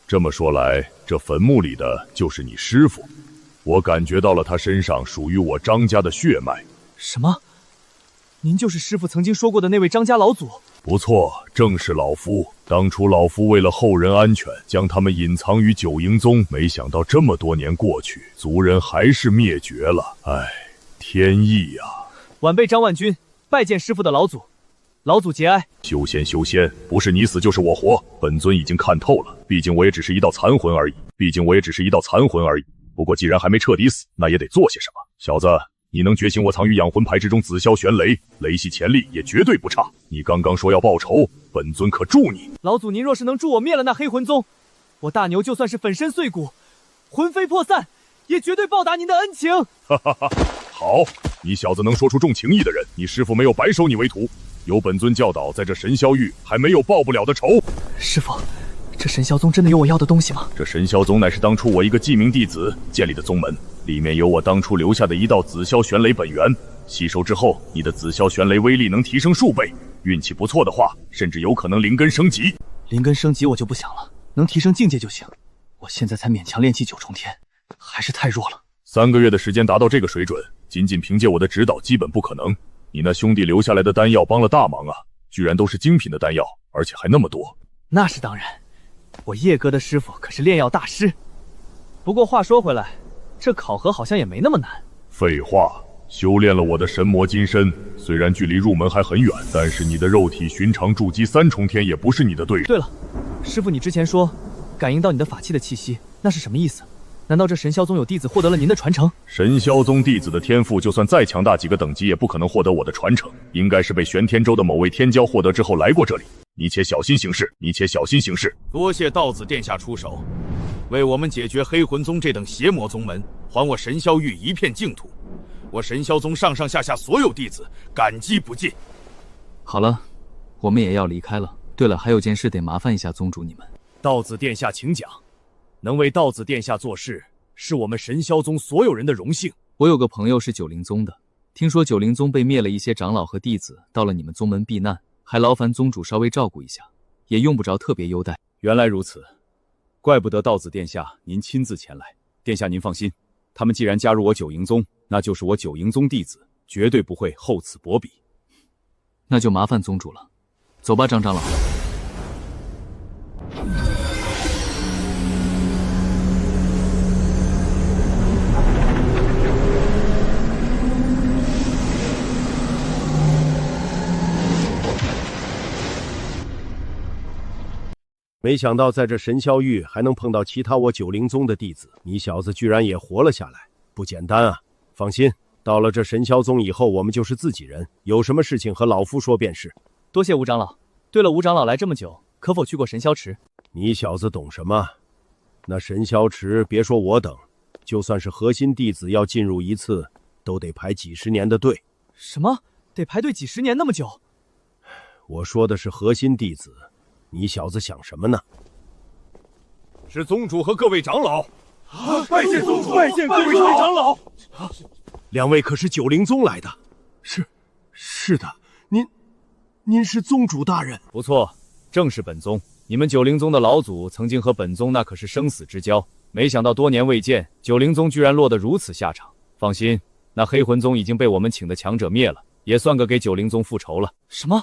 这么说来，这坟墓里的就是你师傅。我感觉到了他身上属于我张家的血脉。
什么？您就是师傅曾经说过的那位张家老祖？
不错，正是老夫。当初老夫为了后人安全，将他们隐藏于九营宗，没想到这么多年过去，族人还是灭绝了。唉，天意呀！
晚辈张万军拜见师傅的老祖，老祖节哀。
修仙，修仙，不是你死就是我活。本尊已经看透了，毕竟我也只是一道残魂而已。不过既然还没彻底死，那也得做些什么。小子，你能觉醒我藏于养魂牌之中紫霄玄雷，雷系潜力也绝对不差。你刚刚说要报仇，本尊可助你。
老祖，您若是能助我灭了那黑魂宗，我大牛就算是粉身碎骨，魂飞魄散，也绝对报答您的恩情。
哈哈哈，好，你小子能说出重情义的人，你师父没有白收你为徒。有本尊教导，在这神霄域还没有报不了的仇。
师父，这神霄宗真的有我要的东西吗？
这神霄宗乃是当初我一个记名弟子建立的宗门，里面有我当初留下的一道紫霄玄雷本源。吸收之后，你的紫霄玄雷威力能提升数倍，运气不错的话，甚至有可能灵根升级。
灵根升级我就不想了，能提升境界就行。我现在才勉强练气9重天，还是太弱了。
3个月的时间达到这个水准，仅仅凭借我的指导基本不可能。你那兄弟留下来的丹药帮了大忙啊，居然都是精品的丹药，而且还那么多。
那是当然，我叶哥的师傅可是炼药大师。不过话说回来，这考核好像也没那么难。
废话，修炼了我的神魔金身，虽然距离入门还很远，但是你的肉体寻常筑基3重天也不是你的对手。
对了，师傅，你之前说感应到你的法器的气息，那是什么意思？难道这神霄宗有弟子获得了您的传承？
神霄宗弟子的天赋就算再强大几个等级，也不可能获得我的传承，应该是被玄天州的某位天骄获得之后来过这里。你且小心行事，
多谢道子殿下出手，为我们解决黑魂宗这等邪魔宗门，还我神霄域一片净土。我神霄宗上上下下所有弟子感激不尽。
好了，我们也要离开了。对了，还有件事得麻烦一下宗主你们。
道子殿下请讲。能为道子殿下做事，是我们神霄宗所有人的荣幸。
我有个朋友是九灵宗的，听说九灵宗被灭了一些长老和弟子，到了你们宗门避难，还劳烦宗主稍微照顾一下，也用不着特别优待。
原来如此，怪不得道子殿下您亲自前来。殿下您放心，他们既然加入我九营宗，那就是我九营宗弟子，绝对不会厚此薄彼。
那就麻烦宗主了，走吧，张长老。
没想到在这神霄域还能碰到其他我九灵宗的弟子，你小子居然也活了下来，不简单啊！放心，到了这神霄宗以后，我们就是自己人，有什么事情和老夫说便是。
多谢吴长老。对了，吴长老来这么久，可否去过神霄池？
你小子懂什么？那神霄池别说我等，就算是核心弟子要进入一次，都得排几十年的队。
什么？得排队几十年那么久？
我说的是核心弟子。你小子想什么呢？
是宗主和各位长老。
拜见宗主，拜见各位长老。
两位可是九灵宗来的？
是的，您是宗主大人。
不错，正是本宗。你们九灵宗的老祖曾经和本宗那可是生死之交，没想到多年未见，九灵宗居然落得如此下场。放心，那黑魂宗已经被我们请的强者灭了，也算个给九灵宗复仇了。
什么？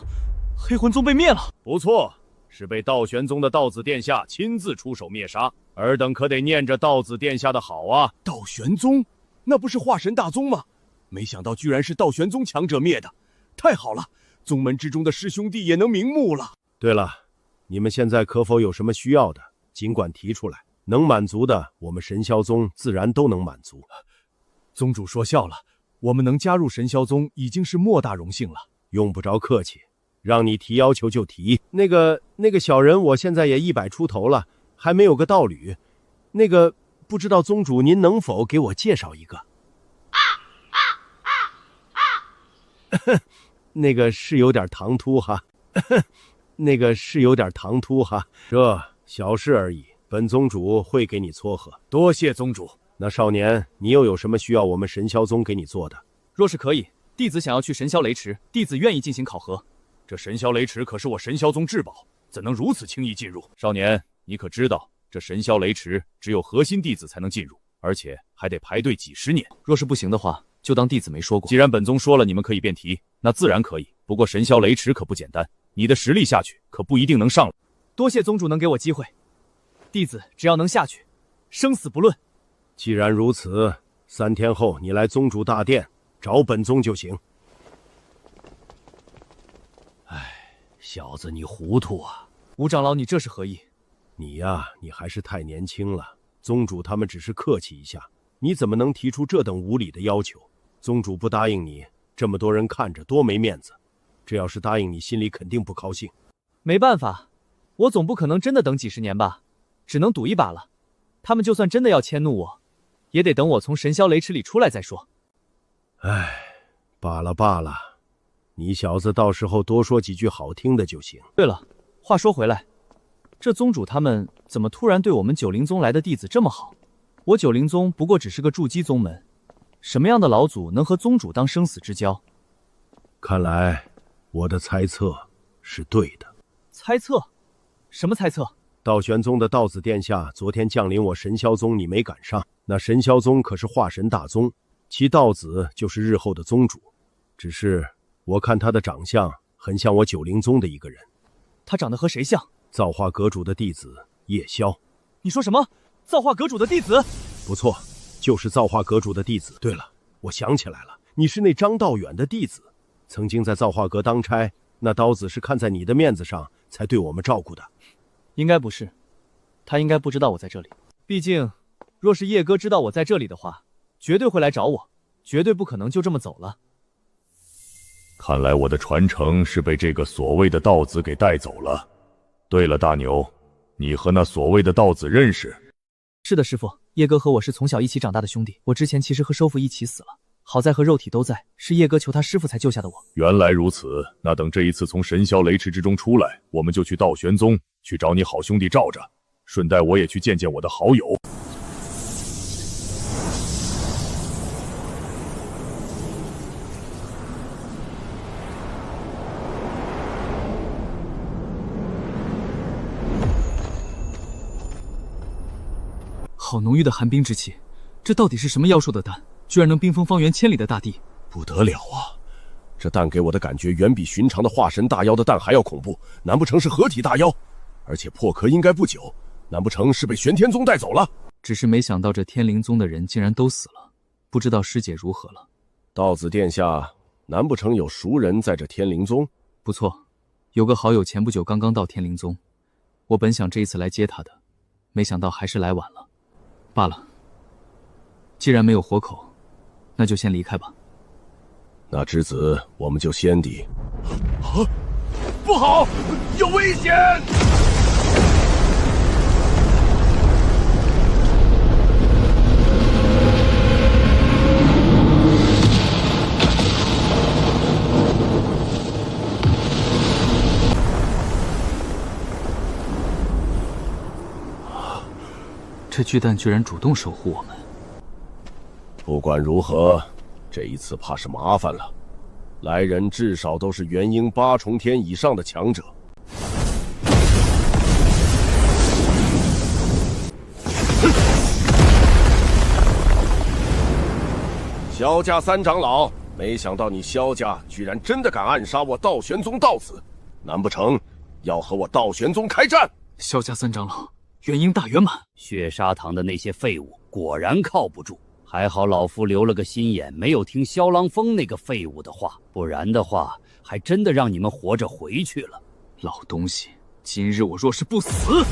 黑魂宗被灭了？
不错。是被道玄宗的道子殿下亲自出手灭杀，尔等可得念着道子殿下的好啊！
道玄宗，那不是化神大宗吗？没想到居然是道玄宗强者灭的，太好了，宗门之中的师兄弟也能瞑目了。
对了，你们现在可否有什么需要的，尽管提出来。能满足的，我们神霄宗自然都能满足。
宗主说笑了，我们能加入神霄宗已经是莫大荣幸了。
用不着客气，让你提要求就提。那个小人，我现在也100出头了，还没有个道侣。不知道宗主您能否给我介绍一个？那个是有点唐突哈，这小事而已，本宗主会给你撮合。
多谢宗主。
那少年，你又有什么需要我们神霄宗给你做的？
若是可以，弟子想要去神霄雷池，弟子愿意进行考核。
这神霄雷池可是我神霄宗至宝，怎能如此轻易进入？
少年，你可知道，这神霄雷池只有核心弟子才能进入，而且还得排队几10年。
若是不行的话，就当弟子没说过。
既然本宗说了你们可以便提，那自然可以。不过神霄雷池可不简单，你的实力下去可不一定能上来。
多谢宗主能给我机会，弟子只要能下去，生死不论。
既然如此，3天后你来宗主大殿找本宗就行。
小子你糊涂啊！
吴长老，你这是何意？
你还是太年轻了。宗主他们只是客气一下，你怎么能提出这等无理的要求？宗主不答应你，这么多人看着多没面子。这要是答应你，心里肯定不高兴。
没办法，我总不可能真的等几10年吧，只能赌一把了。他们就算真的要迁怒我，也得等我从神霄雷池里出来再说。
罢了，你小子到时候多说几句好听的就行。
对了，话说回来，这宗主他们怎么突然对我们九灵宗来的弟子这么好？我九灵宗不过只是个筑基宗门，什么样的老祖能和宗主当生死之交？
看来我的猜测是对的。
猜测？什么猜测？
道玄宗的道子殿下昨天降临我神霄宗，你没赶上。那神霄宗可是化神大宗，其道子就是日后的宗主。只是我看他的长相很像我九灵宗的一个人。
他长得和谁像？
造化阁主的弟子叶宵。
你说什么？造化阁主的弟子？
不错，就是造化阁主的弟子。对了，我想起来了，你是那张道远的弟子，曾经在造化阁当差，那刀子是看在你的面子上才对我们照顾的。
应该不是，他应该不知道我在这里。毕竟，若是叶哥知道我在这里的话，绝对会来找我，绝对不可能就这么走了。
看来我的传承是被这个所谓的道子给带走了。对了，大牛，你和那所谓的道子认识？
是的，师父，叶哥和我是从小一起长大的兄弟。我之前其实和收父一起死了，好在和肉体都在，是叶哥求他师父才救下的我。
原来如此，那等这一次从神霄雷池之中出来，我们就去道玄宗去找你好兄弟罩着，顺带我也去见见我的好友。
好浓郁的寒冰之气，这到底是什么妖兽的蛋？居然能冰封方圆千里的大地！
不得了啊！这蛋给我的感觉远比寻常的化神大妖的蛋还要恐怖，难不成是合体大妖？而且破壳应该不久，难不成是被玄天宗带走了？
只是没想到这天灵宗的人竟然都死了，不知道师姐如何了。
道子殿下，难不成有熟人在这天灵宗？
不错，有个好友前不久刚刚到天灵宗，我本想这一次来接他的，没想到还是来晚了。罢了，既然没有活口，那就先离开吧。
那之子，我们就先敌。
不好，有危险！
这巨蛋居然主动守护我们。
不管如何，这一次怕是麻烦了。来人至少都是元婴8重天以上的强者。萧家3长老，没想到你萧家居然真的敢暗杀我道玄宗道子，难不成要和我道玄宗开战？
萧家3长老，元婴大圆满。
血砂堂的那些废物果然靠不住，还好老夫留了个心眼，没有听萧郎峰那个废物的话，不然的话还真的让你们活着回去了。
老东西，今日我若是不死，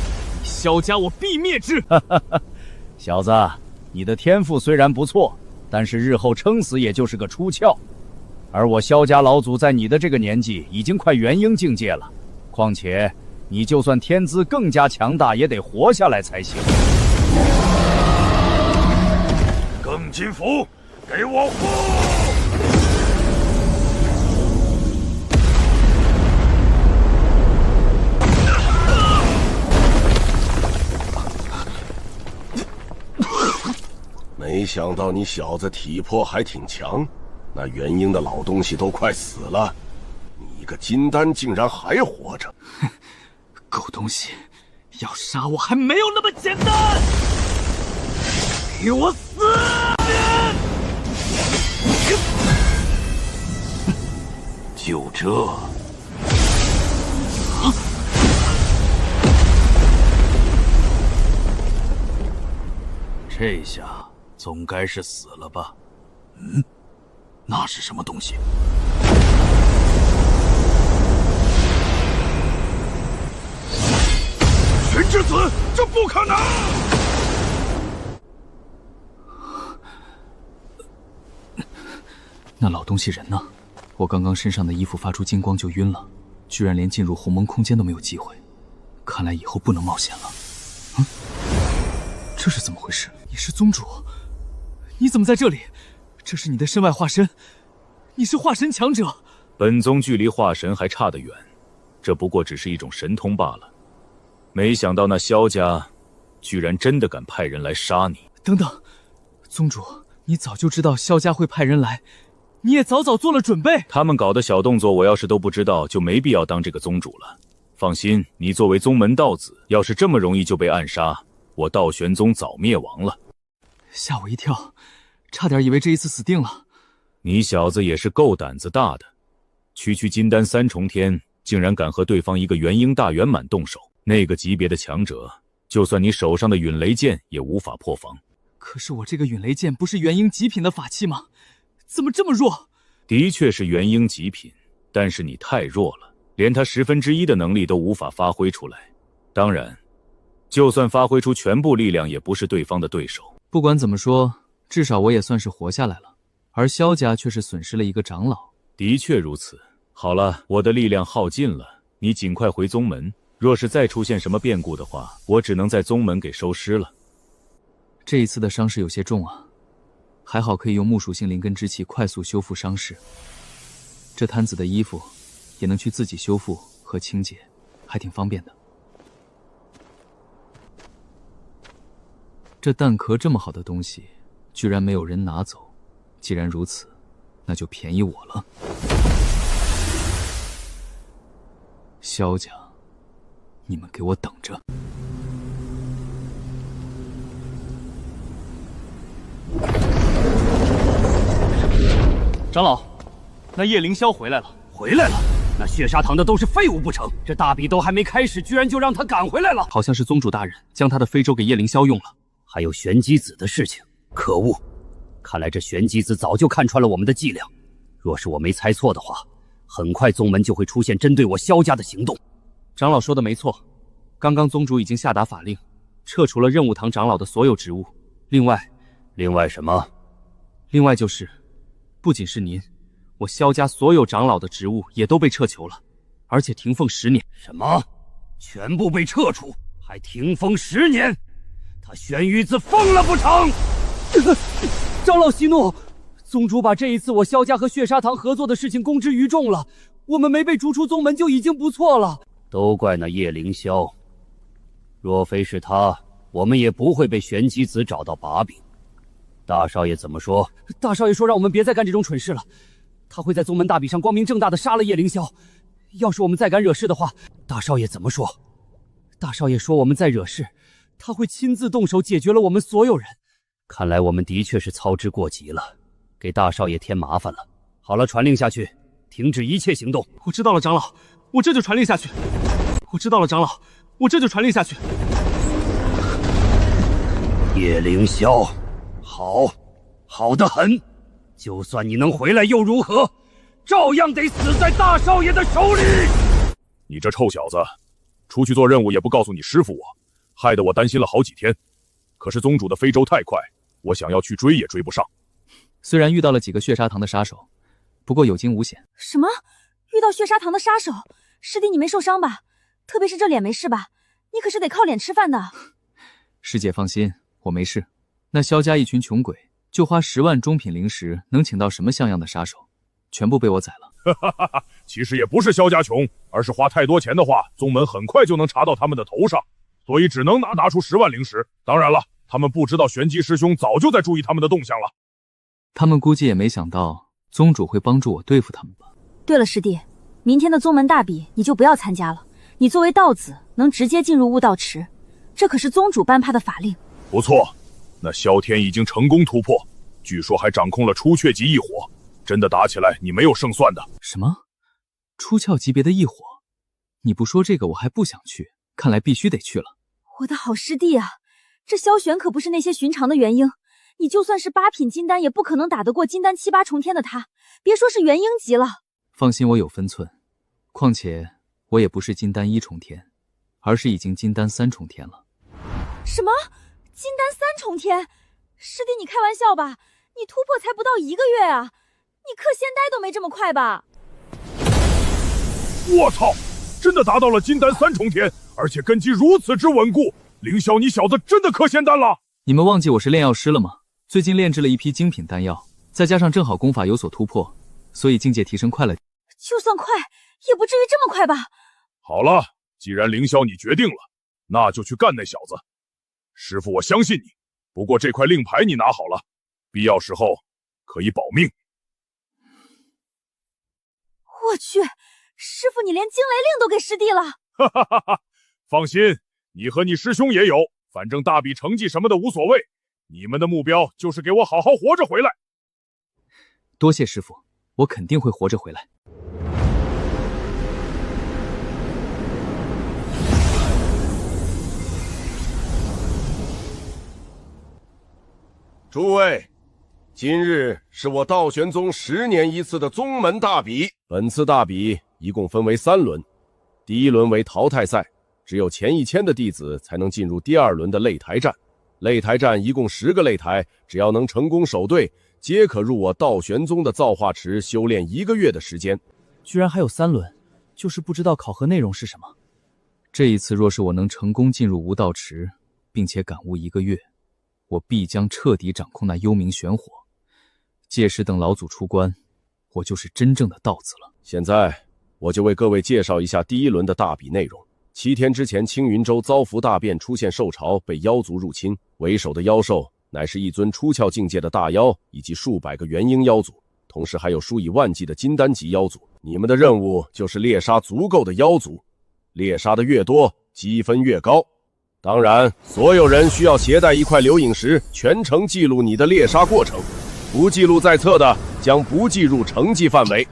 萧家我必灭之！
小子，你的天赋虽然不错，但是日后撑死也就是个出鞘。而我萧家老祖在你的这个年纪已经快元婴境界了，况且你就算天资更加强大，也得活下来才行。
更金符，给我呼！
没想到你小子体魄还挺强，那元婴的老东西都快死了，你一个金丹竟然还活着！
狗东西，要杀我还没有那么简单！给我死！
就这。
这下总该是死了吧？嗯，那是什么东西？
玄之子，这不可能！
那老东西人呢？我刚刚身上的衣服发出金光就晕了，居然连进入鸿蒙空间都没有机会。看来以后不能冒险了。嗯，这是怎么回事？
你是宗主，你怎么在这里？这是你的身外化身，你是化神强者。
本宗距离化神还差得远，这不过只是一种神通罢了。没想到那萧家居然真的敢派人来杀你。
等等，宗主，你早就知道萧家会派人来，你也早早做了准备。
他们搞的小动作，我要是都不知道，就没必要当这个宗主了。放心，你作为宗门道子，要是这么容易就被暗杀，我道玄宗早灭亡了。
吓我一跳，差点以为这一次死定了。
你小子也是够胆子大的，区区金丹3重天，竟然敢和对方一个元婴大圆满动手。那个级别的强者，就算你手上的陨雷剑也无法破防。
可是我这个陨雷剑不是元婴极品的法器吗？怎么这么弱？
的确是元婴极品，但是你太弱了，连他1/10的能力都无法发挥出来。当然，就算发挥出全部力量，也不是对方的对手。
不管怎么说，至少我也算是活下来了，而萧家却是损失了一个长老。
的确如此。好了，我的力量耗尽了，你尽快回宗门。若是再出现什么变故的话，我只能在宗门给收尸了。
这一次的伤势有些重啊，还好可以用木属性灵根之气快速修复伤势。这摊子的衣服也能去自己修复和清洁，还挺方便的。这蛋壳这么好的东西，居然没有人拿走。既然如此，那就便宜我了。萧家，你们给我等着！
长老，那叶凌霄回来了。
回来了？那血砂堂的都是废物不成？这大比都还没开始，居然就让他赶回来了？
好像是宗主大人将他的非洲给叶凌霄用了。
还有玄机子的事情，可恶！看来这玄机子早就看穿了我们的伎俩。若是我没猜错的话，很快宗门就会出现针对我萧家的行动。
长老说的没错，刚刚宗主已经下达法令，撤除了任务堂长老的所有职务。另外
什么？
另外就是，不仅是您，我萧家所有长老的职务也都被撤囚了，而且停封10年。
什么？全部被撤除，还停封10年？他玄羽子疯了不成？
长老息怒，宗主把这一次我萧家和血砂堂合作的事情公之于众了，我们没被逐出宗门就已经不错了。
都怪那叶凌霄，若非是他，我们也不会被玄机子找到把柄。大少爷怎么说？
大少爷说让我们别再干这种蠢事了，他会在宗门大比上光明正大的杀了叶凌霄。要是我们再敢惹事的话，
大少爷怎么说？
大少爷说我们再惹事，他会亲自动手解决了我们所有人。
看来我们的确是操之过急了，给大少爷添麻烦了。好了，传令下去，停止一切行动。
我知道了，长老，我这就传令下去。我知道了，长老，我这就传令下去。
叶凌霄，好得很。就算你能回来又如何？照样得死在大少爷的手里。
你这臭小子，出去做任务也不告诉你师父我，
害得我担心了好几天。可是宗主的飞舟太快，我想要去追也追不上。
虽然遇到了几个血砂堂的杀手，不过有惊无险。
什么？遇到血砂堂的杀手？师弟你没受伤吧？特别是这脸没事吧？你可是得靠脸吃饭的。
师姐放心，我没事。那萧家一群穷鬼，就花10万中品灵石，能请到什么像样的杀手？全部被我宰了。
其实也不是萧家穷，而是花太多钱的话，宗门很快就能查到他们的头上，所以只能拿出10万灵石。当然了，他们不知道玄机师兄早就在注意他们的动向了。
他们估计也没想到宗主会帮助我对付他们吧。
对了，师弟，明天的宗门大比你就不要参加了。你作为道子，能直接进入悟道池，这可是宗主颁发的法令。
不错，那萧天已经成功突破，据说还掌控了出雀级异火，真的打起来你没有胜算的。
什么？出鞘级别的异火？你不说这个我还不想去，看来必须得去了。
我的好师弟啊，这萧玄可不是那些寻常的元婴，你就算是8品金丹，也不可能打得过金丹7、8重天的他，别说是元婴级了。
放心，我有分寸，况且我也不是金丹1重天，而是已经金丹3重天了。
什么？金丹3重天？师弟你开玩笑吧？你突破才不到1个月啊，你克仙丹都没这么快吧？
我操，真的达到了金丹3重天，而且根基如此之稳固。凌霄，你小子真的克仙丹了？
你们忘记我是炼药师了吗？最近炼制了一批精品丹药，再加上正好功法有所突破，所以境界提升快了。
就算快，也不至于这么快吧？
好了，既然凌霄你决定了，那就去干那小子。师父，我相信你。不过这块令牌你拿好了，必要时候可以保命。
我去，师父你连惊雷令都给师弟了。
哈哈哈哈！放心，你和你师兄也有，反正大比成绩什么的无所谓。你们的目标就是给我好好活着回来。
多谢师父，我肯定会活着回来。
诸位，今日是我道玄宗10年一次的宗门大比。
本次大比一共分为3轮，第一轮为淘汰赛，只有前1000的弟子才能进入第2轮的擂台战。擂台战一共10个擂台，只要能成功守队，皆可入我道玄宗的造化池修炼1个月的时间。
居然还有3轮，就是不知道考核内容是什么。
这一次若是我能成功进入无道池，并且感悟1个月，我必将彻底掌控那幽冥玄火。届时等老祖出关，我就是真正的道子了。
现在我就为各位介绍一下第1轮的大比内容。7天之前，青云州遭福大变，出现兽潮，被妖族入侵，为首的妖兽乃是一尊出窍境界的大妖，以及数百个元婴妖族，同时还有数以万计的金丹级妖族。你们的任务就是猎杀足够的妖族，猎杀的越多，积分越高。当然，所有人需要携带1块流影石，全程记录你的猎杀过程，不记录在册的将不计入成绩范围。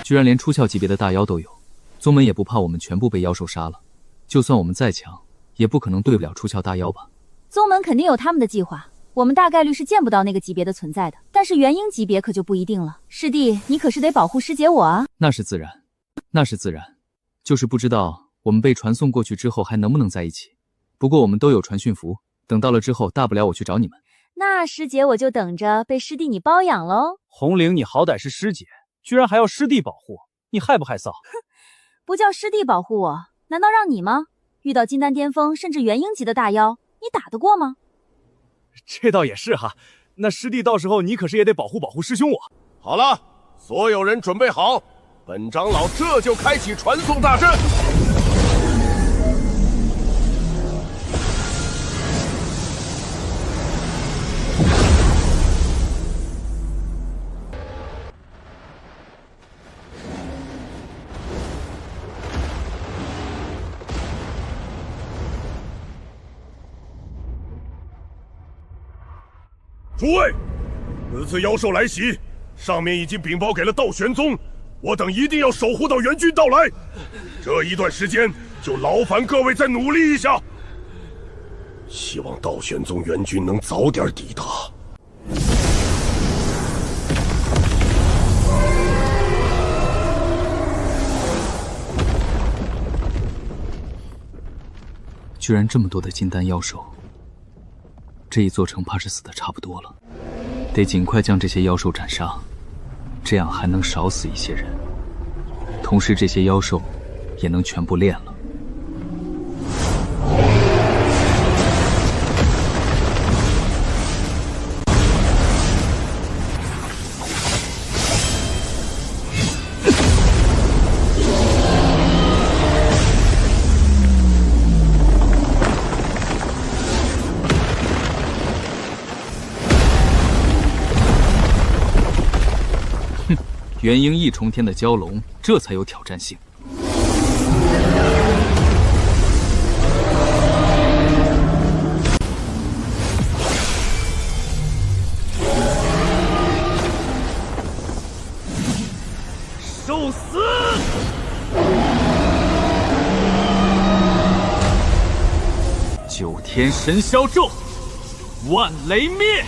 居然连出窍级别的大妖都有，宗门也不怕我们全部被妖兽杀了？就算我们再强，也不可能对不了出窍大妖吧？
宗门肯定有他们的计划，我们大概率是见不到那个级别的存在的，但是元婴级别可就不一定了。师弟，你可是得保护师姐我啊！
那是自然，那是自然，就是不知道我们被传送过去之后还能不能在一起。不过我们都有传讯符，等到了之后，大不了我去找你们。
那师姐我就等着被师弟你包养喽。
红玲，你好歹是师姐，居然还要师弟保护，你害不害臊？
哼，不叫师弟保护我，难道让你吗？遇到金丹巅峰甚至元婴级的大妖，你打得过吗？
这倒也是哈，那师弟到时候你可是也得保护保护师兄我。
好了，所有人准备好，本长老这就开启传送大阵。
诸位，此次妖兽来袭，上面已经禀报给了道玄宗，我等一定要守护到援军到来。这一段时间，就劳烦各位再努力一下。
希望道玄宗援军能早点抵达。
居然这么多的金丹妖兽，这一座城怕是死得差不多了，得尽快将这些妖兽斩杀，这样还能少死一些人，同时这些妖兽也能全部炼了。元婴异重天的蛟龙，这才有挑战性。
受死！
九天神霄咒，万雷灭！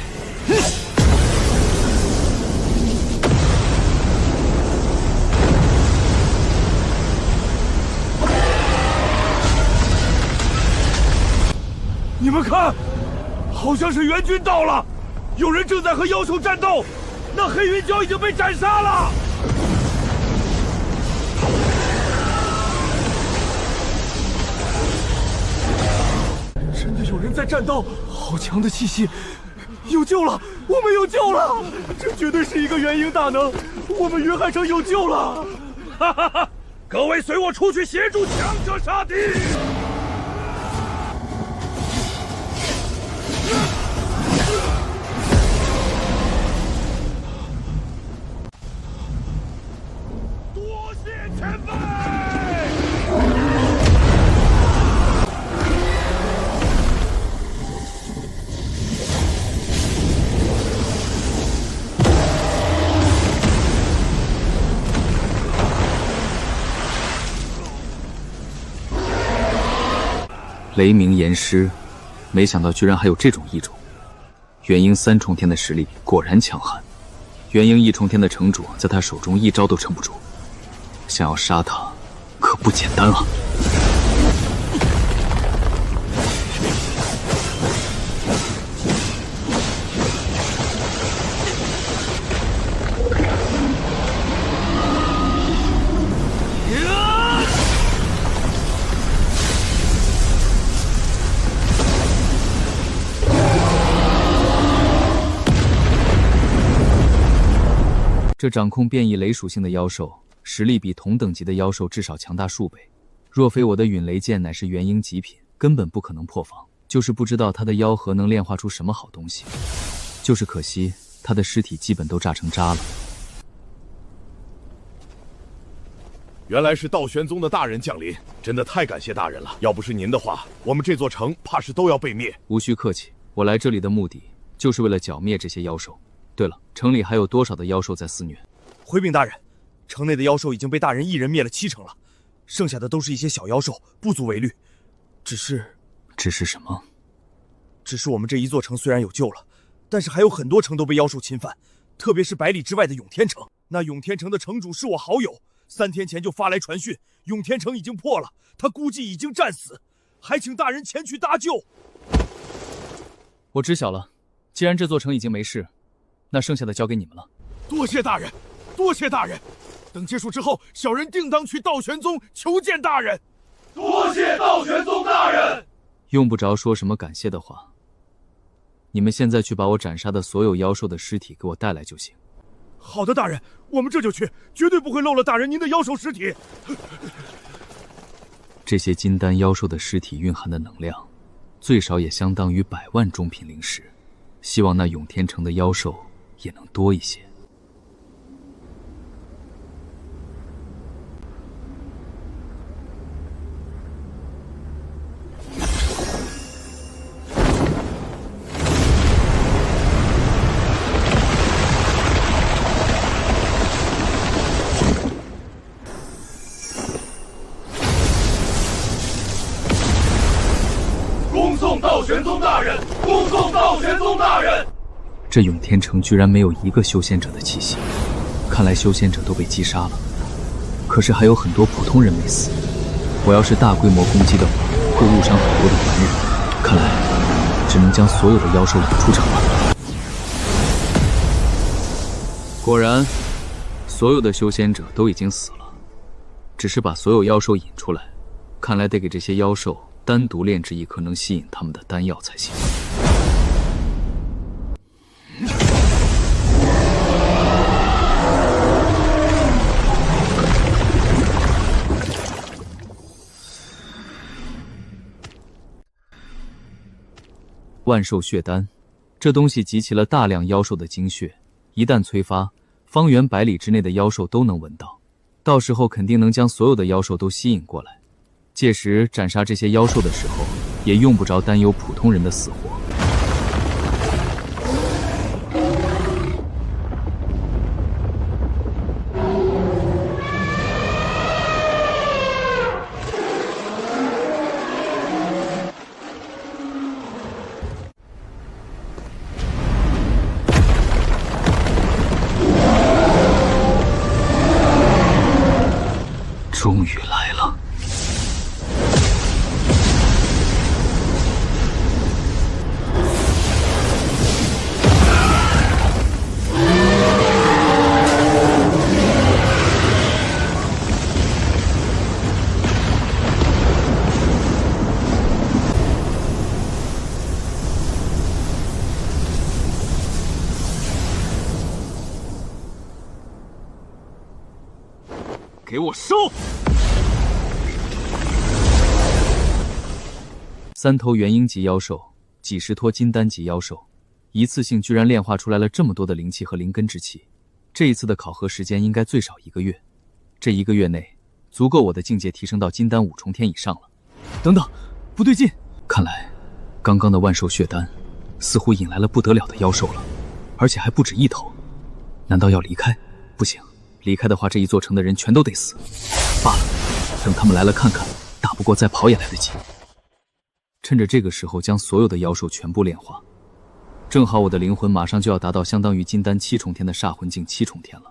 你们看，好像是援军到了，有人正在和妖兽战斗，那黑云蛟已经被斩杀了。真的有人在战斗，好强的气息！有救了，我们有救了！这绝对是一个元婴大能，我们云海城有救了！哈哈哈！各位随我出去协助强者杀敌！多谢前辈！
雷鸣炎狮，没想到居然还有这种异种。元婴3重天的实力果然强悍，元婴1重天的城主在他手中一招都撑不住，想要杀他可不简单啊！这掌控变异雷属性的妖兽，实力比同等级的妖兽至少强大数倍。若非我的陨雷剑乃是元婴极品，根本不可能破防。就是不知道他的妖核能炼化出什么好东西，就是可惜他的尸体基本都炸成渣了。
原来是道玄宗的大人降临，真的太感谢大人了！要不是您的话，我们这座城怕是都要被灭。
无需客气，我来这里的目的就是为了剿灭这些妖兽。对了，城里还有多少的妖兽在肆虐？
回禀大人，城内的妖兽已经被大人一人灭了7成了，剩下的都是一些小妖兽，不足为虑。只是
什么？
只是我们这一座城虽然有救了，但是还有很多城都被妖兽侵犯，特别是百里之外的永天城。那永天城的城主是我好友，3天前就发来传讯，永天城已经破了，他估计已经战死，还请大人前去搭救。
我知晓了，既然这座城已经没事，那剩下的交给你们了。
多谢大人，多谢大人！等结束之后，小人定当去道玄宗求见大人。多谢道玄宗大人！
用不着说什么感谢的话。你们现在去把我斩杀的所有妖兽的尸体给我带来就行。
好的，大人，我们这就去，绝对不会漏了大人您的妖兽尸体。
这些金丹妖兽的尸体蕴含的能量，最少也相当于100万中品灵石。希望那永天城的妖兽也能多一些。
恭送道玄宗大人！恭送道玄宗大人！
这永天城居然没有一个修仙者的气息，看来修仙者都被击杀了。可是还有很多普通人没死，我要是大规模攻击的话，会误伤很多的凡人。看来只能将所有的妖兽引出城了。果然，所有的修仙者都已经死了，只是把所有妖兽引出来。看来得给这些妖兽单独炼制一颗能吸引他们的丹药才行。万兽血丹，这东西集齐了大量妖兽的精血，一旦催发，方圆100里之内的妖兽都能闻到，到时候肯定能将所有的妖兽都吸引过来。届时斩杀这些妖兽的时候，也用不着担忧普通人的死活。终于来了。给我收！3头元婴级妖兽，几十坨金丹级妖兽，一次性居然炼化出来了这么多的灵气和灵根之气。这一次的考核时间应该最少1个月，这1个月内足够我的境界提升到金丹5重天以上了。等等，不对劲！看来刚刚的万兽血丹似乎引来了不得了的妖兽了，而且还不止1头。难道要离开？不行，离开的话，这一座城的人全都得死。罢了，等他们来了看看，打不过再跑也来得及。趁着这个时候将所有的妖兽全部炼化，正好我的灵魂马上就要达到相当于金丹7重天的煞魂境7重天了。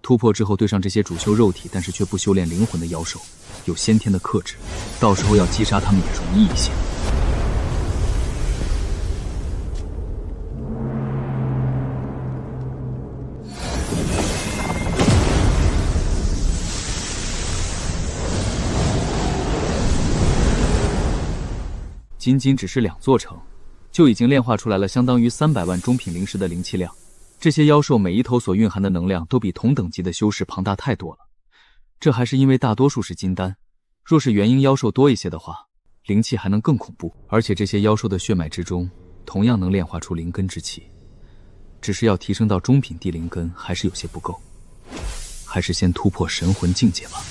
突破之后对上这些主修肉体但是却不修炼灵魂的妖兽，有先天的克制，到时候要击杀他们也容易一些。仅只是2座城，就已经炼化出来了相当于300万中品灵石的灵气量。这些妖兽每一头所蕴含的能量都比同等级的修士庞大太多了。这还是因为大多数是金丹，若是元婴妖兽多一些的话，灵气还能更恐怖。而且这些妖兽的血脉之中同样能炼化出灵根之气，只是要提升到中品地灵根还是有些不够，还是先突破神魂境界吧。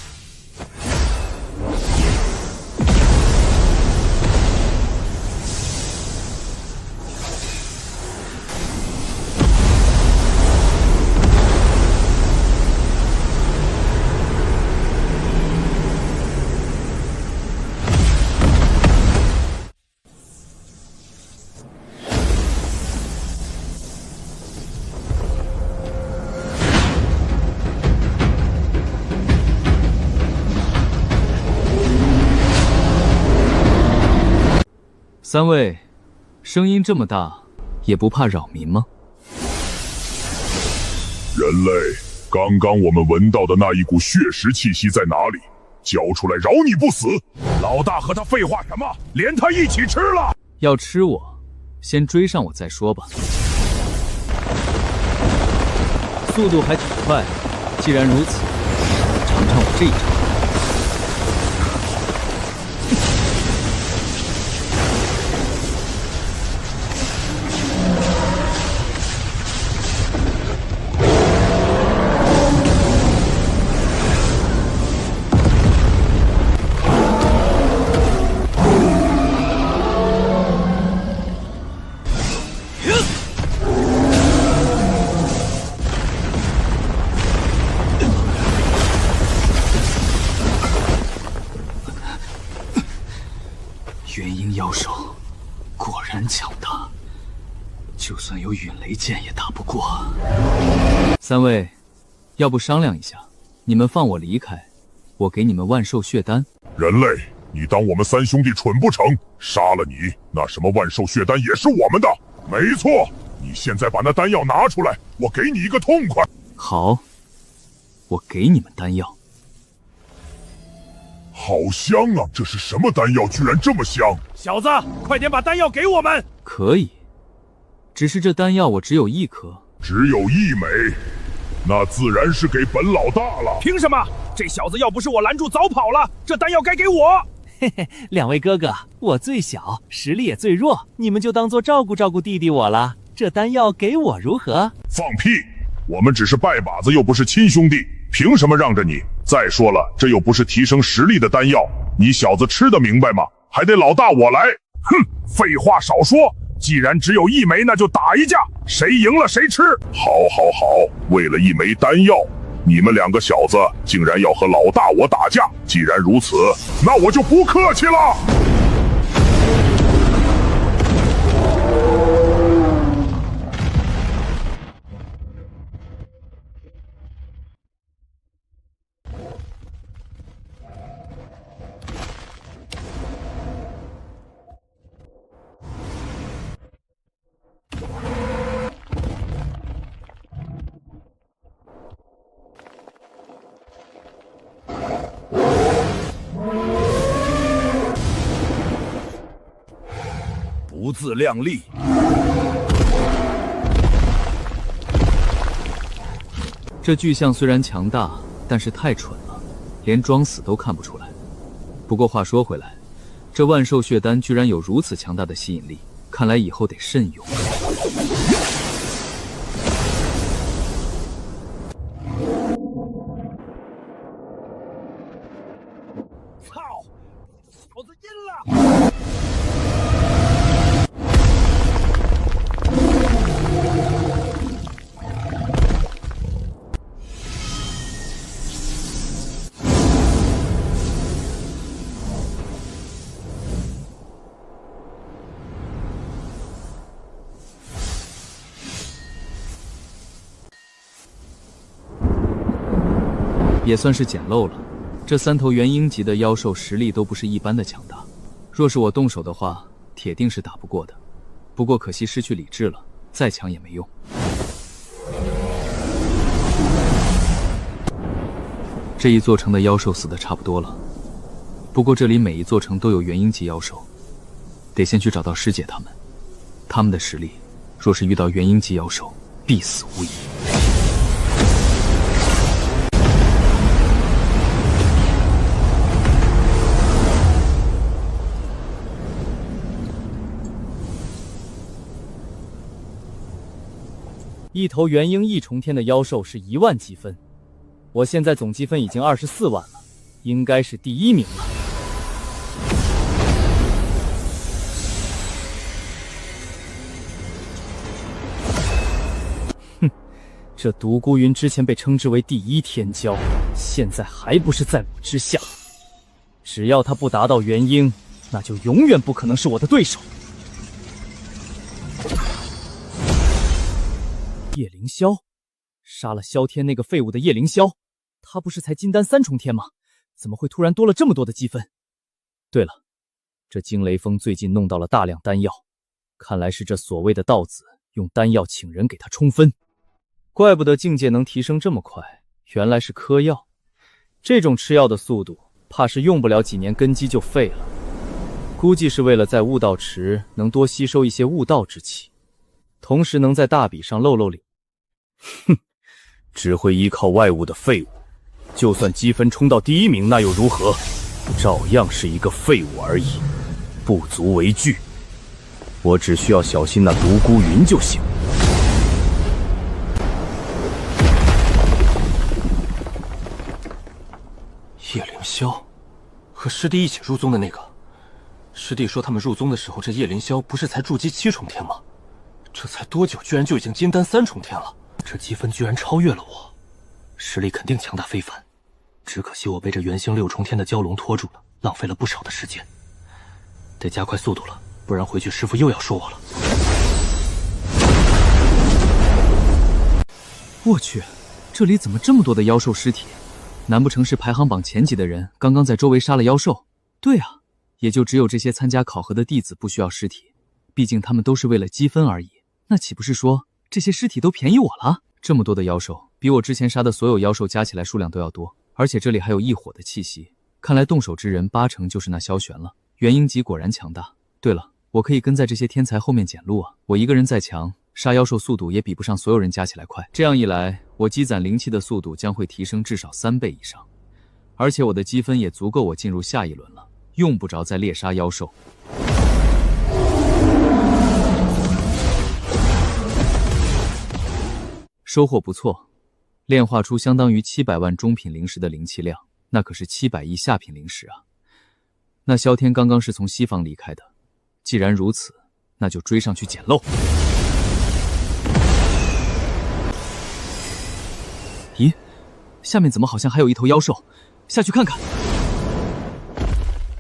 3位，声音这么大，也不怕扰民吗？
人类，刚刚我们闻到的那一股血食气息在哪里？交出来，饶你不死！老大和他废话什么？连他一起吃了！
要吃我，先追上我再说吧。速度还挺快，既然如此，尝尝我这一招。元婴妖兽果然强大，就算有陨雷剑也打不过。3位，要不商量一下，你们放我离开，我给你们万兽血丹。
人类，你当我们三兄弟蠢不成？杀了你，那什么万寿血丹也是我们的。没错，你现在把那丹药拿出来，我给你一个痛快。
好，我给你们丹药。
好香啊！这是什么丹药？居然这么香！
小子，快点把丹药给我们！
可以，只是这丹药我只有1颗，
只有1枚，那自然是给本老大了。
凭什么？这小子要不是我拦住，早跑了。这丹药该给我。
嘿嘿，两位哥哥，我最小，实力也最弱，你们就当做照顾照顾弟弟我了。这丹药给我如何？
放屁！我们只是拜把子，又不是亲兄弟，凭什么让着你？再说了，这又不是提升实力的丹药，你小子吃得明白吗？还得老大我来。哼，废话少说，既然只有1枚，那就打一架，谁赢了谁吃。好，为了1枚丹药，你们2个小子竟然要和老大我打架。既然如此，那我就不客气了。
不自量力！
这巨象虽然强大，但是太蠢了，连装死都看不出来。不过话说回来，这万寿血丹居然有如此强大的吸引力，看来以后得慎用。
操！小子阴了！
也算是捡漏了。这3头元婴级的妖兽实力都不是一般的强大，若是我动手的话，铁定是打不过的。不过可惜失去理智了，再强也没用。这一座城的妖兽死得差不多了，不过这里每一座城都有元婴级妖兽，得先去找到师姐他们。他们的实力，若是遇到元婴级妖兽，必死无疑。
一头元婴异重天的妖兽是1万积分，我现在总积分已经24万了，应该是第1名了。哼，这独孤云之前被称之为第1天骄，现在还不是在我之下。只要他不达到元婴，那就永远不可能是我的对手。叶凌霄，杀了萧天那个废物的叶凌霄，他不是才金丹3重天吗？怎么会突然多了这么多的积分？对了，这惊雷峰最近弄到了大量丹药，看来是这所谓的道子用丹药请人给他充分。怪不得境界能提升这么快，原来是嗑药。这种吃药的速度，怕是用不了几年根基就废了。估计是为了在悟道池能多吸收一些悟道之气，同时能在大比上露露脸。
哼，只会依靠外物的废物，就算积分冲到第1名，那又如何？照样是一个废物而已，不足为惧。我只需要小心那独孤云就行。
叶凌霄，和师弟一起入宗的那个。师弟说他们入宗的时候，这叶凌霄不是才筑基7重天吗？这才多久，居然就已经金丹3重天了？这积分居然超越了我，实力肯定强大非凡。只可惜我被这元星6重天的蛟龙拖住了，浪费了不少的时间。得加快速度了，不然回去师父又要说我了。
我去，这里怎么这么多的妖兽尸体？难不成是排行榜前几的人刚刚在周围杀了妖兽？对啊，也就只有这些参加考核的弟子不需要尸体，毕竟他们都是为了积分而已。那岂不是说这些尸体都便宜我了？这么多的妖兽，比我之前杀的所有妖兽加起来数量都要多，而且这里还有异火的气息，看来动手之人80%就是那萧玄了。元婴级果然强大。对了，我可以跟在这些天才后面捡路啊！我一个人再强，杀妖兽速度也比不上所有人加起来快。这样一来，我积攒灵气的速度将会提升至少3倍以上，而且我的积分也足够我进入下一轮了，用不着再猎杀妖兽。收获不错，炼化出相当于700万中品灵石的灵气量，那可是700亿下品灵石啊！那萧天刚刚是从西方离开的，既然如此，那就追上去捡漏。咦，下面怎么好像还有一头妖兽？下去看看。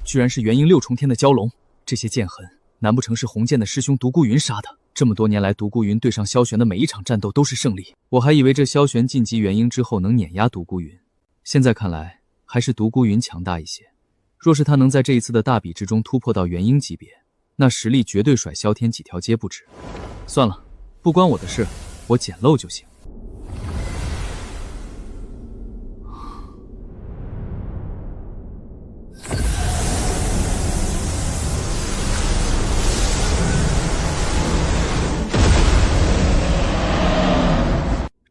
居然是元婴6重天的蛟龙，这些剑痕，难不成是红剑的师兄独孤云杀的？这么多年来，独孤云对上萧玄的每一场战斗都是胜利，我还以为这萧玄晋级元婴之后能碾压独孤云，现在看来还是独孤云强大一些。若是他能在这一次的大比之中突破到元婴级别，那实力绝对甩萧天几条街不止。算了，不关我的事，我捡漏就行。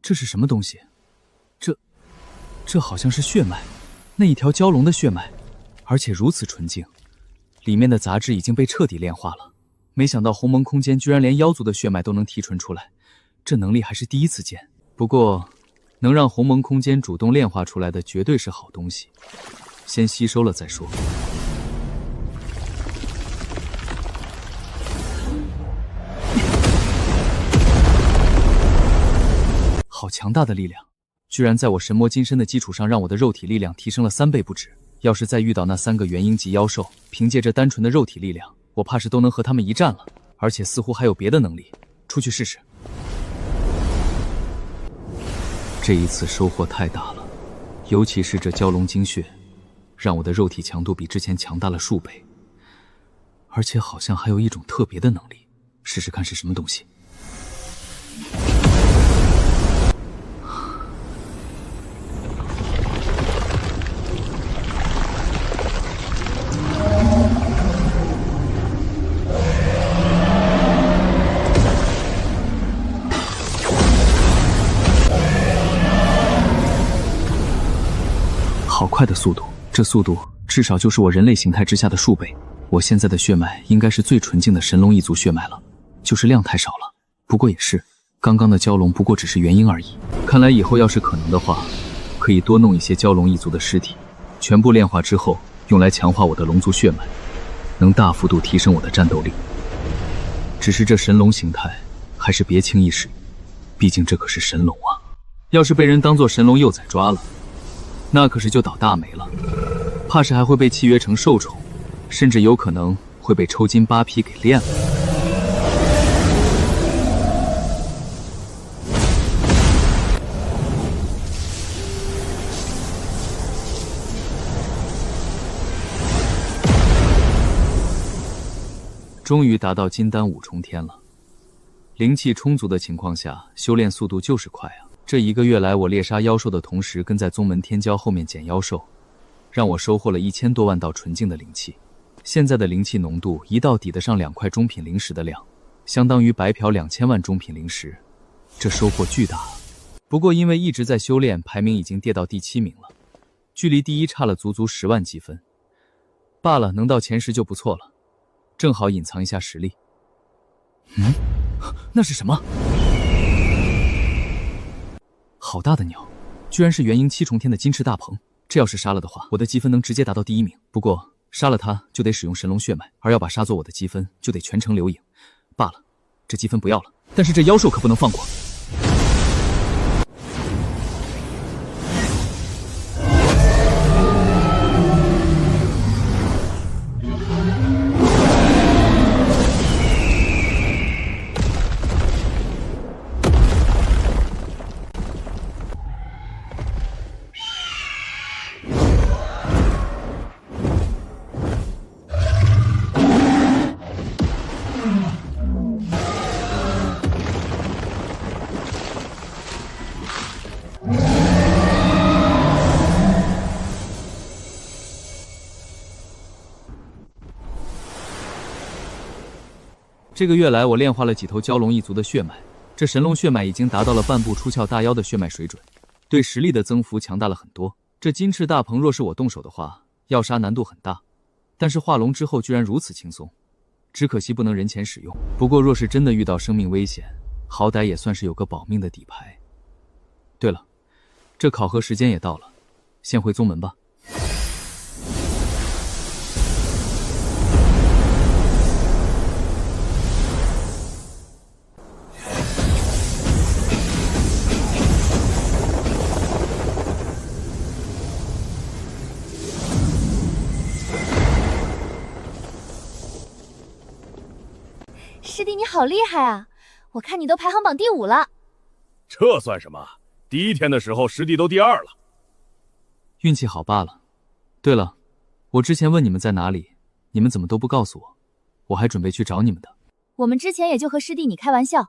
这是什么东西？这好像是血脉，那一条蛟龙的血脉，而且如此纯净，里面的杂质已经被彻底炼化了。没想到鸿蒙空间居然连妖族的血脉都能提纯出来，这能力还是第一次见。不过，能让鸿蒙空间主动炼化出来的绝对是好东西，先吸收了再说。好强大的力量，居然在我神魔金身的基础上让我的肉体力量提升了3倍不止。要是再遇到那3个元婴级妖兽，凭借着单纯的肉体力量，我怕是都能和他们一战了。而且似乎还有别的能力，出去试试。这一次收获太大了，尤其是这蛟龙精血，让我的肉体强度比之前强大了数倍。而且好像还有一种特别的能力，试试看是什么东西。好快的速度，这速度至少就是我人类形态之下的数倍。我现在的血脉应该是最纯净的神龙一族血脉了，就是量太少了。不过也是，刚刚的蛟龙不过只是元婴而已。看来以后要是可能的话，可以多弄一些蛟龙一族的尸体，全部炼化之后用来强化我的龙族血脉，能大幅度提升我的战斗力。只是这神龙形态还是别轻易使用，毕竟这可是神龙啊！要是被人当作神龙幼崽抓了，那可是就倒大霉了，怕是还会被契约成兽种，甚至有可能会被抽筋扒皮给炼了。终于达到金丹5重天了，灵气充足的情况下，修炼速度就是快啊！这1个月来，我猎杀妖兽的同时，跟在宗门天骄后面捡妖兽，让我收获了1000多万道纯净的灵气。现在的灵气浓度一道抵得上2块中品灵石的量，相当于白嫖2000万中品灵石，这收获巨大啊！不过因为一直在修炼，排名已经跌到第7名了，距离第1差了足足10万积分。罢了，能到前10就不错了，正好隐藏一下实力。那是什么？好大的鸟，居然是元婴7重天的金翅大鹏。这要是杀了的话，我的积分能直接达到第1名。不过杀了它就得使用神龙血脉，而要把杀作我的积分就得全程留影。罢了，这积分不要了，但是这妖兽可不能放过。这个月来，我炼化了几头蛟龙一族的血脉，这神龙血脉已经达到了半步出窍大妖的血脉水准，对实力的增幅强大了很多。这金翅大鹏若是我动手的话，要杀难度很大，但是化龙之后居然如此轻松，只可惜不能人前使用。不过若是真的遇到生命危险，好歹也算是有个保命的底牌。对了，这考核时间也到了，先回宗门吧。
师弟，你好厉害啊！我看你都排行榜第5了。
这算什么？第1天的时候，师弟都第2了。
运气好罢了。对了，我之前问你们在哪里，你们怎么都不告诉我？我还准备去找你们的。
我们之前也就和师弟你开玩笑，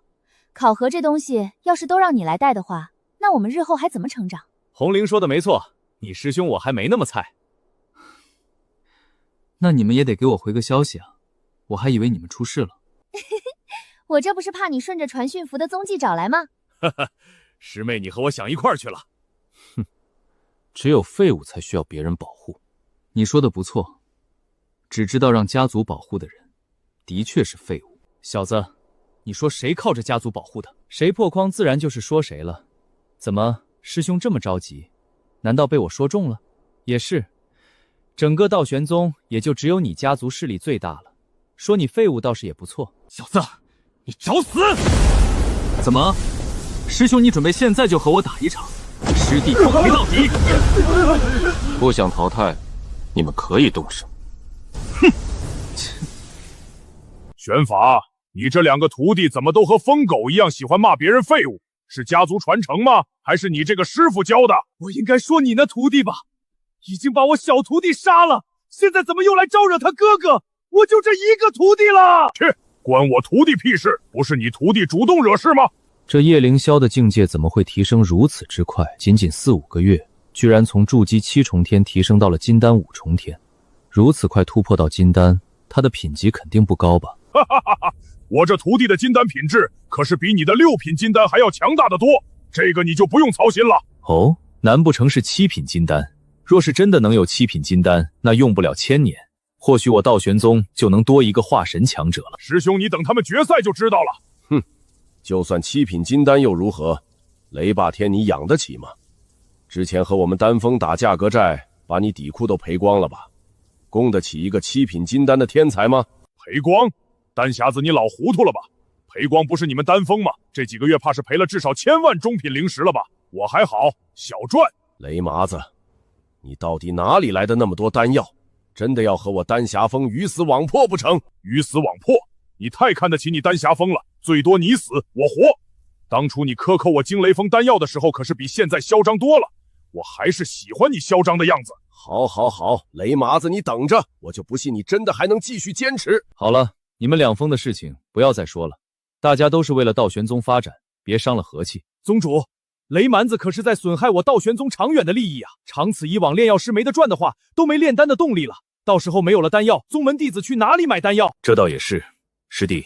考核这东西要是都让你来带的话，那我们日后还怎么成长？
红玲说的没错，你师兄我还没那么菜。
那你们也得给我回个消息啊，我还以为你们出事了。
我这不是怕你顺着传讯符的踪迹找来吗？
哈哈，师妹，你和我想一块儿去了。
哼，只有废物才需要别人保护。
你说的不错，只知道让家族保护的人，的确是废物。
小子，你说谁靠着家族保护的？谁破框自然就是说谁了。怎么，师兄这么着急？难道被我说中了？也是，整个道玄宗也就只有你家族势力最大了。说你废物倒是也不错。
小子，你找死！
怎么，师兄你准备现在就和我打一场？师弟不回到底。
不想淘汰，你们可以动手。
哼！玄法，你这2个徒弟怎么都和疯狗一样喜欢骂别人废物？是家族传承吗？还是你这个师傅教的？
我应该说你那徒弟吧，已经把我小徒弟杀了，现在怎么又来招惹他哥哥？我就这一个徒弟了。
去，关我徒弟屁事！不是你徒弟主动惹事吗？
这叶凌霄的境界怎么会提升如此之快？仅仅4-5个月，居然从筑基7重天提升到了金丹5重天，如此快突破到金丹，他的品级肯定不高吧？
哈哈哈哈！我这徒弟的金丹品质可是比你的6品金丹还要强大的多，这个你就不用操心了。
哦，难不成是7品金丹？若是真的能有7品金丹，那用不了1000年。或许我道玄宗就能多一个化神强者了。
师兄，你等他们决赛就知道了。
哼，就算7品金丹又如何？雷霸天你养得起吗？之前和我们丹峰打价格战，把你底裤都赔光了吧？供得起一个7品金丹的天才吗？
赔光？丹匣子，你老糊涂了吧？赔光不是你们丹峰吗？这几个月怕是赔了至少1000万中品灵石了吧？我还好，小赚。
雷麻子，你到底哪里来的那么多丹药？真的要和我丹霞峰鱼死网破不成？
鱼死网破？你太看得起你丹霞峰了，最多你死我活。当初你克扣我惊雷峰丹药的时候，可是比现在嚣张多了。我还是喜欢你嚣张的样子。
好，好，好，雷麻子，你等着，我就不信你真的还能继续坚持。
好了，你们2峰的事情不要再说了，大家都是为了道玄宗发展，别伤了和气。
宗主，雷蛮子可是在损害我道玄宗长远的利益啊！长此以往，炼药师没得赚的话，都没炼丹的动力了。到时候没有了丹药，宗门弟子去哪里买丹药？
这倒也是，师弟，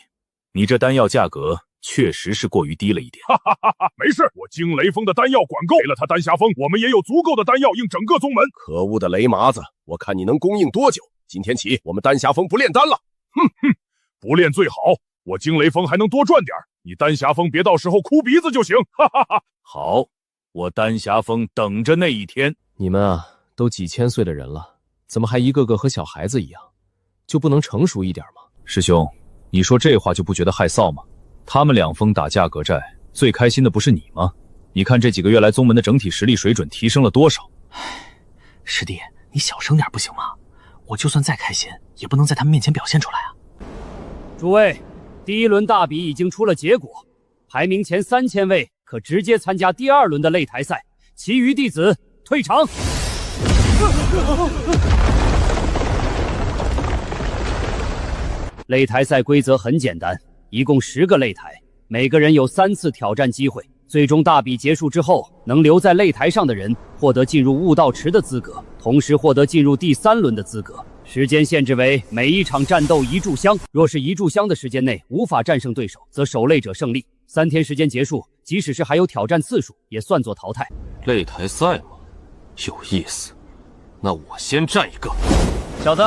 你这丹药价格确实是过于低了一点。
哈哈哈哈！没事，我惊雷峰的丹药管够，给了他丹霞峰，我们也有足够的丹药应整个宗门。
可恶的雷麻子，我看你能供应多久？今天起，我们丹霞峰不炼丹了。
哼哼，不炼最好，我惊雷峰还能多赚点，你丹霞峰别到时候哭鼻子就行。哈哈哈！
好，我丹霞峰等着那一天。
你们啊，都几千岁的人了，怎么还一个个和小孩子一样？就不能成熟一点吗？
师兄，你说这话就不觉得害臊吗？他们2峰打价格战，最开心的不是你吗？你看这几个月来宗门的整体实力水准提升了多少？
师弟，你小声点不行吗？我就算再开心，也不能在他们面前表现出来啊。
诸位，第1轮大比已经出了结果，排名前3000位可直接参加第2轮的擂台赛，其余弟子退场。擂台赛规则很简单，一共10个擂台，每个人有3次挑战机会。最终大比结束之后，能留在擂台上的人获得进入悟道池的资格，同时获得进入第3轮的资格。时间限制为每一场战斗1炷香，若是1炷香的时间内无法战胜对手，则守擂者胜利。3天时间结束，即使是还有挑战次数，也算作淘汰。
擂台赛吗？有意思。那我先战一个。
小子，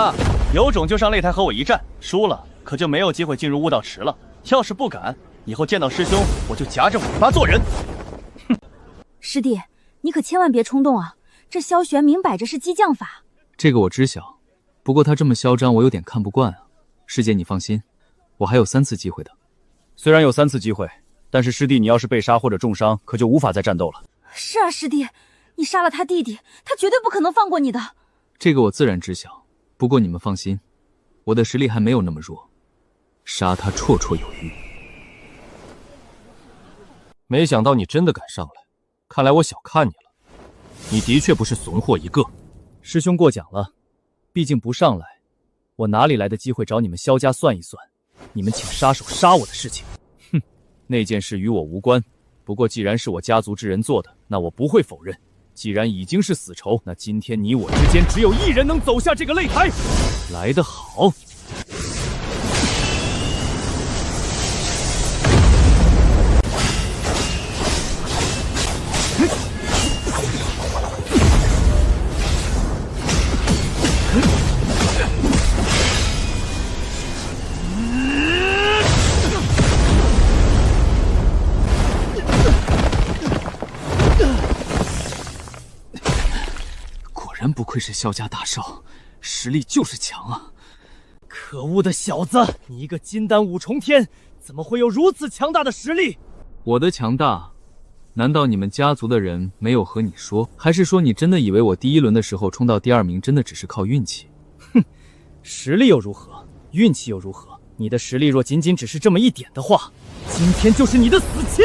有种就上擂台和我一战，输了可就没有机会进入悟道池了。要是不敢，以后见到师兄我就夹着尾巴做人。
哼！师弟，你可千万别冲动啊！这萧玄明摆着是激将法。
这个我知晓，不过他这么嚣张，我有点看不惯啊。师姐，你放心，我还有3次机会的。
虽然有3次机会，但是师弟你要是被杀或者重伤，可就无法再战斗了。
是啊，师弟，你杀了他弟弟，他绝对不可能放过你的。
这个我自然知晓，不过你们放心，我的实力还没有那么弱，杀他绰绰有余。
没想到你真的敢上来，看来我小看你了。你的确不是怂货一个。
师兄过奖了，毕竟不上来，我哪里来的机会找你们萧家算一算你们请杀手杀我的事情？哼，那件事与我无关。不过既然是我家族之人做的，那我不会否认。既然已经是死仇，那今天你我之间只有一人能走下这个擂台。来得好！
真不愧是萧家大少，实力就是强啊！
可恶的小子，你一个金丹5重天，怎么会有如此强大的实力？
我的强大，难道你们家族的人没有和你说？还是说你真的以为我第1轮的时候冲到第2名，真的只是靠运气？
哼，实力又如何？运气又如何？你的实力若仅仅只是这么一点的话，今天就是你的死期！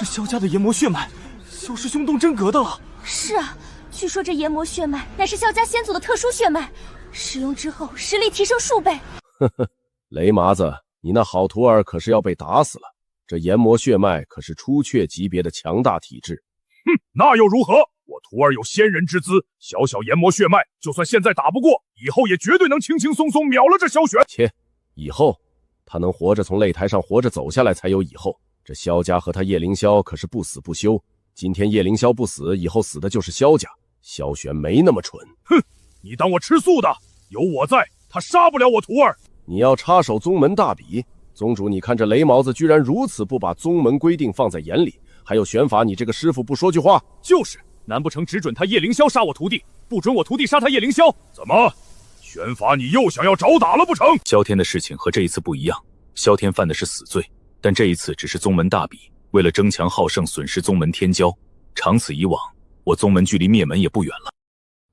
萧家的炎魔血脉，萧师兄动真格的了。
是啊，据说这炎魔血脉乃是萧家先祖的特殊血脉，使用之后实力提升数倍。
呵呵，雷麻子，你那好徒儿可是要被打死了。这炎魔血脉可是出阙级别的强大体质。
哼，那又如何？我徒儿有仙人之姿，小小炎魔血脉，就算现在打不过，以后也绝对能轻轻松松秒了这萧玄。
切，以后他能活着从擂台上活着走下来才有以后。这萧家和他叶凌霄可是不死不休，今天叶凌霄不死，以后死的就是萧家。萧玄没那么蠢。
哼，你当我吃素的？有我在，他杀不了我徒儿。
你要插手宗门大比？宗主，你看这雷毛子居然如此不把宗门规定放在眼里，还有玄法，你这个师傅不说句话？
就是，难不成只准他叶凌霄杀我徒弟，不准我徒弟杀他叶凌霄？
怎么，玄法你又想要找打了不成？
萧天的事情和这一次不一样，萧天犯的是死罪。但这一次只是宗门大比，为了争强好胜，损失宗门天骄。长此以往，我宗门距离灭门也不远了。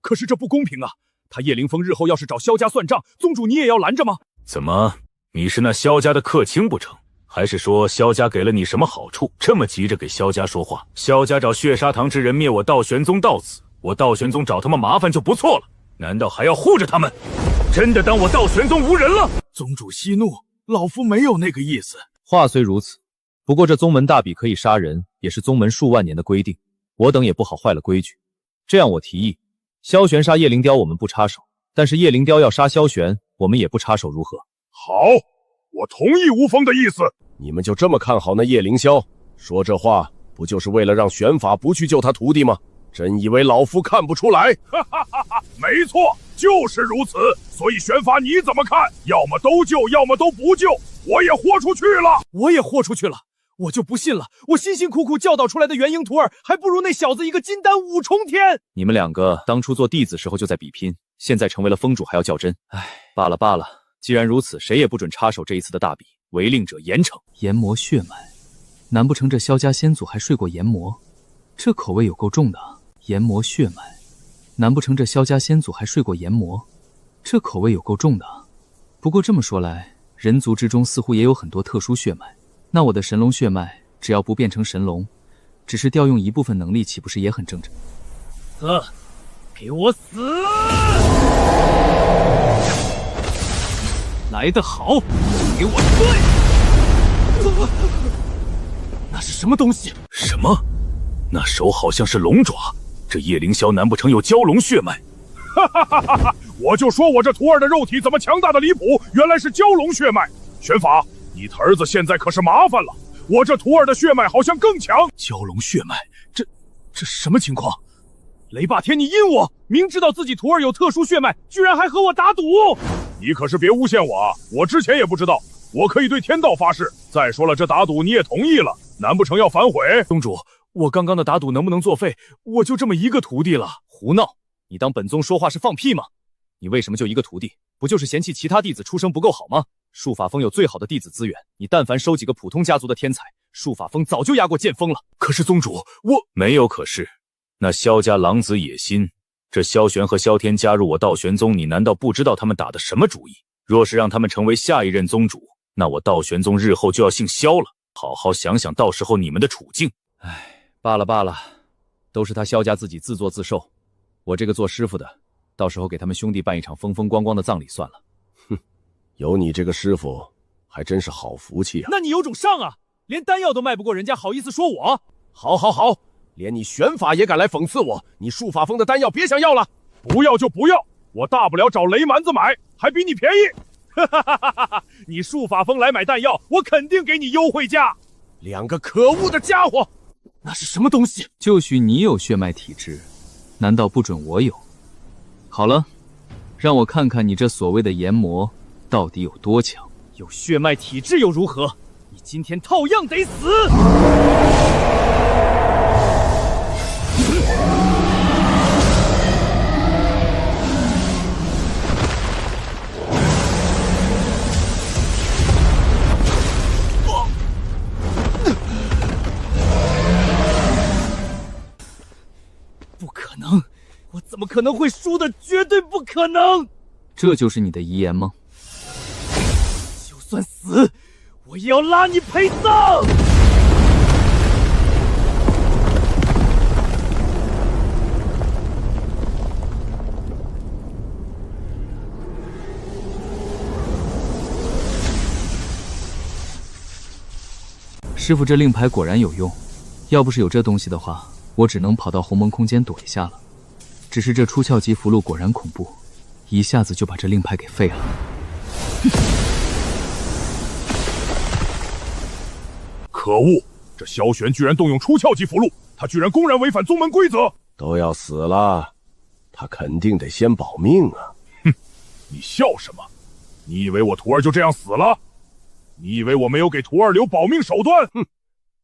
可是这不公平啊！他叶凌风日后要是找萧家算账，宗主你也要拦着吗？
怎么，你是那萧家的客卿不成？还是说萧家给了你什么好处，这么急着给萧家说话？萧家找血砂堂之人灭我道玄宗道子，我道玄宗找他们麻烦就不错了，难道还要护着他们？真的当我道玄宗无人了？
宗主息怒，老夫没有那个意思。
话虽如此，不过这宗门大比可以杀人，也是宗门数万年的规定，我等也不好坏了规矩。这样我提议，萧玄杀叶灵雕我们不插手，但是叶灵雕要杀萧玄，我们也不插手，如何？
好，我同意无风的意思。
你们就这么看好那叶凌霄？说这话不就是为了让玄法不去救他徒弟吗？真以为老夫看不出来？
哈哈哈哈！没错，就是如此。所以玄法你怎么看？要么都救，要么都不救。我也豁出去了，
我也豁出去了，我就不信了，我辛辛苦苦教导出来的元婴徒儿，还不如那小子一个金丹5重天。
你们2个当初做弟子时候就在比拼，现在成为了封主还要较真。唉，罢了罢了，既然如此，谁也不准插手这一次的大比，违令者严惩。炎魔血脉，难不成这萧家先祖还睡过炎魔？这口味有够重的。炎魔血脉，难不成这萧家先祖还睡过炎魔？这口味有够重的。不过这么说来，人族之中似乎也有很多特殊血脉，那我的神龙血脉只要不变成神龙，只是调用一部分能力，岂不是也很正常？
给我死！来得好，给我碎！那是什么东西？
什么？那手好像是龙爪，这叶凌霄难不成有蛟龙血脉？
哈哈哈哈哈！我就说我这徒儿的肉体怎么强大的离谱，原来是蛟龙血脉。玄法，你他儿子现在可是麻烦了，我这徒儿的血脉好像更强。
蛟龙血脉，这什么情况？雷霸天，你阴我！明知道自己徒儿有特殊血脉，居然还和我打赌！
你可是别诬陷我啊！我之前也不知道，我可以对天道发誓。再说了，这打赌你也同意了，难不成要反悔？
宗主，我刚刚的打赌能不能作废？我就这么一个徒弟了。
胡闹！你当本宗说话是放屁吗？你为什么就一个徒弟？不就是嫌弃其他弟子出身不够好吗？术法峰有最好的弟子资源，你但凡收几个普通家族的天才，术法峰早就压过剑锋了。
可是宗主，我
没有可是。那萧家狼子野心，这萧玄和萧天加入我道玄宗，你难道不知道他们打的什么主意？若是让他们成为下一任宗主，那我道玄宗日后就要姓萧了。好好想想到时候你们的处境。
罢了罢了，都是他萧家自己自作自受。我这个做师傅的，到时候给他们兄弟办一场风风光光的葬礼算了。
哼，有你这个师傅，还真是好福气啊！
那你有种上啊！连丹药都卖不过人家，好意思说我？
好，好，好！连你玄法也敢来讽刺我，你术法峰的丹药别想要了！
不要就不要，我大不了找雷蛮子买，还比你便宜。
哈哈哈哈哈！你术法峰来买弹药，我肯定给你优惠价。
两个可恶的家伙！
那是什么东西？
就许你有血脉体质，难道不准我有？好了，让我看看你这所谓的炎魔到底有多强。
有血脉体质又如何？你今天照样得死！不可能！我怎么可能会输的？绝对不可能！
这就是你的遗言吗？
就算死，我也要拉你陪葬！
师傅，这令牌果然有用。要不是有这东西的话，我只能跑到鸿蒙空间躲一下了。只是这出窍级符箓果然恐怖，一下子就把这令牌给废了。
可恶！这萧玄居然动用出窍级符箓，他居然公然违反宗门规则！
都要死了，他肯定得先保命啊！
哼，你笑什么？你以为我徒儿就这样死了？你以为我没有给徒儿留保命手段？
哼，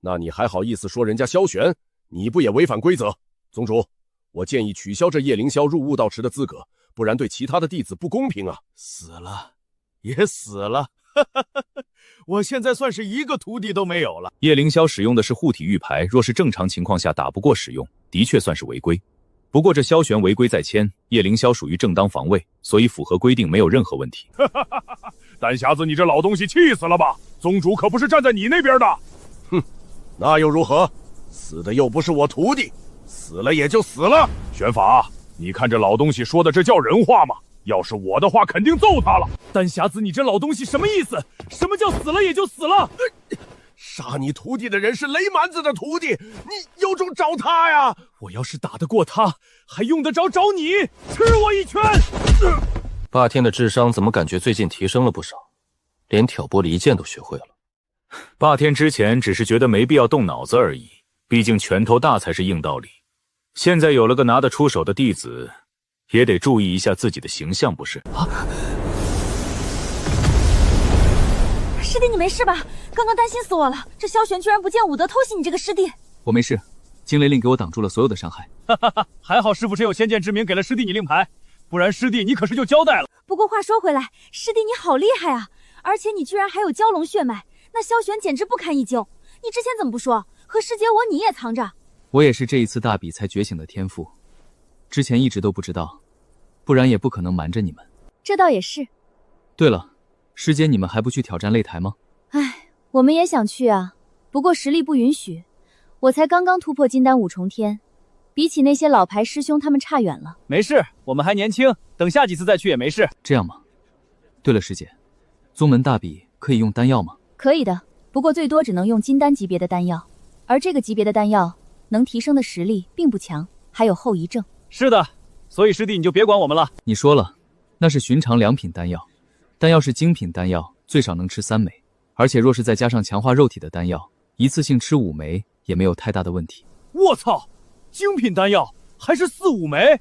那你还好意思说人家萧玄？你不也违反规则？宗主，我建议取消这叶凌霄入悟道池的资格，不然对其他的弟子不公平啊！
死了，也死了，我现在算是一个徒弟都没有了。
叶凌霄使用的是护体玉牌，若是正常情况下打不过使用，的确算是违规。不过这萧玄违规在先，叶凌霄属于正当防卫，所以符合规定没有任何问题。
丹匣子，你这老东西气死了吧？宗主可不是站在你那边的。
哼，那又如何？死的又不是我徒弟，死了也就死了。
玄法，你看这老东西说的，这叫人话吗？要是我的话，肯定揍他了。
丹匣子，你这老东西什么意思？什么叫死了也就死了？
杀你徒弟的人是雷蛮子的徒弟，你有种找他呀！
我要是打得过他，还用得着找你？吃我一拳！
霸天的智商怎么感觉最近提升了不少，连挑拨离间都学会了。
霸天之前只是觉得没必要动脑子而已，毕竟拳头大才是硬道理。现在有了个拿得出手的弟子，也得注意一下自己的形象，不是？
师弟，你没事吧？刚刚担心死我了，这萧玄居然不见武德偷袭你这个师弟。
我没事，惊雷令给我挡住了所有的伤害。
哈哈哈，还好师傅真有先见之明，给了师弟你令牌，不然师弟你可是就交代了。
不过话说回来，师弟你好厉害啊！而且你居然还有蛟龙血脉，那萧玄简直不堪一击。你之前怎么不说？和师姐我你也藏着。
我也是这一次大比才觉醒的天赋，之前一直都不知道，不然也不可能瞒着你们。
这倒也是。
对了，师姐，你们还不去挑战擂台吗？
唉，我们也想去啊，不过实力不允许。我才刚刚突破金丹5重天，比起那些老牌师兄他们差远了。
没事，我们还年轻，等下几次再去也没事。
这样吗？对了，师姐，宗门大比可以用丹药吗？
可以的，不过最多只能用金丹级别的丹药，而这个级别的丹药能提升的实力并不强，还有后遗症。
是的，所以师弟你就别管我们了。
你说了，那是寻常良品丹药，丹药是精品丹药，最少能吃3枚，而且若是再加上强化肉体的丹药，一次性吃5枚也没有太大的问题。
我操，精品丹药还是4、5枚，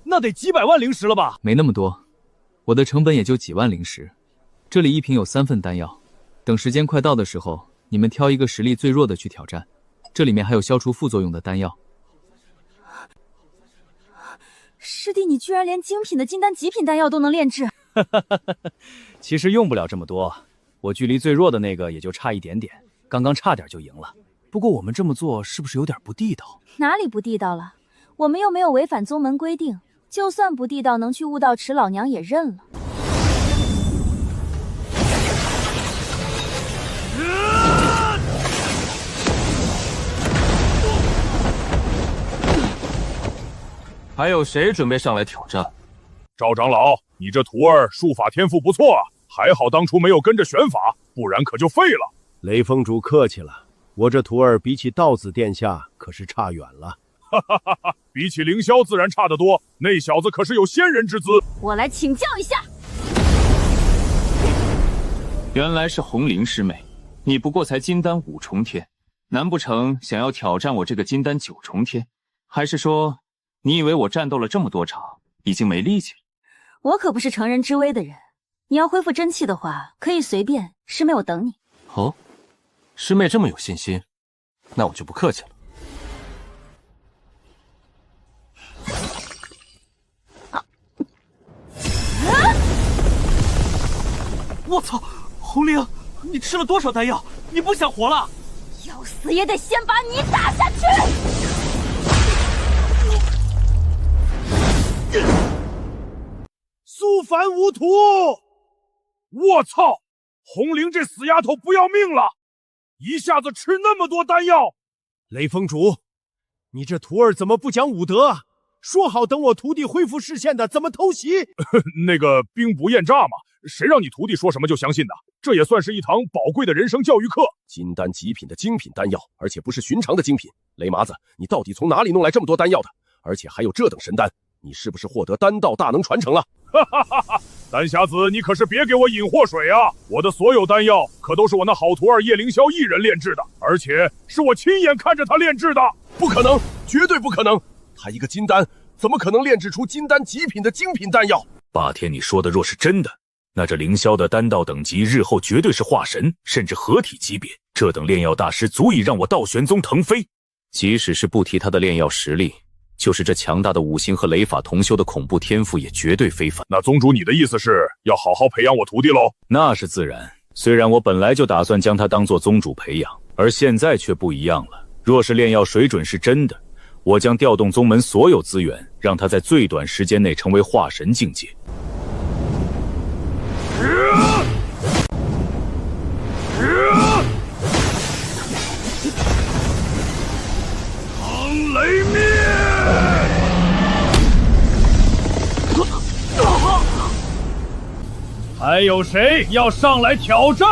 那得几百万灵石了吧？
没那么多，我的成本也就几万灵石。这里一瓶有3份丹药，等时间快到的时候，你们挑一个实力最弱的去挑战。这里面还有消除副作用的丹药。
师弟，你居然连精品的金丹极品丹药都能炼制？
其实用不了这么多，我距离最弱的那个也就差一点点，刚刚差点就赢了。不过我们这么做是不是有点不地道？
哪里不地道了？我们又没有违反宗门规定，就算不地道，能去悟道池，老娘也认了。
还有谁准备上来挑战？
赵长老，你这徒儿术法天赋不错啊，还好当初没有跟着选法，不然可就废了。
雷峰主客气了，我这徒儿比起道子殿下可是差远了。
哈哈哈哈！比起凌霄自然差得多，那小子可是有仙人之姿。
我来请教一下。
原来是红灵师妹，你不过才金丹5重天，难不成想要挑战我这个金丹9重天？还是说，你以为我战斗了这么多场，已经没力气了？
我可不是乘人之危的人，你要恢复真气的话，可以随便，师妹我等你。
哦，师妹这么有信心，那我就不客气了。
我操，红灵，你吃了多少丹药？你不想活了？
要死也得先把你打下去！
苏凡无图！我操！红灵这死丫头不要命了，一下子吃那么多丹药！
雷峰主，你这徒儿怎么不讲武德啊？说好等我徒弟恢复视线的，怎么偷袭？
那个兵不厌诈嘛，谁让你徒弟说什么就相信的？这也算是一堂宝贵的人生教育课。
金丹极品的精品丹药，而且不是寻常的精品。雷麻子，你到底从哪里弄来这么多丹药的？而且还有这等神丹，你是不是获得丹道大能传承了？
哈哈哈哈！丹匣子，你可是别给我引祸水啊！我的所有丹药可都是我那好徒儿叶凌霄一人炼制的，而且是我亲眼看着他炼制的。
不可能，绝对不可能！他一个金丹，怎么可能炼制出金丹极品的精品丹药？
霸天，你说的若是真的，那这凌霄的丹道等级日后绝对是化神，甚至合体级别。这等炼药大师足以让我道玄宗腾飞。即使是不提他的炼药实力，就是这强大的五行和雷法同修的恐怖天赋也绝对非凡。
那宗主，你的意思是要好好培养我徒弟喽？
那是自然。虽然我本来就打算将他当作宗主培养，而现在却不一样了。若是炼药水准是真的，我将调动宗门所有资源，让他在最短时间内成为化神境界。
唐雷灭！还有谁要上来挑战？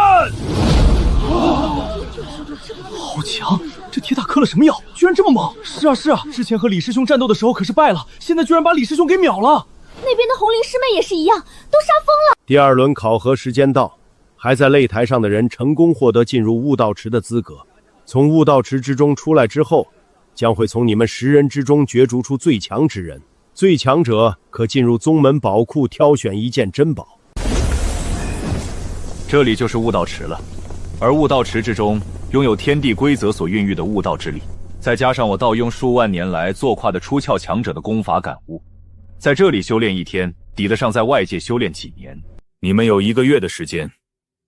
好强！这铁打嗑了什么药？居然这么猛！是啊是啊，之前和李师兄战斗的时候可是败了，现在居然把李师兄给秒了。
那边的红灵师妹也是一样，都杀疯了。
第2轮考核时间到，还在擂台上的人成功获得进入悟道池的资格。从悟道池之中出来之后，将会从你们10人之中角逐出最强之人，最强者可进入宗门宝库挑选一件珍宝。
这里就是悟道池了，而悟道池之中拥有天地规则所孕育的悟道之力，再加上我盗用数万年来坐跨的出窍强者的功法感悟，在这里修炼1天，抵得上在外界修炼几年。
你们有1个月的时间，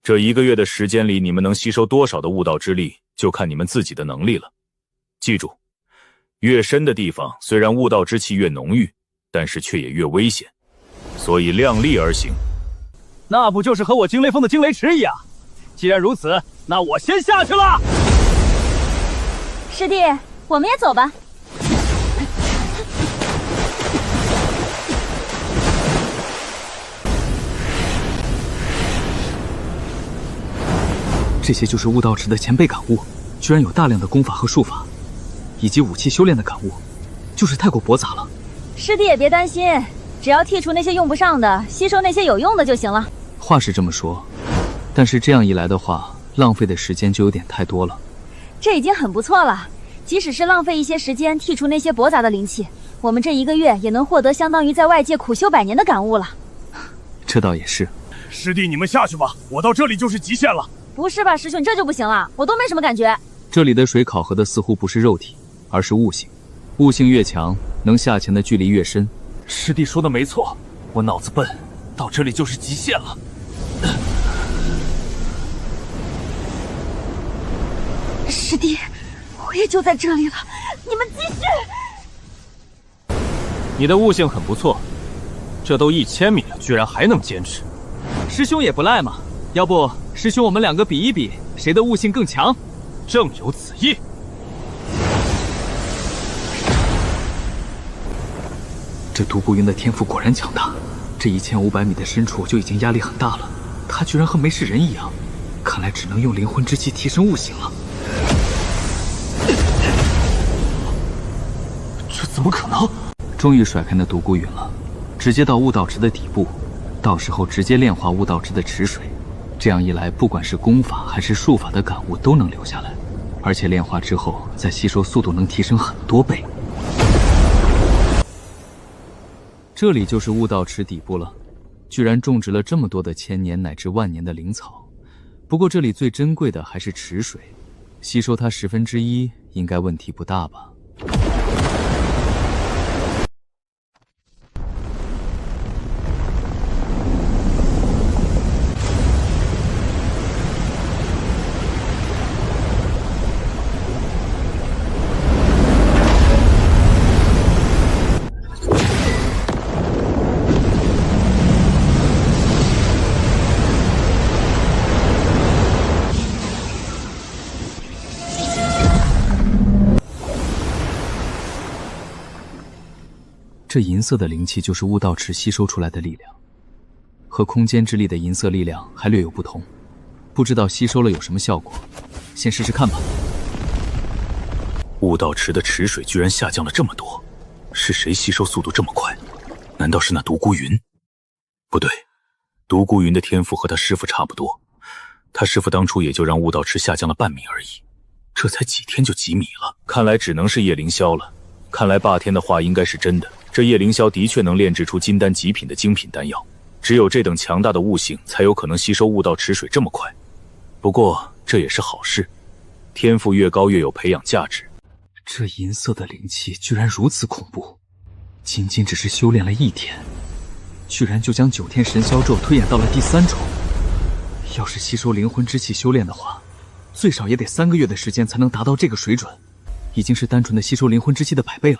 这1个月的时间里，你们能吸收多少的悟道之力，就看你们自己的能力了。记住，越深的地方，虽然悟道之气越浓郁，但是却也越危险，所以量力而行。
那不就是和我惊雷峰的惊雷池一样？既然如此，那我先下去了。
师弟，我们也走吧。
这些就是悟道池的前辈感悟，居然有大量的功法和术法，以及武器修炼的感悟。
就是太过驳杂了。
师弟也别担心，只要剔除那些用不上的，吸收那些有用的就行了。
话是这么说，但是这样一来的话，浪费的时间就有点太多了。
这已经很不错了，即使是浪费一些时间剔除那些驳杂的灵气，我们这1个月也能获得相当于在外界苦修100年的感悟了。
这倒也是。
师弟，你们下去吧，我到这里就是极限了。
不是吧，师兄，这就不行了，我都没什么感觉。
这里的水考核的似乎不是肉体，而是悟性。悟性越强，能下潜的距离越深。
师弟说的没错，我脑子笨，到这里就是极限了。
师弟，我也就在这里了，你们继续。
你的悟性很不错，这都1000米了，居然还能坚持。
师兄也不赖嘛，要不师兄我们2个比一比，谁的悟性更强？
正有此意。
这独孤云的天赋果然强大，这1500米的深处就已经压力很大了，他居然和没事人一样，看来只能用灵魂之气提升悟性了。
这怎么可能？
终于甩开那独孤云了，直接到悟道池的底部，到时候直接炼化悟道池的池水，这样一来，不管是功法还是术法的感悟都能留下来，而且炼化之后再吸收速度能提升很多倍。这里就是悟道池底部了，居然种植了这么多的1000年乃至万年的灵草。不过这里最珍贵的还是池水，吸收它1/10应该问题不大吧。这银色的灵气就是悟道池吸收出来的力量，和空间之力的银色力量还略有不同，不知道吸收了有什么效果，先试试看吧。
悟道池的池水居然下降了这么多，是谁吸收速度这么快？难道是那独孤云？不对，独孤云的天赋和他师父差不多，他师父当初也就让悟道池下降了半米而已，这才几天就几米了，看来只能是叶凌霄了。看来霸天的话应该是真的，这叶凌霄的确能炼制出金丹极品的精品丹药，只有这等强大的悟性才有可能吸收悟道池水这么快。不过这也是好事，天赋越高越有培养价值。
这银色的灵气居然如此恐怖，仅仅只是修炼了1天，居然就将9天神霄咒推演到了第3重。要是吸收灵魂之气修炼的话，最少也得3个月的时间才能达到这个水准，已经是单纯的吸收灵魂之气的100倍了。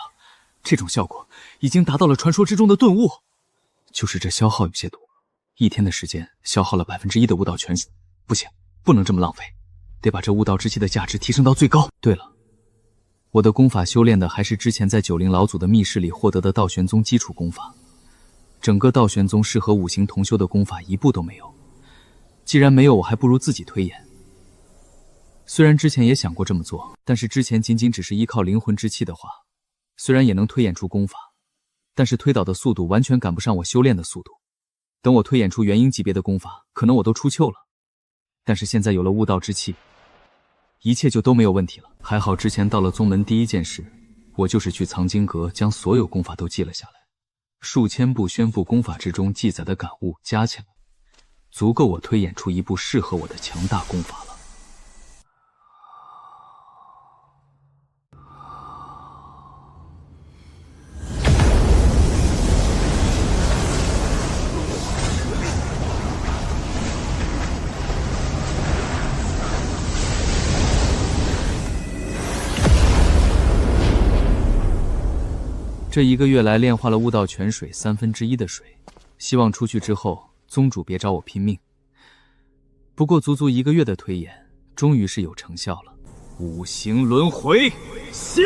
这种效果已经达到了传说之中的顿悟，就是这消耗有些多，1天的时间消耗了1%的悟道全，不行，不能这么浪费，得把这悟道之气的价值提升到最高。对了，我的功法修炼的还是之前在90老祖的密室里获得的道玄宗基础功法，整个道玄宗适合5行同修的功法一部都没有。既然没有，我还不如自己推演。虽然之前也想过这么做，但是之前仅仅只是依靠灵魂之气的话，虽然也能推演出功法，但是推导的速度完全赶不上我修炼的速度。等我推演出元婴级别的功法，可能我都出糗了。但是现在有了悟道之气，一切就都没有问题了。还好之前到了宗门第一件事，我就是去藏经阁将所有功法都记了下来，数千部宣布功法之中记载的感悟加起来，足够我推演出一部适合我的强大功法了。这1个月来炼化了悟道泉水1/3的水，希望出去之后宗主别找我拼命。不过足足1个月的推演，终于是有成效了。5行轮回现！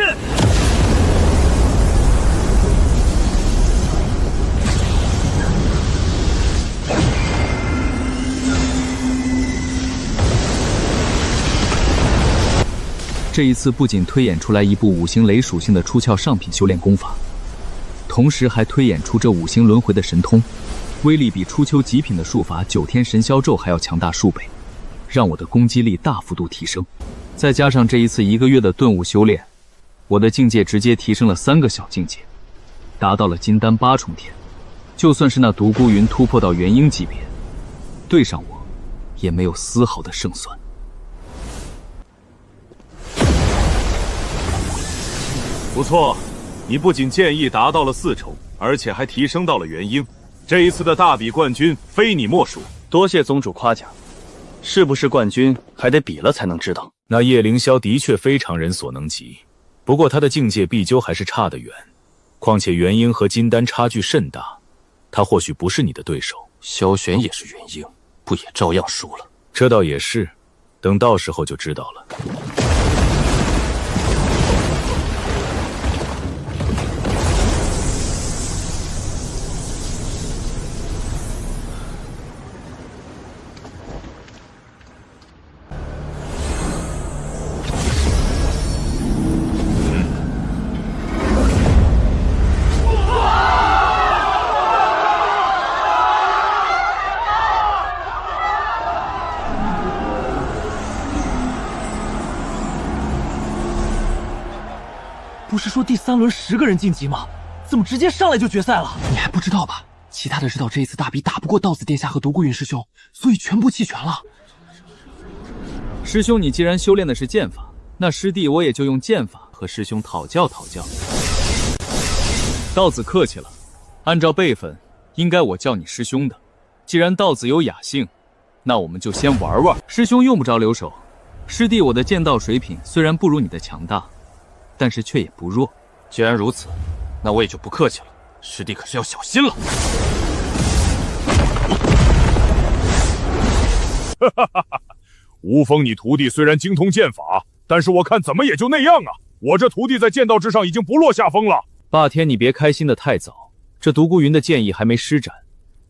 这一次不仅推演出来一部五行雷属性的出窍上品修炼功法，同时还推演出这五行轮回的神通，威力比初秋极品的术法9天神霄咒还要强大数倍，让我的攻击力大幅度提升。再加上这一次1个月的顿悟修炼，我的境界直接提升了3个小境界，达到了金丹8重天。就算是那独孤云突破到元婴级别，对上我也没有丝毫的胜算。
不错，你不仅剑意达到了4重，而且还提升到了元婴。这一次的大比冠军非你莫属。
多谢宗主夸奖，是不是冠军还得比了才能知道。
那叶凌霄的确非常人所能及，不过他的境界必究还是差得远，况且元婴和金丹差距甚大，他或许不是你的对手。
萧玄也是元婴，不也照样输了？
这倒也是，等到时候就知道了。
不是说第3轮10个人晋级吗？怎么直接上来就决赛了？
你还不知道吧？其他的知道这一次大比打不过道子殿下和独孤云师兄，所以全部弃权了。
师兄，你既然修炼的是剑法，那师弟我也就用剑法和师兄讨教讨教。道子客气了，按照辈分，应该我叫你师兄的。既然道子有雅兴，那我们就先玩玩。师兄用不着留手，师弟我的剑道水平虽然不如你的强大，但是却也不弱。
既然如此，那我也就不客气了。师弟可是要小心了。
哈哈哈哈！吴峰，你徒弟虽然精通剑法，但是我看怎么也就那样啊。我这徒弟在剑道之上已经不落下风了。
霸天，你别开心的太早，这独孤云的剑意还没施展，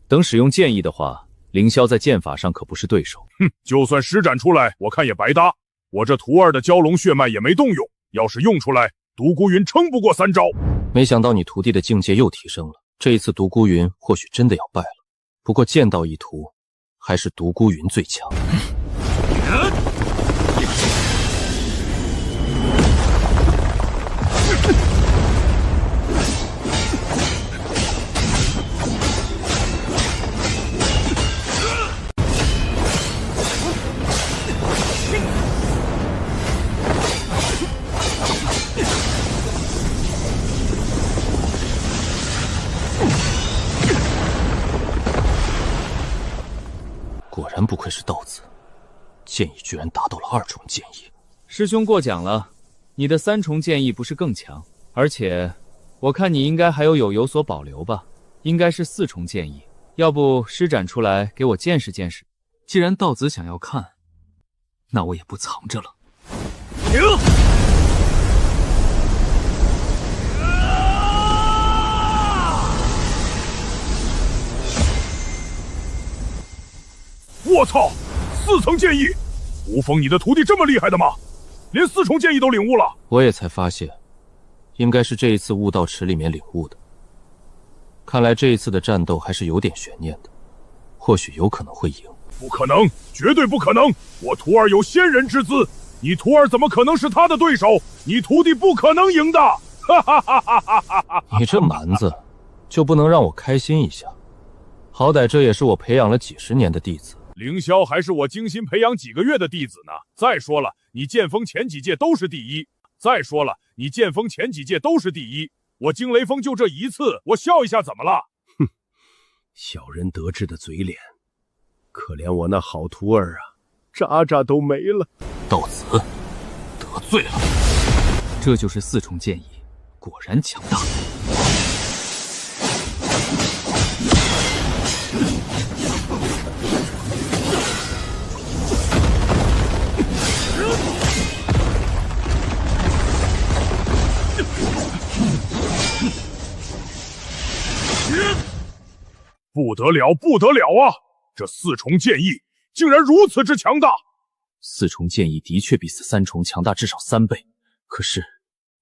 等使用剑意的话，凌霄在剑法上可不是对手。
哼，就算施展出来，我看也白搭。我这徒儿的蛟龙血脉也没动用，要是用出来，独孤云撑不过3招。
没想到你徒弟的境界又提升了，这一次独孤云或许真的要败了。不过剑道一途，还是独孤云最强。果然不愧是道子，剑意居然达到了2重剑意。
师兄过奖了，你的3重剑意不是更强？而且我看你应该还有所保留吧？应该是4重剑意，要不施展出来给我见识见识？既然道子想要看，那我也不藏着了。
我操！4层剑意，吴峰，你的徒弟这么厉害的吗？连4重剑意都领悟了。
我也才发现，应该是这一次悟道池里面领悟的。看来这一次的战斗还是有点悬念的，或许有可能会赢。
不可能，绝对不可能！我徒儿有仙人之姿，你徒儿怎么可能是他的对手？你徒弟不可能赢的！哈哈哈哈哈哈！
你这蛮子，就不能让我开心一下？好歹这也是我培养了几10年的弟子。
凌霄还是我精心培养几个月的弟子呢。再说了，你剑锋前几届都是第一。我惊雷锋就这一次，我笑一下怎么了？
哼，小人得志的嘴脸，可怜我那好徒儿啊，渣渣都没了。
道子，得罪了。
这就是4重剑意，果然强大。
不得了，不得了啊！这4重剑意竟然如此之强大！
4重剑意的确比3重强大至少3倍，可是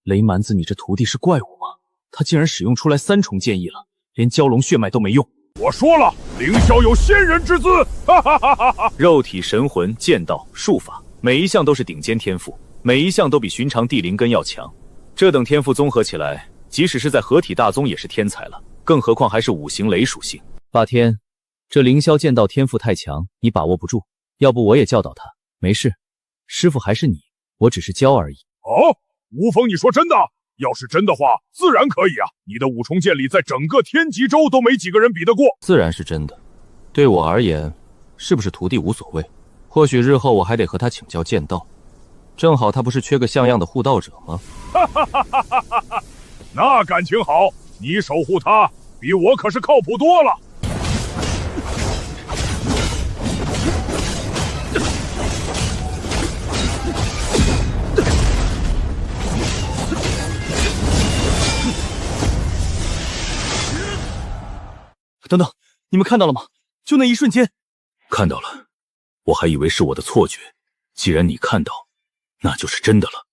雷蛮子，你这徒弟是怪物吗？他竟然使用出来3重剑意了，连蛟龙血脉都没用。
我说了，凌霄有仙人之姿，哈哈哈哈哈！
肉体、神魂、剑道、术法，每一项都是顶尖天赋，每一项都比寻常地灵根要强。这等天赋综合起来，即使是在合体大宗也是天才了，更何况还是5行雷属性。霸天，这凌霄剑道天赋太强，你把握不住，要不我也教导他。没事，师傅还是你，我只是教而已。
哦，吴峰，你说真的？要是真的话，自然可以啊！你的5重剑里，在整个天极州都没几个人比得过。
自然是真的。对我而言，是不是徒弟无所谓。或许日后我还得和他请教剑道，正好他不是缺个像样的护道者吗？
哈哈哈哈哈哈！那感情好，你守护他，比我可是靠谱多了。
等等，你们看到了吗？就那一瞬间。
看到了，我还以为是我的错觉。既然你看到，那就是真的了。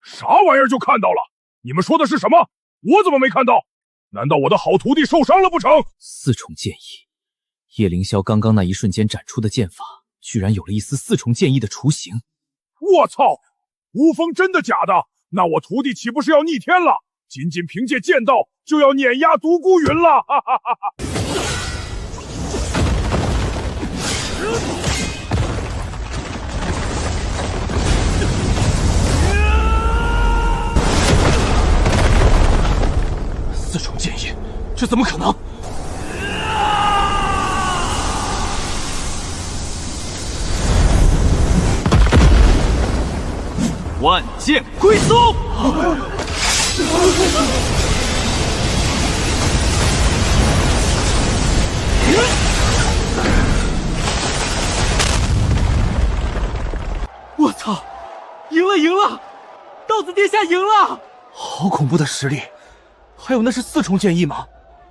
啥玩意儿就看到了？你们说的是什么？我怎么没看到？难道我的好徒弟受伤了不成
？4重剑意，叶凌霄刚刚那一瞬间展出的剑法，居然有了一丝4重剑意的雏形。
我操！吴峰真的假的？那我徒弟岂不是要逆天了？仅仅凭借剑道就要碾压独孤云了！哈哈哈哈！4
重剑意，这怎么可能？
万剑归宗！我操！赢了，赢了！道子殿下赢了！好恐怖的实力！还有那是4重剑意吗？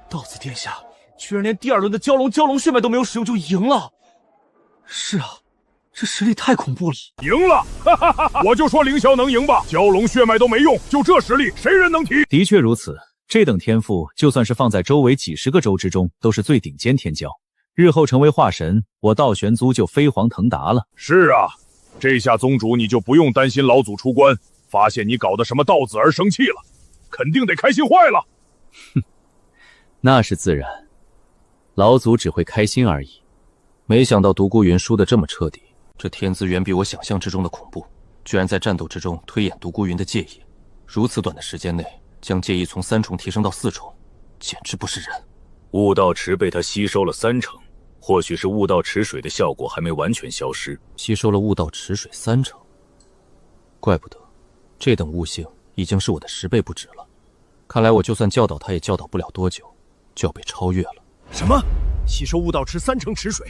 道子殿下居然连第2轮的蛟龙血脉都没有使用就赢了！是啊，这实力太恐怖了！
赢了！哈哈哈哈！我就说凌霄能赢吧，蛟龙血脉都没用，就这实力，谁人能提？
的确如此，这等天赋，就算是放在周围几10个州之中，都是最顶尖天骄。日后成为化神，我道玄族就飞黄腾达了。
是啊，这下宗主你就不用担心老祖出关，发现你搞的什么道子而生气了，肯定得开心坏了。
哼，那是自然，老祖只会开心而已。
没想到独孤云输得这么彻底，这天资远比我想象之中的恐怖，居然在战斗之中推演独孤云的戒意，如此短的时间内将戒意从3重提升到4重，简直不是人。
悟道池被他吸收了3成，或许是悟道池水的效果还没完全消失。
吸收了悟道池水3成，怪不得，这等悟性已经是我的10倍不止了。看来我就算教导他，也教导不了多久，就要被超越了。
什么？吸收悟道池3成池水？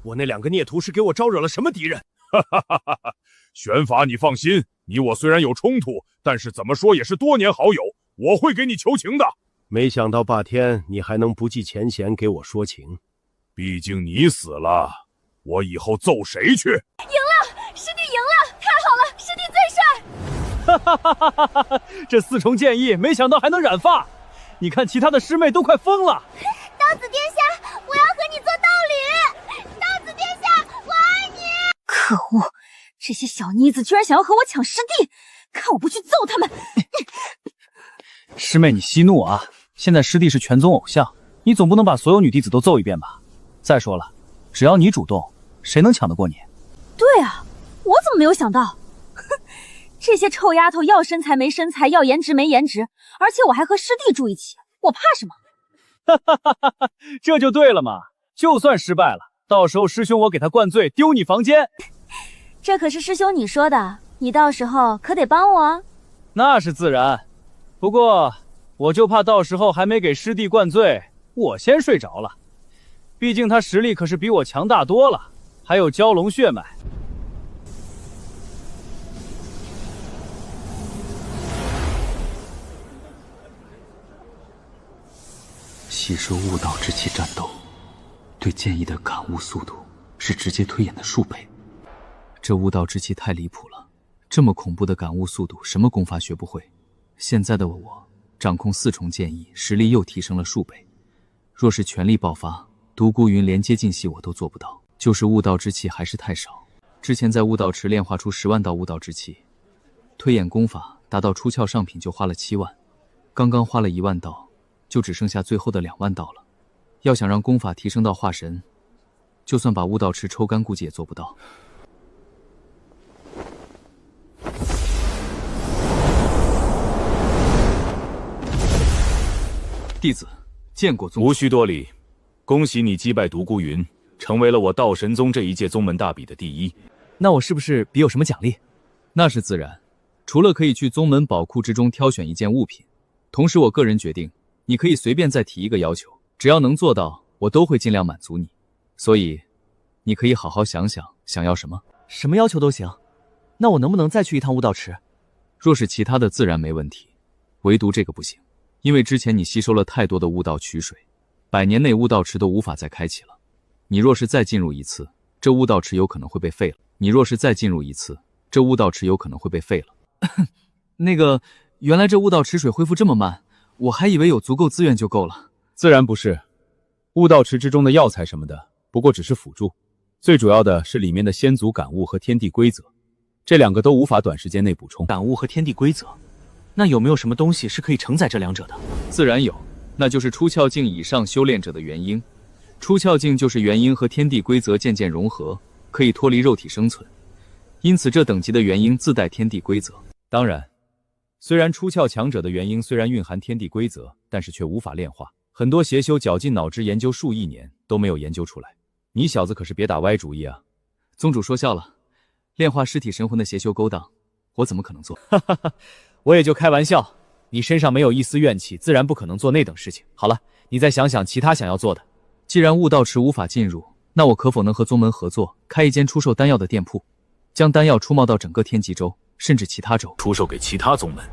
我那2个孽徒是给我招惹了什么敌人？
哈哈哈哈哈！玄法，你放心，你我虽然有冲突，但是怎么说也是多年好友，我会给你求情的。
没想到霸天，你还能不计前嫌给我说情。
毕竟你死了，我以后揍谁去？
赢了，师弟赢了，太好了，师弟最帅！
哈哈哈哈哈！这4重剑意，没想到还能染发。你看其他的师妹都快疯了。
道子殿下，我要和你做道侣。道子殿下，我爱你。
可恶，这些小妮子居然想要和我抢师弟，看我不去揍他们！
师妹，你息怒啊！现在师弟是全宗偶像，你总不能把所有女弟子都揍一遍吧？再说了，只要你主动，谁能抢得过你？
对啊，我怎么没有想到？哼，这些臭丫头要身材没身材，要颜值没颜值，而且我还和师弟住一起，我怕什么？
哈哈哈哈哈！这就对了嘛！就算失败了，到时候师兄我给他灌醉，丢你房间。
这可是师兄你说的，你到时候可得帮我。
那是自然。不过，我就怕到时候还没给师弟灌醉，我先睡着了。毕竟他实力可是比我强大多了，还有蛟龙血脉。
吸收悟道之气战斗，对剑意的感悟速度是直接推演的数倍。这悟道之气太离谱了，这么恐怖的感悟速度，什么功法学不会？现在的我掌控4重剑意，实力又提升了数倍。若是全力爆发，独孤云连接近隙我都做不到。就是悟道之气还是太少。之前在悟道池炼化出10万道悟道之气，推演功法达到出窍上品就花了7万，刚刚花了1万道，就只剩下最后的2万道了。要想让功法提升到化神，就算把悟道池抽干，估计也做不到。弟子见过宗主。
无需多礼，恭喜你击败独孤云，成为了我道神宗这一届宗门大比的第1。
那我是不是别有什么奖励？
那是自然，除了可以去宗门宝库之中挑选一件物品，同时我个人决定，你可以随便再提一个要求，只要能做到，我都会尽量满足你。所以，你可以好好想想，想要什么？
什么要求都行。那我能不能再去一趟悟道池？
若是其他的自然没问题，唯独这个不行，因为之前你吸收了太多的悟道曲水，100年内悟道池都无法再开启了。你若是再进入一次，这悟道池有可能会被废了。
那个，原来这悟道池水恢复这么慢，我还以为有足够资源就够了。
自然不是，悟道池之中的药材什么的，不过只是辅助，最主要的是里面的仙族感悟和天地规则，这2个都无法短时间内补充。
感悟和天地规则，那有没有什么东西是可以承载这2者的？
自然有，那就是出窍境以上修炼者的元婴。出窍境就是元婴和天地规则渐渐融合，可以脱离肉体生存，因此这等级的元婴自带天地规则。
当然，虽然出窍强者的元婴虽然蕴含天地规则，但是却无法炼化，很多邪修绞尽脑汁研究数亿年都没有研究出来。你小子可是别打歪主意啊！
宗主说笑了，炼化尸体神魂的邪修勾当，我怎么可能做？
哈哈哈，我也就开玩笑，你身上没有一丝怨气，自然不可能做那等事情。好了，你再想想其他想要做的。
既然悟道池无法进入，那我可否能和宗门合作，开一间出售丹药的店铺，将丹药出卖到整个天极州，甚至其他州，
出售给其他宗门？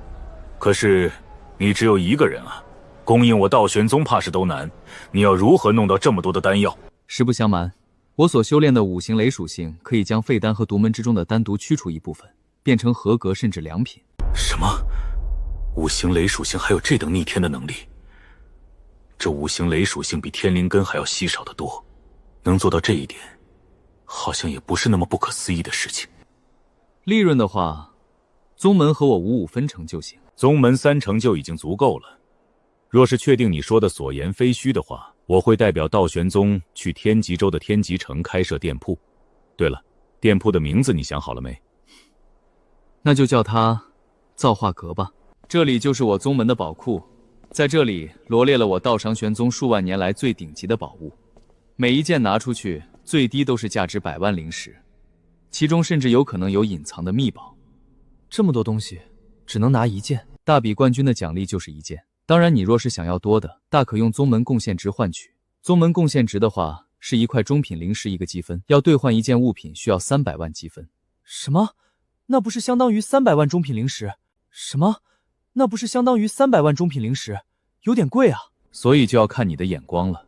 可是你只有1个人啊，供应我道玄宗怕是都难。你要如何弄到这么多的丹药？
实不相瞒，我所修炼的5行雷属性，可以将废丹和独门之中的单独驱除一部分，变成合格甚至良品。
什么？5行雷属性还有这等逆天的能力？这5行雷属性比天灵根还要稀少得多，能做到这一点，好像也不是那么不可思议的事情。
利润的话，宗门和我5-5分成就行。
宗门3成就已经足够了。若是确定你说的所言非虚的话，我会代表道玄宗去天极州的天极城开设店铺。对了，店铺的名字你想好了没？
那就叫它造化阁吧。这里就是我宗门的宝库，在这里罗列了我道上玄宗数万年来最顶级的宝物，每一件拿出去最低都是价值100万灵石，其中甚至有可能有隐藏的秘宝。
这么多东西，只能拿1件。
大比冠军的奖励就是1件，当然你若是想要多的，大可用宗门贡献值换取。宗门贡献值的话，是1块中品灵石1个积分，要兑换1件物品需要300万积分。
什么？那不是相当于300万中品灵石？那不是相当于300万中品灵石？有点贵啊。
所以就要看你的眼光了。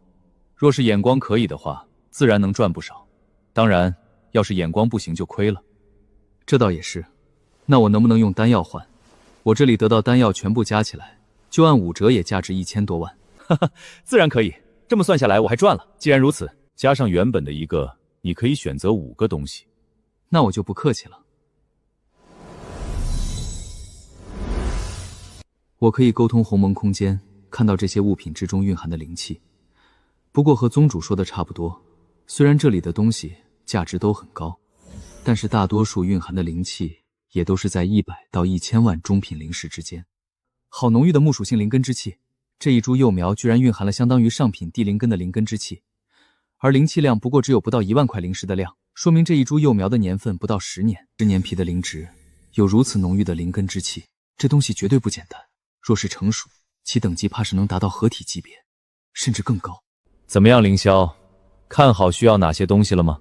若是眼光可以的话，自然能赚不少。当然，要是眼光不行就亏了。这倒也是。那我能不能用丹药换？我这里得到丹药全部加起来，就按5折也价值1000多万。
哈哈，自然可以。这么算下来，我还赚了。既然如此，加上原本的1个，你可以选择5个东西。
那我就不客气了。我可以沟通鸿蒙空间，看到这些物品之中蕴含的灵气。不过和宗主说的差不多，虽然这里的东西价值都很高，但是大多数蕴含的灵气也都是在100到1000万中品灵石之间。好浓郁的木属性灵根之气，这一株幼苗居然蕴含了相当于上品地灵根的灵根之气，而灵气量不过只有不到1万块灵石的量，说明这一株幼苗的年份不到10年。10年皮的灵植有如此浓郁的灵根之气，这东西绝对不简单。若是成熟，其等级怕是能达到合体级别，甚至更高。
怎么样，凌霄，看好需要哪些东西了吗？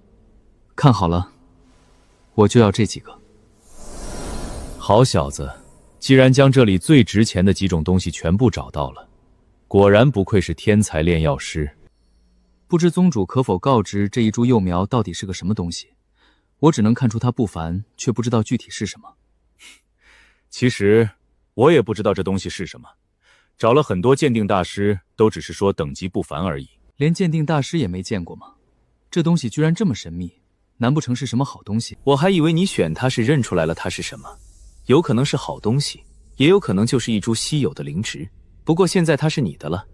看好了，我就要这几个。
好小子，既然将这里最值钱的几种东西全部找到了，果然不愧是天才炼药师。
不知宗主可否告知这一株幼苗到底是个什么东西？我只能看出它不凡，却不知道具体是什么。
其实我也不知道这东西是什么，找了很多鉴定大师，都只是说等级不凡而已。
连鉴定大师也没见过吗？这东西居然这么神秘，难不成是什么好东西？
我还以为你选它是认出来了它是什么，有可能是好东西，也有可能就是一株稀有的灵植。不过现在它是你的了，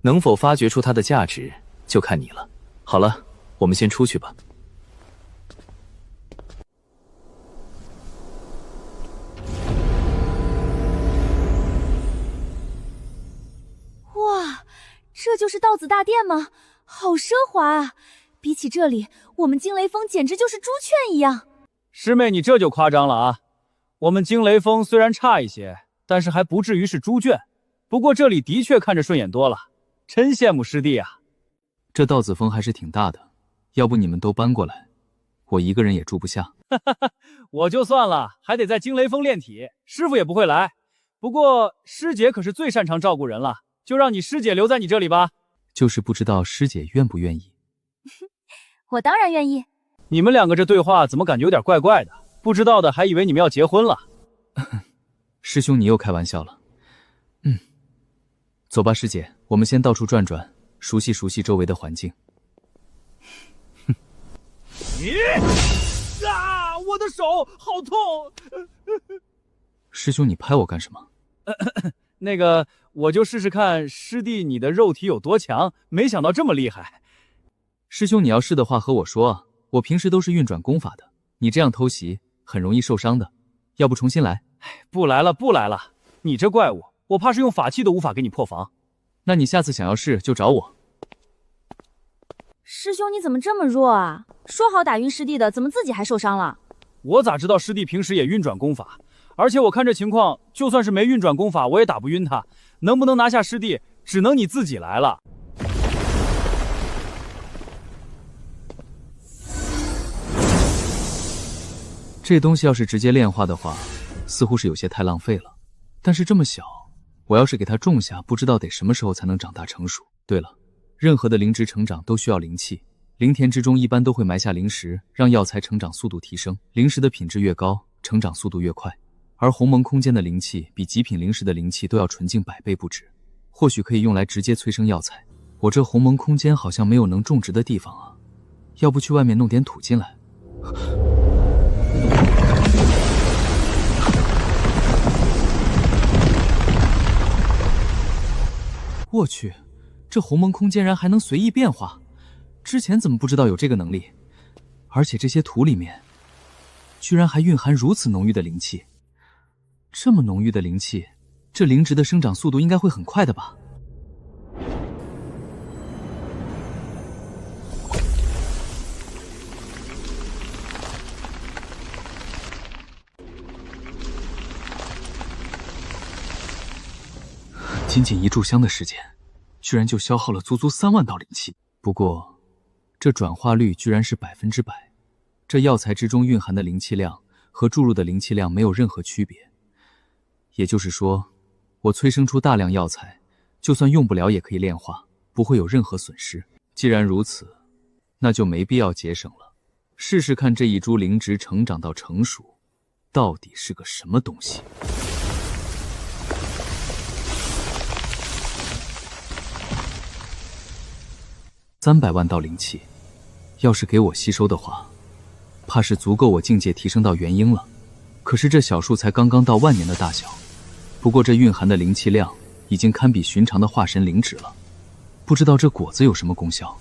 能否发掘出它的价值，就看你了。好了，我们先出去吧。
哇，这就是道子大殿吗？好奢华啊！比起这里，我们惊雷峰简直就是猪圈一样。
师妹，你这就夸张了啊！我们惊雷峰虽然差一些，但是还不至于是猪圈。不过这里的确看着顺眼多了，真羡慕师弟啊！
这道子峰还是挺大的，要不你们都搬过来，我一个人也住不下。
我就算了，还得在惊雷峰练体，师傅也不会来。不过师姐可是最擅长照顾人了，就让你师姐留在你这里吧。
就是不知道师姐愿不愿意。
我当然愿意。
你们两个这对话怎么感觉有点怪怪的？不知道的还以为你们要结婚了。
师兄，你又开玩笑了。走吧，师姐，我们先到处转转，熟悉熟悉周围的环境。
啊！我的手好痛！
师兄，你拍我干什么？
那个，我就试试看师弟你的肉体有多强，没想到这么厉害。
师兄，你要是的话和我说啊，我平时都是运转功法的，你这样偷袭很容易受伤的，要不重新来？
不来了，不来了，你这怪物，我怕是用法器都无法给你破防。
那你下次想要试就找我。
师兄，你怎么这么弱啊？说好打晕师弟的，怎么自己还受伤了？
我咋知道师弟平时也运转功法？而且我看这情况，就算是没运转功法，我也打不晕他。能不能拿下师弟，只能你自己来了。
这东西要是直接炼化的话，似乎是有些太浪费了。但是这么小，我要是给它种下，不知道得什么时候才能长大成熟。对了，任何的灵植成长都需要灵气，灵田之中一般都会埋下灵石，让药材成长速度提升。灵石的品质越高，成长速度越快。而鸿蒙空间的灵气比极品灵石的灵气都要纯净100倍不止，或许可以用来直接催生药材。我这鸿蒙空间好像没有能种植的地方啊，要不去外面弄点土进来？我去，这鸿蒙空间然还能随意变化，之前怎么不知道有这个能力？而且这些土里面居然还蕴含如此浓郁的灵气。这么浓郁的灵气，这灵植的生长速度应该会很快的吧？仅仅一炷香的时间，居然就消耗了足足3万道灵气。不过，这转化率居然是100%，这药材之中蕴含的灵气量和注入的灵气量没有任何区别。也就是说，我催生出大量药材，就算用不了也可以炼化，不会有任何损失。既然如此，那就没必要节省了。试试看这一株灵植成长到成熟，到底是个什么东西。300万道灵气，要是给我吸收的话，怕是足够我境界提升到元婴了。可是这小树才刚刚到万年的大小，不过这蕴含的灵气量已经堪比寻常的化神灵植了。不知道这果子有什么功效？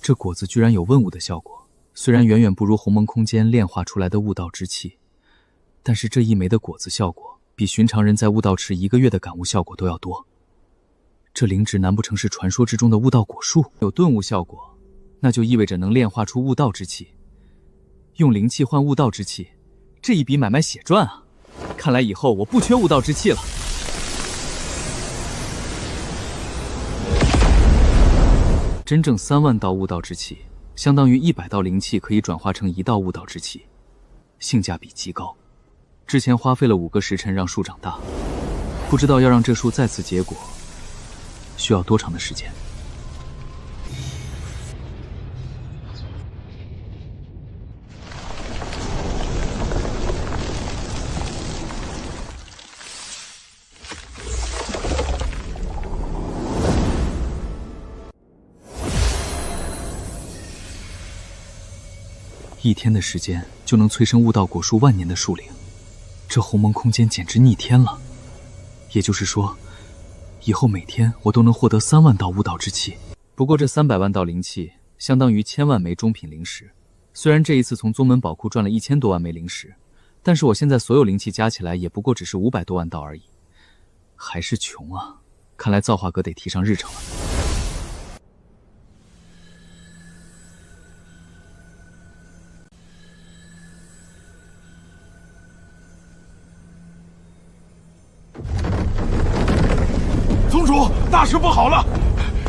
这果子居然有问物的效果，虽然远远不如鸿蒙空间炼化出来的悟道之气，但是这一枚的果子效果比寻常人在悟道池1个月的感悟效果都要多。这灵植难不成是传说之中的悟道果树？有顿悟效果，那就意味着能炼化出悟道之气。用灵气换悟道之气，这一笔买卖血赚啊！看来以后我不缺悟道之气了。真正3万道悟道之气，相当于100道灵气可以转化成1道悟道之气。性价比极高。之前花费了5个时辰让树长大，不知道要让这树再次结果，需要多长的时间。1天的时间就能催生悟道果树万年的树龄，这鸿蒙空间简直逆天了。也就是说，以后每天我都能获得3万道悟道之气。不过这300万道灵气相当于1000万枚中品灵石。虽然这一次从宗门宝库赚了1000多万枚灵石，但是我现在所有灵气加起来也不过只是500多万道而已，还是穷啊！看来造化阁得提上日程了。
宗主，大事不好了！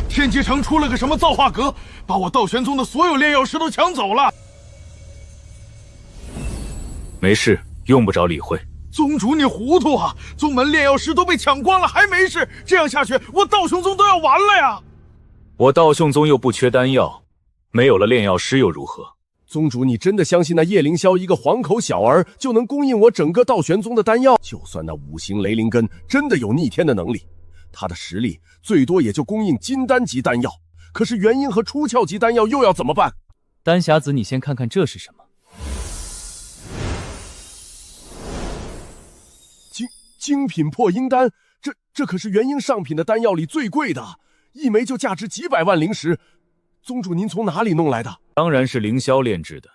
天机城出了个什么造化阁，把我道玄宗的所有炼药石都抢走了。
没事，用不着理会。
宗主，你糊涂啊！宗门炼药石都被抢光了，还没事？这样下去，我道玄宗都要完了呀！
我道玄宗又不缺丹药，没有了炼药师又如何？
宗主，你真的相信那叶凌霄一个黄口小儿就能供应我整个道玄宗的丹药？就算那5行雷灵根真的有逆天的能力，他的实力最多也就供应金丹级丹药，可是元婴和出窍级丹药又要怎么办？
丹匣子，你先看看这是什么？
精品破阴丹，这可是元婴上品的丹药里最贵的，1枚就价值几百万灵石。宗主，您从哪里弄来的？
当然是凌霄炼制的，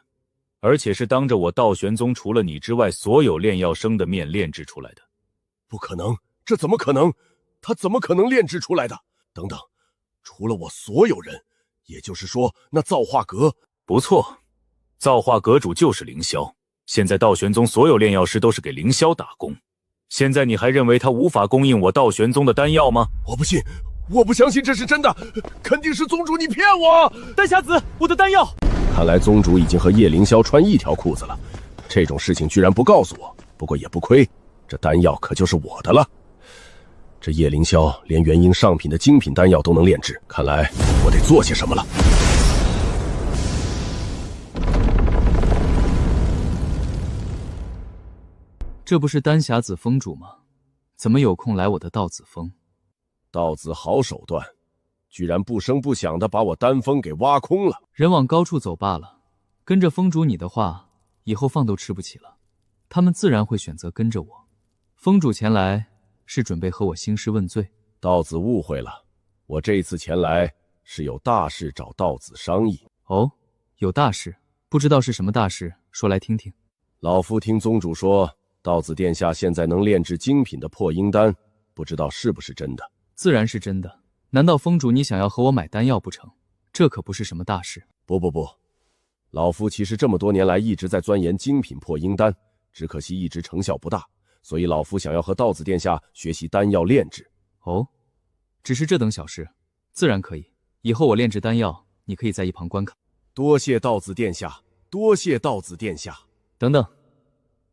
而且是当着我道玄宗除了你之外所有炼药生的面炼制出来的。
不可能，这怎么可能？他怎么可能炼制出来的？等等，除了我所有人，也就是说，那造化阁……
不错，造化阁主就是凌霄。现在道玄宗所有炼药师都是给凌霄打工。现在你还认为他无法供应我道玄宗的丹药吗？
我不信，我不相信这是真的，肯定是宗主你骗我！
丹匣子，我的丹药！
看来宗主已经和叶凌霄穿一条裤子了，这种事情居然不告诉我。不过也不亏，这丹药可就是我的了。这叶凌霄连元婴上品的精品丹药都能炼制，看来我得做些什么了。
这不是丹匣子峰主吗？怎么有空来我的道子峰？
道子好手段，居然不声不响地把我丹峰给挖空了。
人往高处走罢了，跟着峰主你的话，以后饭都吃不起了，他们自然会选择跟着我。峰主前来是准备和我兴师问罪？
道子误会了，我这次前来是有大事找道子商议。
哦，有大事，不知道是什么大事，说来听听。
老夫听宗主说，道子殿下现在能炼制精品的破阴丹，不知道是不是真的？
自然是真的。难道峰主你想要和我买丹药不成？这可不是什么大事。
不，老夫其实这么多年来一直在钻研精品破阴丹，只可惜一直成效不大，所以老夫想要和道子殿下学习丹药炼制。
哦，只是这等小事，自然可以。以后我炼制丹药，你可以在一旁观看。
多谢道子殿下，多谢道子殿下。
等等，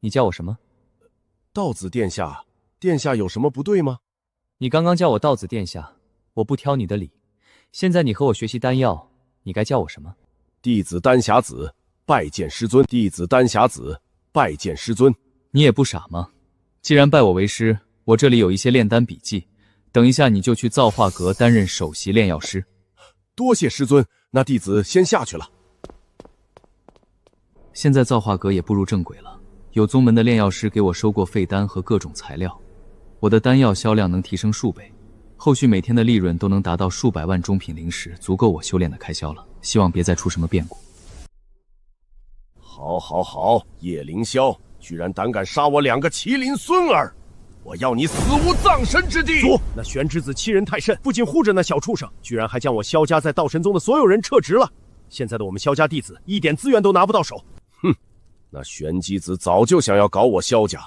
你叫我什么？
道子殿下，殿下有什么不对吗？
你刚刚叫我道子殿下，我不挑你的理。现在你和我学习丹药，你该叫我什么？
弟子丹匣子拜见师尊。弟子丹匣子拜见师尊。
你也不傻吗？既然拜我为师，我这里有一些炼丹笔记，等一下你就去造化阁担任首席炼药师。
多谢师尊，那弟子先下去了。
现在造化阁也步入正轨了，有宗门的炼药师给我收过废丹和各种材料，我的丹药销量能提升数倍，后续每天的利润都能达到数百万中品灵石，足够我修炼的开销了。希望别再出什么变故。
好，叶凌霄居然胆敢杀我2个麒麟孙儿，我要你死无葬身之地！
主，那玄之子欺人太甚，不仅护着那小畜生，居然还将我萧家在道神宗的所有人撤职了。现在的我们萧家弟子一点资源都拿不到手。
哼，那玄机子早就想要搞我萧家，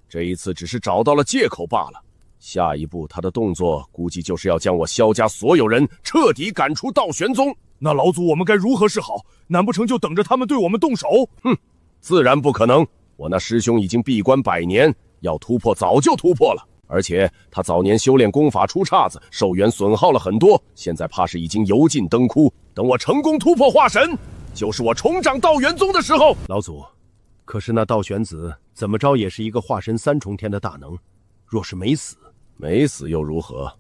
这一次只是找到了借口罢了。下一步他的动作估计就是要将我萧家所有人彻底赶出道玄宗。
那老祖我们该如何是好？难不成就等着他们对我们动手？
哼，自然不可能。我那师兄已经闭关100年，要突破早就突破了。而且他早年修炼功法出岔子，寿元损耗了很多，现在怕是已经油尽灯枯。等我成功突破化神，就是我重掌道元宗的时候。
老祖，可是那道玄子怎么着也是一个化神3重天的大能，若是没死，
没死又如何？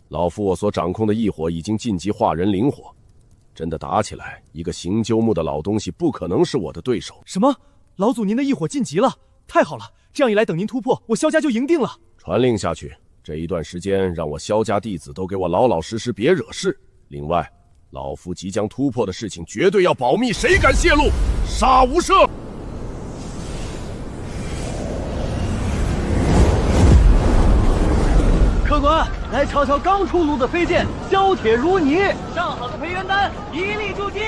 老夫我所掌控的异火已经晋级化人灵火，真的打起来，一个行究木的老东西不可能是我的对手。
什么？老祖您的异火晋级了？太好了！这样一来，等您突破，我萧家就赢定了。
传令下去，这一段时间让我萧家弟子都给我老老实实，别惹事。另外，老夫即将突破的事情绝对要保密，谁敢泄露，杀无赦。
客官，来瞧瞧刚出炉的飞剑，削铁如泥；上好的培元丹，一力筑基。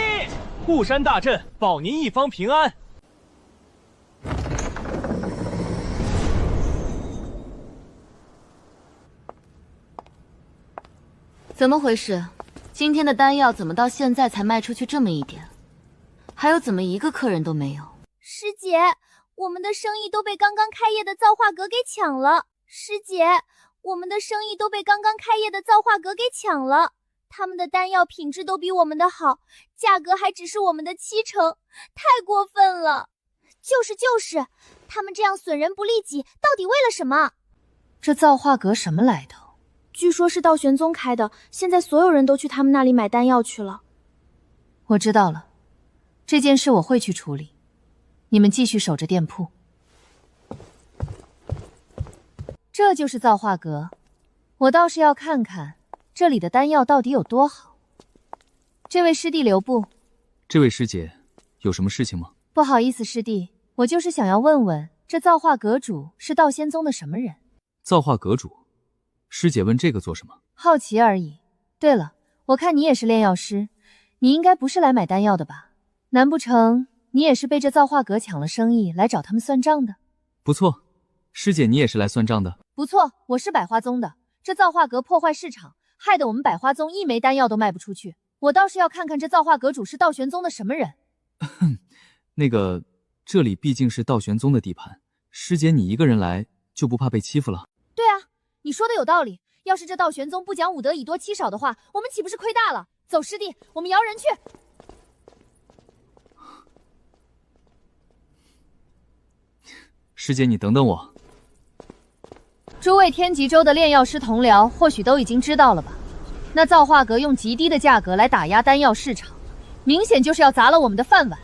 护山大阵，保您一方平安。
怎么回事？今天的丹药怎么到现在才卖出去这么一点？还有怎么一个客人都没有？
师姐，我们的生意都被刚刚开业的造化阁给抢了。师姐，我们的生意都被刚刚开业的造化阁给抢了。他们的丹药品质都比我们的好，价格还只是我们的70%，太过分了。就是，他们这样损人不利己，到底为了什么？
这造化阁什么来头？
据说是道玄宗开的，现在所有人都去他们那里买丹药去了。
我知道了，这件事我会去处理。你们继续守着店铺。这就是造化阁，我倒是要看看这里的丹药到底有多好。这位师弟留步。
这位师姐，有什么事情吗？
不好意思，师弟，我就是想要问问，这造化阁主是道仙宗的什么人？
造化阁主。师姐问这个做什么？
好奇而已。对了，我看你也是炼药师，你应该不是来买丹药的吧？难不成你也是被这造化阁抢了生意来找他们算账的？
不错，师姐你也是来算账的。
不错，我是百花宗的。这造化阁破坏市场，害得我们百花宗一枚丹药都卖不出去。我倒是要看看这造化阁主是道玄宗的什么人。
那个，这里毕竟是道玄宗的地盘，师姐你一个人来就不怕被欺负了？
对啊，你说的有道理。要是这道玄宗不讲武德以多欺少的话，我们岂不是亏大了？走，师弟，我们摇人去。
师姐，你等等我。
诸位天极州的炼药师同僚或许都已经知道了吧？那造化阁用极低的价格来打压丹药市场，明显就是要砸了我们的饭碗。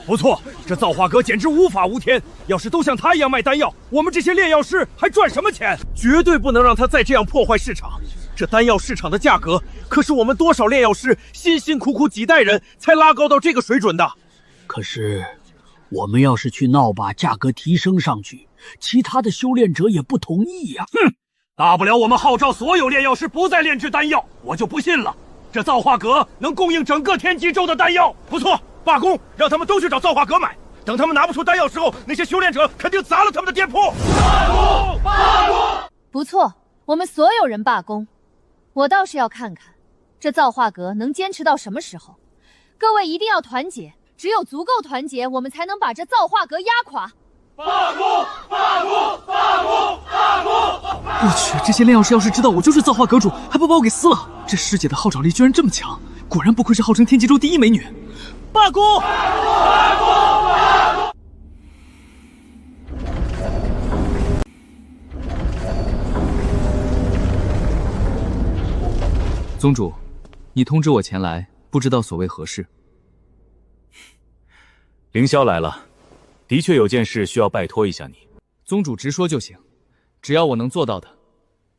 不错，这造化阁简直无法无天。要是都像他一样卖丹药，我们这些炼药师还赚什么钱？绝对不能让他再这样破坏市场。这丹药市场的价格，可是我们多少炼药师辛辛苦苦几代人才拉高到这个水准的。
可是，我们要是去闹，把价格提升上去，其他的修炼者也不同意呀。
哼，大不了我们号召所有炼药师不再炼制丹药，我就不信了，这造化阁能供应整个天极州的丹药。不错。罢工，让他们都去找造化阁买。等他们拿不出丹药时候，那些修炼者肯定砸了他们的店铺。罢工！罢工！
不错，我们所有人罢工。我倒是要看看，这造化阁能坚持到什么时候。各位一定要团结，只有足够团结，我们才能把这造化阁压垮。
罢工！罢工！罢工！罢工！
我去，这些炼药师要是知道我就是造化阁主，还不把我给撕了？这师姐的号召力居然这么强，果然不愧是号称天极州第一美女。
罢工！罢工！罢工！
宗主，你通知我前来，不知道所谓何事？
凌霄来了，的确有件事需要拜托一下你。
宗主直说就行，只要我能做到的，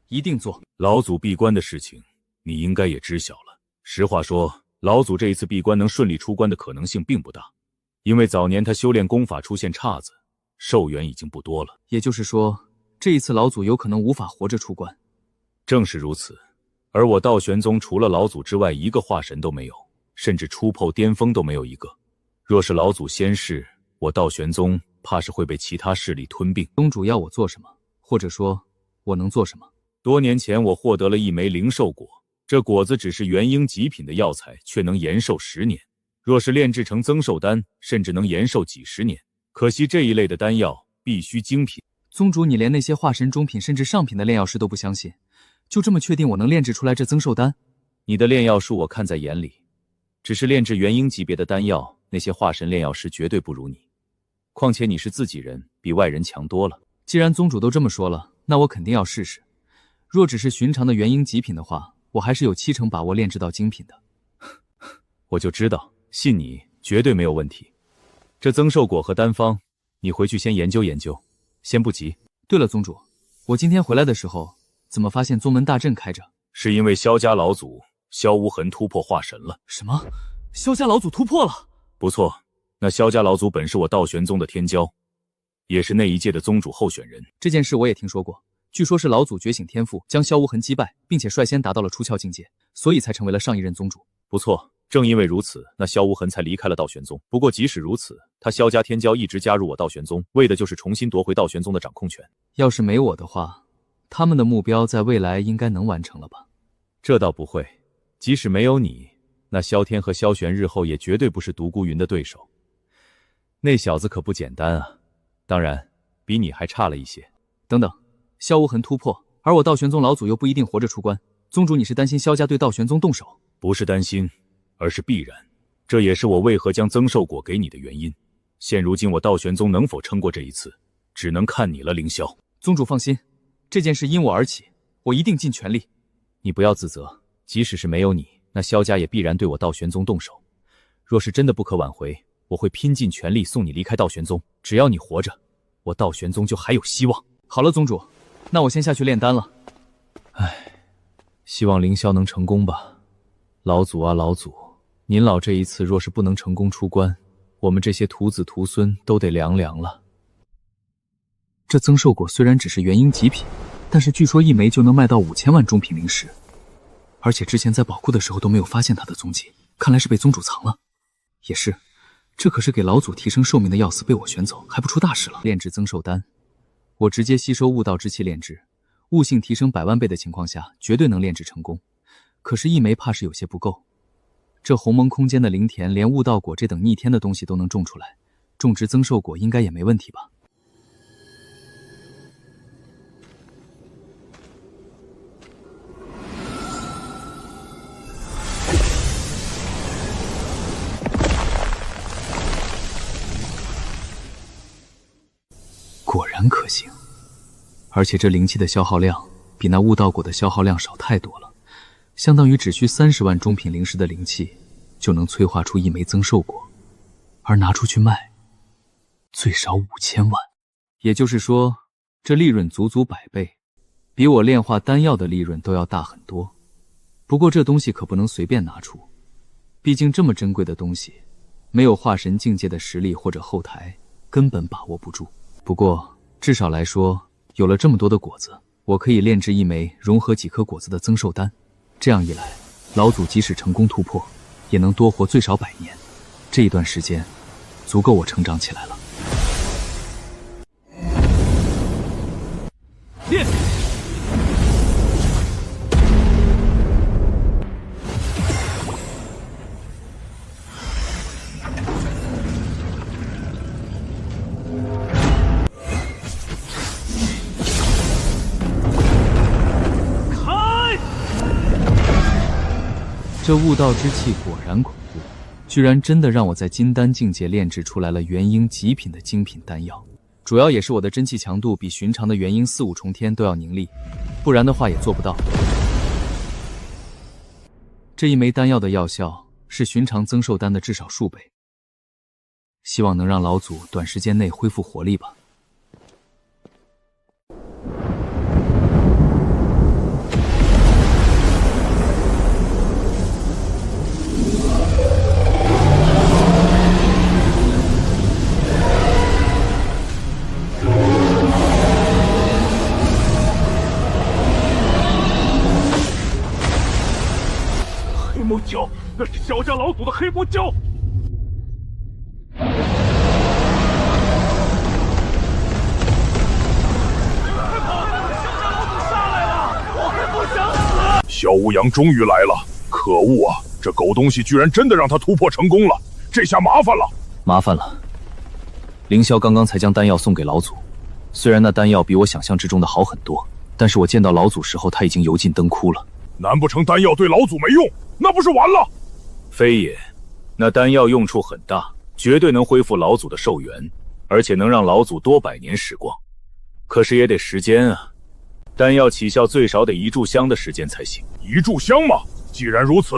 一定做。
老祖闭关的事情，你应该也知晓了。实话说，老祖这一次闭关能顺利出关的可能性并不大，因为早年他修炼功法出现岔子，寿元已经不多了。
也就是说，这一次老祖有可能无法活着出关。
正是如此，而我道玄宗除了老祖之外，一个化神都没有，甚至出破巅峰都没有一个。若是老祖先逝，我道玄宗怕是会被其他势力吞并。
宗主要我做什么，或者说我能做什么？
多年前我获得了一枚灵寿果，这果子只是元婴极品的药材，却能延寿10年。若是炼制成增寿丹，甚至能延寿几十年。可惜这一类的丹药必须精品。
宗主，你连那些化神中品甚至上品的炼药师都不相信，就这么确定我能炼制出来这增寿丹？
你的炼药术我看在眼里，只是炼制元婴级别的丹药，那些化神炼药师绝对不如你。况且你是自己人，比外人强多了。
既然宗主都这么说了，那我肯定要试试。若只是寻常的元婴极品的话，我还是有70%把握炼制到精品的。
我就知道，信你绝对没有问题。这增寿果和丹方，你回去先研究研究，先不急。
对了，宗主，我今天回来的时候，怎么发现宗门大阵开着？
是因为萧家老祖萧无痕突破化神了。
什么？萧家老祖突破了？
不错，那萧家老祖本是我道玄宗的天骄，也是那一届的宗主候选人。
这件事我也听说过，据说是老祖觉醒天赋，将萧无痕击败，并且率先达到了出窍境界，所以才成为了上一任宗主。
不错，正因为如此，那萧无痕才离开了道玄宗。不过即使如此，他萧家天骄一直加入我道玄宗，为的就是重新夺回道玄宗的掌控权。
要是没我的话，他们的目标在未来应该能完成了吧？
这倒不会，即使没有你，那萧天和萧玄日后也绝对不是独孤云的对手。那小子可不简单啊，当然比你还差了一些。
等等，萧无痕突破，而我道玄宗老祖又不一定活着出关，宗主你是担心萧家对道玄宗动手？
不是担心，而是必然。这也是我为何将增寿果给你的原因。现如今我道玄宗能否撑过这一次，只能看你了，凌霄。
宗主放心，这件事因我而起，我一定尽全力。
你不要自责，即使是没有你，那萧家也必然对我道玄宗动手。若是真的不可挽回，我会拼尽全力送你离开道玄宗。只要你活着，我道玄宗就还有希望。
好了，宗主，那我先下去炼丹了。
希望凌霄能成功吧。老祖啊老祖，您老这一次若是不能成功出关，我们这些徒子徒孙都得凉凉了。
这增寿果虽然只是元婴极品，但是据说一枚就能卖到5000万中品灵石，而且之前在宝库的时候都没有发现它的踪迹，看来是被宗主藏了。也是，这可是给老祖提升寿命的药司，被我选走，还不出大事了？炼制增寿丹，我直接吸收悟道之气炼制，悟性提升100万倍的情况下，绝对能炼制成功。可是，一枚怕是有些不够。这鸿蒙空间的灵田，连悟道果这等逆天的东西都能种出来，种植增寿果应该也没问题吧？果然可行，而且这灵气的消耗量比那悟道果的消耗量少太多了，相当于只需30万中品灵石的灵气就能催化出一枚增寿果，而拿出去卖最少5000万，也就是说这利润足足100倍，比我炼化丹药的利润都要大很多。不过这东西可不能随便拿出，毕竟这么珍贵的东西，没有化神境界的实力或者后台根本把握不住。不过至少来说，有了这么多的果子，我可以炼制一枚融合几颗果子的增寿丹。这样一来，老祖即使成功突破，也能多活最少100年。这一段时间，足够我成长起来了。
练！
这悟道之气果然恐怖，居然真的让我在金丹境界炼制出来了元婴极品的精品丹药。主要也是我的真气强度比寻常的元婴4、5重天都要凝厉，不然的话也做不到。这一枚丹药的药效是寻常增寿丹的至少数倍，希望能让老祖短时间内恢复活力吧。
黑魔胶，那是萧家老祖的黑魔胶。
萧无阳终于来了，可恶啊！这狗东西居然真的让他突破成功了，这下麻烦了。
麻烦了，凌霄刚刚才将丹药送给老祖，
虽然那丹药比我想象之中的好很多，但是我见到老祖时候他已经油尽灯枯了。
难不成丹药对老祖没用？那不是完了？
非也，那丹药用处很大，绝对能恢复老祖的寿元，而且能让老祖多100年时光。可是也得时间啊，丹药起效最少得1炷香的时间才行。
1炷香吗？既然如此，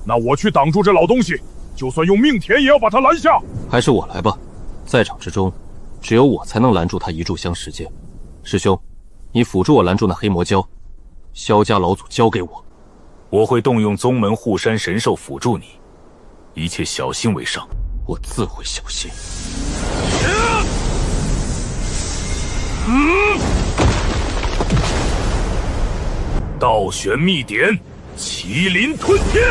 那我去挡住这老东西，就算用命填也要把他拦下。
还是我来吧，在场之中，只有我才能拦住他1炷香时间。师兄，你辅助我拦住那黑魔蛟，萧家老祖交给我。
我会动用宗门护山神兽辅助你，一切小心为上。
我自会小心。
倒悬秘典，麒麟吞天。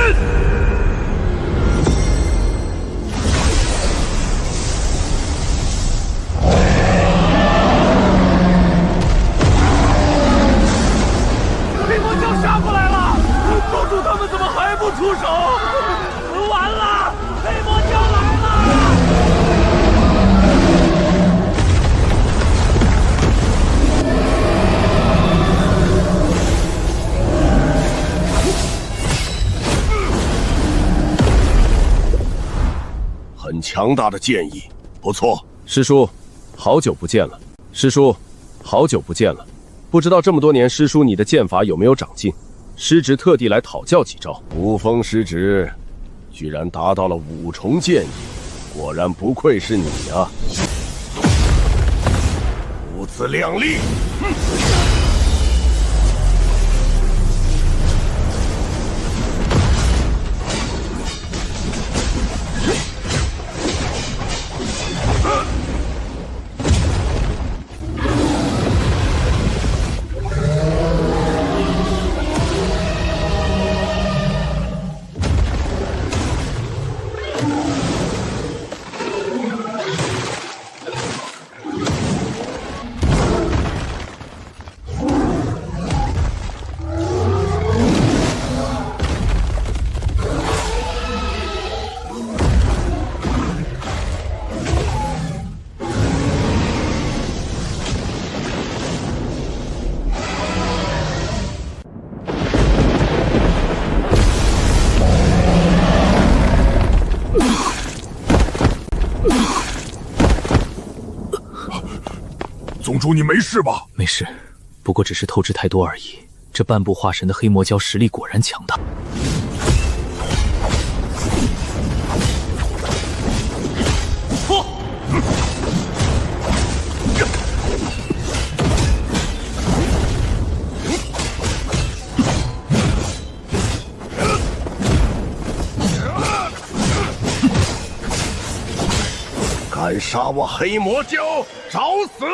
黑魔蛟杀过来了，宗主他们怎么还不出手？完了，黑魔蛟来了！
很强大的剑意，不错。
师叔，好久不见了。师叔，好久不见了。不知道这么多年，师叔你的剑法有没有长进？师侄特地来讨教几招。
无风师侄，居然达到了5重剑意，果然不愧是你啊！如此靓丽。
宗主，你没事吧？
没事，不过只是透支太多而已。这半步化神的黑魔蛟实力果然强大。
敢杀我黑魔蛟，找死！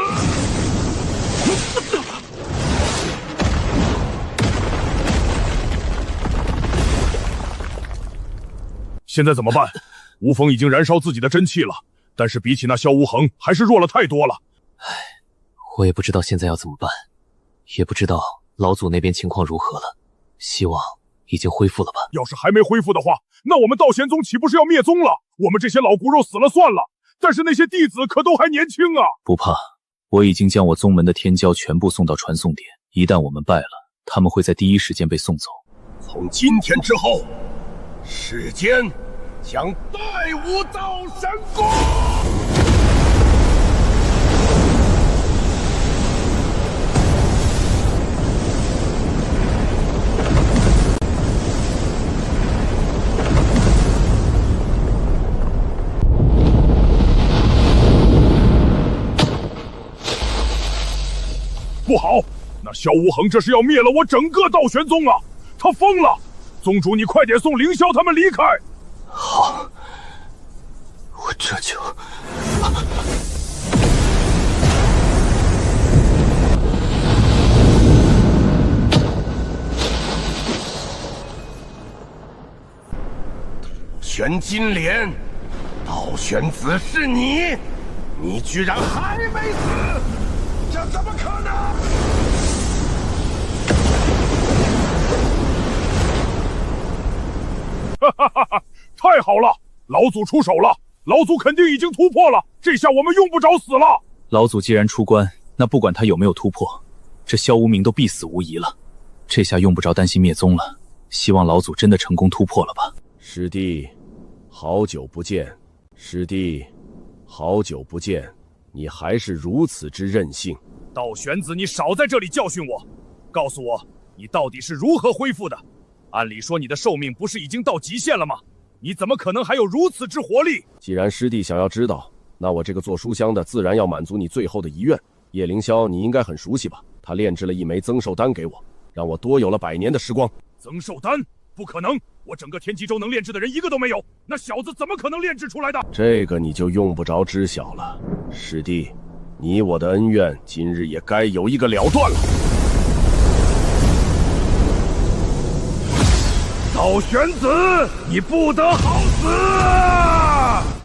现在怎么办？吴峰已经燃烧自己的真气了，但是比起那萧无痕，还是弱了太多了。
我也不知道现在要怎么办，也不知道老祖那边情况如何了。希望已经恢复了吧？
要是还没恢复的话，那我们道玄宗岂不是要灭宗了？我们这些老骨肉死了算了，但是那些弟子可都还年轻啊！
不怕，我已经将我宗门的天骄全部送到传送点，一旦我们败了，他们会在第一时间被送走。
从今天之后，世间将再无造神功。
不好，那萧无痕这是要灭了我整个道玄宗啊！他疯了！宗主，你快点送凌霄他们离开。
好，我这就。
玄金莲，道玄子是你，你居然还没死！这怎么可能？
哈哈哈哈！太好了，老祖出手了，老祖肯定已经突破了，这下我们用不着死了。
老祖既然出关，那不管他有没有突破，这萧无名都必死无疑了。这下用不着担心灭宗了。希望老祖真的成功突破了吧。
师弟，好久不见。师弟，好久不见。你还是如此之任性。
道玄子，你少在这里教训我，告诉我你到底是如何恢复的？按理说你的寿命不是已经到极限了吗？你怎么可能还有如此之活力？
既然师弟想要知道，那我这个做书香的自然要满足你最后的遗愿。叶凌霄你应该很熟悉吧？他炼制了一枚增寿丹给我，让我多有了100年的时光。
增寿丹？不可能！我整个天极州能炼制的人一个都没有，那小子怎么可能炼制出来的？
这个你就用不着知晓了，师弟，你我的恩怨今日也该有一个了断了。
道玄子，你不得好死！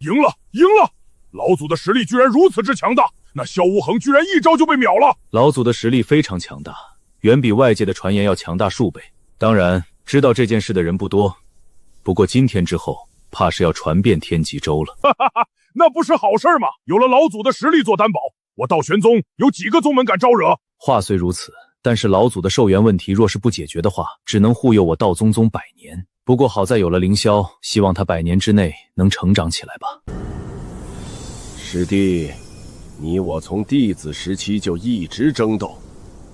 赢了，赢了！老祖的实力居然如此之强大，那萧无恒居然一招就被秒了。
老祖的实力非常强大，远比外界的传言要强大数倍。当然，知道这件事的人不多，不过今天之后，怕是要传遍天极州了。
哈哈哈，那不是好事吗？有了老祖的实力做担保，我道玄宗有几个宗门敢招惹？
话虽如此，但是老祖的寿元问题若是不解决的话，只能护佑我道宗100年。不过好在有了凌霄，希望他100年之内能成长起来吧。
师弟，你我从弟子时期就一直争斗，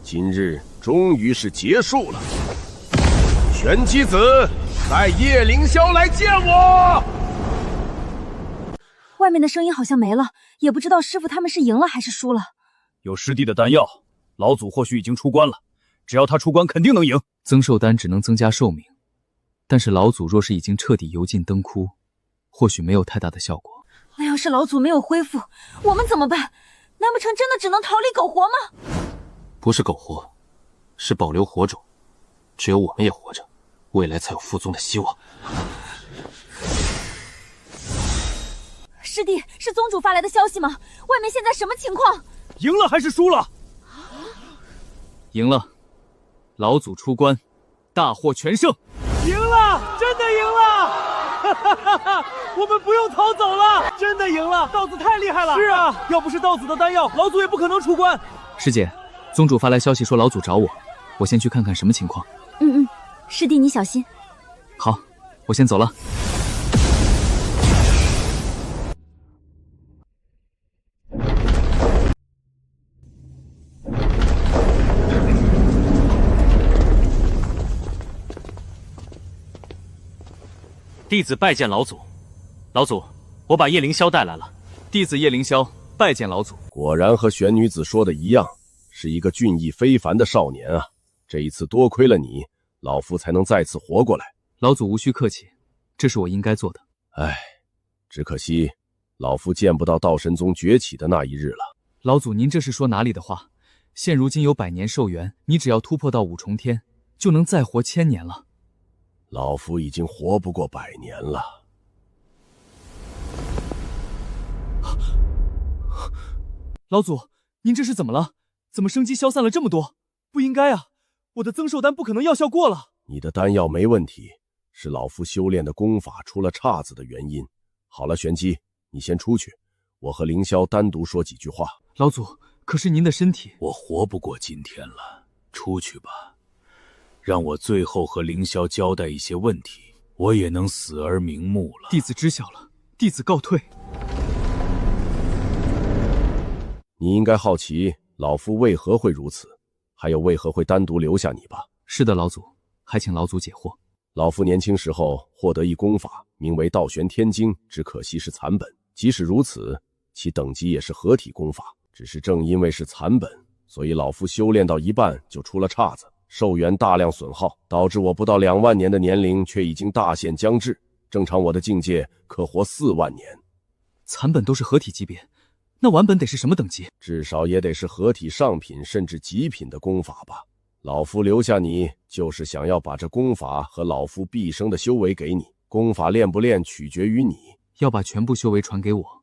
今日终于是结束了。玄机子，带叶凌霄来见我。
外面的声音好像没了，也不知道师傅他们是赢了还是输了。
有师弟的丹药，老祖或许已经出关了。只要他出关，肯定能赢。
增寿丹只能增加寿命，但是老祖若是已经彻底油尽灯枯，或许没有太大的效果。
那要是老祖没有恢复，我们怎么办？难不成真的只能逃离苟活吗？
不是苟活，是保留火种。只有我们也活着，未来才有复宗的希望。
师弟，是宗主发来的消息吗？外面现在什么情况？
赢了还是输了？
赢了，老祖出关，大获全胜。
赢了，真的赢了！哈哈哈哈！我们不用逃走了，真的赢了！道子太厉害了！是啊，要不是道子的丹药，老祖也不可能出关。
师姐，宗主发来消息说老祖找我，我先去看看什么情况。
师弟你小心。
好，我先走了。
弟子拜见老祖。老祖，我把叶凌霄带来了。
弟子叶凌霄拜见老祖。
果然和玄女子说的一样，是一个俊逸非凡的少年啊！这一次多亏了你，老夫才能再次活过来。
老祖无需客气，这是我应该做的。
唉，只可惜老夫见不到道神宗崛起的那一日了。
老祖，您这是说哪里的话？现如今有100年寿元，你只要突破到5重天，就能再活1000年了。
老夫已经活不过100年了。
老祖，您这是怎么了？怎么生机消散了这么多？不应该啊！我的增寿丹不可能药效过了。
你的丹药没问题，是老夫修炼的功法出了岔子的原因。好了，玄机，你先出去，我和凌霄单独说几句话。
老祖，可是您的身体……
我活不过今天了，出去吧。让我最后和凌霄交代一些问题，我也能死而瞑目了。
弟子知晓了，弟子告退。
你应该好奇老夫为何会如此，还有为何会单独留下你吧？
是的，老祖，还请老祖解惑。
老夫年轻时候获得一功法，名为道玄天经，只可惜是残本。即使如此，其等级也是合体功法，只是正因为是残本，所以老夫修炼到一半就出了岔子，寿元大量损耗，导致我不到2万年的年龄却已经大限将至。正常我的境界可活4万年。
残本都是合体级别，那完本得是什么等级？
至少也得是合体上品甚至极品的功法吧。老夫留下你，就是想要把这功法和老夫毕生的修为给你。功法练不练取决于你。
要把全部修为传给我，